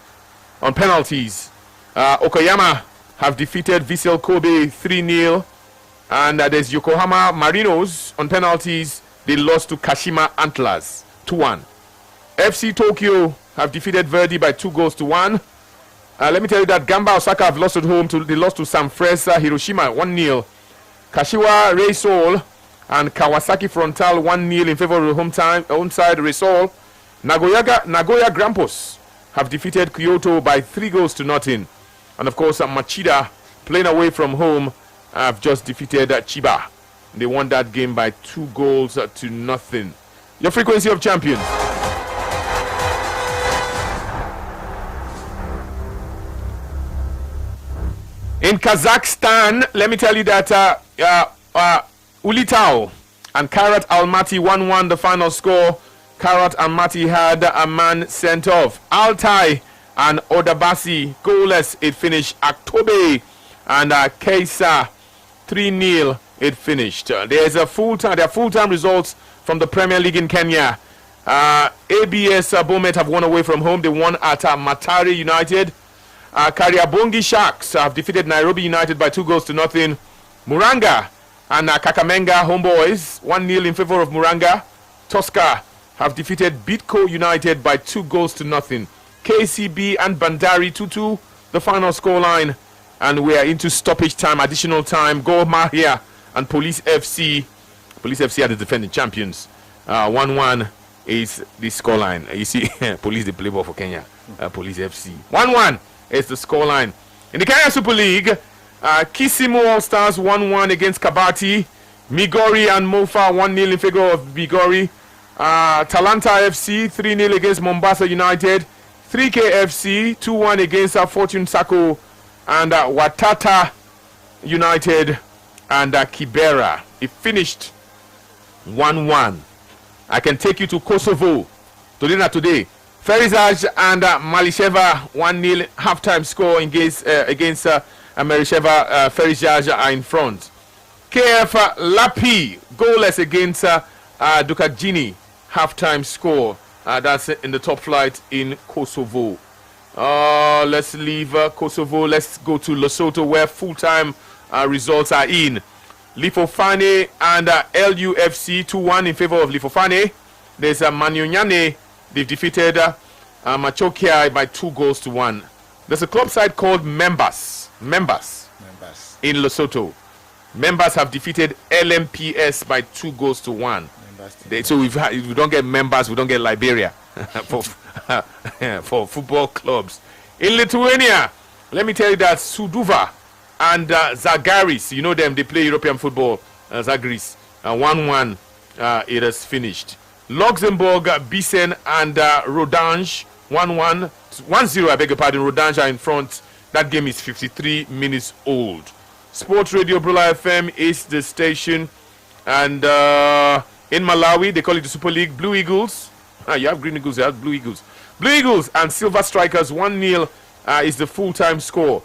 Okayama have defeated Vissel Kobe 3-0. And there's Yokohama Marinos on penalties. They lost to Kashima Antlers 2-1. FC Tokyo have defeated Verdi by 2-1. Let me tell you that Gamba Osaka have lost at home. They lost to Sanfrecce Hiroshima 1-0. Kashiwa Reysol and Kawasaki Frontal 1-0 in favor of the home side Reysol. Nagoya Grampus have defeated Kyoto by 3-0. And of course, Machida, playing away from home, have just defeated Chiba. They won that game by 2-0. Your frequency of champions. In Kazakhstan, let me tell you that Ulitao and Karat Almaty 1-1 the final score. Karat Almaty had a man sent off. Altai and Odabasi goalless, it finished. Aktobe and Kaisa 3-0 it finished. There are full-time results from the Premier League in Kenya. ABS Bomet have won away from home. They won at Matari United. Kariabongi Sharks have defeated Nairobi United by 2-0. Muranga and Kakamenga Homeboys 1-0 in favor of Muranga. Tosca have defeated Bidco United by 2-0. KCB and Bandari 2-2 the final scoreline, and we are into stoppage time, additional time. Gor Mahia and Police FC are the defending champions. 1-1 is the scoreline. You see, Police, the play ball for Kenya. Police FC 1-1 is the scoreline. In the Kenya Super League, Kisimu All Stars 1-1 against Kabati. Migori and Mofa 1-0 in favor of Migori. Talanta FC 3-0 against Mombasa United. 3K FC 2-1 against Fortune Sacco. And Watata United and Kibera. It finished 1-1. I can take you to Kosovo today. Ferizaj and Malisheva 1-0 halftime score against Merisheva. Ferizaj are in front. KF Lapi goalless against Dukakjini halftime score. That's in the top flight in Kosovo. Let's leave Kosovo. Let's go to Lesotho, where full-time results are in. Lifofane and LUFC 2-1 in favor of Lifofane. There's Manyonyane. They've defeated Machokia by 2-1. There's a club side called Members in Lesotho. Members have defeated LMPS by 2-1. So if we don't get Members, we don't get Liberia for football clubs. In Lithuania, let me tell you that Suduva and Zagaris, you know them, they play European football. Zagaris 1-1 it has finished. Luxembourg, Bisen and Rodange 1-0, I beg your pardon. Rodange are in front. That game is 53 minutes old. Sports Radio Brula FM is the station. And in Malawi, they call it the Super League. Blue Eagles. You have Green Eagles, you have Blue Eagles. Blue Eagles and Silver Strikers 1-0 is the full-time score.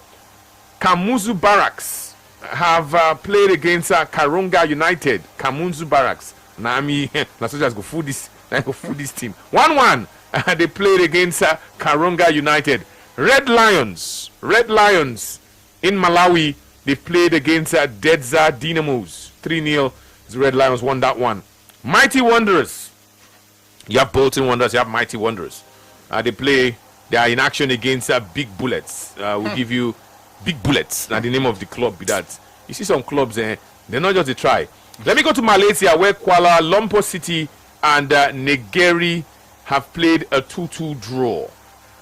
Kamuzu Barracks have played against Karunga United. Kamuzu Barracks. Nami, Nasojas go food this team. 1-1. They played against Karunga United. Red Lions in Malawi. They played against Dedza Dynamos. 3-0. The Red Lions won that one. Mighty Wanderers. You have Bolton Wanderers. You have Mighty Wanderers. They are in action against Big Bullets. We'll give you Big Bullets. Now the name of the club be that. You see some clubs, they're not just a try. Let me go to Malaysia, where Kuala Lumpur City and Negeri have played a 2-2 draw.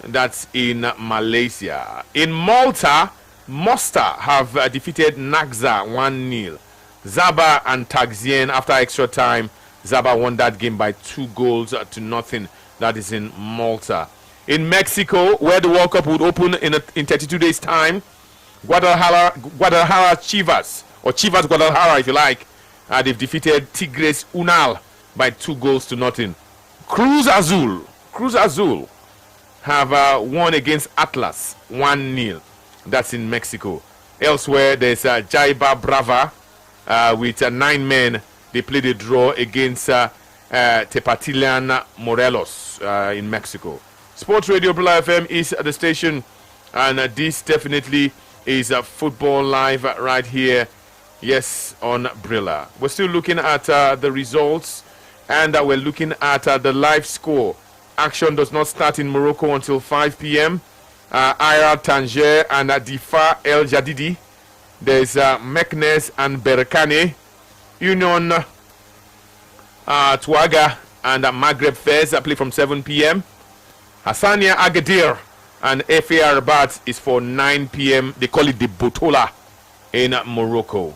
That's in Malaysia. In Malta, Mostar have defeated Naxa 1-0. Zaba and Taxien, after extra time, Zaba won that game by 2-0. That is in Malta. In Mexico, where the World Cup would open in 32 days' time, Guadalajara Chivas, or Chivas Guadalajara if you like, they've defeated Tigres Unal by 2-0. Cruz Azul have won against Atlas 1-0. That's in Mexico. Elsewhere, there's Jaiba Brava with 9 men. They played a draw against Tepatitlán Morelos in Mexico. Sports Radio Brilla FM is the station, and this definitely is Football Live right here. Yes, on Brilla. We're still looking at the results, and we're looking at the live score. Action does not start in Morocco until 5 p.m. Ira Tanger and Difa El Jadidi. There's Meknes and Berkane. Union Tuaga and Maghreb Fez play from 7 p.m. Hassania Agadir and FAR Rabat is for 9 p.m. They call it the Botola in Morocco.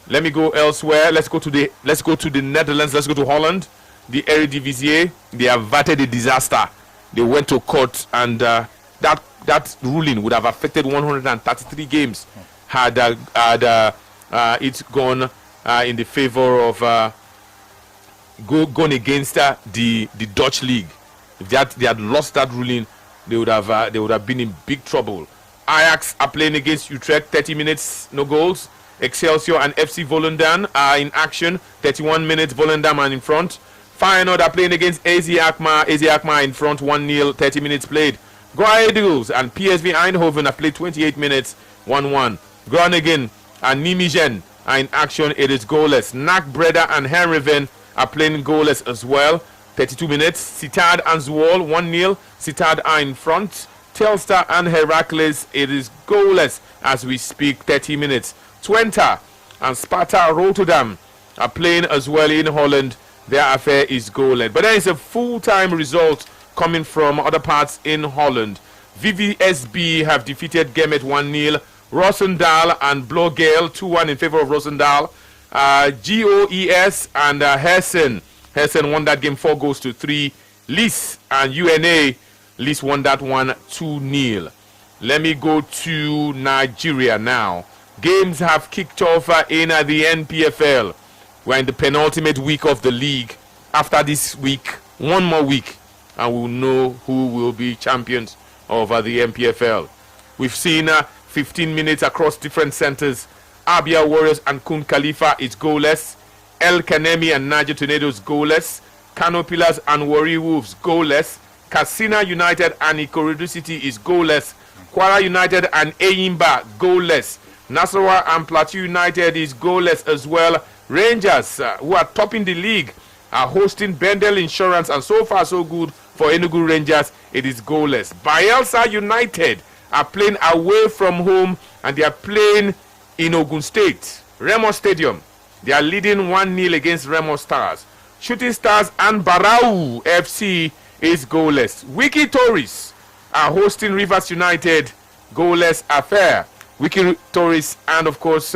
Let me go elsewhere. Let's go to the Netherlands. Let's go to Holland. The Eredivisie, they averted a disaster. They went to court, and that ruling would have affected 133 games had it gone in the favor of gone against the Dutch league. If they had lost that ruling, they would have been in big trouble. Ajax are playing against Utrecht, 30 minutes, no goals. Excelsior and FC Volendam are in action, 31 minutes. Volendam are in front. Feyenoord are playing against AZ Alkmaar. AZ Alkmaar in front, 1-0, 30 minutes played. Go Ahead Eagles and PSV Eindhoven have played 28 minutes, 1-1. Groningen and Nijmegen are in action. It is goalless. NAC Breda and Heerenveen are playing goalless as well. 32 minutes. Sittard and Zwolle 1-0. Sittard are in front. Telstar and Heracles, it is goalless as we speak. 30 minutes. Twente and Sparta Rotterdam are playing as well in Holland. Their affair is goalless. But there is a full-time result coming from other parts in Holland. VVSB have defeated Gemmet 1-0. Roosendaal and Blågeel 2-1 in favor of Roosendaal. GOES and Hessen. Hessen won that game 4-3. Lis and UNA. Lis won that one 2-0. Let me go to Nigeria now. Games have kicked off in the NPFL. We're in the penultimate week of the league. After this week, one more week, and we'll know who will be champions of the NPFL. We've seen 15 minutes across different centers. Abia Warriors and Kun Khalifa is goalless. El Kanemi and Niger Tornadoes goalless. Kano Pillars and Warri Wolves goalless. Katsina United and Ikorodu City is goalless. Kwara United and Eyimba goalless. Nasarawa and Plateau United is goalless as well. Rangers, who are topping the league, are hosting Bendel Insurance, and so far so good for Enugu Rangers. It is goalless. Bayelsa United are playing away from home, and they are playing in Ogun State, Remo Stadium. They are leading 1-0 against Remo Stars. Shooting Stars and Barau FC is goalless. Wiki Tories are hosting Rivers United, goalless affair. Wiki Tories and of course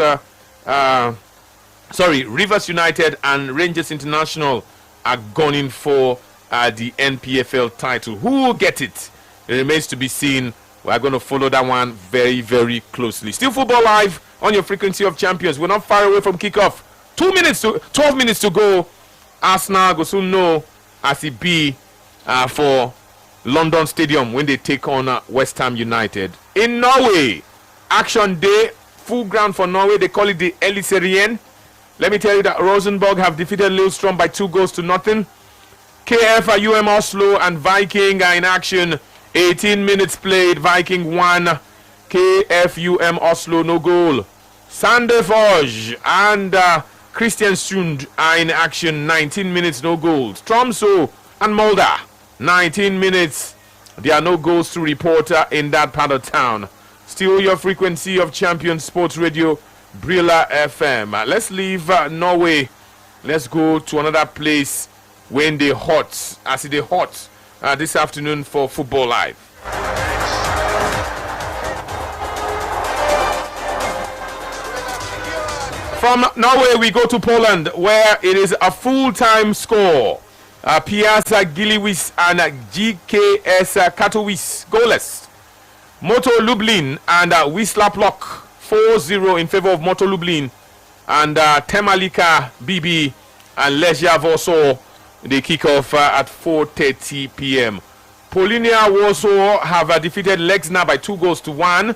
Rivers United and Rangers International are gunning for the NPFL title. Who will get it? It remains to be seen. We are going to follow that one very, very closely. Still Football Live on your frequency of champions. We're not far away from kickoff. 12 minutes to go. Arsenal go soon know as it be for London Stadium when they take on West Ham United. In Norway, Action Day, full ground for Norway. They call it the Eliteserien. Let me tell you that Rosenborg have defeated Lillestrøm by 2-0. KF UM Oslo and Viking are in action. 18 minutes played. Viking 1. KF UM Oslo no goal. Sandefjord and Kristiansund are in action. 19 minutes, no goals. Tromsø and Molde, 19 minutes. There are no goals to report in that part of town. Still your frequency of Champion Sports Radio, Brilla FM. Let's leave Norway. Let's go to another place when they hot, as they hot this afternoon for Football Live. From Norway, we go to Poland, where it is a full-time score. Piazza Gliwice and GKS Katowice goalless. Moto Lublin and Wisła Plock 4-0 in favor of Moto Lublin. and Temalika BB and Legia Warsaw. They kick off at 4:30 p.m. Polinia Warsaw have defeated Lexna by 2-1,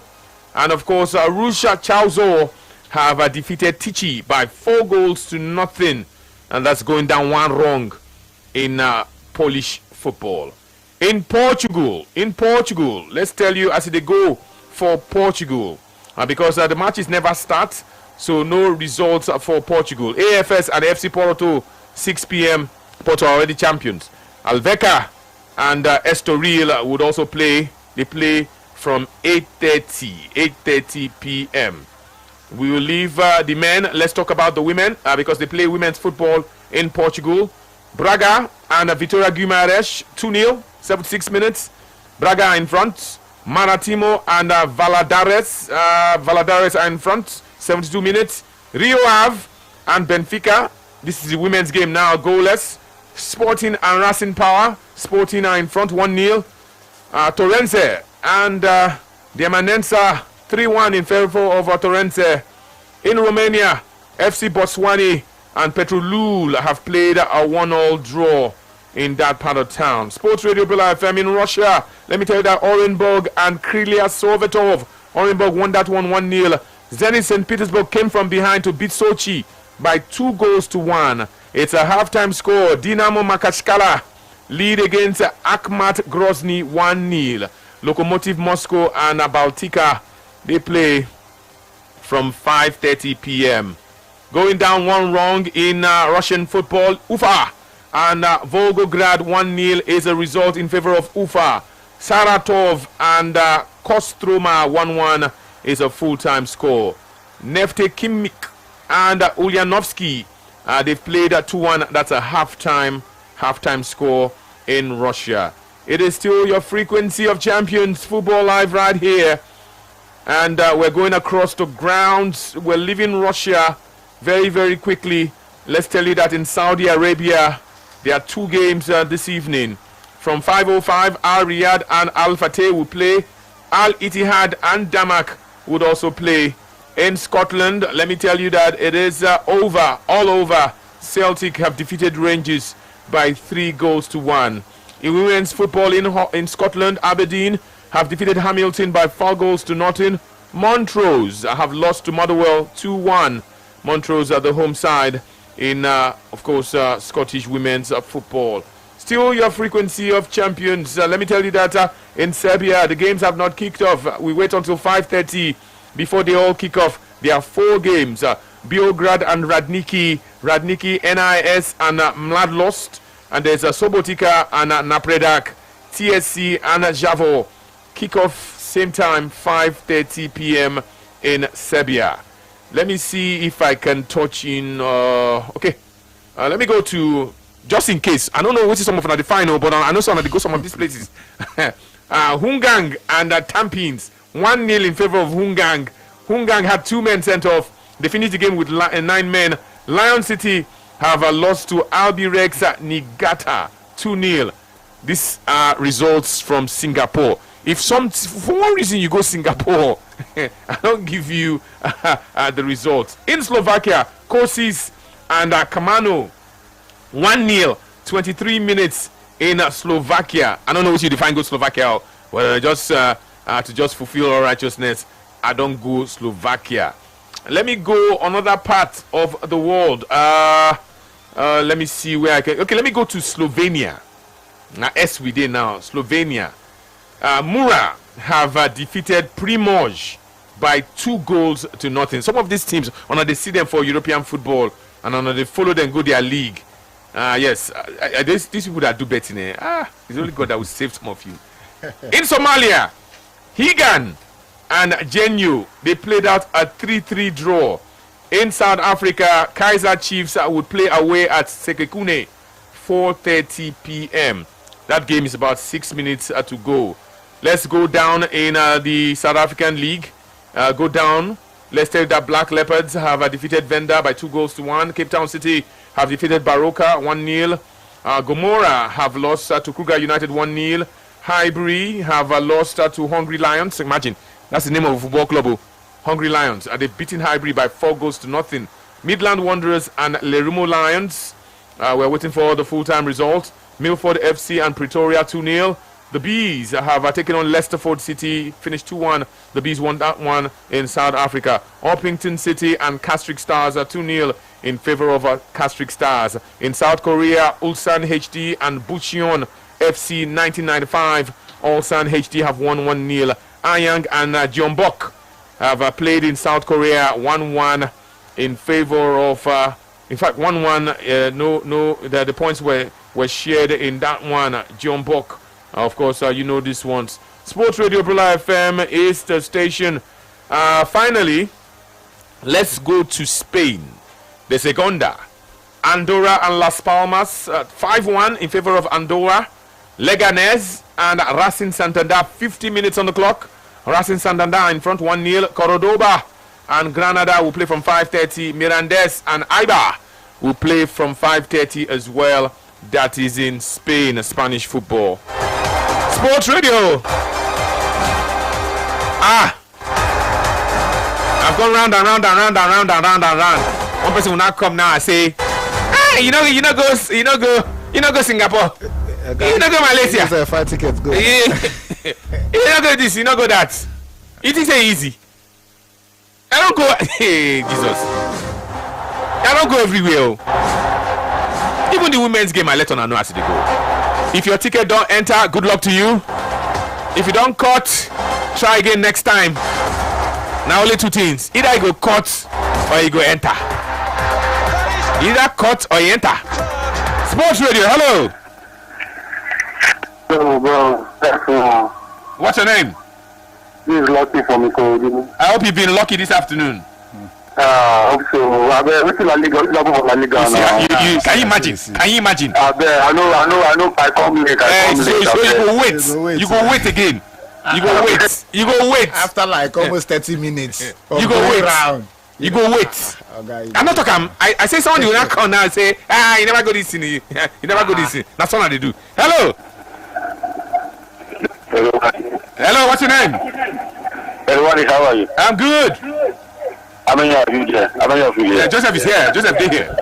and of course Russia Chauzo have defeated Tichy by 4-0, and that's going down 1 in Polish football. In Portugal, let's tell you as they go for Portugal, because the matches never start, so no results for Portugal. AFS and FC Porto, 6 p.m. Porto are already champions. Alveca and Estoril would also play. They play from 8:30 p.m. We will leave the men. Let's talk about the women because they play women's football in Portugal. Braga and Vitória Guimarães 2-0, 76 minutes. Braga in front. Maratimo and Valadares. Valadares are in front, 72 minutes. Rio Ave and Benfica. This is the women's game now, goalless. Sporting and Racing Power. Sporting are in front, 1-0. Torrense and Diamanense 3-1 in favor of Torrense. In Romania, FC Botswani and Petrolul have played a 1-1 draw in that part of town. Sports Radio Bela FM in Russia. Let me tell you that Orenburg and Krylia Sovetov. Orenburg won that one 1-0. Zenit St. Petersburg came from behind to beat Sochi by 2-1. It's a halftime score. Dinamo Makachkala lead against Akhmat Grozny 1-0. Lokomotiv Moscow and Baltika, they play from 5:30 p.m. Going down 1 in Russian football. Ufa and Volgograd 1-0 is a result in favor of Ufa. Saratov and Kostroma 1-1 is a full-time score. Neftekimik and Ulyanovsky, they've played 2-1. That's a halftime score in Russia. It is still your frequency of champions football live right here, and we're going across the grounds. We're leaving Russia very, very quickly. Let's tell you that in Saudi Arabia there are 2 games this evening. From 5:05, Al Riyadh and Al Fateh will play. Al Ittihad and Damak would also play. In Scotland, let me tell you that it is over, all over. Celtic have defeated Rangers by 3-1. In women's football in Scotland, Aberdeen have defeated Hamilton by 4-0. Montrose have lost to Motherwell 2-1. Montrose are the home side in, of course, Scottish women's football. Still your frequency of champions. Let me tell you that in Serbia, the games have not kicked off. We wait until 5:30 before they all kick off. There are 4 games. Beograd and Radniki, NIS and Mladlost. And there's Sobotica and Napredak, TSC and Javo. Kick off same time, 5:30 p.m. in Serbia. Let me see if I can touch in. Okay, let me go to, just in case. I don't know which is some of the final, but I know some of these places. Hungang and Tampines, 1-0 in favor of Hungang. Hungang had 2 men sent off. They finished the game with 9 men. Lion City have lost to Albirex Niigata 2-0. These are results from Singapore. If for one reason you go Singapore, I don't give you the results. In Slovakia, Košice and Kamano 1-0, 23 minutes in Slovakia. I don't know what you define good Slovakia. Well, just to just fulfill all righteousness, I don't go Slovakia. Let me go another part of the world. Let me see where I can. Okay, let me go to Slovenia. Now, we did now. Slovenia. Mura have defeated Primož by 2-0. Some of these teams, they see them for European football, and they follow them, go their league. Yes, these people that do betting, it's only God that will save some of you. In Somalia, Higan and Genyu, they played out a 3-3 draw. In South Africa, Kaizer Chiefs would play away at Sekekune, 4:30 p.m. That game is about 6 minutes to go. Let's go down in the South African League. Go down. Let's tell you that Black Leopards have defeated Venda by 2-1. Cape Town City have defeated Baroka 1-0. Gomorrah have lost to Kruger United 1-0. Highbury have lost to Hungry Lions. Imagine, that's the name of a football club. Hungry Lions. They've beaten Highbury by 4-0. Midland Wanderers and Lerumo Lions. We're waiting for the full-time result. Milford FC and Pretoria 2-0. The Bees have taken on Leicesterford City, finished 2-1. The Bees won that one in South Africa. Orpington City and Castrick Stars are 2-0 in favor of Castrick Stars. In South Korea, Ulsan HD and Bucheon FC 1995. Ulsan HD have won 1-0. Anyang and Jeonbuk have played in South Korea 1-1 in favor of, in fact, 1-1. The points were shared in that one. Jeonbuk. Of course, you know these ones. Sports Radio Brula FM is the station. Finally, let's go to Spain. The Segunda. Andorra and Las Palmas, 5-1 in favor of Andorra. Leganés and Racing Santander, 50 minutes on the clock. Racing Santander in front, 1-0. Cordoba and Granada will play from 5:30. Mirandés and Eibar will play from 5:30 as well. That is in Spain, Spanish football. Sports Radio. I've gone round and round and round and round and round and round. One person will not come now and say, you know go Singapore. You know go Malaysia. It's a 5 tickets go. You know go this, you know go that. It is easy. I don't go. Hey, Jesus. I don't go everywhere. Even the women's game, I let on know as they go. If your ticket don't enter, good luck to you. If you don't cut, try again next time. Now only two things. Either you go cut or you go enter. Either cut or you enter. Sports Radio, hello. Hello, bro. What's your name? This is Lucky from Ikoyi. I hope you've been lucky this afternoon. Hope so. Can you imagine? Can you imagine? I know. I come late. So you go wait. You go wait again. You go wait. You go wait. After like almost 30 minutes. You go wait. Round. You go wait. Okay, I'm not talking. I say someone will not come now and say, you never go this in. You never go this in. That's what they do. Hello. Hello. What's your name? Everybody, how are you? I'm good. How many of you there? Yeah, Joseph is here. Joseph is here.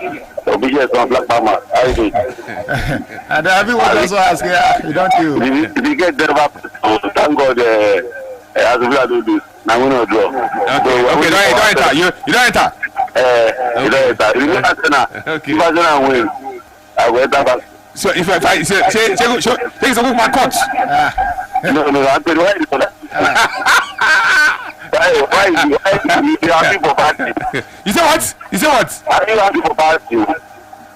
So be here from Black Mama. How you doing? And everyone also asks, you don't do. If you get there, thank God. As we are doing this, now we know draw. Okay, don't enter. You don't enter. You don't enter. You don't enter now. Okay. If I don't win, I will enter back. So if I say take some of my cuts. No, I'm telling you why you do that. Why you happy for party? You say what? Are you happy for party? No.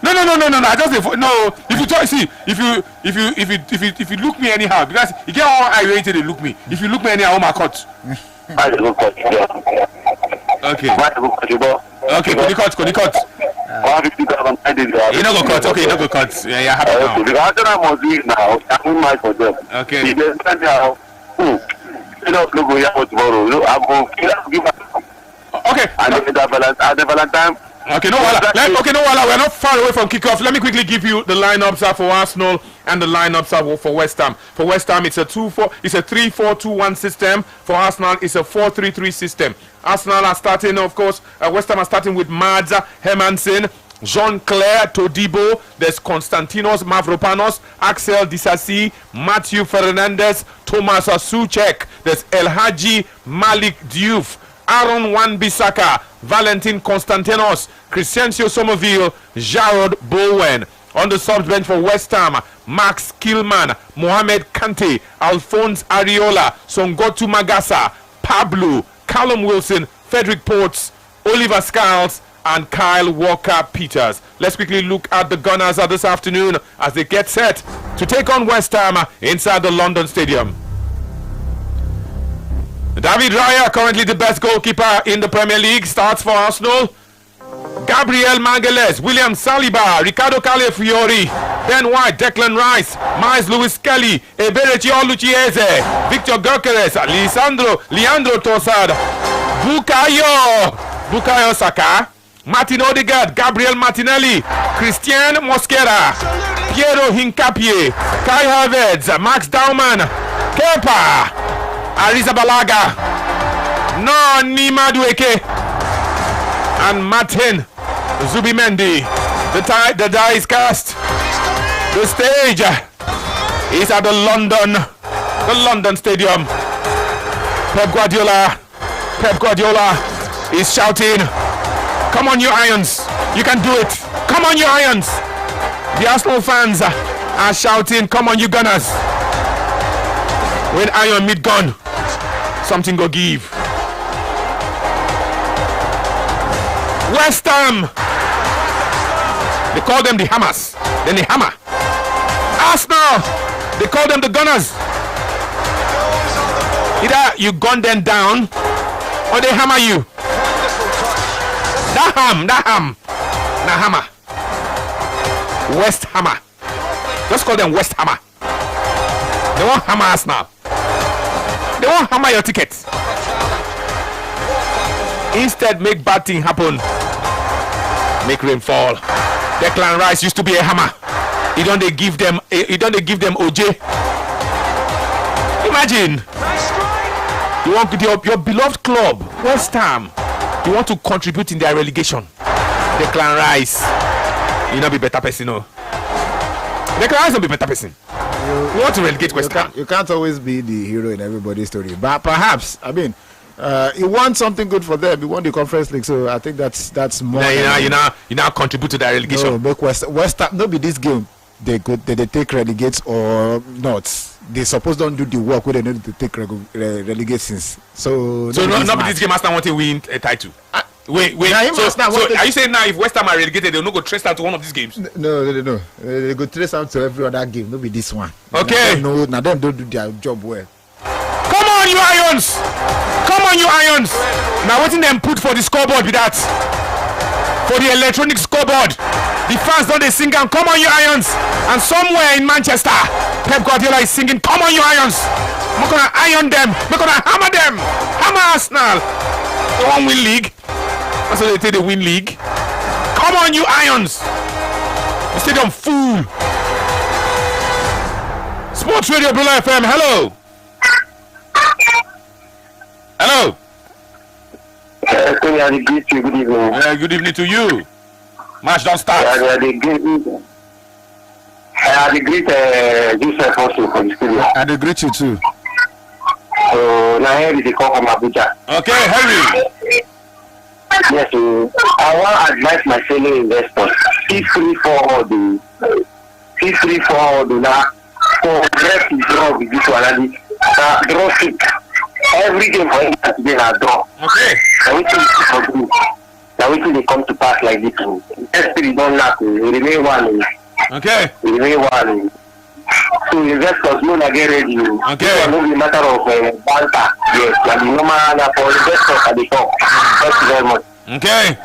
I just no. If you talk, see, if you look me anyhow, because you get all irritated, they look me. If you look me anyhow, my cut. I don't cut. Okay. Okay, could you cut? 150,000. You not go cut. Okay, you not go cut. Yeah, happy now. Because I must leave now. I'm my for them. Okay. If they stand now, you know, no go here tomorrow. No, I'm going to give up. Okay. And the Valentine. Okay, no wala. We're not far away from kickoff. Let me quickly give you the lineups for Arsenal and the lineups for West Ham. For West Ham, it's a 3-4-2-1 system. For Arsenal, it's a 4-3-3 system. Arsenal are starting, of course. West Ham are starting with Mads Hermansen, Jean-Claire Todibo. There's Konstantinos Mavropanos, Axel Disasi, Matthew Fernandez, Thomas Soucek. There's El Hadji Malik Diouf, Aaron Wan-Bissaka, Valentin Konstantinos, Crescencio Somerville, Jarrod Bowen. On the subs bench for West Ham, Max Kilman, Mohamed Kante, Alphonse Areola, Songotu Magasa, Pablo, Callum Wilson, Frederick Ports, Oliver Skiles, and Kyle Walker-Peters. Let's quickly look at the Gunners this afternoon as they get set to take on West Ham inside the London Stadium. David Raya, currently the best goalkeeper in the Premier League, starts for Arsenal. Gabriel Magalhaes, William Saliba, Ricardo Calafiori, Ben White, Declan Rice, Miles Lewis Kelly, Eberechi Oluchieze, Victor Gyökeres, Leandro Trossard, Bukayo Saka, Martin Odegaard, Gabriel Martinelli, Christian Mosquera, Piero Hincapié, Kai Havertz, Max Daumann, Kepa, Arrizabalaga, Noni Madueke, and Martin Zubimendi. The die is cast. The stage is at the London Stadium. Pep Guardiola is shouting, "Come on, you Irons! You can do it! Come on, you Irons!" The Arsenal fans are shouting, "Come on, you Gunners!" When Iron meet gun, something go give. West Ham, they call them the Hammers, then the Hammer. Arsenal, they call them the Gunners. Either you gun them down or they hammer you. That hammer. West Hammer. Just call them West Hammer. They won't hammer us now. They won't hammer your ticket. Instead, make bad thing happen. Make rain fall. Declan Rice used to be a hammer. You don't they give them OJ. Imagine. You want your beloved club, West Ham. You want to contribute in their relegation. Declan Rice. You not be better person, no. Declan Rice not be better person. You want to relegate West Ham. You can't always be the hero in everybody's story. But perhaps, I mean, he won something good for them. He won the Conference League, so I think that's more. You now contribute to their relegation. No, make West Ham. No, be this game. They take relegates or not. They suppose don't do the work where they need to take relegations. So not this game. Arsenal want to win a title. Wait. So are you saying now if West Ham are relegated, they'll not go trace out to one of these games? No. They go trace out to every other game. Maybe this one. Okay. No, now them don't do their job well. Come on, you Irons! Now waiting them put for the scoreboard with that. For the electronic scoreboard. The fans don't they sing and come on, you Irons! And somewhere in Manchester, Pep Guardiola is singing, "Come on, you Irons! We're gonna iron them. We're gonna hammer them. Hammer Arsenal. They won't win league. That's what they say, they win league. Come on, you Irons! The stadium full. Sports Radio Brilla FM. Hello. Hello. Good evening. Good evening to you. Match don't start. I greet Joseph also from the studio. I greet you too. So now here is the call from Abuja. Okay, Henry. Yes, I want to advise my fellow investors. Feel free for the now for rest draw with this one. Draw sick. Every game for him has been a draw. Okay. Now they come to pass like this. Esprit don't lack. We remain one. Okay. We remain one. So investors know that get ready. Okay. It's not a matter of banter. Yes, and the normal for investors at the top. Thank you very much. Okay.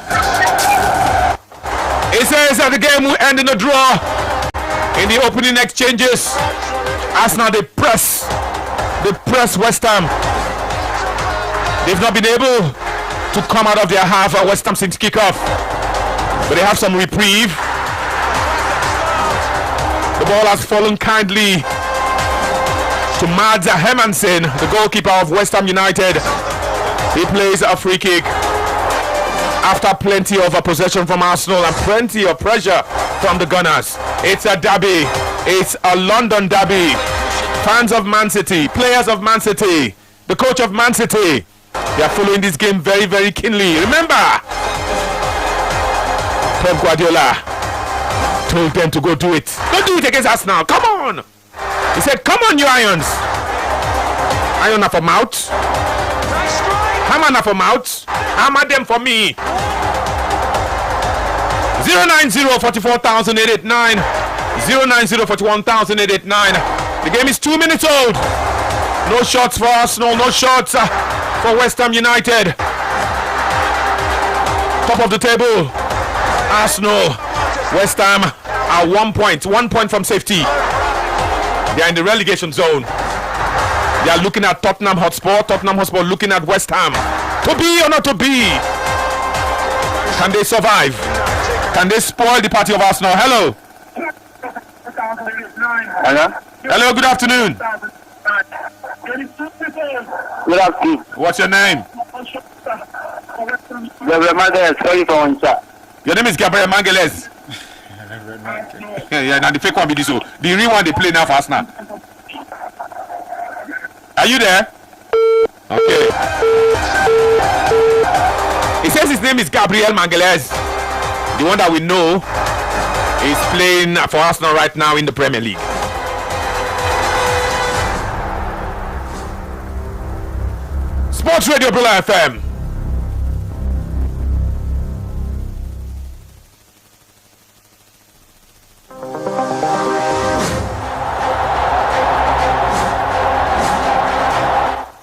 It says that the game will end in a draw. In the opening exchanges, Arsenal they press West Ham. They've not been able to come out of their half at West Ham since kickoff, but they have some reprieve. The ball has fallen kindly to Mads Hermansen, the goalkeeper of West Ham United. He plays a free kick after plenty of possession from Arsenal and plenty of pressure from the Gunners. It's a derby. It's a London derby. Fans of Man City, players of Man City, the coach of Man City, they are following this game very, very keenly. Remember, Pep Guardiola told them to go do it. Don't do it against us now. Come on. He said, "Come on, you Irons. Iron up for mouth. Hammer up for mouth. Hammer them for me." 090-44,889. 090-41,889. The game is 2 minutes old. No shots for Arsenal. No shots for West Ham United. Top of the table, Arsenal. West Ham are 1 point. 1 point from safety. They are in the relegation zone. They are looking at Tottenham Hotspur. Tottenham Hotspur looking at West Ham. To be or not to be? Can they survive? Can they spoil the party of Arsenal? Hello. Hello. Hello. Good afternoon. Good afternoon. What's your name? Sorry for one, sir. Your name is Gabriel Mangeles. Yeah, now the fake one be this. So the real one they play now for Arsenal. Are you there? Okay. He says his name is Gabriel Mangeles. The one that we know is playing for Arsenal right now in the Premier League. Sports Radio Brula FM.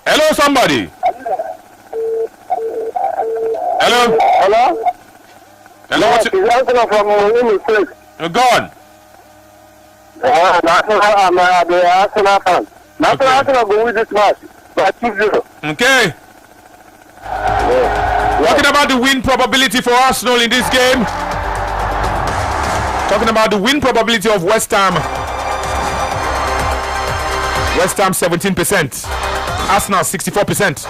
Hello, somebody. Hello. Hello. Hello. Yes, it's Arsenal from Imo State. Go on. I'm the Arsenal fan. Arsenal go win this match by 2-0. Okay. Talking about the win probability for Arsenal in this game. Talking about the win probability of West Ham. West Ham 17%. Arsenal 64%.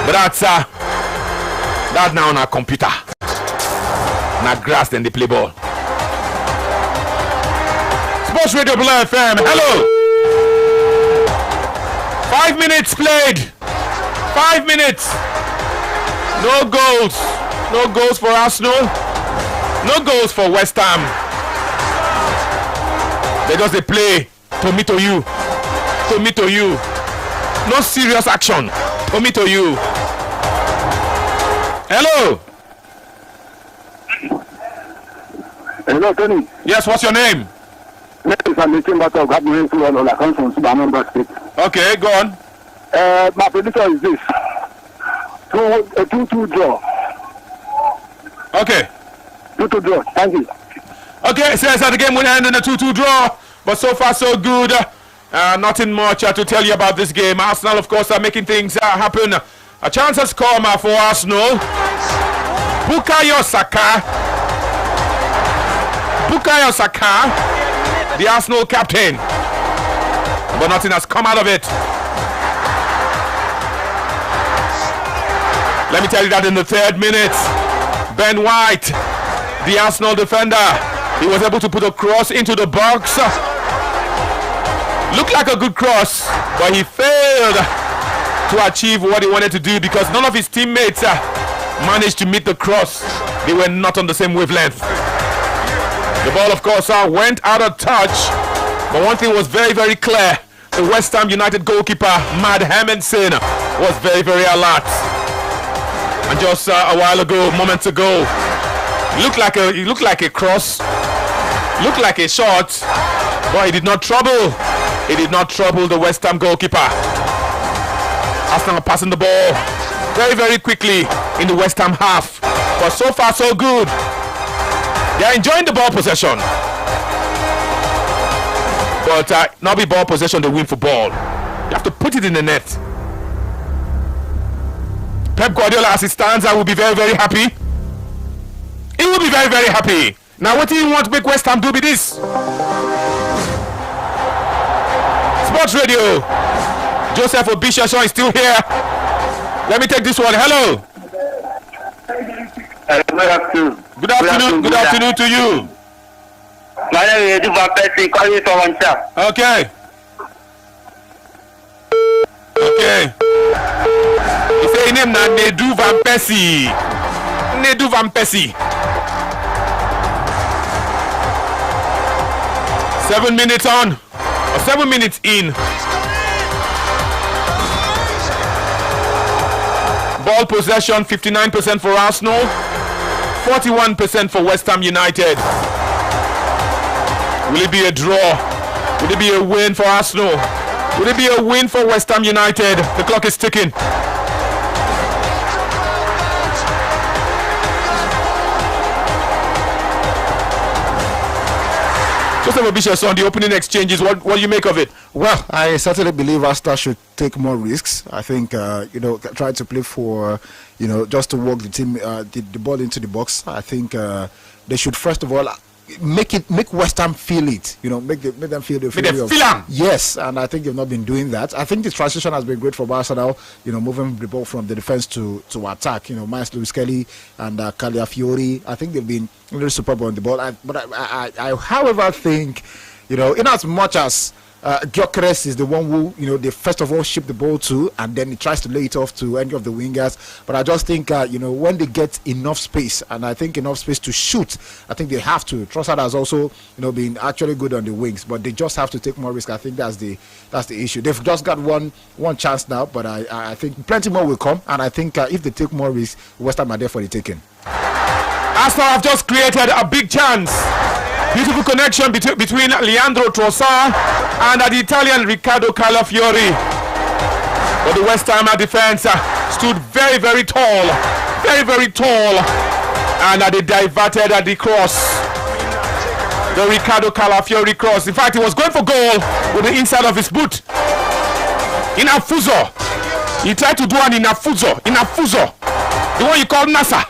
But that's now on our computer. Not grass, then they play ball. Sports Radio Blue FM. Hello. 5 minutes played. 5 minutes. No goals. No goals for Arsenal. No goals for West Ham. They just play to me to you. To me to you. No serious action. To me to you. Hello. Hello, Tony. Yes, what's your name? Okay, go on. My prediction is this. 2-2 draw. Okay. 2-2 draw. Thank you. Okay, it says that the game will end in a 2-2 draw. But so far, so good. Nothing much to tell you about this game. Arsenal, of course, are making things happen. A chance has come for Arsenal. Bukayo Saka. Bukayo Saka, the Arsenal captain. But nothing has come out of it. Let me tell you that in the 3rd minute, Ben White, the Arsenal defender, he was able to put a cross into the box. Looked like a good cross, but he failed to achieve what he wanted to do because none of his teammates managed to meet the cross. They were not on the same wavelength. The ball, of course, went out of touch, but one thing was very, very clear. The West Ham United goalkeeper, Mad Hermansen, was very, very alert. And just a while ago, moments ago, it looked like a cross, looked like a shot, but it did not trouble. It did not trouble the West Ham goalkeeper. Arsenal passing the ball very, very quickly in the West Ham half. But so far, so good. They are enjoying the ball possession. But not be ball possession, they win for ball. You have to put it in the net. Pep Guardiola, as it stands, will be very, very happy. He will be very, very happy. Now, what do you want to make West Ham do with this? Sports Radio. Joseph Obishashaw is still here. Let me take this one. Hello. Good afternoon. Good afternoon. Good afternoon to you. My name is Edu Percy, calling from Onitsha. Okay. Okay. He say name na Nedu Van Persie. Nedu Van Persie. 7 minutes on, or 7 minutes in. Ball possession 59% for Arsenal, 41% for West Ham United. Will it be a draw? Will it be a win for Arsenal? Will it be a win for West Ham United? The clock is ticking. Joseph Obishas, on the opening exchanges, what do you make of it? Well, I certainly believe Arsenal should take more risks. I think, try to play for, just to walk the team, the ball into the box. I think they should, first of all, make West Ham feel it. Make them feel the Make them feel am. Yes, and I think they've not been doing that. I think the transition has been great for Arsenal. Moving the ball from the defense to attack. Miles Lewis Kelly and Calafiori. I think they've been really superb on the ball. But I however think, in as much as Gyökeres is the one who, they first of all ship the ball to, and then he tries to lay it off to any of the wingers. But I just think, when they get enough space, and I think enough space to shoot, I think they have to. Trossard has also, been actually good on the wings, but they just have to take more risk. I think that's the issue. They've just got one chance now, but I think plenty more will come, and I think if they take more risk, West Ham are there for the taking. Arsenal have just created a big chance. Beautiful connection between Leandro Trossard and the Italian Riccardo Calafiori. But the West Ham defense stood very, very tall. Very, very tall. And they diverted the cross. The Riccardo Calafiori cross. In fact, he was going for goal with the inside of his boot. Inafuso. He tried to do an Inafuso. The one you call Nasa.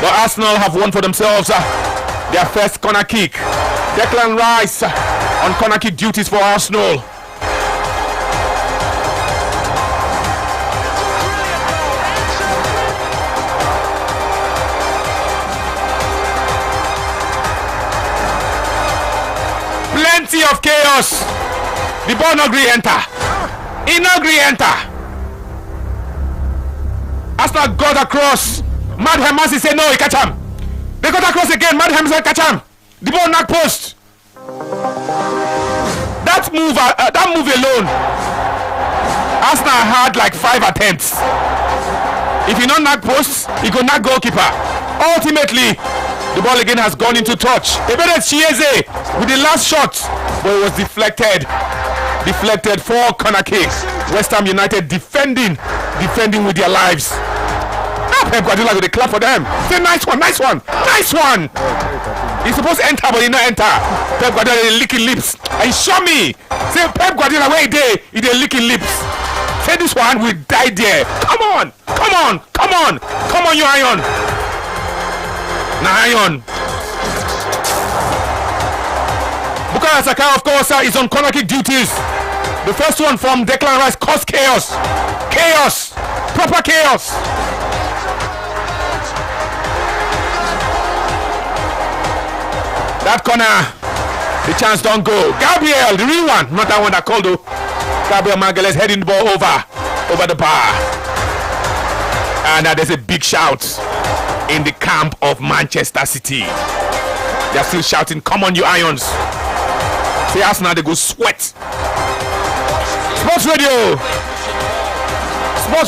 But Arsenal have won for themselves their first corner kick. Declan Rice on corner kick duties for Arsenal. Plenty of chaos. The ball not agree enter. Arsenal got across. Mad Hemasi said no, he catch him. They got across again. Mad Hemasi catch him. The ball knock post. That move alone, Arsenal had like 5 attempts. If he not knock post, he could knock goalkeeper. Ultimately, the ball again has gone into touch. Ebere Chieze with the last shot, but it was deflected for corner kick. West Ham United defending with their lives. Pep Guardiola with a clap for them. Say nice one. He's supposed to enter, but he not enter. Pep Guardiola licking lips. And show me. Say Pep Guardiola where he dey licking lips. Say this one will die there. Come on, you Iron. Now Iron. Bukayo Saka, of course, is on corner kick duties. The first one from Declan Rice caused chaos. Proper chaos. That corner, the chance don't go. Gabriel, the real one, not that one that called though. Gabriel Magalhaes heading the ball over the bar. And there's a big shout in the camp of Manchester City. They're still shouting, come on you Irons. See Arsenal, they go sweat. Sports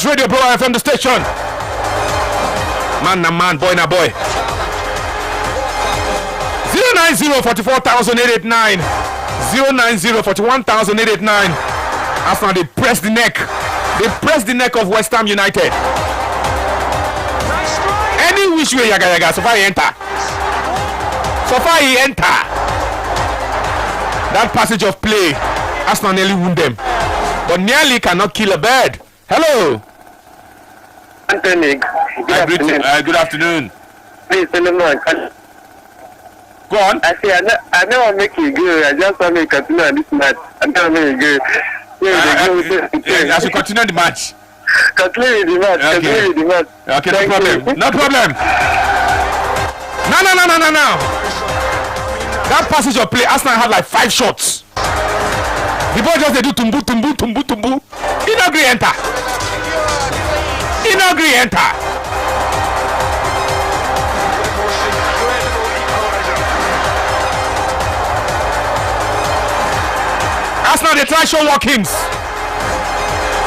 Radio, Bro FM, the station. Man na man, boy na boy. 090-44,889 090-41,889. Arsenal, they press the neck of West Ham United. Any which way yaga so far he enter. That passage of play, Arsenal nearly wound them, but nearly cannot kill a bird. Hello Anthony, good afternoon. Please tell me. Go on. I say I never make it good. I just want to continue on this match. I never make it good. I should continue the match. Continue the match. Okay, no problem. No. That passage of play, Arsenal had like 5 shots. The ball just they do tumbu. Inagri enter. Arsenal, they try show Watkins.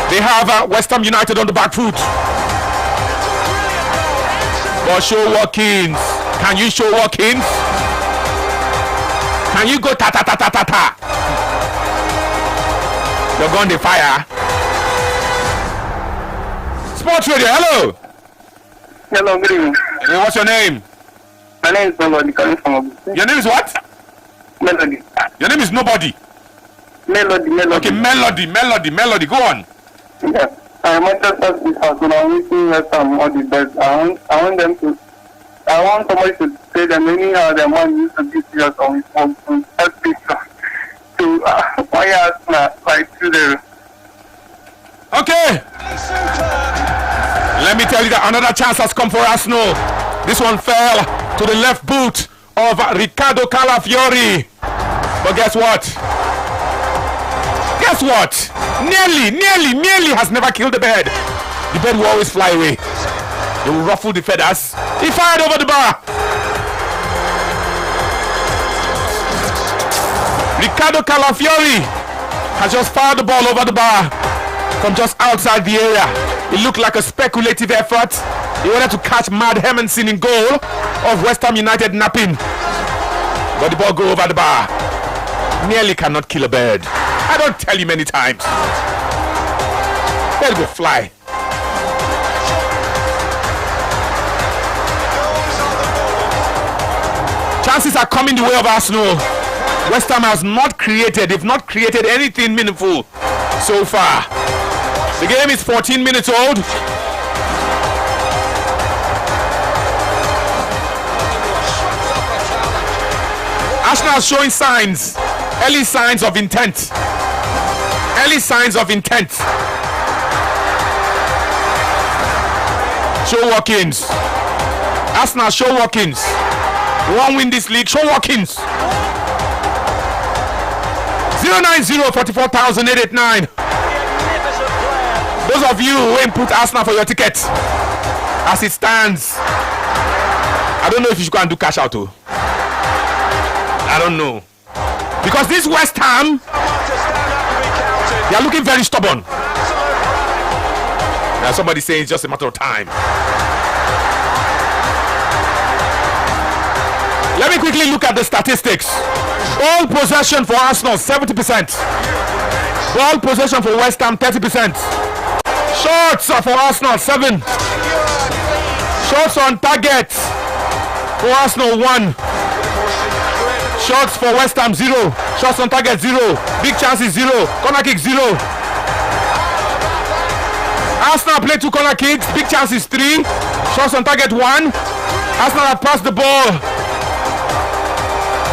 They have West Ham United on the back foot. But show Watkins. Can you show Watkins? Can you go ta? You're going to fire. Sports Radio, hello. Hello, good evening. Hey, what's your name? My name is Melody. Your name is what? Melody. Your name is nobody. Melody. Okay, Melody. Go on. Yeah. Manchester City, I'm wishing West Ham all the best. I want them to I want somebody to say that anyhow the man used to be serious on his phone to help people to why Arsenal like 2-0. Okay. Let me tell you that another chance has come for Arsenal. This one fell to the left boot of Riccardo Calafiori. But guess what? Guess what? Nearly has never killed the bird. The bird will always fly away. They will ruffle the feathers. He fired over the bar. Riccardo Calafiori has just fired the ball over the bar from just outside the area. It looked like a speculative effort. He wanted to catch Mad Hermanson in goal of West Ham United napping. But the ball go over the bar. Nearly cannot kill a bird. I don't tell you many times. Bird go fly. Chances are coming the way of Arsenal. West Ham has not created, they've not created anything meaningful so far. The game is 14 minutes old. Arsenal is showing signs, early signs of intent. Early signs of intent. Show Watkins. Arsenal, show Watkins. Won't win this league. Show Watkins. 090-44,889. Those of you who input Arsenal for your ticket, as it stands, I don't know if you can do cash out too. I don't know, because this West Ham, they are looking very stubborn. Now somebody saying it's just a matter of time. Let me quickly look at the statistics. Ball possession for Arsenal 70%. Ball possession for West Ham 30%. Shots for Arsenal 7. Shots on target for Arsenal 1. Shots for West Ham 0. Shots on target 0. Big chances 0. Corner kick 0. Arsenal play 2 corner kicks. Big chances 3. Shots on target 1. Arsenal have passed the ball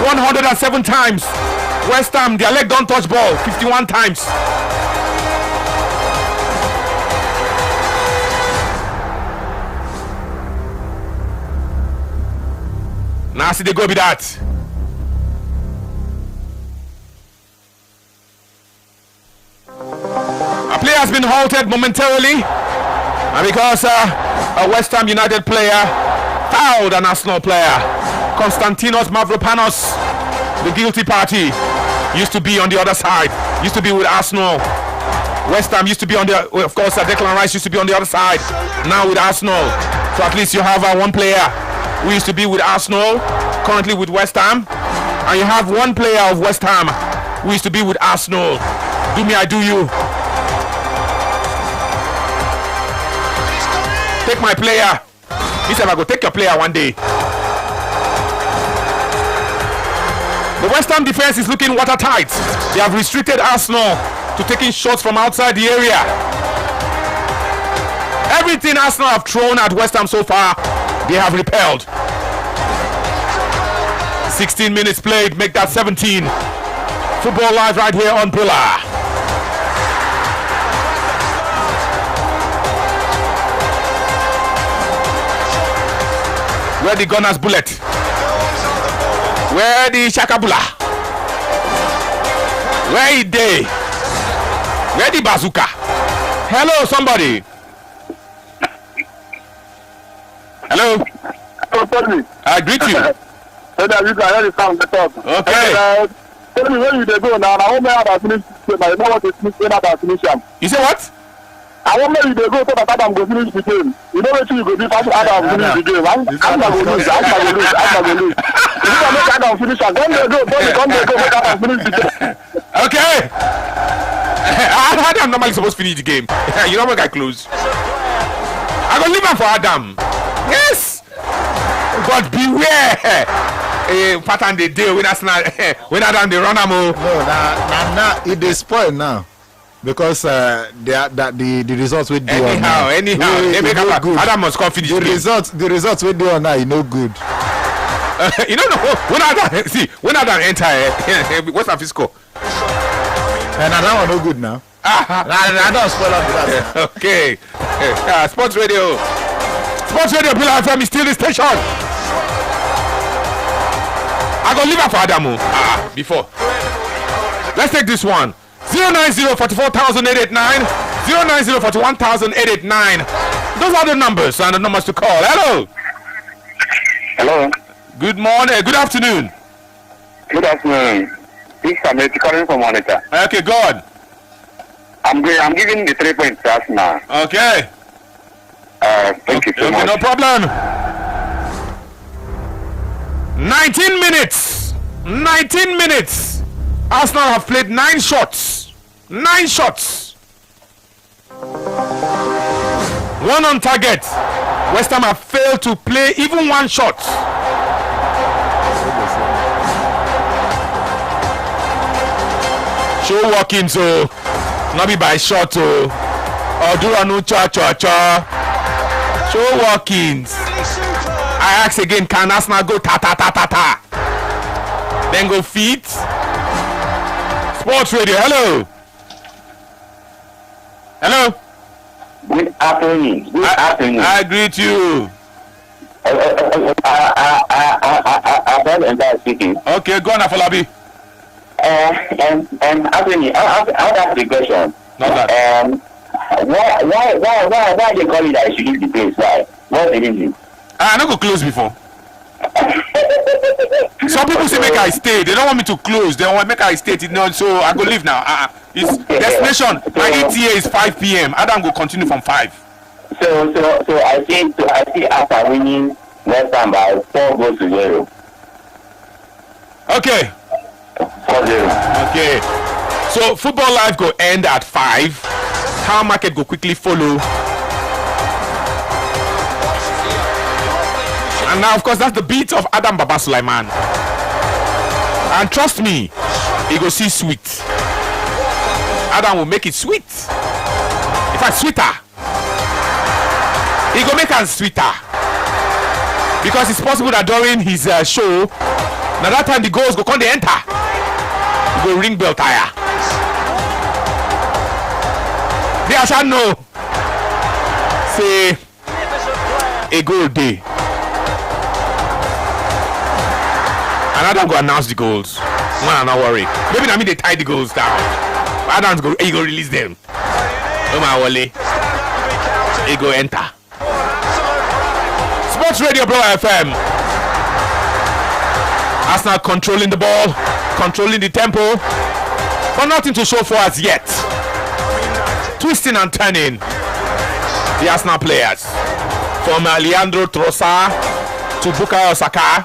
107 times. West Ham, their leg don't touch ball 51 times. Now see they go with that. A player has been halted momentarily, and because a West Ham United player fouled an Arsenal player. Konstantinos Mavropanos, the guilty party, used to be on the other side, used to be with Arsenal. West Ham used to be on the, of course, Declan Rice used to be on the other side, now with Arsenal. So at least you have one player who used to be with Arsenal, currently with West Ham, and you have one player of West Ham who used to be with Arsenal. Do me, I do you. Take my player. He said I go take your player one day. The West Ham defense is looking watertight. They have restricted Arsenal to taking shots from outside the area. Everything Arsenal have thrown at West Ham so far, they have repelled. 16 minutes played, make that 17. Football Live right here on Pillar. Where the gunner's bullet? Where the Shakabula? Where is they? Where the bazooka? Hello, somebody. Hello. I greet you. Okay. Tell me where you dey go now. I want me to finish. I don't want to finish him. You say what? I want me to go so that Adam go finish the game. You know what you go do after Adam finish the game? I'm going to lose. If you make Adam finish, don't go make Adam finish the game. Okay. Adam normally supposed to finish the game. You know what I close? I go leave him for Adam. Yes. But beware. Pattern they deal when Adam they run am. No, nah, it is spoiled now. because the results we do anyhow Adam must come finish the results we do on now no good. You don't know when Adam enter what's our score? And that one no good now. I don't spoil up that. Okay. Sports Radio Billa FM is still the station. I go leave it for Adamu before. Let's take this one. 090-44,889 090-41,889. Those are the numbers and the numbers to call. Hello. Hello. Good morning. Good afternoon. Good afternoon. This is Ahmed calling from Monitor. Okay, God. I'm giving the 3 points to Arsenal. Okay. Thank you so much. No problem. 19 minutes. 19 minutes. Arsenal have played 9 shots. 9 shots. 1 on target. West Ham have failed to play even 1 shot. Show walking so not be by shot oh. Or do a no cha. Show walkings. I ask again, can Arsenal go ta? Then go feet. Sports Radio, hello. Hello. Good afternoon. I greet you. I'm speaking. Okay, go on, Afolabi. Anthony, I ask the question. Not that. Why they call it that I should leave the place? Why? What's the reason? I not go close before. Some people say make I stay. They don't want me to close. They want make I stay. So I go leave now. It's destination. My ETA is 5 p.m. Adam go continue from 5. So I see after winning West Ham by 4-0. Okay. 4-0. Okay. So football life go end at 5. Car market go quickly follow. And now, of course, that's the beat of Adam Baba Sulaiman. And trust me, he go see sweet. Adam will make it sweet. In fact, sweeter. He go make it sweeter. Because it's possible that during his show, now that time the goals go come they enter. He go ring bell tire. They shall know. Say a goal day. And Adam go announce the goals. Man, not worry. Maybe I mean they tie the goals down. Adam's go, he go release them. No man, Wale. He go enter. Sports Radio Bro FM. Arsenal controlling the ball, controlling the tempo, but nothing to show for us yet. Twisting and turning the Arsenal players from Leandro Trossard to Bukayo Saka.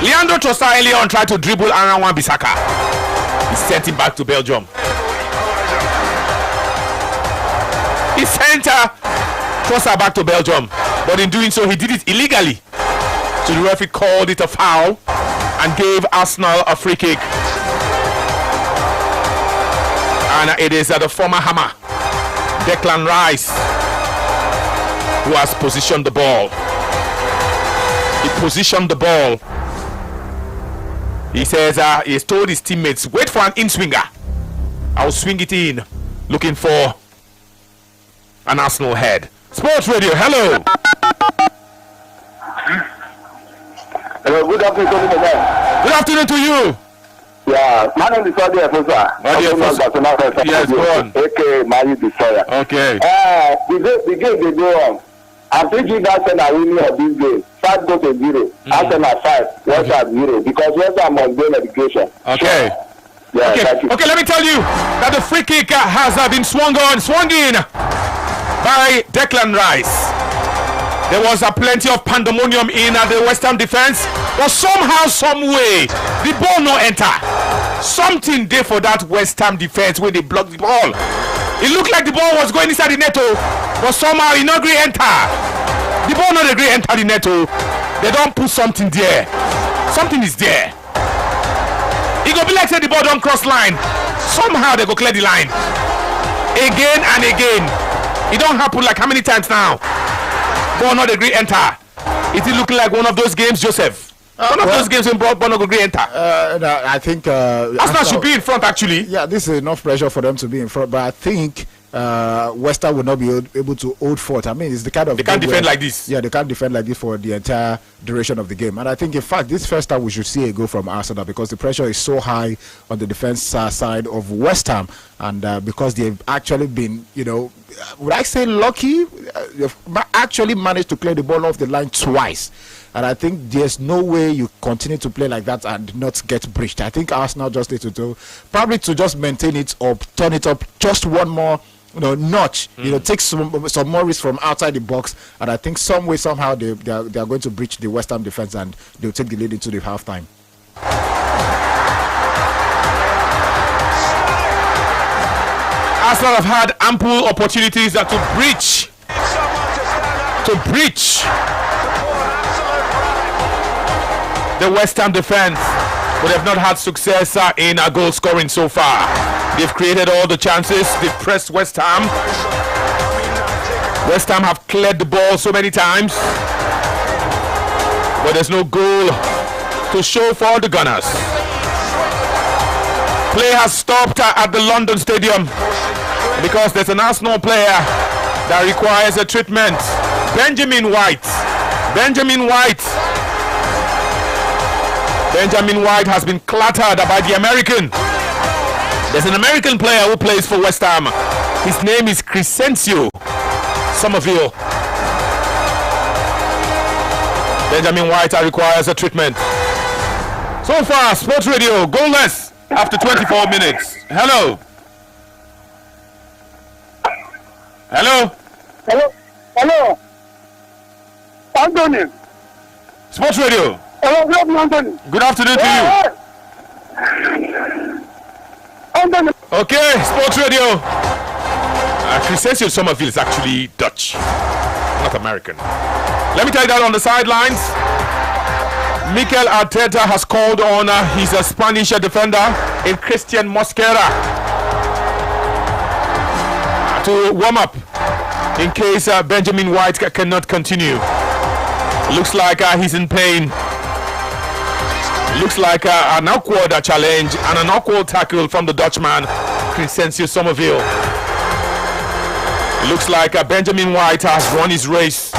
Leandro Trossard earlier on tried to dribble Aaron Wan-Bissaka. He sent him back to Belgium. He sent Trossard back to Belgium, but in doing so he did it illegally. So the referee called it a foul and gave Arsenal a free kick. And it is the former Hammer, Declan Rice, who has positioned the ball. He positioned the ball. He says he has told his teammates, wait for an in-swinger. I'll swing it in, looking for an Arsenal head. Sports Radio, hello. Hello, good afternoon. Good afternoon to you. Yeah, my name is Adi Efosa. Yes, go on. Okay, Mali Destroyer. Okay. The game they go on. I'm thinking Arsenal winning of this game. 5-0. Arsenal 5, West Ham 0. Because West Ham must gain education. Okay. Yeah, okay, let me tell you that the free kick has been swung in by Declan Rice. There was plenty of pandemonium in the West Ham defense, but somehow, some way, the ball no enter. Something there for that West Ham defense when they blocked the ball. It looked like the ball was going inside the net, but somehow it not agree enter. The ball not agree enter the net. They don't put something there. Something is there. It go be like say the ball don't cross line. Somehow they go clear the line. Again and again. It don't happen like how many times now? Ball not agree enter. Is it looking like one of those games, Joseph? One of those games when Ball not agree enter. No, I think Arsenal should be in front actually. Yeah, this is enough pressure for them to be in front, but I think West Ham will not be able to hold fort. I mean, it's the kind of they can't defend like this. Yeah, they can't defend like this for the entire duration of the game. And I think, in fact, this first time we should see a goal from Arsenal because the pressure is so high on the defense side of West Ham, and because they've actually been, would I say lucky? They've actually managed to clear the ball off the line twice. And I think there's no way you continue to play like that and not get breached. I think Arsenal just need to do probably to just maintain it up, turn it up just one more notch. Take some more risk from outside the box. And I think some way somehow they are going to breach the West Ham defense and they'll take the lead into the halftime. Arsenal have had ample opportunities to breach. The West Ham defense, but have not had success in goal scoring so far. They've created all the chances. They've pressed West Ham. West Ham have cleared the ball so many times, but there's no goal to show for the Gunners. Play has stopped at the London Stadium because there's an Arsenal player that requires a treatment. Benjamin White has been clattered by the American. There's an American player who plays for West Ham. His name is Crescencio Somerville. Benjamin White requires a treatment. So far, Sports Radio goalless after 24 minutes. Hello. Anthony. Sports Radio. Hello, Anthony. Good afternoon to you. Anthony. Okay, Sports Radio. Crescencio Somerville is actually Dutch, not American. Let me tell you that on the sidelines, Mikel Arteta has called on his Spanish defender in Christian Mosquera to warm up in case Benjamin White cannot continue. Looks like he's in pain. Looks like an awkward challenge and an awkward tackle from the Dutchman, Crescencio Somerville. Looks like Benjamin White has run his race,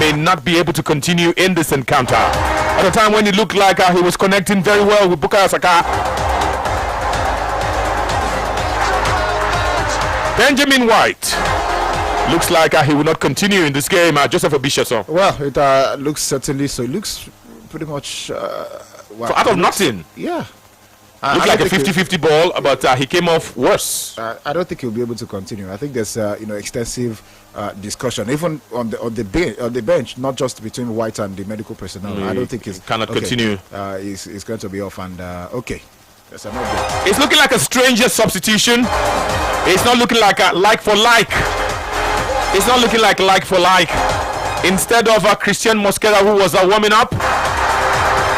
may not be able to continue in this encounter. At a time when it looked like he was connecting very well with Bukayo Saka. Benjamin White looks like he will not continue in this game. Joseph Obishason. Well, it looks certainly so. It looks pretty much out of nothing. Yeah. Looked like a 50-50 ball, but he came off worse. I don't think he'll be able to continue. I think there's extensive discussion, even on the bench, not just between White and the medical personnel. I don't think he cannot continue. He's going to be off, and okay. It's looking like a stranger substitution. It's not looking like a like for like. It's not looking like for like. Instead of Christian Mosquera, who was warming up,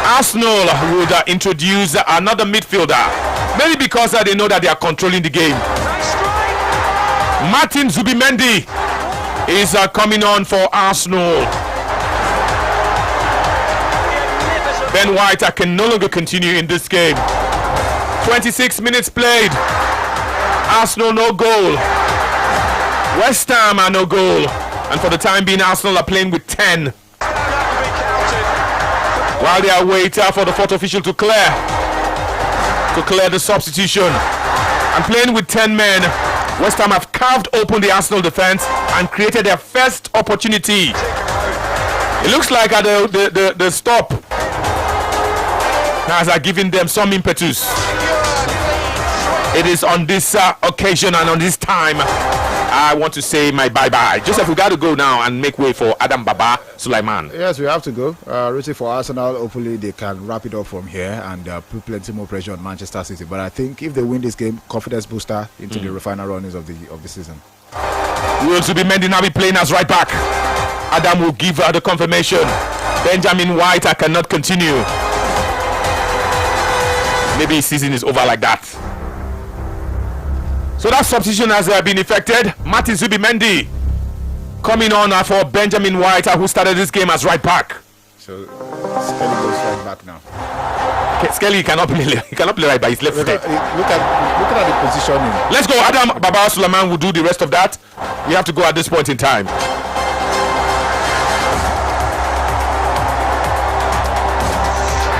Arsenal would introduce another midfielder. Maybe because they know that they are controlling the game. Martin Zubimendi is coming on for Arsenal. Ben White can no longer continue in this game. 26 minutes played. Arsenal no goal. West Ham are no goal. And for the time being, Arsenal are playing with 10. While they are waiting for the fourth official to clear the substitution. And playing with 10 men, West Ham have carved open the Arsenal defense and created their first opportunity. It looks like the stop has given them some impetus. It is on this occasion and on this time I want to say my bye-bye. Joseph, we got to go now and make way for Adam Baba Sulaiman. Yes, we have to go. Rooting for Arsenal. Hopefully they can wrap it up from here and put plenty more pressure on Manchester City. But I think if they win this game, confidence booster into the final runnings of the season. Will Zubimendi now be playing as right back? Adam will give the confirmation. Benjamin White cannot continue. Maybe his season is over like that. So that substitution has been effected. Martin Zubimendi coming on for Benjamin White, who started this game as right back. So Skelly goes right back now. Skelly cannot play. He cannot play right back. He's left footed. Look at the positioning. Let's go. Adam Baba Suleiman will do the rest of that. We have to go at this point in time.